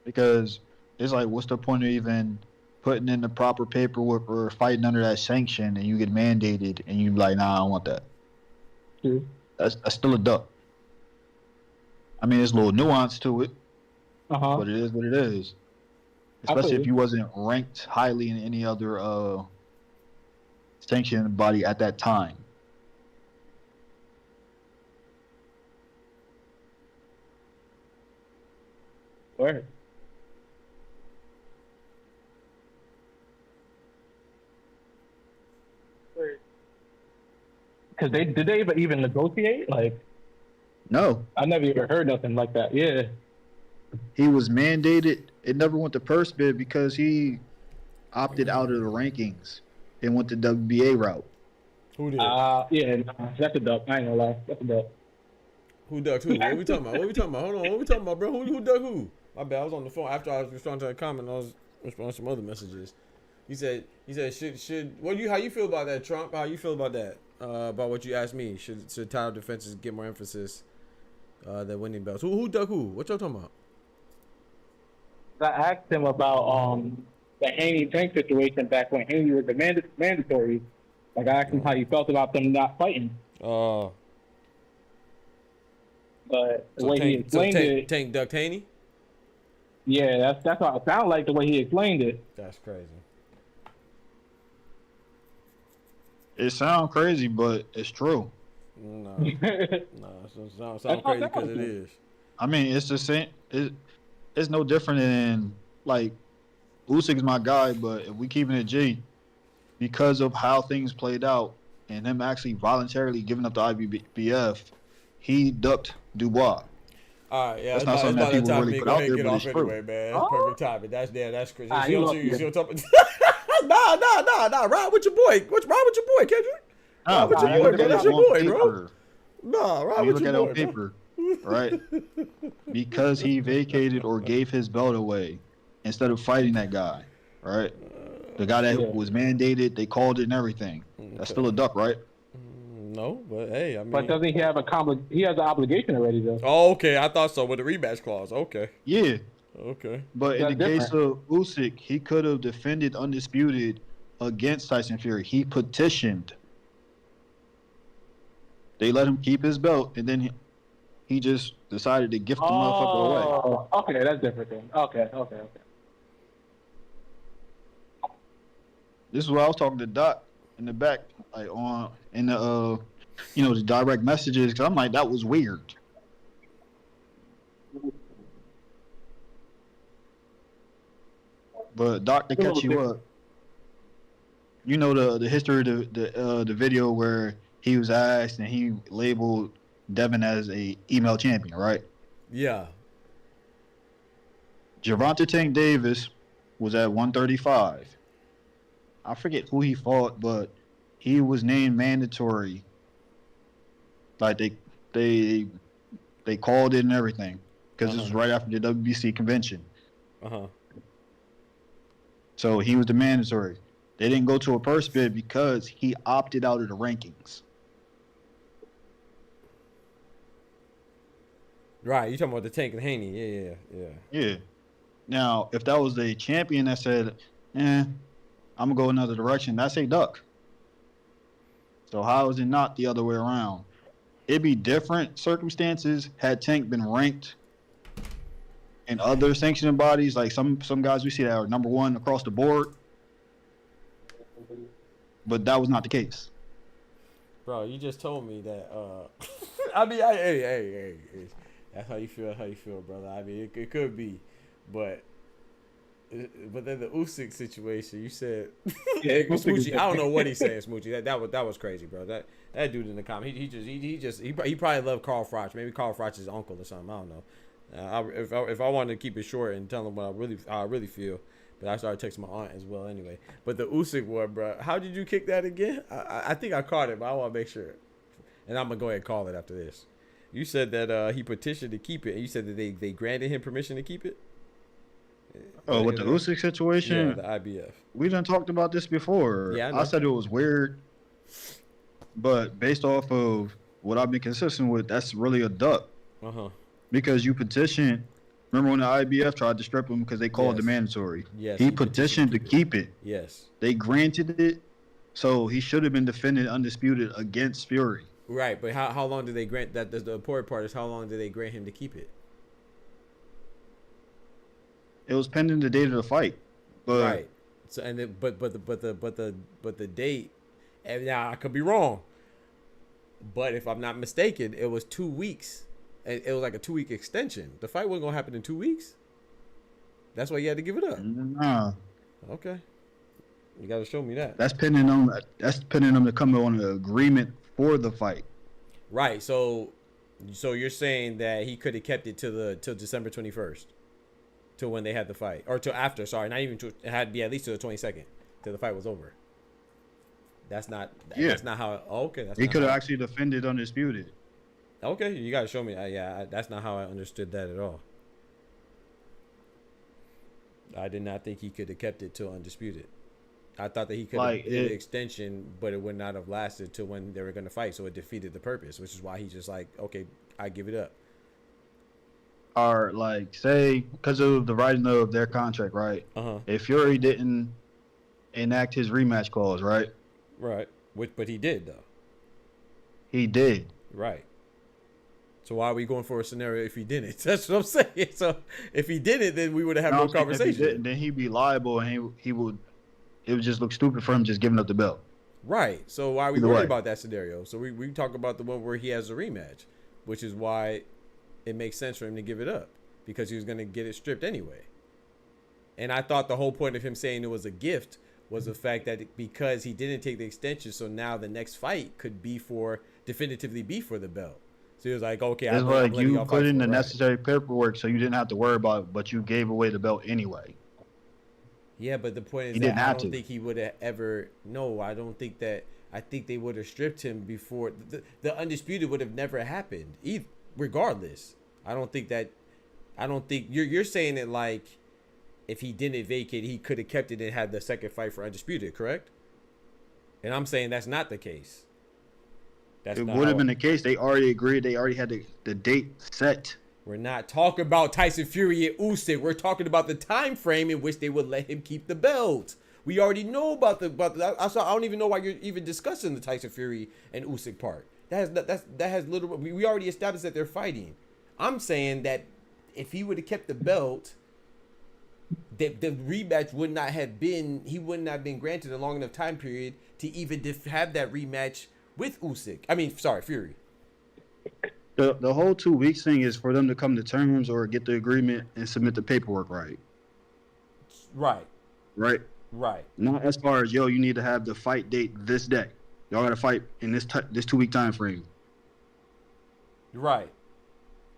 Because it's like, what's the point of even putting in the proper paperwork or fighting under that sanction and you get mandated and you like, nah, I don't want that. True. That's still a duck. I mean, there's a little nuance to it, but it is what it is. Especially if you wasn't ranked highly in any other sanctioned body at that time. Word. Because did they even negotiate? Like, no, I never even heard nothing like that. Yeah, he was mandated. It never went to purse bid because he opted out of the rankings and went the WBA route. Who did? Yeah, that's a duck. I ain't gonna lie, that's a duck. Who ducked who? What we talking about? What we talking about? Hold on, what we talking about, bro? Who ducked who? My bad. I was on the phone after I was responding to a comment. I was responding to some other messages. He said should how you feel about that, Trump? How you feel about that? About what you asked me? Should title defenses get more emphasis than winning belts? Who ducked who? What y'all talking about? I asked him about the Haney Tank situation back when Haney was the mandatory. Like, I asked him how he felt about them not fighting. But the way he explained it, Tank ducked Haney. Yeah, that's what it sounded like the way he explained it. That's crazy. It sounds crazy, but it's true. No, it sounds crazy because it is. I mean, it's the same. It's no different than, like, Usyk's my guy, but if we keeping it G, because of how things played out and him actually voluntarily giving up the IBF, he ducked Dubois. All right, yeah, that's not something that people really put out there, but it's true. Anyway, man. That's perfect timing. That's crazy. You see what I'm talking Nah. Ride with your boy. Ride with your boy, Kendrick. Ride with your boy, bro. That's your boy, bro. Nah, ride with your boy. Look at it on paper, right? Because he vacated or gave his belt away instead of fighting that guy, right? The guy that was mandated, they called it and everything. That's still a duck, right? No, but hey, I mean. But doesn't he have he has an obligation already, though? Oh, okay. I thought so with the rematch clause. Okay. Yeah. Okay. But in the case of Usyk, he could have defended undisputed against Tyson Fury. He petitioned. They let him keep his belt, and then he just decided to gift the motherfucker away. Okay, that's different then. Okay. This is what I was talking to Doc in the back, like in the the direct messages, because I'm like, that was weird. But Doc, to catch you up, you know the history of the video where he was asked and he labeled Devin as a email champion, right? Yeah. Gervonta Tank Davis was at 135. I forget who he fought, but he was named mandatory. Like they called it and everything because this was right after the WBC convention. So he was the mandatory. They didn't go to a purse bid because he opted out of the rankings. Right, you talking about the Tank and Haney? Yeah. Now, if that was the champion that said, I'm gonna go another direction, that's a duck. So how is it not the other way around? It'd be different circumstances had Tank been ranked in other sanctioning bodies, like some guys we see that are number one across the board. But that was not the case. Bro, you just told me that. I mean, hey, that's how you feel, brother. I mean, it could be, but then the Usyk situation, you said, Smoochie. I don't know what he's saying, Smoochie. That was crazy, bro. That dude in the comment, he probably loved Carl Froch. Maybe Carl Froch's uncle or something. I don't know. If I wanted to keep it short and tell him what I really feel. But I started texting my aunt as well anyway. But the Usyk one, bro, how did you kick that again? I think I caught it, but I want to make sure. And I'm going to go ahead and call it after this. You said that he petitioned to keep it, and you said that they granted him permission to keep it? Oh, with the Usyk situation? Yeah, the IBF. We done talked about this before. Yeah, I said it was weird. But based off of what I've been consistent with, that's really a duck. Because you petitioned. Remember when the IBF tried to strip him because they called the mandatory? Yes. He petitioned to keep it. Yes. They granted it, so he should have been defended undisputed against Fury. Right, but how long did they grant that? The important part is how long did they grant him to keep it? It was pending the date of the fight. But right. So and then, but the date, and now I could be wrong, but if I'm not mistaken, it was 2 weeks. It was like a 2-week extension. The fight wasn't gonna happen in 2 weeks. That's why you had to give it up. Nah. Okay. You gotta show me that. That's pending on. That's pending them to come on an agreement for the fight. Right. So you're saying that he could have kept it till December 21st, till when they had the fight, or till after. Sorry, not even. It had to be at least till the 22nd, till the fight was over. That's not. Yeah. That's not how. Okay. He could have actually defended undisputed. Okay, you gotta show me. That's not how I understood that at all. I did not think he could have kept it till undisputed. I thought that he could have did an extension, but it would not have lasted till when they were going to fight, so it defeated the purpose, which is why he's just like, okay, I give it up. Or like, say, because of the writing of their contract, right? If Fury didn't enact his rematch clause, right? Right. But he did though. He did. Right. So why are we going for a scenario if he didn't? That's what I'm saying. So if he didn't, then we would have no conversation. If he didn't, then he'd be liable, and he would. It would just look stupid for him just giving up the belt. Right. So why are we worried about that scenario? So we talk about the one where he has a rematch, which is why it makes sense for him to give it up, because he was going to get it stripped anyway. And I thought the whole point of him saying it was a gift was the fact that because he didn't take the extension, so now the next fight could definitively be for the belt. So he was like, okay, it's like you put in the necessary paperwork so you didn't have to worry about it, but you gave away the belt anyway. Yeah, but the point is that I don't think he would have ever. No, I don't think that. I think they would have stripped him before. The undisputed would have never happened, regardless. I don't think you're saying it like if he didn't vacate, he could have kept it and had the second fight for undisputed, correct? And I'm saying that's not the case. It would have been the case. They already agreed. They already had the date set. We're not talking about Tyson Fury and Usyk. We're talking about the time frame in which they would let him keep the belt. We already know about I don't even know why you're even discussing the Tyson Fury and Usyk part. That has little. We already established that they're fighting. I'm saying that if he would have kept the belt, the rematch would not have been. He would not have been granted a long enough time period to even have that rematch with Usyk. I mean, sorry, Fury. The whole 2 weeks thing is for them to come to terms or get the agreement and submit the paperwork right. Right. Not as far as, you need to have the fight date this day. Y'all got to fight in this 2 week time frame. Right.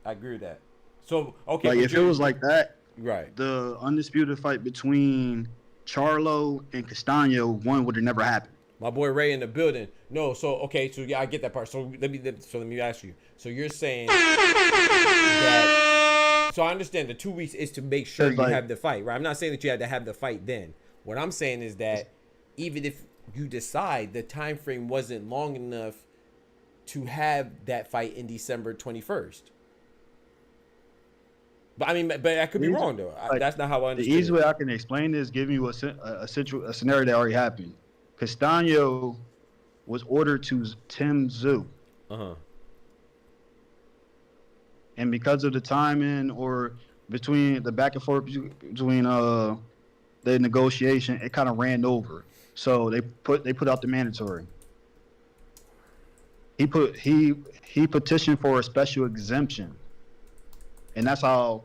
I agree with that. So okay, like if it was like that, right? The undisputed fight between Charlo and Castano, one would have never happened. My boy Ray in the building. No, so okay, so yeah, I get that part. So let me ask you. So you're saying that? So I understand the 2 weeks is to make sure you have the fight, right? I'm not saying that you had to have the fight then. What I'm saying is that even if you decide the time frame wasn't long enough to have that fight in December 21st. But I mean, but I could be wrong though. That's not how I understand. The easy way I can explain this, give you a scenario that already happened. Castano was ordered to Tim Zoo. And because of the timing or between the back and forth between the negotiation, it kind of ran over. So they put out the mandatory. He petitioned for a special exemption. And that's how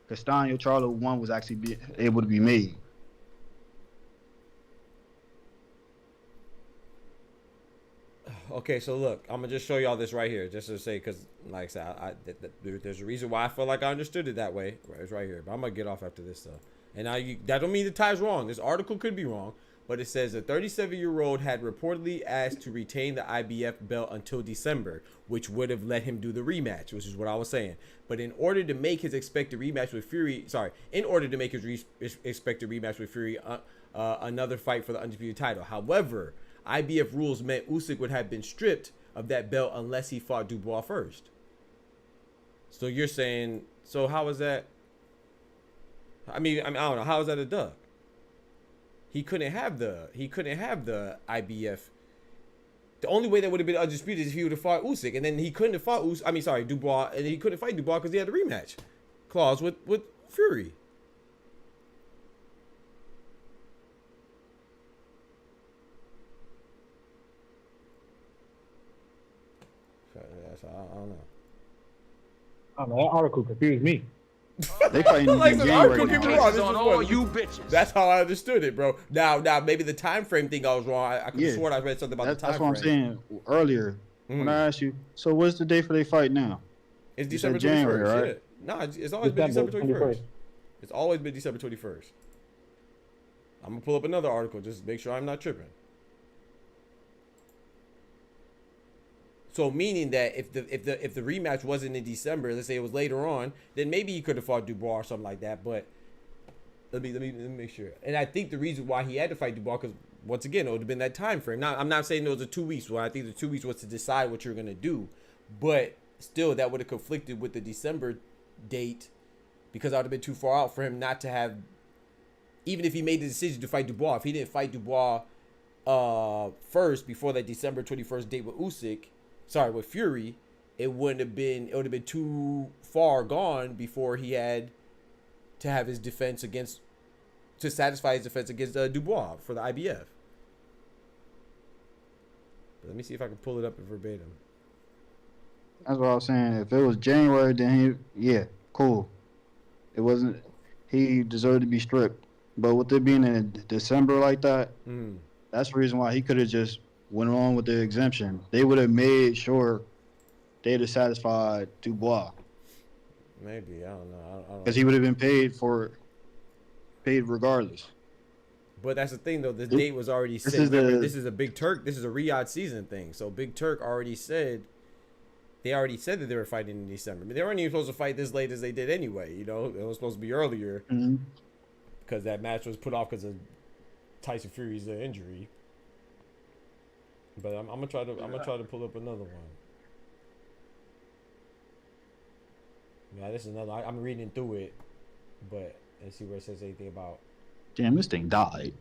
Castano Charlo 1 was actually able to be made. Okay, so look, I'm gonna just show y'all this right here, just to say, because like I said, there's a reason why I feel like I understood it that way. It's right here, but I'm gonna get off after this stuff. And that don't mean the tie's wrong. This article could be wrong, but it says a 37-year-old had reportedly asked to retain the IBF belt until December, which would have let him do the rematch, which is what I was saying. But in order to make his expected rematch with Fury, another fight for the undisputed title. However, IBF rules meant Usyk would have been stripped of that belt unless he fought Dubois first. So you're saying, so how is that? I mean, I don't know. How is that a duck? He couldn't have the IBF. The only way that would have been undisputed is if he would have fought Usyk, and then he couldn't have fought Dubois, and he couldn't fight Dubois because he had a rematch clause with Fury. I don't know. I don't know. That article confused me. They fighting in January. That's how I understood it, bro. Now, maybe the time frame thing I was wrong. I could have sworn I read something about the time frame. That's what I'm saying earlier when I asked you. So what's the date for their fight now? It's December 21st, January, right? No, it's always been December 21st. It's always been December 21st. I'm gonna pull up another article just to make sure I'm not tripping. So meaning that if the rematch wasn't in December, let's say it was later on, then maybe he could have fought Dubois or something like that. But let me make sure. And I think the reason why he had to fight Dubois, because once again, it would have been that time frame. Now, I'm not saying it was a 2 weeks. Well, I think the 2 weeks was to decide what you're gonna do, but still, that would have conflicted with the December date, because I would have been too far out for him not to have. Even if he made the decision to fight Dubois, if he didn't fight Dubois first before that December 21st date with with Fury, it would have been too far gone before he had to have his defense to satisfy his defense against Dubois for the IBF. But let me see if I can pull it up in verbatim. That's what I was saying. If it was January, then cool. It wasn't. He deserved to be stripped. But with it being in December like that, that's the reason why he could have just went along with the exemption. They would have made sure they'd have satisfied Dubois. Maybe, I don't know. Because he would have been paid regardless. But that's the thing, though. The date was already set. This is a Big Turk. This is a Riyadh season thing. So Big Turk already said. They already said that they were fighting in December. I mean, they weren't even supposed to fight this late as they did anyway. You know, it was supposed to be earlier because that match was put off because of Tyson Fury's injury. But I'm gonna try to pull up another one. Yeah, this is another. I'm reading through it, but let's see where it says anything about. Damn, this thing died.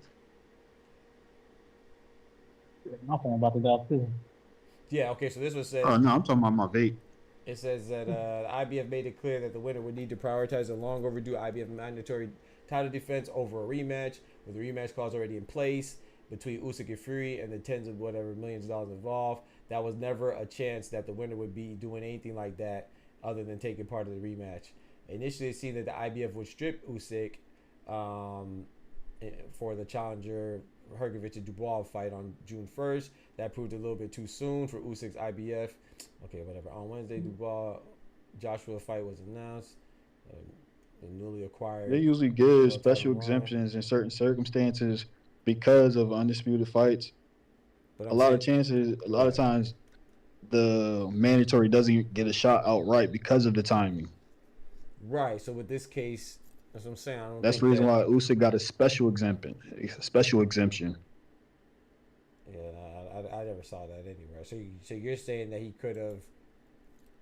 My phone about to die too. Yeah. Okay. So this was said. Oh no, I'm talking about my vape. It says that the IBF made it clear that the winner would need to prioritize a long overdue IBF mandatory title defense over a rematch, with the rematch clause already in place between Usyk and Fury and the tens of whatever millions of dollars involved. That was never a chance that the winner would be doing anything like that other than taking part of the rematch. Initially, it seemed that the IBF would strip Usyk for the challenger Hrgovic and Dubois fight on June 1st. That proved a little bit too soon for Usyk's IBF. Okay, whatever. On Wednesday, Dubois Joshua fight was announced. The newly acquired. They usually give special exemptions in certain circumstances because of undisputed fights. But a lot of times, the mandatory doesn't get a shot outright because of the timing. Right. So with this case, that's what I'm saying. That's the reason why Usyk got a special exemption. Yeah, I never saw that anywhere. So you're saying that he could have.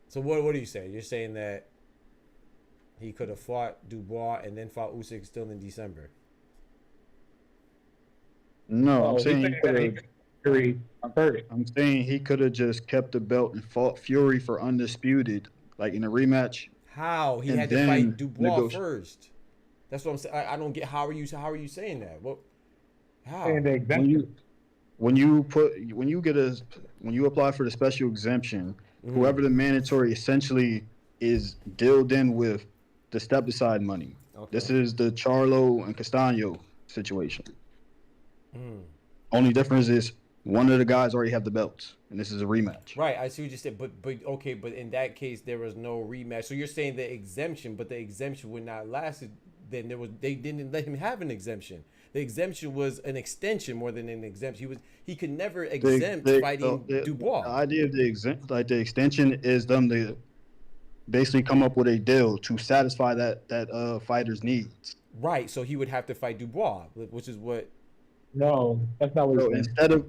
So what are you saying? You're saying that he could have fought Dubois and then fought Usyk still in December? No, I'm saying he could have. I'm saying he could have just kept the belt and fought Fury for undisputed, like in a rematch. How he had to fight Dubois first? That's what I'm saying. I don't get. How are you saying that? What? How? When you apply for the special exemption, whoever the mandatory essentially is dealt in with the step aside money. Okay. This is the Charlo and Castano situation. Only difference is one of the guys already have the belts, and this is a rematch. Right, I see what you said, but okay, but in that case there was no rematch. So you're saying the exemption, but the exemption would not last. Then they didn't let him have an exemption. The exemption was an extension more than an exemption. He could never exempt fighting Dubois. The idea of the extension is them to basically come up with a deal to satisfy that fighter's needs. Right, so he would have to fight Dubois, which is what. No, that's not what. So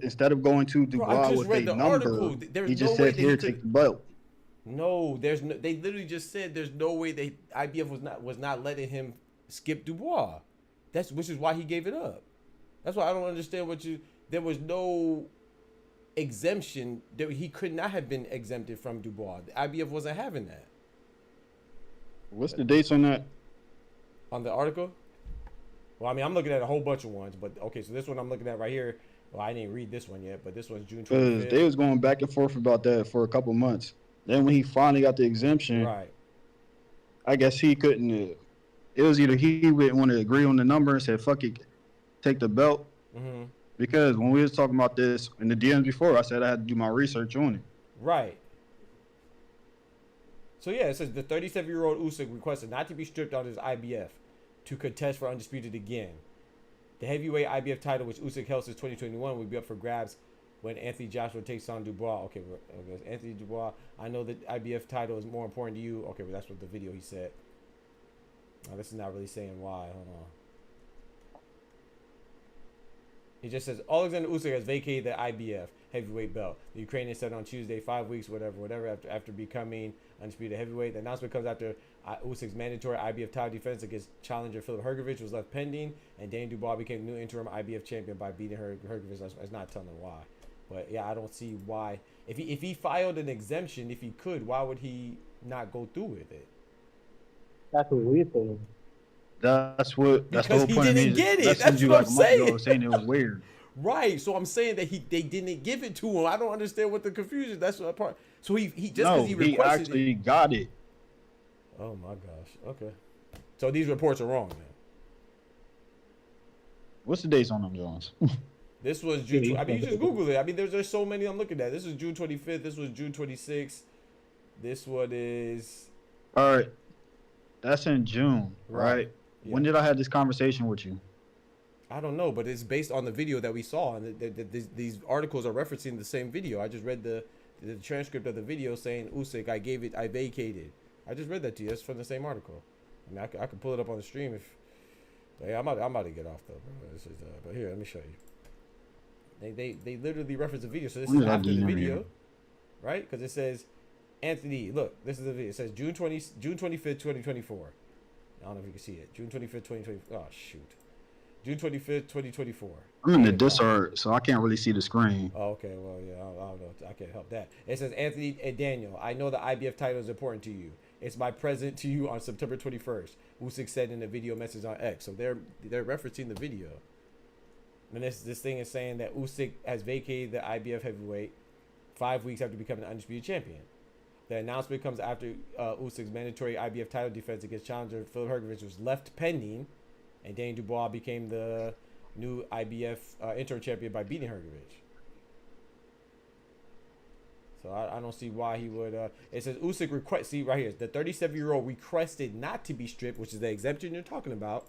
instead of going to Dubois with a number, he just said, "Here, take the belt." No, they literally just said there's no way IBF was not letting him skip Dubois. Which is why he gave it up. That's why I don't understand there was no exemption. He could not have been exempted from Dubois. The IBF wasn't having that. What's the dates on that? On the article? Well, I mean, I'm looking at a whole bunch of ones, but okay, so this one I'm looking at right here. Well, I didn't read this one yet, but this one's June 25th. Because they was going back and forth about that for a couple months. Then when he finally got the exemption, right? I guess he couldn't. It was either he didn't want to agree on the number and said, "Fuck it, take the belt." Mm-hmm. Because when we was talking about this in the DMs before, I said I had to do my research on it. Right. So yeah, it says the 37-year-old Usyk requested not to be stripped on his IBF to contest for undisputed again. The heavyweight IBF title, which Usyk held since 2021, will be up for grabs when Anthony Joshua takes on Dubois. Okay, Anthony Dubois. I know that IBF title is more important to you. Okay, well, that's what the video he said. This is not really saying why. Hold on. He just says Alexander Usyk has vacated the IBF heavyweight belt. The Ukrainian said on Tuesday, 5 weeks, whatever, after becoming undisputed heavyweight. The announcement comes after Usyk's mandatory IBF title defense against challenger Filip Hrgović was left pending, and Dane Dubois became the new interim IBF champion by beating Hrgović. It's not telling why, but yeah, I don't see why. If he filed an exemption, if he could, why would he not go through with it? That's what we think. That's the whole point. He didn't get it. That's what I'm saying. Saying it was weird. Right. So I'm saying that they didn't give it to him. I don't understand what the confusion. That's what part. So he just because he requested actually got it. Oh my gosh. Okay. So these reports are wrong, man. What's the dates on them, Jones? This was June. I mean, you just Google it. I mean, there's so many I'm looking at. This is June 25th. This was June 26th. This one is. All right. That's in June, right? Yeah. When did I have this conversation with you? I don't know, but it's based on the video that we saw, and these articles are referencing the same video. I just read the transcript of the video saying Usyk, I vacated. I just read that to you. It's from the same article. I mean, I can pull it up on the stream if. But yeah, I'm about to get off though, bro. This is, but here, let me show you. They literally reference the video, so this is after the video, right? Because it says. Anthony, look, this is the video. It says June 25th, 2024. I don't know if you can see it. June 25th, 2024. Oh, shoot. June 25th, 2024. I'm in the Discord, so I can't really see the screen. Oh, okay. Well, yeah, I don't know. I can't help that. It says, Anthony and Daniel, I know the IBF title is important to you. It's my present to you on September 21st. Usyk said in the video message on X. So they're referencing the video. And this thing is saying that Usyk has vacated the IBF heavyweight 5 weeks after becoming the undisputed champion. The announcement comes after Usyk's mandatory IBF title defense against challenger Filip Hrgović was left pending, and Dane Dubois became the new IBF interim champion by beating Hrgović. So I don't see why he would. It says Usyk request. See right here, the 37-year-old requested not to be stripped, which is the exemption you're talking about.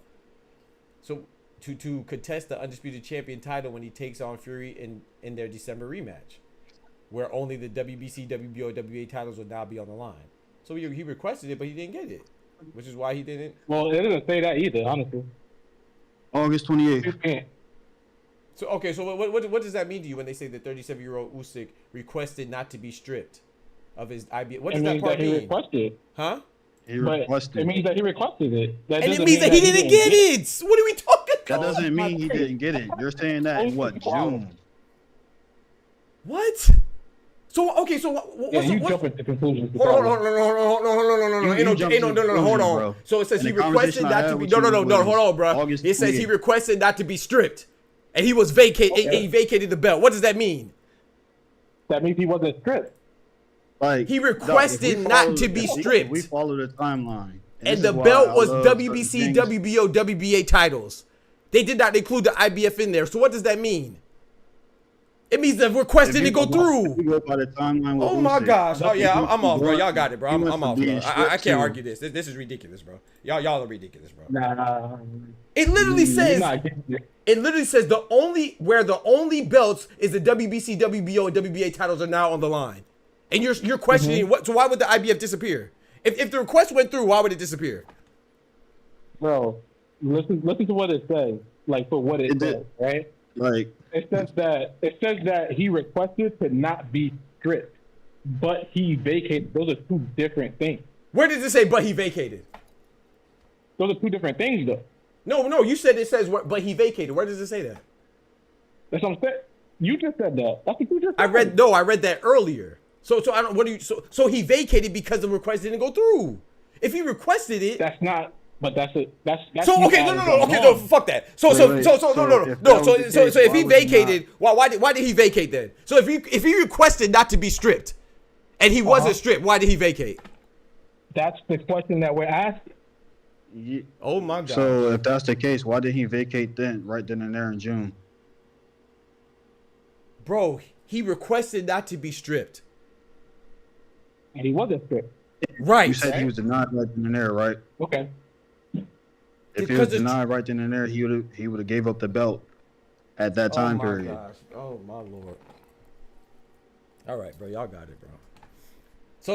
So to contest the undisputed champion title when he takes on Fury in their December rematch, where only the WBC, WBO, WA titles would now be on the line. So he requested it, but he didn't get it, which is why he didn't. Well, it doesn't say that either, honestly. August 28th. So okay, so what does that mean to you when they say the 37-year-old Usyk requested not to be stripped of his IBF? What does that part mean? He requested. Huh? He requested. It means that he requested it. And it means that he didn't get it. What are we talking about? That doesn't mean he didn't get it. You're saying that in what, June? What? So okay, so you jump at the conclusion. Hold on. So it says he requested not to be. No. Hold on, bro. It says he requested not to be stripped, and he was vacated. And he vacated the belt. What does that mean? That means he wasn't stripped. Like he requested not to be stripped. We follow the timeline, and the belt was WBC, WBO, WBA titles. They did not include the IBF in there. So what does that mean? It means the request didn't go through. Oh my gosh! Oh yeah, I'm off, bro. Y'all got it, bro. I'm off, bro. I can't argue this. This is ridiculous, bro. Y'all are ridiculous, bro. Nah. It literally says. It literally says the only belts is the WBC, WBO, and WBA titles are now on the line, and you're questioning what? So why would the IBF disappear? If the request went through, why would it disappear? Bro, listen to what it says. Like for what it says, right? Like. It says that he requested to not be stripped, but he vacated. Those are two different things. Where does it say but he vacated? Those are two different things, though. No. You said it says but he vacated. Where does it say that? That's what I'm saying. You just said that. That's what you just said. I read that earlier. So I don't. What do you? So he vacated because the request didn't go through. If he requested it, that's not. But that's it. That's so okay. No. Okay, no. Fuck that. So if he vacated, why did he vacate then? So if he requested not to be stripped, and he wasn't stripped, why did he vacate? That's the question that we're asking. Oh my God. So if that's the case, why did he vacate then, right then and there in June? Bro, he requested not to be stripped, and he wasn't stripped. Right. You said he was denied right then and there, right? Okay. If he was denied right then and there, he would have gave up the belt at that time period. Gosh. Oh my Lord. All right, bro, y'all got it, bro. So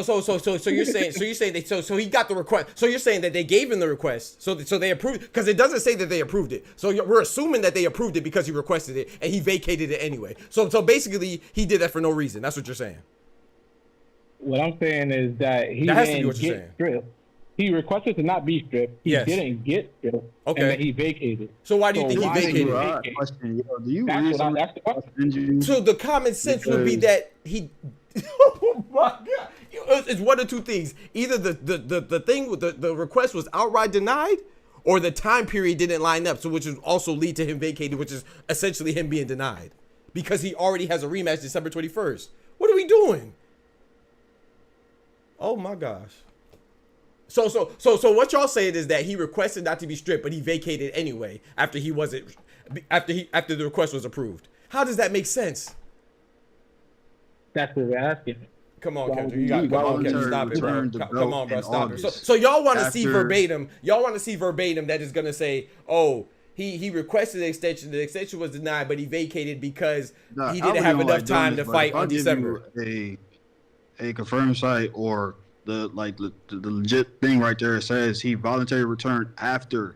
you're saying that he got the request. So you're saying that they gave him the request, so they approved, because it doesn't say that they approved it. So we're assuming that they approved it because he requested it and he vacated it anyway. So basically he did that for no reason. That's what you're saying. What I'm saying is that he didn't get stripped. He requested to not be stripped. He didn't get stripped. Okay. And then he vacated. So why do you think he vacated? So the common sense would be that he. Oh my God! It's one of two things. Either the thing with the request was outright denied, or the time period didn't line up. So which would also lead to him vacating, which is essentially him being denied, because he already has a rematch December 21st. What are we doing? Oh my gosh. So what y'all saying is that he requested not to be stripped, but he vacated anyway after the request was approved. How does that make sense? That's what we're asking. Come on, Kendrick. You got to stop it, bro. Come on, bro. Stop it. So y'all want to see verbatim. Y'all want to see verbatim that is going to say, oh, he requested the extension was denied, but he vacated because he didn't have enough time to fight on December. A confirmed site or the legit thing right there says he voluntarily returned after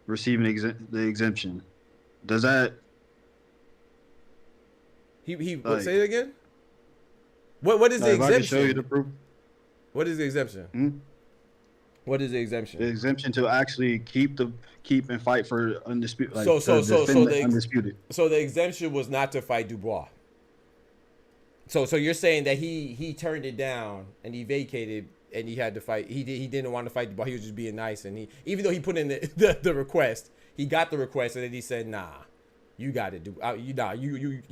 receiving the exemption. Does that? Say it again. What is the exemption? I can show you the proof. What is the exemption? What is the exemption? The exemption to actually keep and fight for undisputed. Undisputed. So the exemption was not to fight Dubois. So you're saying that he turned it down and he vacated and he had to fight. He didn't want to fight Dubois. He was just being nice, and even though he put in the request, he got the request, and then he said, "Nah, you got it, you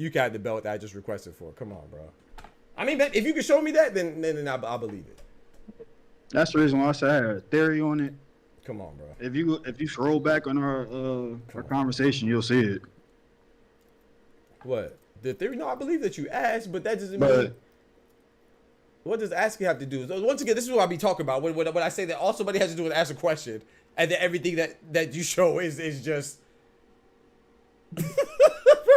got the belt that I just requested for. Come on, bro. I mean, if you can show me that, then I'll believe it." That's the reason why I said I had a theory on it. Come on, bro. If you scroll back on our conversation, you'll see it. What? The theory? No, I believe that you asked, but that doesn't mean. What does asking have to do? Once again, this is what I be talking about when I say that all somebody has to do is ask a question, and then everything that you show is just.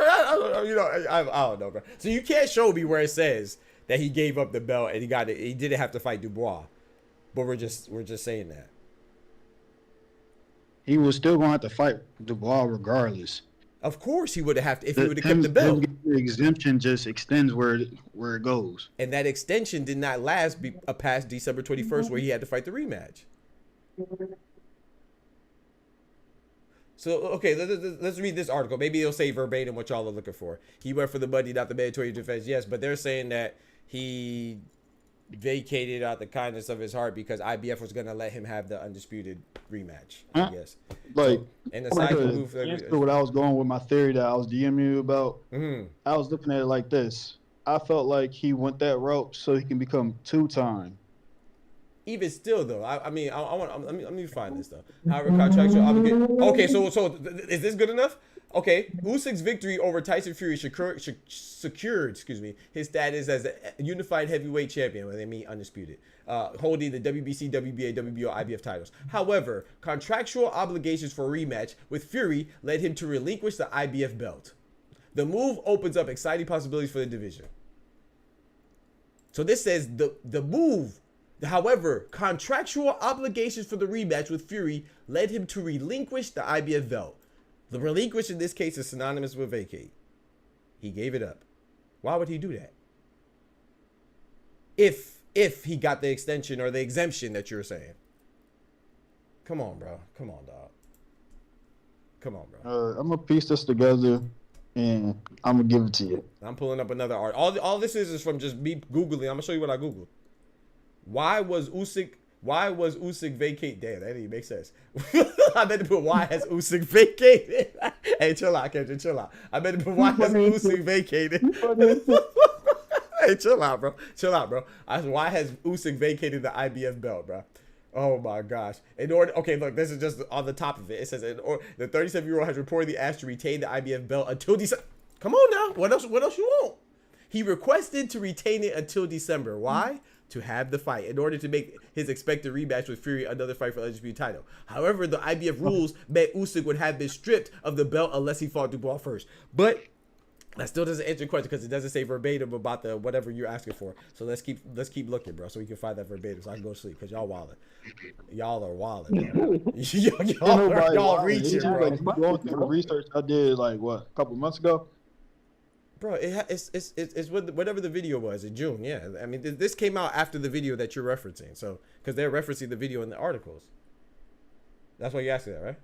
I don't know, bro. So you can't show me where it says that he gave up the belt and he got it. He didn't have to fight Dubois, but we're just saying that he was still going to have to fight Dubois regardless. Of course, he would have to if he would have kept the belt. The exemption just extends where it goes, and that extension did not last past December 21st, where he had to fight the rematch. So, okay, let's read this article. Maybe it'll say verbatim what y'all are looking for. He went for the money, not the mandatory defense. Yes, but they're saying that he vacated out the kindness of his heart because IBF was going to let him have the undisputed rematch, I guess. Like, so, and aside from what I was going with my theory that I was DMing you about, I was looking at it like this. I felt like he went that route so he can become 2-time. Even still, though, I mean, I want. Let me find this though. However, contractual obligation. Okay, so is this good enough? Okay, Usyk's victory over Tyson Fury secured, his status as a unified heavyweight champion. When they mean undisputed, holding the WBC, WBA, WBO, IBF titles. However, contractual obligations for a rematch with Fury led him to relinquish the IBF belt. The move opens up exciting possibilities for the division. So this says the move. However, contractual obligations for the rematch with Fury led him to relinquish the IBF belt. The relinquish in this case is synonymous with vacate. He gave it up. Why would he do that? If he got the extension or the exemption that you're saying. Come on, bro. Come on, dog. Come on, bro. I'm going to piece this together and I'm going to give it to you. I'm pulling up another art. All this is from just me Googling. I'm going to show you what I Googled. Why was Usyk vacate? Damn, that didn't make sense. I meant to put why has Usyk vacated? Hey, chill out, Kendrick, chill out. I meant to put why has Usyk vacated? Hey, chill out, bro. Chill out, bro. Why has Usyk vacated the IBF belt, bro? Oh my gosh. Okay, look, this is just on the top of it. It says the 37-year-old has reportedly asked to retain the IBF belt until December. Come on now. What else you want? He requested to retain it until December. Why? To have the fight in order to make his expected rematch with Fury another fight for the undisputed title. However, the IBF rules meant Usyk would have been stripped of the belt unless he fought Dubois first. But that still doesn't answer your question because it doesn't say verbatim about the whatever you're asking for. So let's keep looking, bro, so we can find that verbatim so I can go to sleep because y'all wilding. Y'all are wilding, bro. y'all reaching, bro. Like, going through the research I did like a couple months ago. Bro, it's whatever the video was in June. Yeah, I mean this came out after the video that you're referencing. So because they're referencing the video in the articles. That's why you're asking that, right?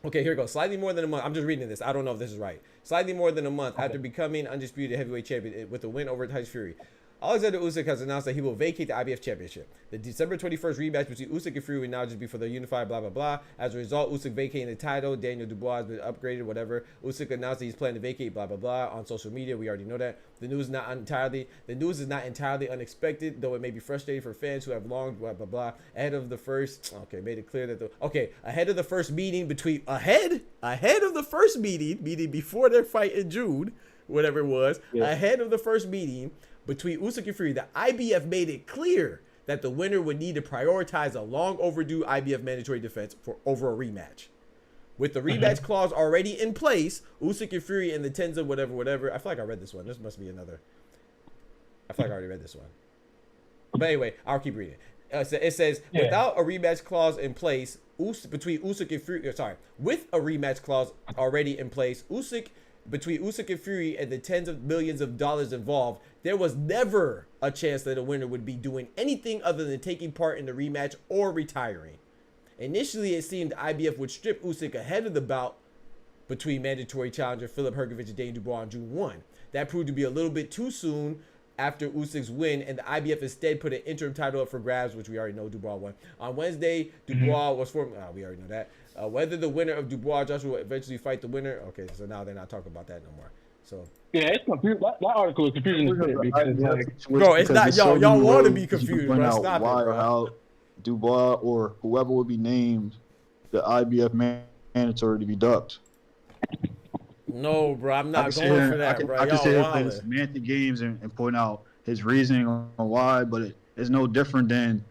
Okay, here we go. Slightly more than a month. I'm just reading this. I don't know if this is right. Slightly more than a month after becoming undisputed heavyweight champion with a win over Tyson Fury, Alexander Usyk has announced that he will vacate the IBF championship. The December 21st rematch between Usyk and Fury will now just be for the unified blah, blah, blah. As a result, Usyk vacating the title. Daniel Dubois has been upgraded, whatever. Usyk announced that he's planning to vacate, blah, blah, blah. On social media, we already know that. The news is not entirely unexpected, though it may be frustrating for fans who have long, blah, blah, blah. Ahead of the first meeting, meaning before their fight in June, whatever it was, ahead of the first meeting between Usyk and Fury, the IBF made it clear that the winner would need to prioritize a long overdue IBF mandatory defense over a rematch. With the rematch clause already in place, Usyk and Fury and the tens of whatever. I feel like I read this one. This must be another. I feel like I already read this one. But anyway, I'll keep reading. It says, without a rematch clause in place, between Usyk and Fury, with a rematch clause already in place, between Usyk and Fury and the tens of millions of dollars involved, there was never a chance that a winner would be doing anything other than taking part in the rematch or retiring. Initially, it seemed IBF would strip Usyk ahead of the bout between mandatory challenger Filip Hrgović and Daniel Dubois on June 1. That proved to be a little bit too soon after Usyk's win, and the IBF instead put an interim title up for grabs, which we already know Dubois won. On Wednesday, Dubois was formed. We already know that. Whether the winner of Dubois Joshua will eventually fight the winner. Okay, so now they're not talking about that no more. So yeah, it's confusing. That article is confusing as shit because, bro, it's not y'all want to be confused, bro. Stop it, bro. Dubois or whoever would be named the IBF mandatory to be ducked. No, bro, I'm not going for that, bro. I can Y'all sit here and play wildin'. the semantic games and point out his reasoning on why, but it's no different than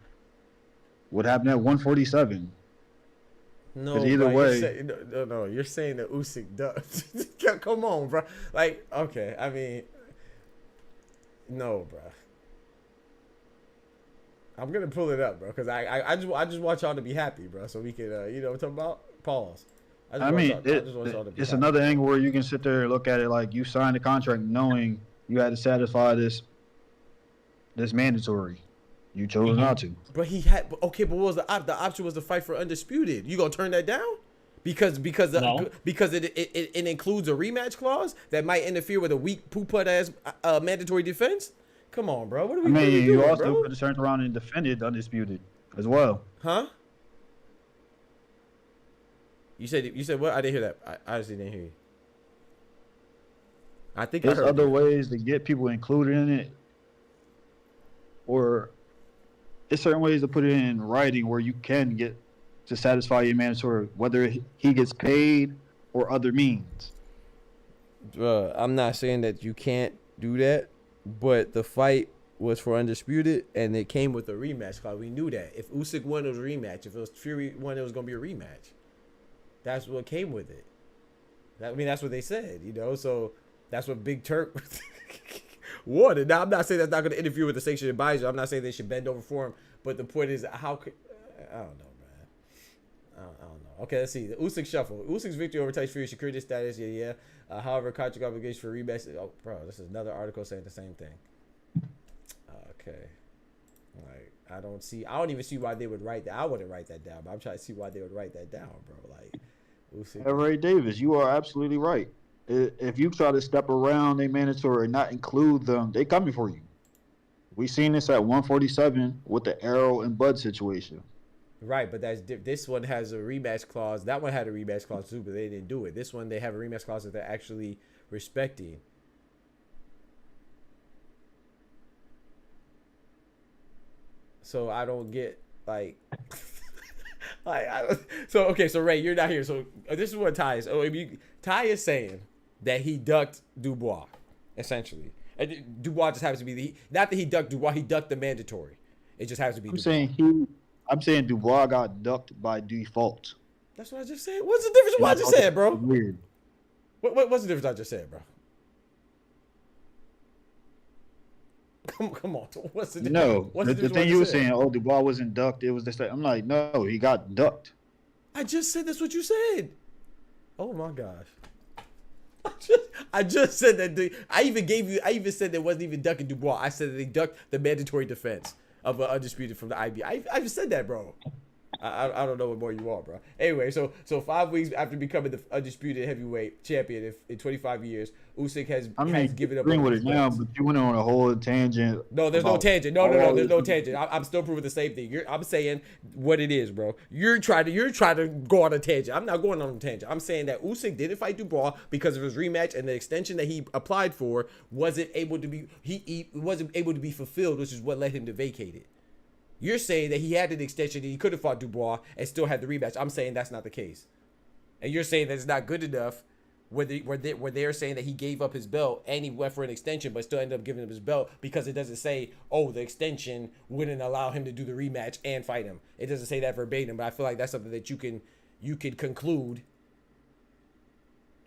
what happened at 147. No, either bro, way, you're saying that Usyk ducked. Come on, bro. Like, okay, I mean, no, bro. I'm gonna pull it up, bro, because I just want y'all to be happy, bro, so we can, you know what I'm talking about? Pause. It's another angle where you can sit there and look at it like you signed the contract knowing you had to satisfy this mandatory. You chose not to. But he had, okay, but what was the option was to fight for undisputed. You gonna turn that down? Because it includes a rematch clause that might interfere with a weak poo-put ass mandatory defense. Come on, bro. What are we doing, you also bro? could have turned around and defended undisputed as well. Huh? You said what? I didn't hear that. I honestly didn't hear you. I think there's other ways to get people included in it, or there's certain ways to put it in writing where you can get to satisfy your mandatory, whether he gets paid or other means. I'm not saying that you can't do that, but the fight was for undisputed, and it came with a rematch clause. We knew that. If Usyk won, it was a rematch. If it was Fury won, it was going to be a rematch. That's what came with it. That's what they said, you know? So that's what Big Turk wanted. Now, I'm not saying that's not going to interfere with the sanctioned advisor. I'm not saying they should bend over for him. But the point is, how could... I don't know, man. I don't know. Okay, let's see. The Usyk shuffle. Usyk's victory over Tyson Fury secured his status. Yeah. However, contract obligation for rematch... Oh, bro, this is another article saying the same thing. Okay. Like, I don't even see why they would write that. I wouldn't write that down, but I'm trying to see why they would write that down, bro. Like, Usyk... Ray Davis, you are absolutely right. If you try to step around a mandatory and not include them, they coming for you. We seen this at 147 with the Arrow and Bud situation. Right, but this one has a rematch clause. That one had a rematch clause too, but they didn't do it. This one, they have a rematch clause that they're actually respecting. So I don't get, like... So Ray, you're not here. So this is what Ty is. Ty is saying that he ducked Dubois, essentially. And Dubois just happens to be not that he ducked Dubois, he ducked the mandatory. It just happens to be. I'm saying Dubois got ducked by default. That's what I just said. What's the difference? What I just said, bro? Weird. What's the difference I just said, bro? Come on. What's the difference? No, the thing you were saying, Dubois wasn't ducked. It was this. I'm like, no, he got ducked. I just said that's what you said. Oh my gosh. I just said that. I even said they wasn't even ducking Dubois. I said that they ducked the mandatory defense of undisputed from the IB. I just said that, bro. I don't know what more you want, bro. Anyway, so 5 weeks after becoming the undisputed heavyweight champion in 25 years, Usyk has given up. I'm agreeing with it now, but you went on a whole tangent. No, there's no tangent. No, there's no tangent. I'm still proving the same thing. I'm saying what it is, bro. You're trying to go on a tangent. I'm not going on a tangent. I'm saying that Usyk didn't fight Dubois because of his rematch and the extension that he applied for wasn't able to be he wasn't able to be fulfilled, which is what led him to vacate it. You're saying that he had an extension and he could have fought Dubois and still had the rematch. I'm saying that's not the case. And you're saying that it's not good enough where they're saying that he gave up his belt and he went for an extension but still ended up giving up his belt because it doesn't say, oh, the extension wouldn't allow him to do the rematch and fight him. It doesn't say that verbatim, but I feel like that's something that you can conclude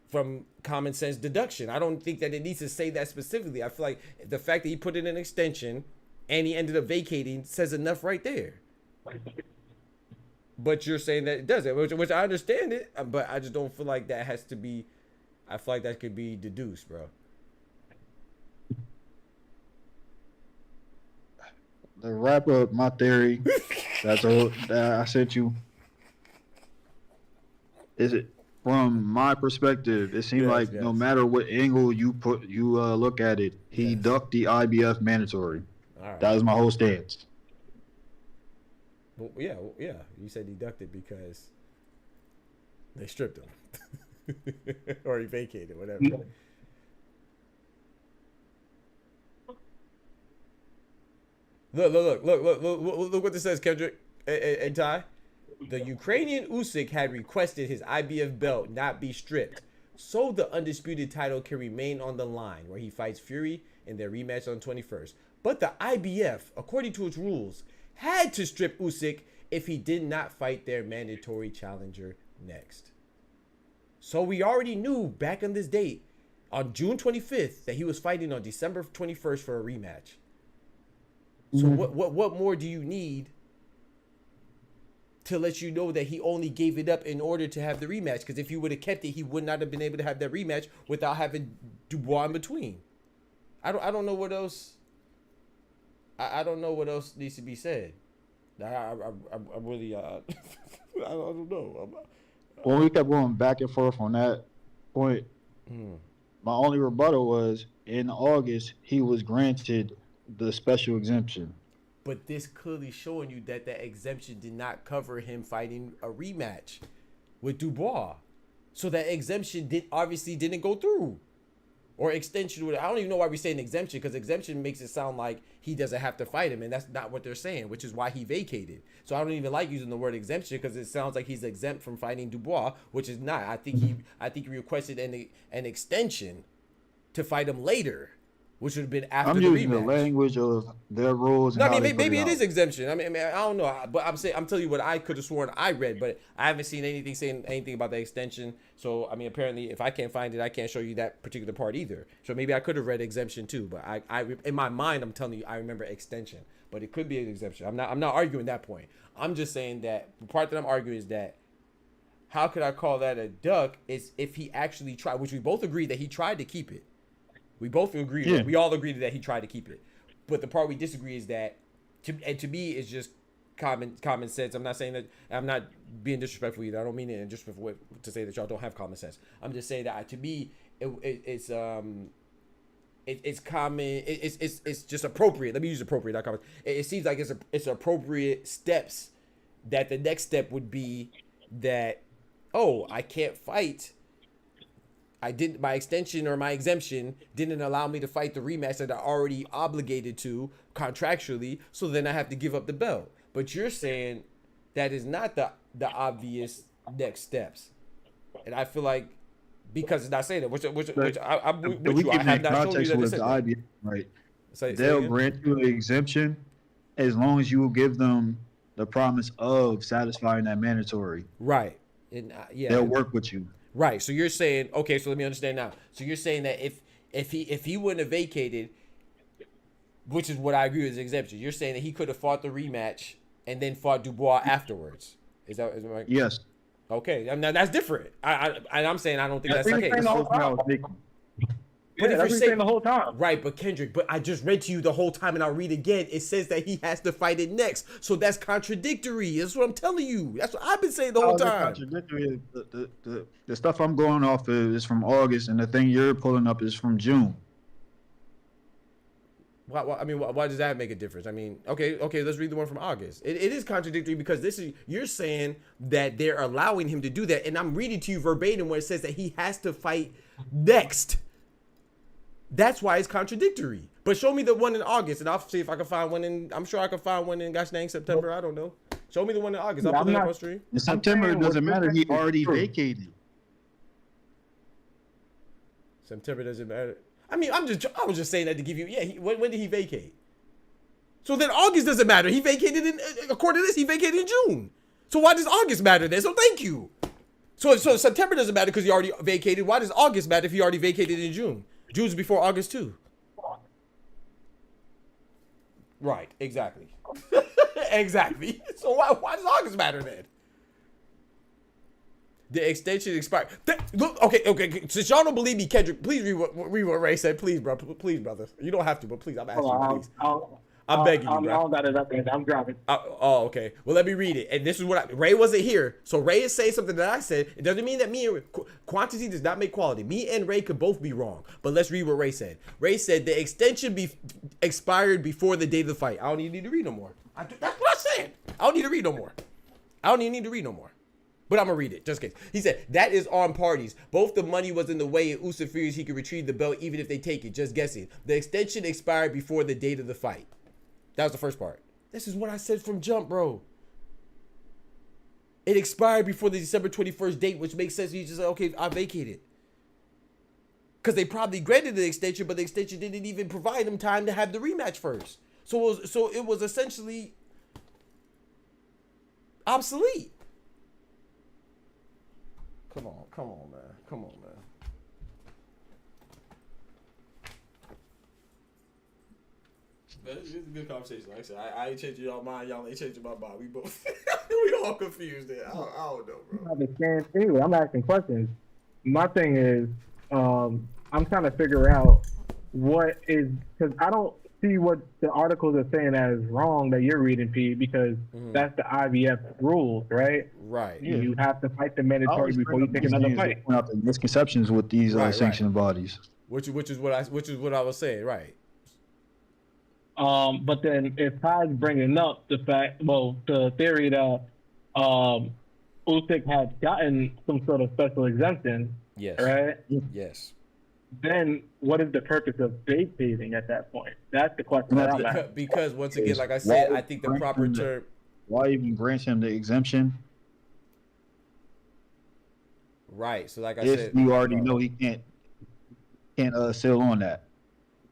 from common sense deduction. I don't think that it needs to say that specifically. I feel like the fact that he put in an extension and he ended up vacating says enough right there. But you're saying that it doesn't, which I understand it, but I just don't feel like that has to be. I feel like that could be deduced, bro. To wrap up my theory, that I sent you. Is it from my perspective? It seemed like no matter what angle you look at it, he ducked the IBF mandatory. Right. That was my whole stance. Well, yeah. You said he ducked it because they stripped him, or he vacated, whatever. Yeah. Look what this says, Kendrick. and Ty, the Ukrainian Usyk had requested his IBF belt not be stripped, so the undisputed title can remain on the line where he fights Fury in their rematch on 21st. But the IBF, according to its rules, had to strip Usyk if he did not fight their mandatory challenger next. So we already knew back on this date, on June 25th, that he was fighting on December 21st for a rematch. So what more do you need to let you know that he only gave it up in order to have the rematch? Because if he would have kept it, he would not have been able to have that rematch without having Dubois in between. I don't know what else. I don't know what else needs to be said. I really I don't know. When we kept going back and forth on that point, my only rebuttal was in August he was granted the special exemption. But this clearly showing you that that exemption did not cover him fighting a rematch with Dubois. So that exemption obviously didn't go through. Or extension. I don't even know why we're saying exemption, because exemption makes it sound like he doesn't have to fight him, and that's not what they're saying, which is why he vacated. So I don't even like using the word exemption, because it sounds like he's exempt from fighting Dubois, which is not. I think he requested an extension to fight him later, which would have been after the rematch. I'm using the language of their rules. No, I mean, maybe it is exemption. I mean, I don't know, but I'm telling you what I could have sworn I read, but I haven't seen anything saying anything about the extension. So I mean, apparently, if I can't find it, I can't show you that particular part either. So maybe I could have read exemption too, but I in my mind, I'm telling you, I remember extension, but it could be an exemption. I'm not arguing that point. I'm just saying that the part that I'm arguing is that how could I call that a duck is if he actually tried, which we both agree that he tried to keep it. We both agree. Yeah. We all agreed that he tried to keep it. But the part we disagree is that, to me, it's just common sense. I'm not saying that. I'm not being disrespectful either. I don't mean it in disrespectful to say that y'all don't have common sense. I'm just saying that to me, it's common. It's just appropriate. Let me use appropriate. Not common. It seems like it's appropriate steps. That the next step would be that, oh, I can't fight. My extension or my exemption didn't allow me to fight the rematch that I already obligated to contractually, so then I have to give up the belt. But you're saying that is not the obvious next steps, and I feel like because it's not saying that, which I'm with you. I have not shown you that. The IBF, right? They'll grant you an exemption as long as you will give them the promise of satisfying that mandatory. Right, and they'll work with you. Right. So you're saying, okay, so let me understand now. So you're saying that if he wouldn't have vacated, which is what I agree with his exemption, you're saying that he could have fought the rematch and then fought Dubois afterwards. Is that right? Yes. Okay. Now that's different. I'm saying I don't think that's the case. But if you're saying the whole time, right? But Kendrick, but I just read to you the whole time, and I'll read again. It says that he has to fight it next, so that's contradictory. That's what I'm telling you. That's what I've been saying the whole time. Contradictory. The stuff I'm going off is from August, and the thing you're pulling up is from June. Why does that make a difference? I mean, okay, let's read the one from August. It is contradictory because you're saying that they're allowing him to do that, and I'm reading to you verbatim where it says that he has to fight next. That's why it's contradictory. But show me the one in August, and I'll see if I can find one in. I'm sure I can find one in gosh dang September. I don't know. Show me the one in August. I'll put it up on stream. In September, it doesn't matter. He already vacated. September doesn't matter. I mean, I was just saying that to give you. Yeah. When did he vacate? So then August doesn't matter. He vacated according to this, he vacated in June. So why does August matter then? So thank you. So September doesn't matter because he already vacated. Why does August matter if he already vacated in June? June's before August too. Right, exactly. Exactly. So why does August matter then? The extension expired. Look, okay. Since y'all don't believe me, Kendrick, please read what Ray said. Please, bro. Please, brother. You don't have to, but please, I'm asking you, please. I'm begging you, bro. I don't got it up there. I'm driving. Oh, okay. Well, let me read it. And this is what Ray wasn't here. So Ray is saying something that I said. It doesn't mean that me and quantity does not make quality. Me and Ray could both be wrong. But let's read what Ray said. Ray said the extension expired before the date of the fight. I don't even need to read no more. That's what I said. I don't need to read no more. I don't even need to read no more. But I'm going to read it, just in case. He said, that is on parties. Both the money was in the way and Usyk fears he could retrieve the belt even if they take it. Just guessing. The extension expired before the date of the fight. That was the first part. This is what I said from jump, bro. It expired before the December 21st date, which makes sense. He's just like, okay, I vacated. Because they probably granted the extension, but the extension didn't even provide him time to have the rematch first. So it was essentially obsolete. Come on, man. Come on, man. It's a good conversation. Like I said, I ain't changing y'all mind. Y'all ain't changing my mind. We both, we all confused there. I don't know, bro. Anyway, I'm asking questions. My thing is, I'm trying to figure out what is, because I don't see what the articles are saying as wrong that you're reading, P, because that's the IBF rules, right? Right. Yeah. You have to fight the mandatory before you take another fight. Point out the misconceptions with these sanctioned bodies. Which is what I was saying, right? But then if Todd's bringing up the theory that Usyk had gotten some sort of special exemption, yes, right? Yes. Then what is the purpose of vacating at that point? That's the question that I'm asking. Because once again, like I said, I think the proper term. Why even grant him the exemption? Right. So like I if said, you already know he can't sail on that.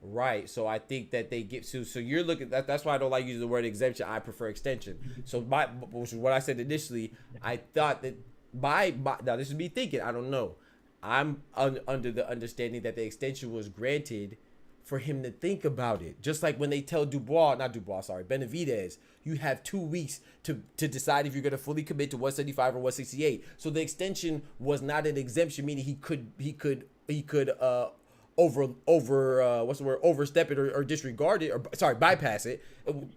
Right. So I think that they get to. So you're looking. That's why I don't like using the word exemption. I prefer extension. So which is what I said initially. I thought that now this is me thinking. I don't know. I'm under the understanding that the extension was granted for him to think about it. Just like when they tell Benavidez, you have 2 weeks to decide if you're going to fully commit to 175 or 168. So the extension was not an exemption, meaning he could overstep it or disregard it, or bypass it.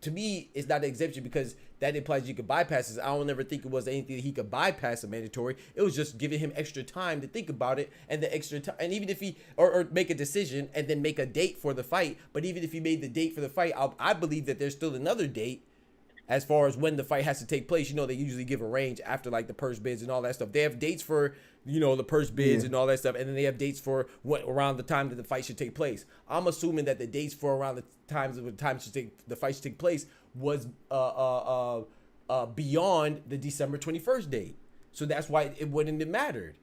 To me, it's not an exemption because that implies you could bypass it. I don't ever think it was anything that he could bypass a mandatory. It was just giving him extra time to think about it, and the extra time, and even if he or make a decision and then make a date for the fight. But even if he made the date for the fight, I believe that there's still another date as far as when the fight has to take place. You know, they usually give a range after like the purse bids and all that stuff. They have dates for, you know, the purse bids and all that stuff, and then they have dates for what around the time that the fight should take place. I'm assuming that the dates for around the the fight should take place was beyond the December 21st date. So that's why it wouldn't have mattered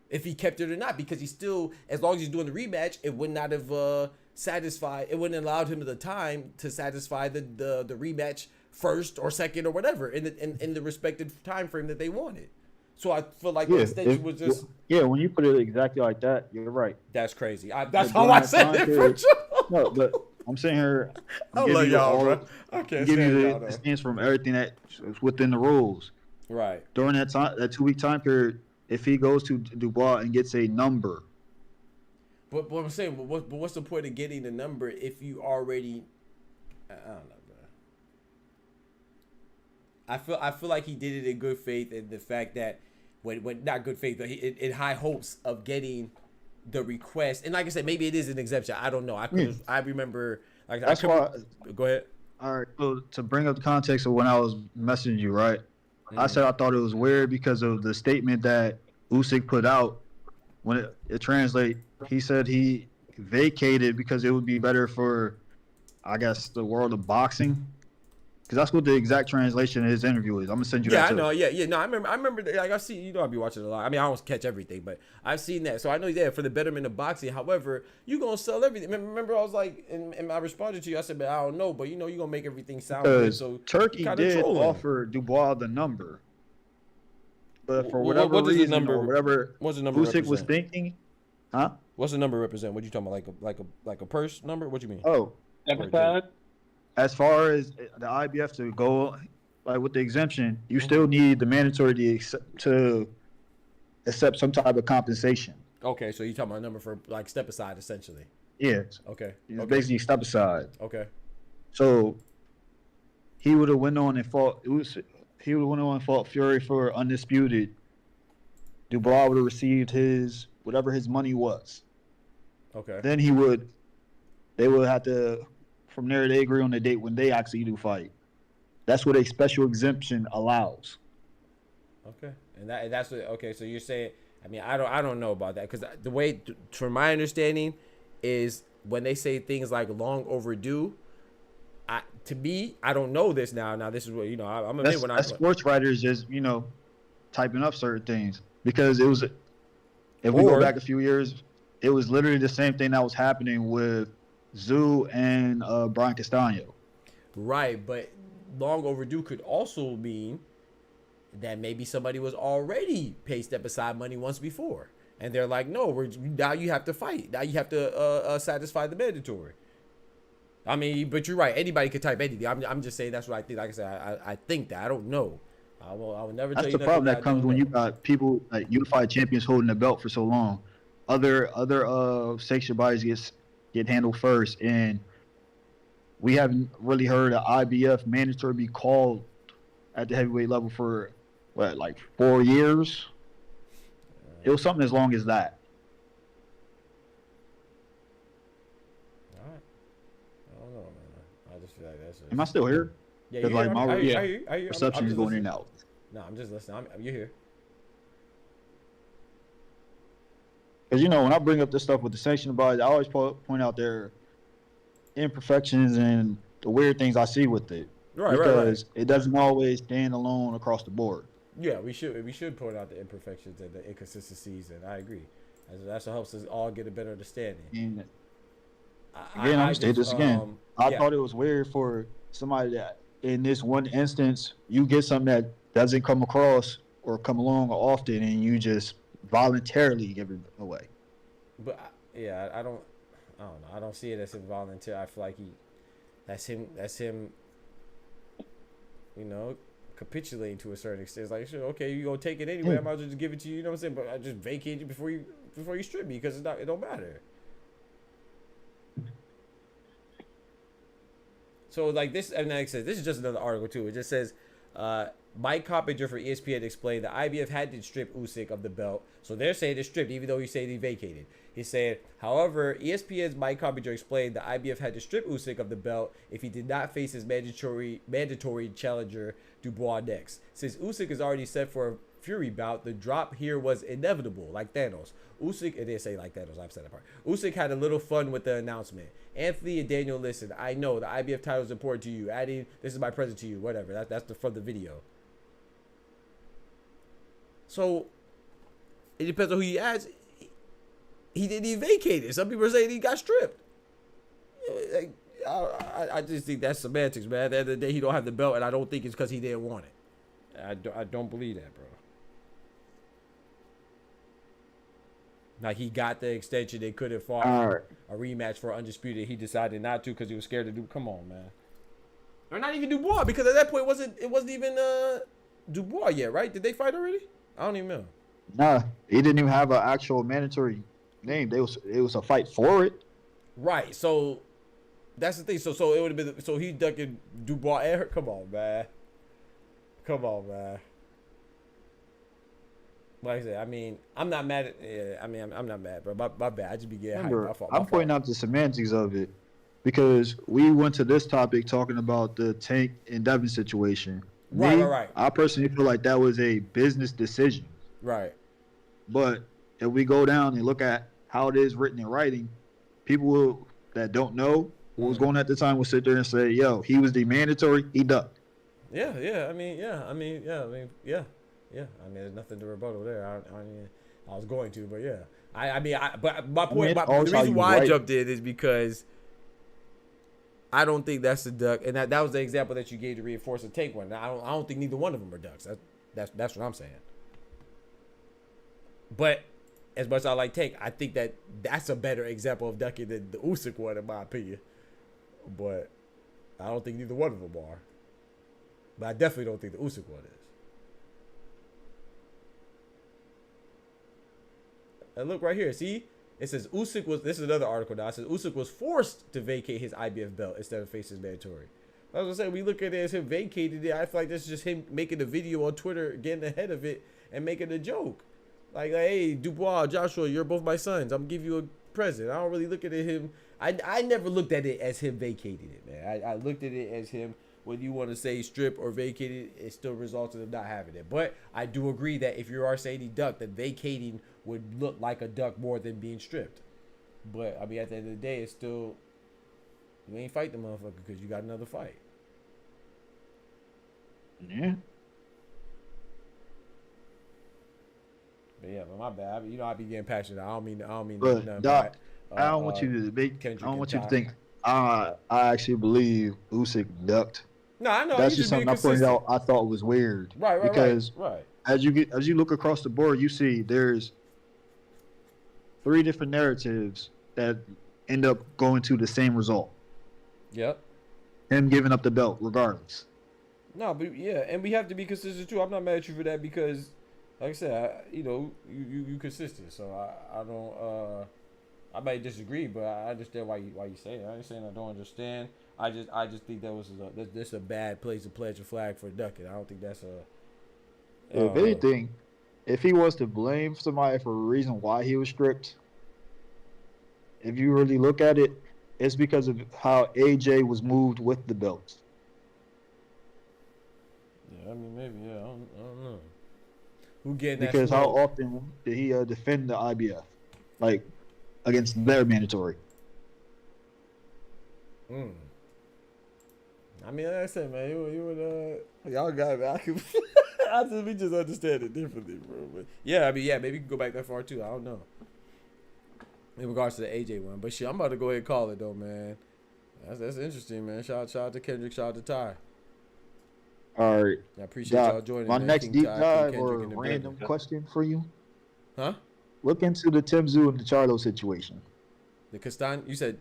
if he kept it or not, because he still, as long as he's doing the rematch, it would not have satisfied. It wouldn't have allowed him the time to satisfy the rematch first or second or whatever in the respective time frame that they wanted. So I feel like the extension was just when you put it exactly like that, you're right. That's crazy. That's how I said it for sure. No, but I'm saying here, I love y'all, bro. I can't give you the stance from everything that's within the rules. Right. During that time, that 2 week time period, if he goes to Dubois and gets a number. But I'm saying, what's the point of getting the number if you already? I don't know, bro. I feel like he did it in good faith, and the fact that when not good faith, but in high hopes of getting the request. And like I said, maybe it is an exemption. I don't know. I remember. Like that's why. Go ahead. All right. So to bring up the context of when I was messaging you, right? I said I thought it was weird because of the statement that Usyk put out. When it translate, he said he vacated because it would be better for, I guess, the world of boxing. Because that's what the exact translation of his interview is. I'm gonna send you that. Yeah, I know. Yeah. No, I remember. Like I've seen. You know, I'll be watching a lot. I mean, I don't catch everything, but I've seen that. So I know. Yeah, for the betterment of boxing. However, you gonna sell everything. Remember, I was like, and I responded to you. I said, but I don't know. But you know, you gonna make everything sound good. So Turkey did offer Dubois the number, but for whatever reason or whatever Usyk was thinking, huh? What's the number represent? What you talking about? Like a purse number? What you mean? Oh, as far as the IBF to go, like with the exemption, you still need the mandatory to accept some type of compensation. Okay, so you talking about a number for like step aside, essentially. Yeah. Okay. Basically step aside. Okay. So he would have went on and fought. He would have went on and fought Fury for undisputed. Dubois would have received his whatever his money was. Okay. Then they would have to. From there, they agree on the date when they actually do fight. That's what a special exemption allows. Okay, and that's what. Okay, so you're saying. I mean, I don't know about that because the way, from my understanding, is when they say things like long overdue. To me, I don't know this now. Now this is what you know. I'm a bit when sports writers just typing up certain things because it was. If we go back a few years, it was literally the same thing that was happening with Zoo and Brian Castano. Right, but long overdue could also mean that maybe somebody was already paid step aside money once before, and they're like, no, now you have to fight. Now you have to satisfy the mandatory. I mean, but you're right. Anybody could type anything. I'm just saying that's what I think. Like I said, I think that. I don't know. I will never tell you. That's the problem that comes when you got people like unified champions holding the belt for so long. Other sanctioned bodies get handled first, and we haven't really heard an IBF mandatory be called at the heavyweight level for what, like 4 years. It was something as long as that. All right. I don't know, man. I just feel like that's. Am I still here? Yeah, you're like my I reception is going in and out. No, I'm just listening. You're here. Because, you know, when I bring up this stuff with the sanctioned bodies, I always point out their imperfections and the weird things I see with it. Right. Because it doesn't always stand alone across the board. Yeah, we should point out the imperfections and the inconsistencies, and I agree. That's what helps us all get a better understanding. And again, I'm state this again. I thought it was weird for somebody that, in this one instance, you get something that doesn't come across or come along often, and you just voluntarily give it away. But I don't know. I don't see it as involuntary. I feel like that's him. You know, capitulating to a certain extent. It's like, sure, okay, you gonna take it anyway. I might as well just give it to you. You know what I'm saying? But I just vacate you before you strip me because it don't matter. So like this, and like I said, this is just another article too. It just says, Mike Coppinger for ESPN explained that IBF had to strip Usyk of the belt. So they're saying it's stripped, even though he said he vacated. He said, however, ESPN's Mike Coppinger explained that IBF had to strip Usyk of the belt if he did not face his mandatory challenger Dubois next. Since Usyk is already set for a Fury bout, the drop here was inevitable, like Thanos. Usyk, it didn't say like Thanos, I've said that part. Usyk had a little fun with the announcement. Anthony and Daniel, listen, I know the IBF title is important to you. Adding, this is my present to you, whatever. That's from the video. So, it depends on who you ask. He didn't even vacate it. Some people are saying he got stripped. Like, I just think that's semantics, man. At the end of the day, he don't have the belt, and I don't think it's because he didn't want it. I don't believe that, bro. Like, he got the extension. They could have fought a rematch for Undisputed. He decided not to because he was scared to do. Come on, man. Or not even Dubois, because at that point it wasn't even Dubois yet, right? Did they fight already? I don't even know. Nah, he didn't even have an actual mandatory name. It was a fight for it. Right. So that's the thing. So it would have been. So he ducking Dubois and her. Come on, man. Like I said, I mean, I'm not mad at. Yeah, I mean, I'm not mad, bro. My bad. I just be getting hyped. My fault. I'm pointing out the semantics of it because we went to this topic talking about the Tank and Devin situation. Right. I personally feel like that was a business decision. Right. But if we go down and look at how it is written in writing, people that don't know what was going on at the time will sit there and say, "Yo, he was the mandatory. He ducked." Yeah. I mean, there's nothing to rebuttal there. I was going to, but yeah. But my point, the reason why I jumped in is because I don't think that's a duck, and that was the example that you gave to reinforce the Tank one. I don't think neither one of them are ducks. That's what I'm saying. But as much as I like Tank, I think that's a better example of ducking than the Usyk one, in my opinion. But I don't think neither one of them are. But I definitely don't think the Usyk one is. And look right here. See? It says Usyk was... This is another article now. It says Usyk was forced to vacate his IBF belt instead of face his mandatory. I was going to say, we look at it as him vacated it. I feel like this is just him making a video on Twitter, getting ahead of it, and making a joke. Like, hey, Dubois, Joshua, you're both my sons. I'm going to give you a present. I don't really look at it him... I never looked at it as him vacating it, man. I looked at it as him... When you want to say strip or vacated, it still results in him not having it. But I do agree that if you are saying he ducked, then vacating would look like a duck more than being stripped. But, I mean, at the end of the day, it's still... You ain't fight the motherfucker because you got another fight. Yeah. But yeah, but my bad. You know, I be getting passionate. I don't mean But nothing Doc, bad. I don't want you to make. Kendrick I don't want you to and think. I actually believe Usyk ducked. No, I know. That's just something I pointed out. I thought was weird. Right. Because right. as you look across the board, you see there's 3 different narratives that end up going to the same result. Yep. Him giving up the belt, regardless. No, but yeah, and we have to be consistent too. I'm not mad at you for that because, like I said, you consistent. So I don't. I might disagree, but I understand why you say it. I ain't saying I don't understand. I just think that's a bad place to pledge a flag for ducking. I don't think that's a. If anything, if he was to blame somebody for a reason why he was stripped, if you really look at it, it's because of how AJ was moved with the belts. Yeah, I mean maybe. Yeah, I don't know. Who getting that? Because how often did he defend the IBF, like against their mandatory? I mean, like I said, man, you would y'all got it. We just understand it differently, bro. But yeah, I mean, yeah, maybe you can go back that far too. I don't know. In regards to the AJ one, but shit, I'm about to go ahead and call it though, man. That's interesting, man. Shout out to Kendrick, shout out to Ty. All right. I appreciate y'all joining. My man. next King deep Ty, dive King or Kendrick, and random Brandon. question for you. Huh? Look into the Tim Tszyu and the Charlo situation. The Castagna? You said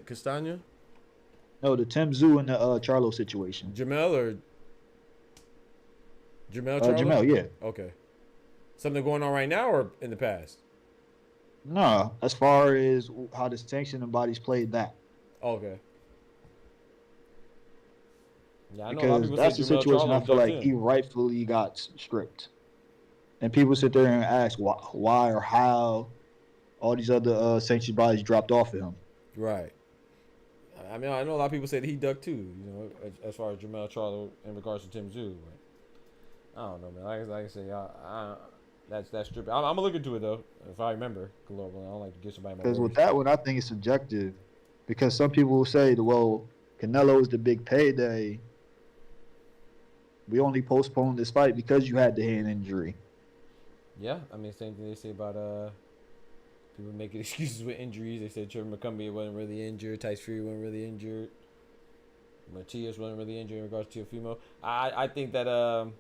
Castagna? No, the Tim Tszyu and the Charlo situation. Jamel or Jamel Charlo? Jamel, yeah. Okay. Something going on right now or in the past? No, as far as how the sanctioning bodies played that. Okay. Yeah, I know because that's the situation I feel like he rightfully got stripped. And people sit there and ask why or how all these other sanctioned bodies dropped off of him. Right. I mean, I know a lot of people say that he ducked too, you know, as far as Jamel Charlo in regards to Tim Tszyu. But I don't know, man. Like I say, that's stripping. I'm gonna look into it though, if I remember. I don't like to give somebody my because word. with that one, I think it's subjective. Because some people will say, well, Canelo is the big payday. We only postponed this fight because you had the hand injury. Yeah, I mean, same thing they say about people making excuses with injuries. They said Trevor McCumbee wasn't really injured, Tyson Fury wasn't really injured, Matias wasn't really injured in regards to Teofimo. I think that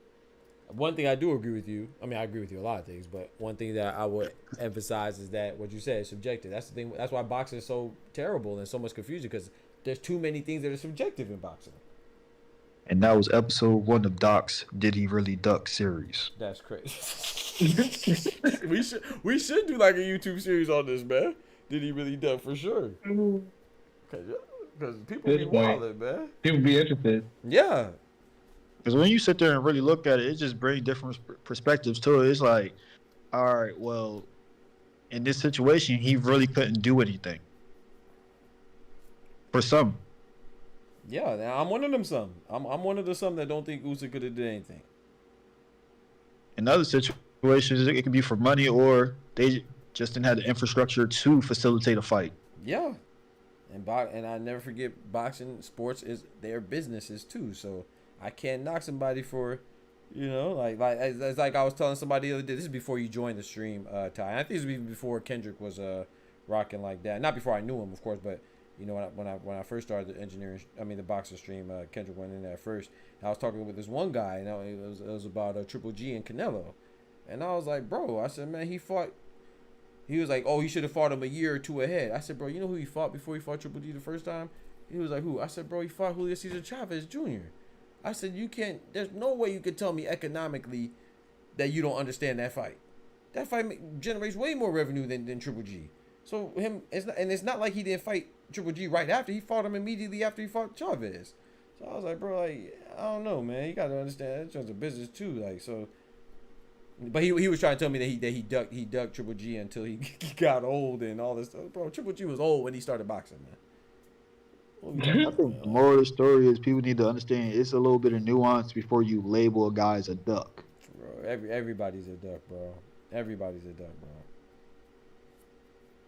one thing I do agree with you. I mean, I agree with you a lot of things, but one thing that I would emphasize is that what you said is subjective. That's the thing. That's why boxing is so terrible and so much confusion, because there's too many things that are subjective in boxing. And that was episode 1 of Doc's Did He Really Duck series. That's crazy. we should do like a YouTube series on this, man. Did he really duck for sure? Because people be wildin', man. People be interested. Yeah. Because when you sit there and really look at it, it just brings different perspectives to it. It's like, all right, well, in this situation, he really couldn't do anything. For some. Yeah, I'm one of them some. I'm one of the some that don't think Usyk could have did anything. In other situations, it could be for money or they just didn't have the infrastructure to facilitate a fight. Yeah. And I never forget, boxing, sports is their businesses too. So I can't knock somebody for, you know, like it's like I was telling somebody the other day. This is before you joined the stream, Ty. I think this was even before Kendrick was rocking like that. Not before I knew him, of course, but you know, when I first started the boxing stream, Kendrick went in there first. And I was talking with this one guy, and it was about Triple G and Canelo, and I was like, bro, I said, man, he fought. He was like, oh, he should have fought him a year or two ahead. I said, bro, you know who he fought before he fought Triple G the first time? He was like, who? I said, bro, he fought Julio Cesar Chavez Jr. I said, you can't. There's no way you could tell me economically that you don't understand that fight. That fight generates way more revenue than Triple G. So it's not like he didn't fight Triple G right after. He fought him immediately after he fought Chavez. So I was like, bro, like, I don't know, man. You gotta understand that's just a business too. Like, so, but he was trying to tell me that he ducked Triple G until he got old and all this stuff. Bro, Triple G was old when he started boxing, man. I think the moral of the story is people need to understand it's a little bit of nuance before you label a guy as a duck. Bro, everybody's a duck, bro. Everybody's a duck, bro.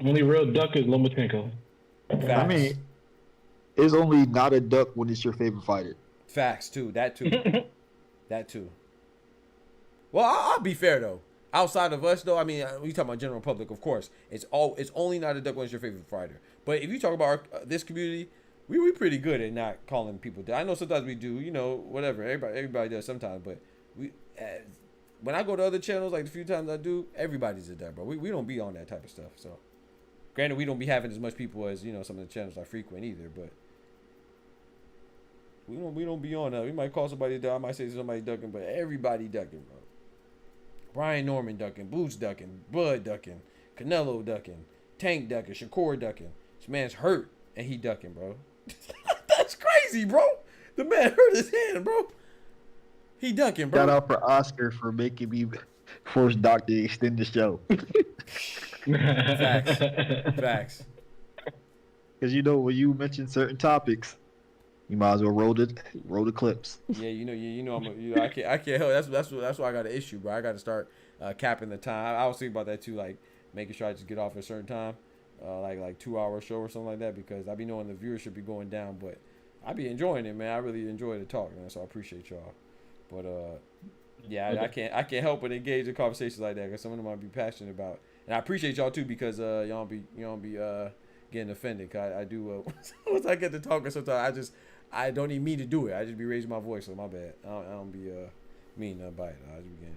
Only real duck is Lomachenko. Facts. I mean, it's only not a duck when it's your favorite fighter. Facts too. That too. That too. Well, I'll be fair though. outside of us, though, I mean, we talk about general public, of course. It's only not a duck when it's your favorite fighter. But if you talk about this community, we pretty good at not calling people duck. I know sometimes we do, you know, whatever. Everybody does sometimes, but when I go to other channels, like the few times I do, everybody's a duck, bro. We don't be on that type of stuff. So, granted, we don't be having as much people as, you know, some of the channels I frequent either, but we don't be on that. We might call somebody duck. I might say somebody ducking, but everybody ducking, bro. Brian Norman ducking, Boots ducking, Bud ducking, Canelo ducking, Tank ducking, Shakur ducking. This man's hurt and he ducking, bro. That's crazy, bro. The man hurt his hand, bro. He ducking, bro. Shout out for Oscar for making me force Doc to extend the show. Facts. Because you know when you mention certain topics, you might as well roll the clips. Yeah, you know, I can't help. That's why I got an issue, bro. I got to start capping the time. I was thinking about that too, like making sure I just get off at a certain time, like 2-hour show or something like that, because I be knowing the viewership be going down, but I be enjoying it, man. I really enjoy the talk, man. So I appreciate y'all. But yeah, I can't help but engage in conversations like that because some of them I be passionate about, and I appreciate y'all too because y'all don't be getting offended. Cause I do once I get to talking, sometimes I don't even mean to do it. I just be raising my voice, so my bad. I don't be mean about it. I just be getting.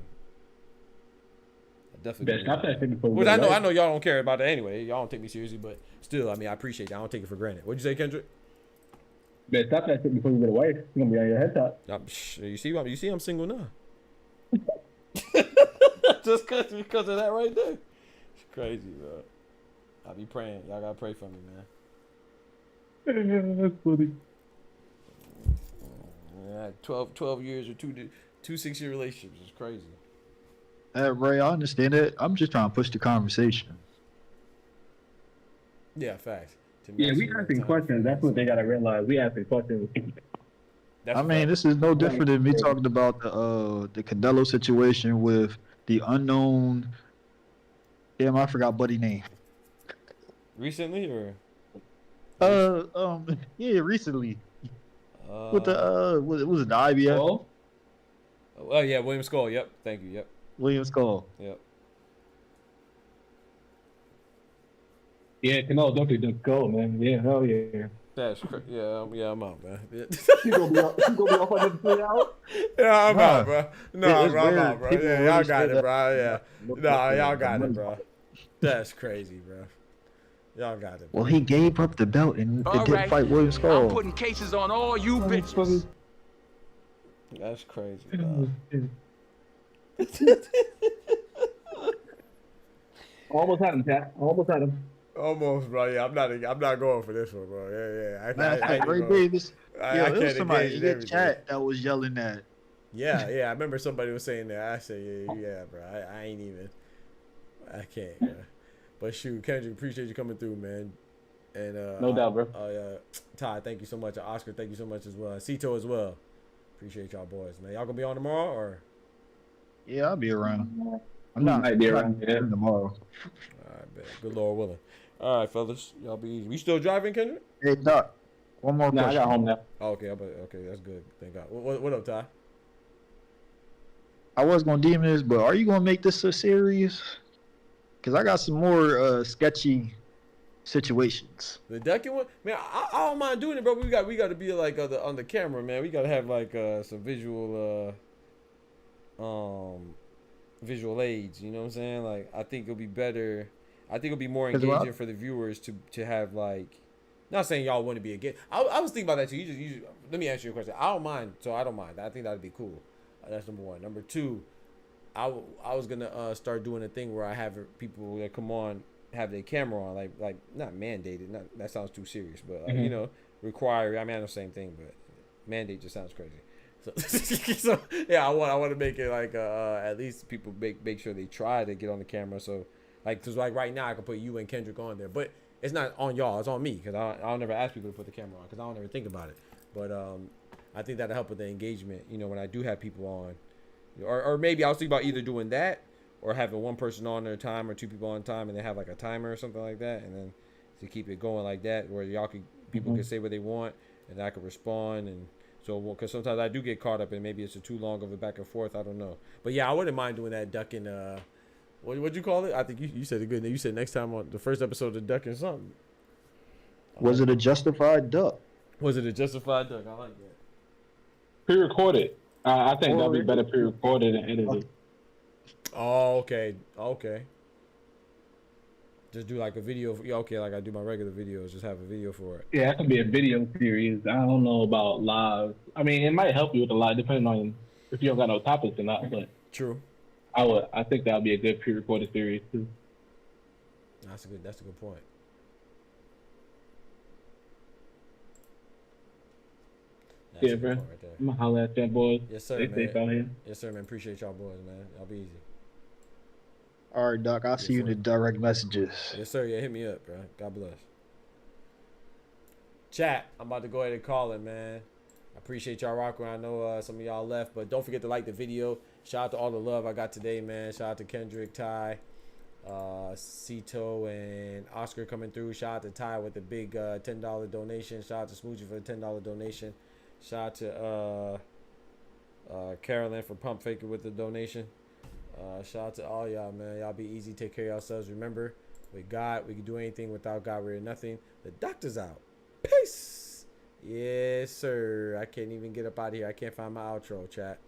Definitely. Which I know y'all don't care about it anyway. Y'all don't take me seriously, but still, I mean, I appreciate that. I don't take it for granted. What'd you say, Kendrick? Man, stop that shit before you get a wife. You're gonna be on your head top. You see, I'm single now. Just because of that right there. It's crazy, bro. I be praying. Y'all gotta pray for me, man. That's funny. Yeah, 12 years or two 6-year relationships is crazy. Ray, I understand it. I'm just trying to push the conversation. Yeah, facts. Yeah, we asking questions. That's what they gotta realize. We asking questions. I mean, this is no different than me talking about the Canelo situation with the unknown. Damn, I forgot buddy name. Recently or? Yeah, recently. With the was it the IBF? Oh yeah, William Skull. Yep, thank you. Yep. William Skull. Yep. Yeah, Canelo definitely did go, man. Yeah, hell yeah. That's yeah, I'm out, man. You gonna be off on the 3 hours? Yeah, I'm out, bro. No, bro, I'm out, bro. Yeah, y'all got it, bro. Yeah. No, y'all got it, bro. That's crazy, bro. Y'all got it. Well, he gave up the belt and didn't fight William Skull. I'm putting cases on all you bitches. That's crazy, bro. Almost had him, Pat. Almost had him. Almost, bro. Yeah, I'm not going for this one, bro. Yeah. Ray Davis. I there was somebody in the chat that was yelling at. Yeah. I remember somebody was saying that. I said, yeah, bro. I ain't even. I can't, bro. But shoot, Kendrick, appreciate you coming through, man. And no doubt, bro. Todd, thank you so much. Oscar, thank you so much as well. Sito as well. Appreciate y'all boys, man. Y'all gonna be on tomorrow or? Yeah, I'll be around. I'm not. Might be around tomorrow. All right, man. Good Lord willing. All right, fellas, y'all be easy. We still driving, Kendrick? Hey, Doc. One more question. I got home now. Oh, okay, that's good. Thank God. What up, Ty? I was gonna DM this, but are you gonna make this a series? Because I got some more sketchy situations. The ducking one, man. I don't mind doing it, bro. We got to be like on the camera, man. We got to have like some visual visual aids. You know what I'm saying? Like, I think it'll be better. I think it'll be more engaging for the viewers to have like. Not saying y'all wouldn't be again. I was thinking about that too. You let me answer your question. I don't mind. I think that'd be cool. That's number one. Number two, I was gonna start doing a thing where I have people that come on have their camera on, like not mandated. Not that sounds too serious, but you know, require. I mean, I know the same thing, but mandate just sounds crazy. So yeah, I want to make it like at least people make sure they try to get on the camera. So like, cause like right now I can put you and Kendrick on there, but it's not on y'all. It's on me because I'll never ask people to put the camera on because I don't ever think about it. But I think that'll help with the engagement. You know, when I do have people on, or maybe I was thinking about either doing that or having one person on at a time or two people on time and they have like a timer or something like that, and then to keep it going like that where people can say what they want and I can respond. And so because sometimes I do get caught up and maybe it's too long of a back and forth. I don't know, but yeah, I wouldn't mind doing that ducking What'd you call it? I think you said it good. You said next time on the first episode of Duck and something. Was it a justified duck? Was it a justified duck? I like that. Pre-recorded. I think that'll be better pre-recorded and edited. Oh, okay. Just do like a video. Yeah, okay, like I do my regular videos. Just have a video for it. Yeah, that could be a video series. I don't know about live. I mean, it might help you with a lot, depending on if you don't got no topics or not. But true. I think that would be a good pre-recorded series too. That's a good point. Yeah, bro. Right, I'm gonna holler at that boys. Yes, sir, man. Yes, sir, man. Appreciate y'all boys, man. Y'all be easy. All right, Doc. I'll see you in the direct messages. Yes, sir. Yeah, hit me up, bro. God bless. Chat, I'm about to go ahead and call it, man. I appreciate y'all rocking. I know some of y'all left, but don't forget to like the video. Shout out to all the love I got today, man. Shout out to Kendrick, Ty, Cito, and Oscar coming through. Shout out to Ty with the big $10 donation. Shout out to Smoochie for the $10 donation. Shout out to Carolyn for pump faking with the donation. Shout out to all y'all, man. Y'all be easy. Take care of yourselves. Remember, with God, we can do anything. Without God, we're nothing. The doctor's out. Peace. Yes, sir. I can't even get up out of here. I can't find my outro, chat.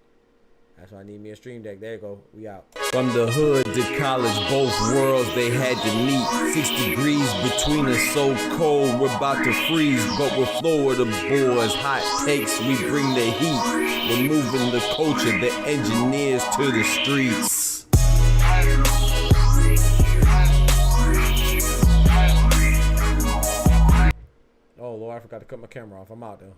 That's why I need me a stream deck. There you go. We out. From the hood to college, both worlds they had to meet. 6 degrees between us, so cold we're about to freeze. But we're Florida boys, hot takes, we bring the heat. We're moving the culture, the engineers to the streets. Oh Lord, I forgot to cut my camera off. I'm out though.